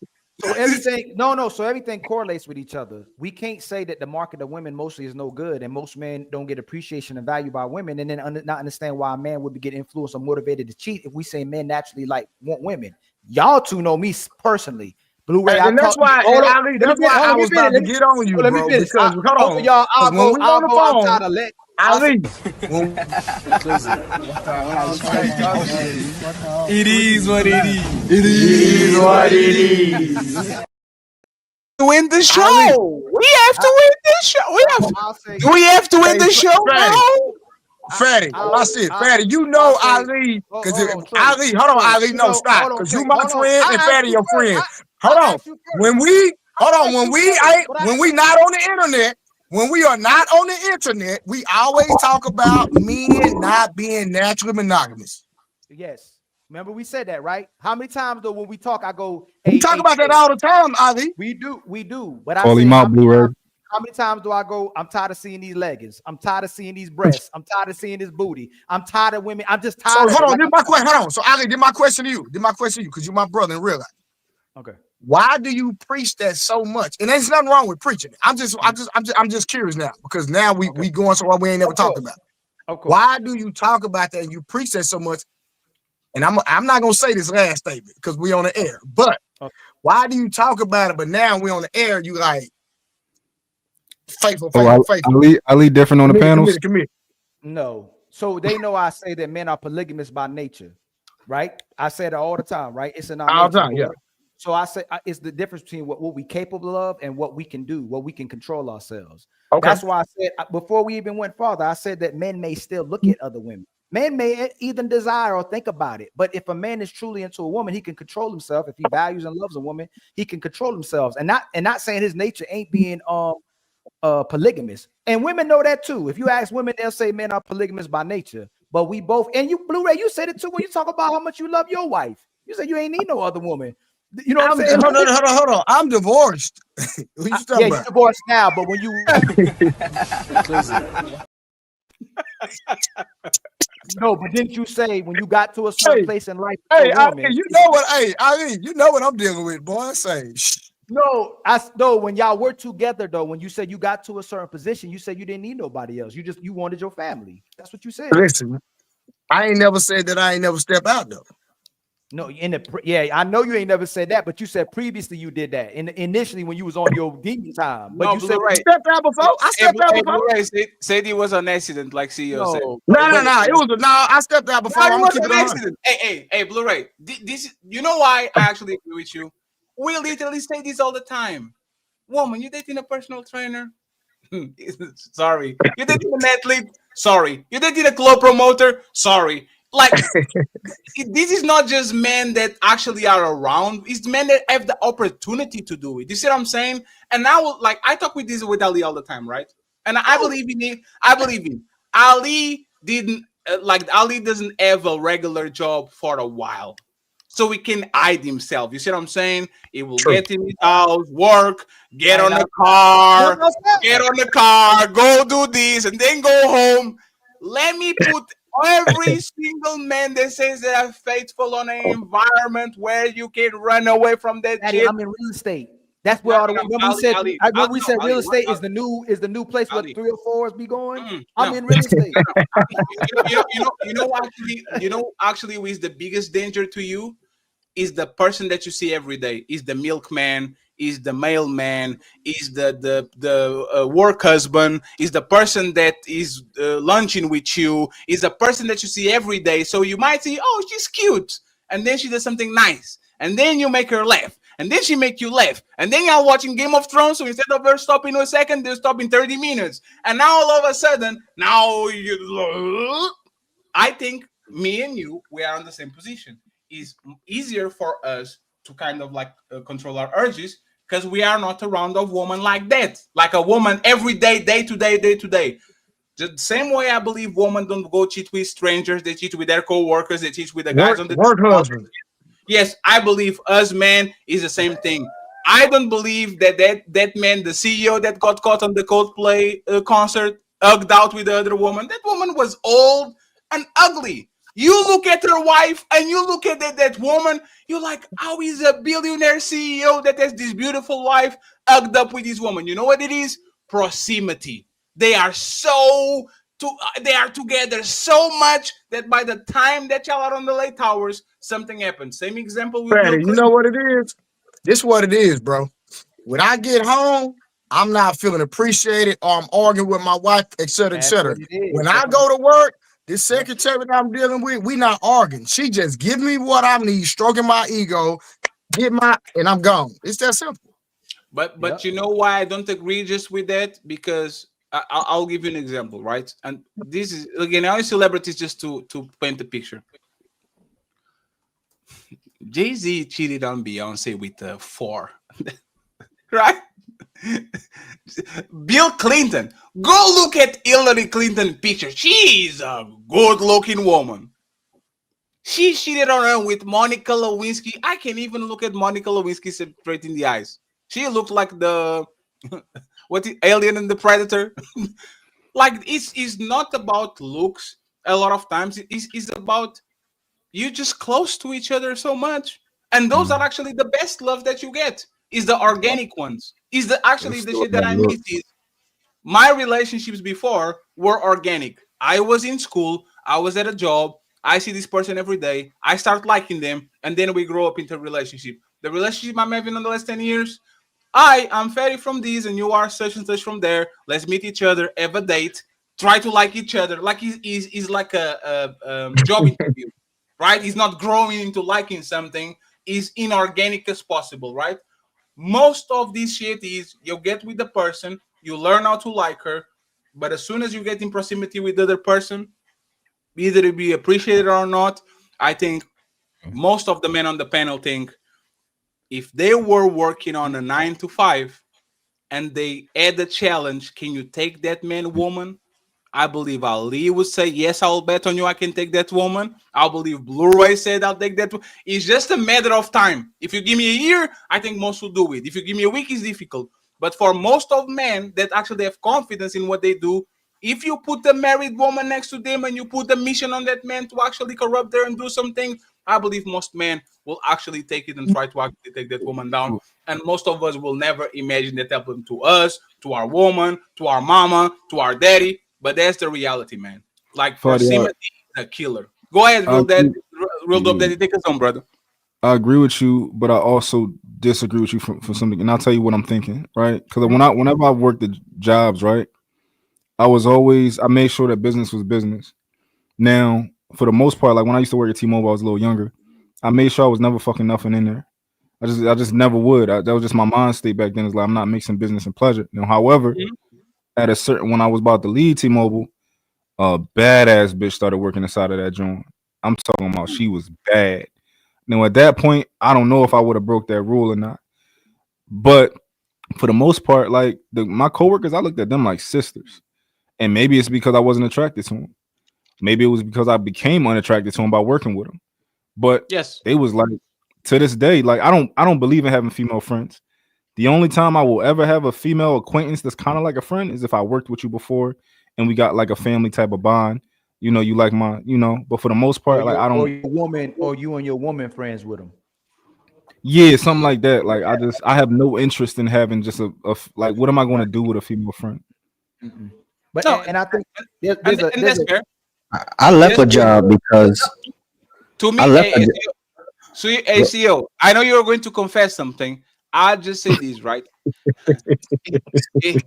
So everything, so everything correlates with each other. We can't say that the market of women mostly is no good, and most men don't get appreciation and value by women, and then not understand why a man would get influenced or motivated to cheat if we say men naturally want women. Y'all two know me personally. Blu-ray, and that's why I was about to get on you, bro. Because hold on, y'all. I'll go. I'm trying to let Ali. It is what it is. It is what it is. Win the show. We have to win this show. We have to win the show, bro. Fetty, watch this. Fetty, you know Ali. Because Ali, hold on, Ali, no, stop. Because you my friend and Fetty your friend. Hold on. When we not on the internet, when we are not on the internet, we always talk about men not being naturally monogamous. Yes. Remember we said that, right? How many times though when we talk, I go, we talk about that all the time, Ali. We do. But call him out, Blu-ray. How many times do I go, I'm tired of seeing these leggings. I'm tired of seeing these breasts. I'm tired of seeing this booty. I'm tired of women. I'm just tired. So hold on, hold on. So Ali, did my question to you, because you're my brother in real life. Okay. Why do you preach that so much? And there's nothing wrong with preaching it. I'm just curious now, because now we going somewhere we ain't never talked about. Okay. Why do you talk about that and you preach that so much? And I'm not gonna say this last statement because we on the air, but why do you talk about it? But now we on the air, you like faithful. Ali different on the panels. No, so they know I say that men are polygamous by nature, right? I say that all the time, right? It's in our all nature. time, yeah. So I say it's the difference between what we're capable of and what we can do, what we can control ourselves. Okay. That's why I said before we even went farther, I said that men may still look at other women. Men may even desire or think about it. But if a man is truly into a woman, he can control himself. If he values and loves a woman, he can control himself. And not saying his nature ain't being polygamous. And women know that too. If you ask women, they'll say men are polygamous by nature. But we both, and you, Blu-ray, you said it too when you talk about how much you love your wife. You said you ain't need no other woman. You know what I'm saying? Hold on. I'm divorced. What you talking about? You're divorced now, but when you No, but didn't you say when you got to a certain place in life, Hey, woman, you know what? Hey, you know what I'm dealing with, boy. Say, no, when y'all were together though, when you said you got to a certain position, you said you didn't need nobody else. You wanted your family. That's what you said. Listen, I ain't never said that I ain't never step out though. No, I know you ain't never said that, but you said previously you did that. Initially when you was on your demon time, but you said I stepped out before. I stepped out before. Said it was an accident, like CEO said. No. It was I stepped out before. I'm gonna keep it an accident. Hey, Blu-ray. This, you know why I actually agree with you? We literally say this all the time. Woman, you dating a personal trainer? Sorry. You dating an athlete? Sorry. You dating a club promoter? Sorry. Like, this is not just men that actually are around. It's men that have the opportunity to do it. You see what I'm saying? And now, like, I talk with Ali all the time, right? And I believe in it. I believe in Ali. Didn't Ali doesn't have a regular job for a while, so he can hide himself. You see what I'm saying? He will get in his house, work, get on the car, go do this, and then go home. Let me put every single man that says they are faithful on an environment where you can run away from that shit. I'm in real estate. That's where all the when we said real estate is the new place where 3 or 4s be going. I'm in real estate. You know actually who is the biggest danger to you is the person that you see every day. Is the milkman, is the mailman, is the work husband, is the person that is lunching with you, is the person that you see every day. So you might say, oh, she's cute, and then she does something nice, and then you make her laugh, and then she make you laugh, and then you're watching Game of Thrones, so instead of her stopping a second, they're stopping 30 minutes, and now all of a sudden, I think me and you, we are in the same position. It's easier for us to kind of like control our urges because we are not around a woman like that, like a woman every day, day to day. The same way I believe women don't go cheat with strangers, they cheat with their co-workers, they cheat with the guys on the work husband. Yes, I believe us men is the same thing. I don't believe that man, the CEO that got caught on the Coldplay concert, hugged out with the other woman. That woman was old and ugly. You look at her wife and you look at that woman, you're like, how is a billionaire CEO that has this beautiful wife hugged up with this woman? You know what it is? Proximity. They are together so much that by the time that y'all are on the late hours, something happens. Same example with Fetty, you know what it is? This is what it is, bro. When I get home, I'm not feeling appreciated or I'm arguing with my wife, et cetera, et cetera. When I go to work, this secretary that I'm dealing with, we not arguing. She just give me what I need, stroking my ego, and I'm gone. It's that simple. But you know why I don't agree just with that? Because I'll give you an example, right? And this is again only celebrities just to paint the picture. Jay-Z cheated on Beyonce with 4, right? Bill Clinton. Go look at Hillary Clinton picture. She's a good-looking woman. She cheated on her with Monica Lewinsky. I can't even look at Monica Lewinsky straight in the eyes. She looked like the Alien and the Predator. Like it's not about looks. A lot of times it's about you just close to each other so much, and those are actually the best love that you get. Is the organic ones. Is the shit that I miss is my relationships before were organic. I was in school, I was at a job, I see this person every day, I start liking them, and then we grow up into a relationship. The relationship I'm having in the last 10 years, I'm Fetty from this, and you are such and such from there. Let's meet each other, have a date, try to like each other. Like he's like a job interview, right? He's not growing into liking something. Is inorganic as possible, right? Most of this shit is you get with the person, you learn how to like her, but as soon as you get in proximity with the other person, either to be appreciated or not, I think most of the men on the panel think if they were working on a 9 to 5 and they add a challenge, can you take that man, woman? I believe Ali would say, yes, I'll bet on you I can take that woman. I believe Blu-ray said I'll take that. It's just a matter of time. If you give me a year, I think most will do it. If you give me a week, it's difficult. But for most of men that actually have confidence in what they do, if you put the married woman next to them and you put the mission on that man to actually corrupt her and do something, I believe most men will actually take it and try to actually take that woman down. And most of us will never imagine that happened to us, to our woman, to our mama, to our daddy. But that's the reality, man. Like proximity is a killer. Go ahead, real dope daddy. Take us on, brother. I agree with you, but I also disagree with you for something, and I'll tell you what I'm thinking, right? Because whenever I've worked at jobs, right, I made sure that business was business. Now, for the most part, like when I used to work at T-Mobile, I was a little younger. I made sure I was never fucking nothing in there. I just never would. That was just my mind state back then. It's like I'm not mixing business and pleasure. Now, however, at a certain when I was about to leave T-Mobile, a badass bitch started working inside of that joint. I'm talking about she was bad. Now at that point, I don't know if I would have broke that rule or not. But for the most part, like my coworkers, I looked at them like sisters. And maybe it's because I wasn't attracted to them. Maybe it was because I became unattracted to them by working with them. But yes, they was like, to this day, like I don't believe in having female friends. The only time I will ever have a female acquaintance that's kind of like a friend is if I worked with you before and we got like a family type of bond. You know, you like my, but for the most part, like I don't. Or your woman, or you and your woman friends with them. Yeah, something like that. Like I have no interest in having just a like. What am I going to do with a female friend? But and I think there's fair. I left a job because to me, I left ACO, I know you're going to confess something. I just say this, right? See,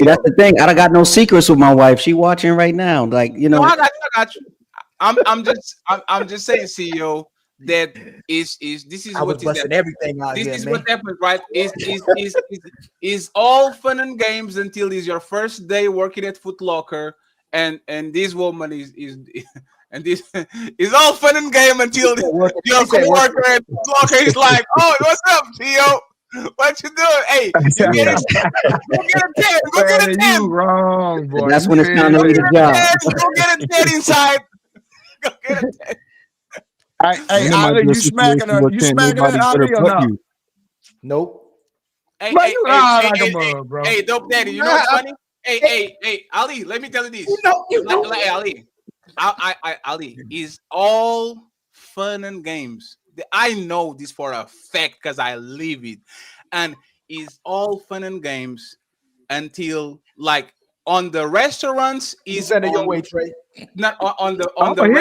that's the thing. I don't got no secrets with my wife. She watching right now. Like, No, I got you. I'm just saying, CEO, that this is I was what busting everything out this here, is man. what happens, right? Is all fun and games until it's your first day working at Foot Locker, and this woman is and this is all fun and game until your coworker at Foot Locker is like, "Oh, what's up, CEO? What you doing? Hey, you get it? Go get a 10. Go get a 10. You wrong, boy. That's when it's time to leave the job. Go get a 10 inside. Go get a 10. Hey, Ali, you smacking her? You smacking her, Ali, or not? Nope. Hey, Bro, hey, you hey, like hey, a mug, bro. Hey, dope daddy, you know what's funny? Hey, Ali, let me tell you this. Like, Ali, Ali, is all fun and games. I know this for a fact because I live it, and it's all fun and games until like on the restaurants is send it your way, Trey. Not on the I'm gonna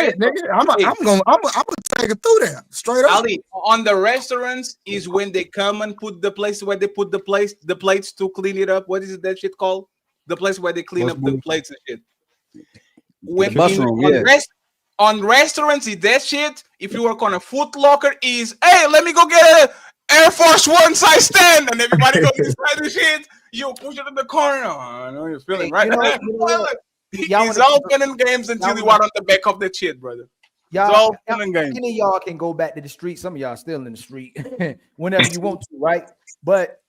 take it through there straight up. Ali, on the restaurants is when they come and put the place where they put the plates to clean it up. What is that shit called? The place where they clean up the plates and shit. When on restaurants is that shit. If you work on a Foot Locker, is hey, let me go get a Air Force One size 10, and everybody goes inside the shit. You push it in the corner. I know you're feeling right. It's all fun and games until you are on the back of the shit, brother. It's all fun and games. Any of y'all can go back to the street. Some of y'all still in the street whenever you want to, right? But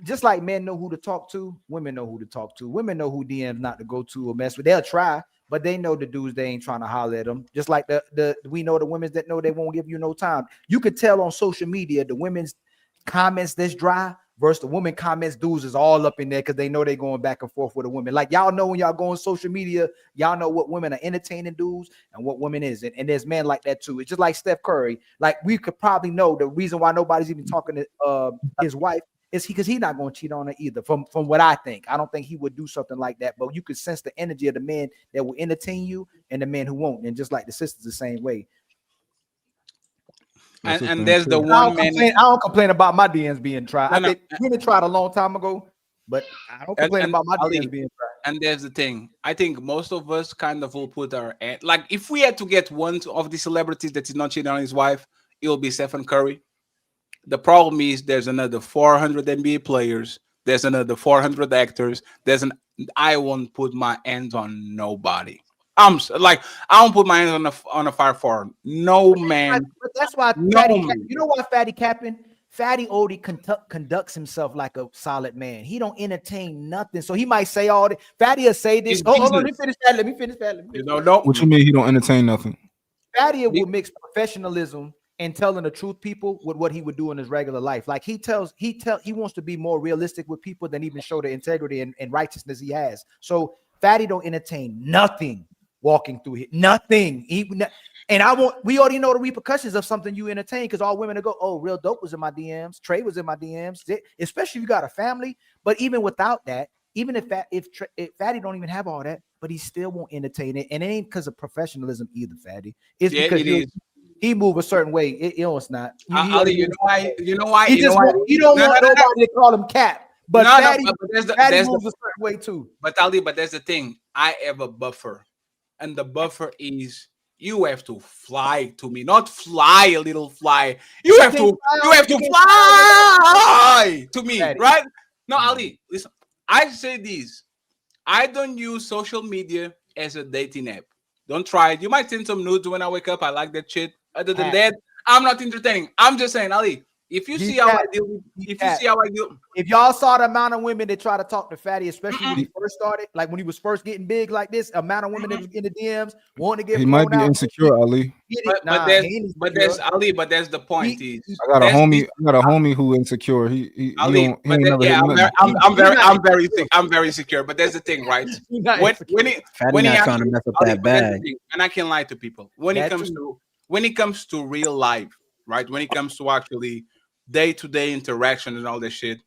just like men know who to talk to, women know who to talk to. Women know who DMs not to go to or mess with. They'll try, but they know the dudes they ain't trying to holler at them. Just like we know the women that know they won't give you no time. You could tell on social media the women's comments that's dry versus the women comments dudes is all up in there because they know they going back and forth with a woman. Like y'all know when y'all go on social media, y'all know what women are entertaining dudes and what women isn't. And there's men like that too. It's just like Steph Curry. Like we could probably know the reason why nobody's even talking to his wife is because he's not going to cheat on her either. From what I think, I don't think he would do something like that. But you could sense the energy of the men that will entertain you and the men who won't. And just like the sisters, the same way. And there's the one man. I don't complain about my DMs being tried. I think women tried a long time ago, but I don't complain about my DMs being tried. And there's the thing. I think most of us kind of will put our like if we had to get one of the celebrities that is not cheating on his wife, it will be Stephen Curry. The problem is there's another 400 NBA players. There's another 400 actors. I won't put my hands on nobody. I won't put my hands on a fire for no man. But that's why you know why Fatty capping? Fatty Odie conducts himself like a solid man. He don't entertain nothing. So he might say all this. Fatty will say this. Hold on, let me finish that. What you mean he don't entertain nothing? Fatty will mix professionalism and telling the truth people with what he would do in his regular life. Like he wants to be more realistic with people than even show the integrity and righteousness he has. So Fatty don't entertain nothing walking through here. Nothing. And we already know the repercussions of something you entertain, because all women will go, oh, Real Dope was in my DMs, Trey was in my DMs, especially if you got a family. But even without that, even if Fatty don't even have all that, but he still won't entertain it. And it ain't because of professionalism either, Fatty. It's because he move a certain way. It's not. Ali, you know why? He don't want nobody to call him Cap. But Fatty moves a certain way too. But Ali, there's the thing. I have a buffer. And the buffer is you have to fly to me, not fly a little fly. You have to fly to me, right? No, Ali, listen. I say this. I don't use social media as a dating app. Don't try it. You might send some nudes when I wake up. I like that shit. Other than that, I'm not entertaining. I'm just saying, Ali, if you see how I deal, if y'all saw the amount of women that try to talk to Fatty, especially when he first started, like when he was first getting big like this, amount of women that was in the DMs wanting to get. He might be insecure, Ali. But there's Ali. But that's the point. I got a homie who insecure. I'm very secure. But that's the thing, right? When he trying to mess up that bag, and I can't lie to people when it comes to real life, right? When it comes to actually day-to-day interaction and all this shit,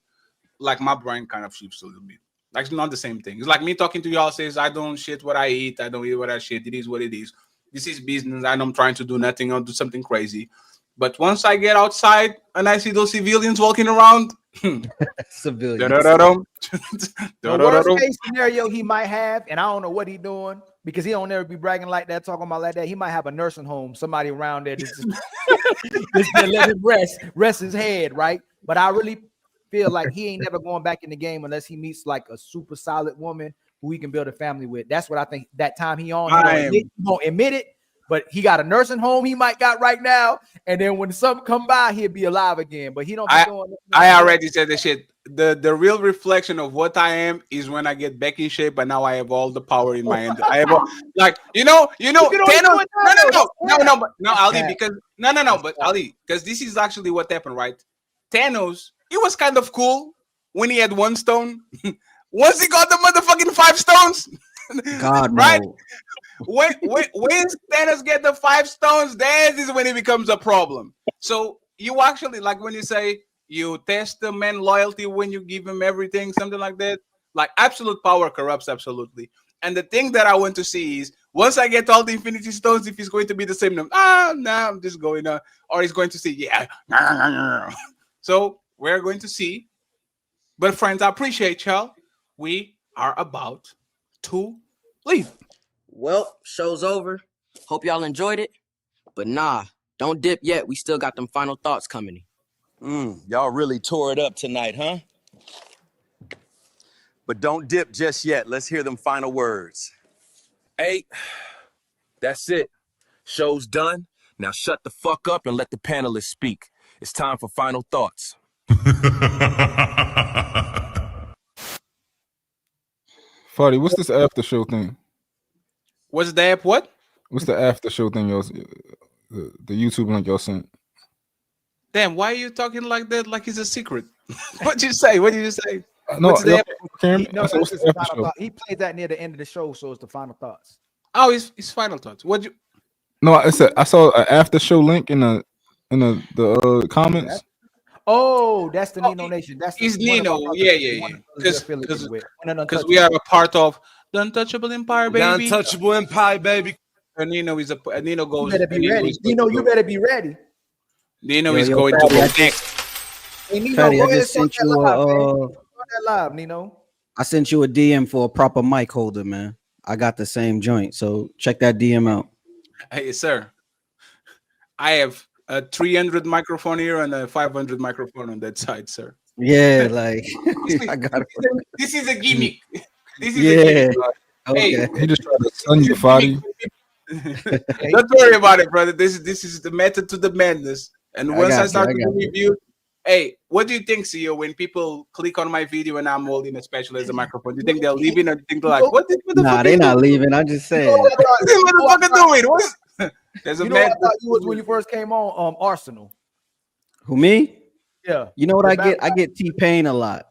like my brain kind of shifts a little bit. Like it's not the same thing. It's like me talking to y'all says I don't shit what I eat, I don't eat what I shit. It is what it is. This is business. I know I'm trying to do nothing or do something crazy. But once I get outside and I see those civilians walking around, civilians. The worst case scenario he might have, and I don't know what he's doing because he don't ever be bragging like that, talking about like that. He might have a nursing home, somebody around there just let him rest his head, right? But I really feel like he ain't never going back in the game unless he meets like a super solid woman who he can build a family with. That's what I think. That time he won't admit it, but he got a nursing home he might got right now, and then when something come by, he'll be alive again. But he don't. I already said the shit. The real reflection of what I am is when I get back in shape, but now I have all the power in my hand. I have Ali, because this is actually what happened, right? Thanos, he was kind of cool when he had 1 stone. Once he got the motherfucking 5 stones, God, right? no. When Thanos get the 5 stones, that is when it becomes a problem. So you actually, like when you say you test the man loyalty when you give him everything, something like that. Like absolute power corrupts absolutely. And the thing that I want to see is once I get all the Infinity Stones, if he's going to be the same number, I'm just going on, or he's going to see, So we're going to see. But friends, I appreciate y'all. We are about to leave. Well, show's over. Hope y'all enjoyed it. But nah, don't dip yet. We still got them final thoughts coming. Y'all really tore it up tonight, huh? But don't dip just yet. Let's hear them final words. Hey, that's it. Show's done. Now shut the fuck up and let the panelists speak. It's time for final thoughts. Fetty, what's this after show thing? What's the app? What? What's the after show thing? The YouTube link y'all sent. Damn, why are you talking like that? Like it's a secret. What'd you say? What did you say? No, he played that near the end of the show, so it's the final thoughts. Oh, it's final thoughts. What'd you? No, I saw an after show link in the comments. Oh, that's the Nino Nation. That's Nino. Yeah. Because we are a part of the Untouchable Empire, baby. The Untouchable Empire, baby. And Nino goes. You better be ready. You better be ready. Nino is going to go next. Hey, Nino, Fetty, I just sent you live, Nino. I sent you a DM for a proper mic holder, man. I got the same joint, so check that DM out. Hey, sir. I have a 300 microphone here and a 500 microphone on that side, sir. Yeah, like I got it. This is a gimmick. This is a gimmick. Okay. Hey, he just tried to stun you, Fetty. Don't worry about it, brother. This is the method to the madness. And once I start to review, hey, what do you think, CEO, when people click on my video and I'm holding a special as a microphone? Do you think they're leaving or do you think they're like, what the Nah, they're not leaving. I just said. What this motherfucker doing? There's a you know what I thought you was when you first came on Arsenal. Who, me? Yeah. You know what I get? I get T-Pain a lot.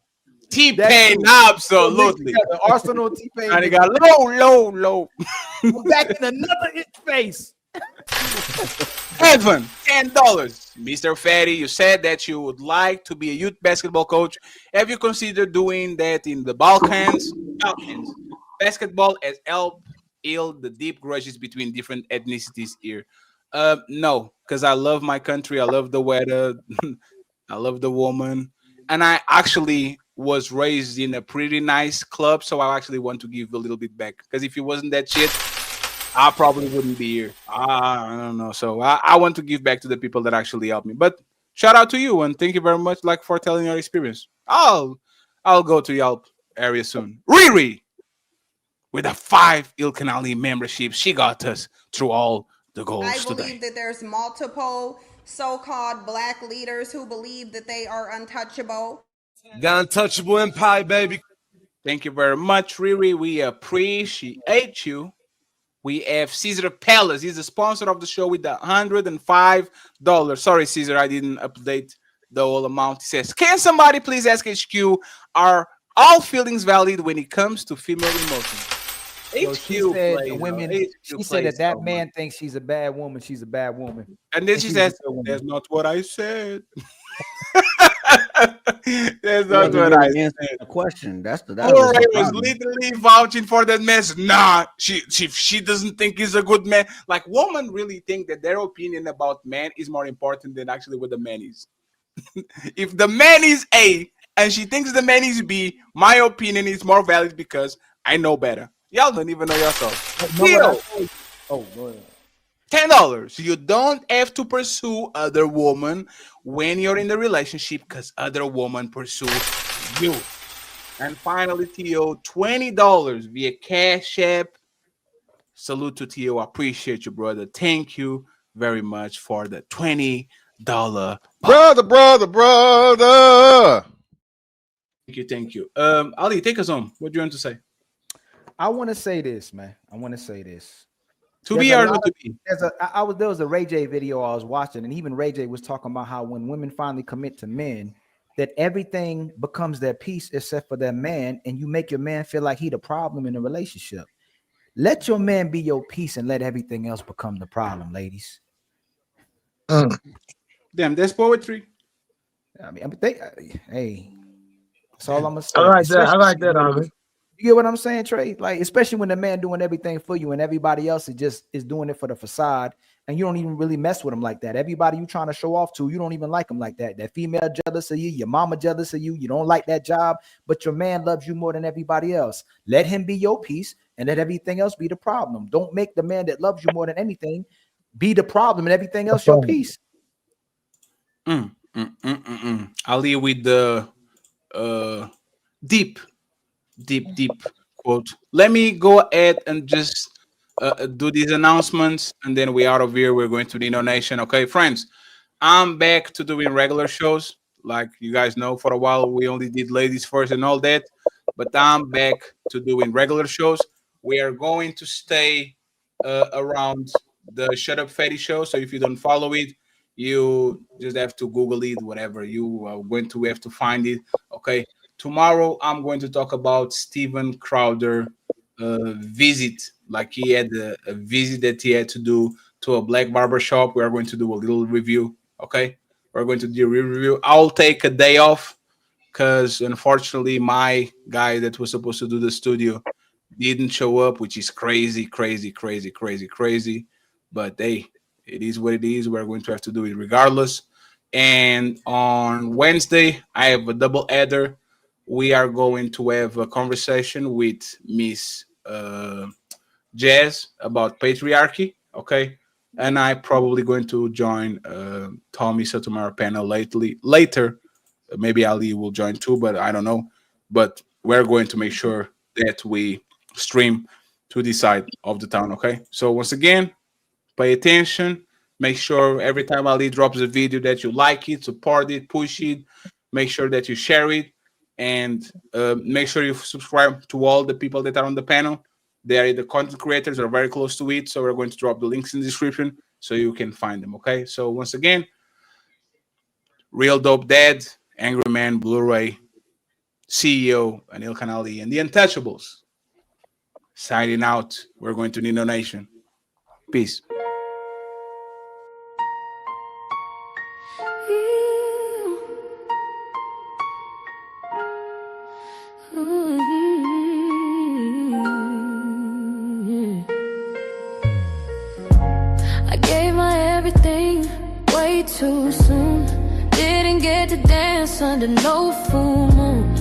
T-Pain, absolutely. Arsenal T-Pain. And he got low. I'm back in another face. Evan, $10. Mr. Fetty, you said that you would like to be a youth basketball coach. Have you considered doing that in the Balkans? Basketball has helped heal the deep grudges between different ethnicities here. No, because I love my country. I love the weather. I love the woman. And I actually was raised in a pretty nice club, so I actually want to give a little bit back. Because if it wasn't that shit, I probably wouldn't be here. I don't know. So I want to give back to the people that actually helped me. But shout out to you and thank you very much, like, for telling your experience. I'll go to Yelp area soon. Riri, with a 5 Ilkan membership, she got us through all the goals I today. believe that there's multiple so-called black leaders who believe that they are untouchable. The untouchable empire, baby. Thank you very much, Riri. We appreciate you. We have Caesar Palace. He's the sponsor of the show with the $105. Sorry, Caesar, I didn't update the whole amount. He says, can somebody please ask HQ, are all feelings valid when it comes to female emotions? So she said the women. She said that man thinks she's a bad woman. She's a bad woman. And then she says, "That's not what I said." That's not what I said. The question. That was literally vouching for that man. Nah, she doesn't think he's a good man. Like, women really think that their opinion about man is more important than actually what the man is. If the man is A and she thinks the man is B, my opinion is more valid because I know better. Y'all don't even know yourself. Oh, go ahead. $10. You don't have to pursue other women when you're in the relationship because other women pursue you. And finally, Theo, $20 via Cash App. Salute to Theo. I appreciate you, brother. Thank you very much for the $20. Brother. Thank you. Ali, take us home. What do you want to say? I want to say this, man. To be or not to be? There was a Ray J video I was watching, and even Ray J was talking about how when women finally commit to men, that everything becomes their peace except for their man, and you make your man feel like he the problem in the relationship. Let your man be your peace and let everything else become the problem, ladies. Damn, that's poetry. I mean, hey, that's all I'm gonna say. I like that, Ali. You get what I'm saying, Trey? Like, especially when the man doing everything for you and everybody else is doing it for the facade, and you don't even really mess with him like that. Everybody you trying to show off to, you don't even like him like that. That female jealous of you, your mama jealous of you, you don't like that job, but your man loves you more than everybody else. Let him be your peace and let everything else be the problem. Don't make the man that loves you more than anything be the problem and everything else your peace. I'll leave with the deep quote. Let me go ahead and just do these announcements, and then we out of here. We're going to the donation. Okay, friends, I'm back to doing regular shows. Like you guys know, for a while we only did ladies first and all that, but I'm back to doing regular shows. We are going to stay around the Shut Up Fetty show. So if you don't follow it, you just have to Google it, whatever. You are going to have to find it. Okay. Tomorrow, I'm going to talk about Steven Crowder visit. Like he had a visit that he had to do to a black barber shop. We are going to do a little review. Okay. We're going to do a review. I'll take a day off because unfortunately, my guy that was supposed to do the studio didn't show up, which is crazy. But hey, it is what it is. We're going to have to do it regardless. And on Wednesday, I have a double header. We are going to have a conversation with Miss Jazz about patriarchy. Okay. And I'm probably going to join Tommy Sotomayor panel later. Maybe Ali will join too, but I don't know. But we're going to make sure that we stream to the side of the town. Okay. So once again, pay attention. Make sure every time Ali drops a video that you like it, support it, push it. Make sure that you share it. And make sure you subscribe to all the people that are on the panel. They are the content creators, are very close to it. So we're going to drop the links in the description so you can find them. Okay. So once again, Real Dope Dad, Angry Man, Blu-ray. CEO, and Ilkan Ali, and the Untouchables. Signing out. We're going to Nino Nation. Peace. I gave my everything way too soon. Didn't get to dance under no full moon.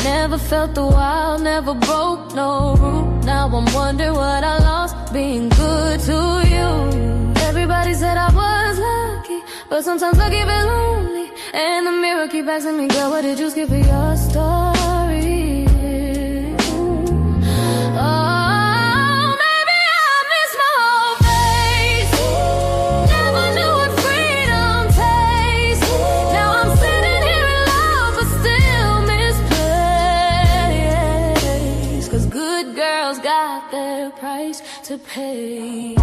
Never felt the wild, never broke no rule. Now I'm wondering what I lost being good to you. Everybody said I was lucky, but sometimes I keep it lonely. And the mirror keep asking me, girl, what did you skip for your story? Oh, maybe I missed my whole face. Never knew what freedom tastes. Now I'm sitting here in love, but still misplaced. 'Cause good girls got their price to pay.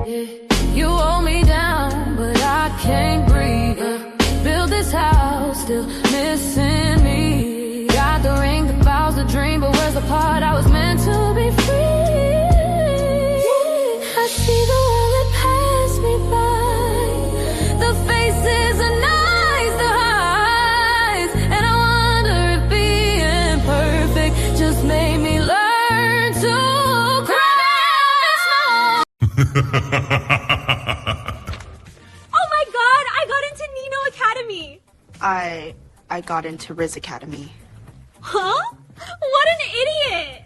Yeah. You hold me down, but I can't breathe. Build this house, still missing me. Got the ring that vows the dream, but where's the part I was meant to be free? I see the world that passed me by, the faces and eyes, the highs, and I wonder if being perfect just made me learn to cry. Oh my god, I got into Nino Academy. I got into Riz Academy. Huh? What an idiot.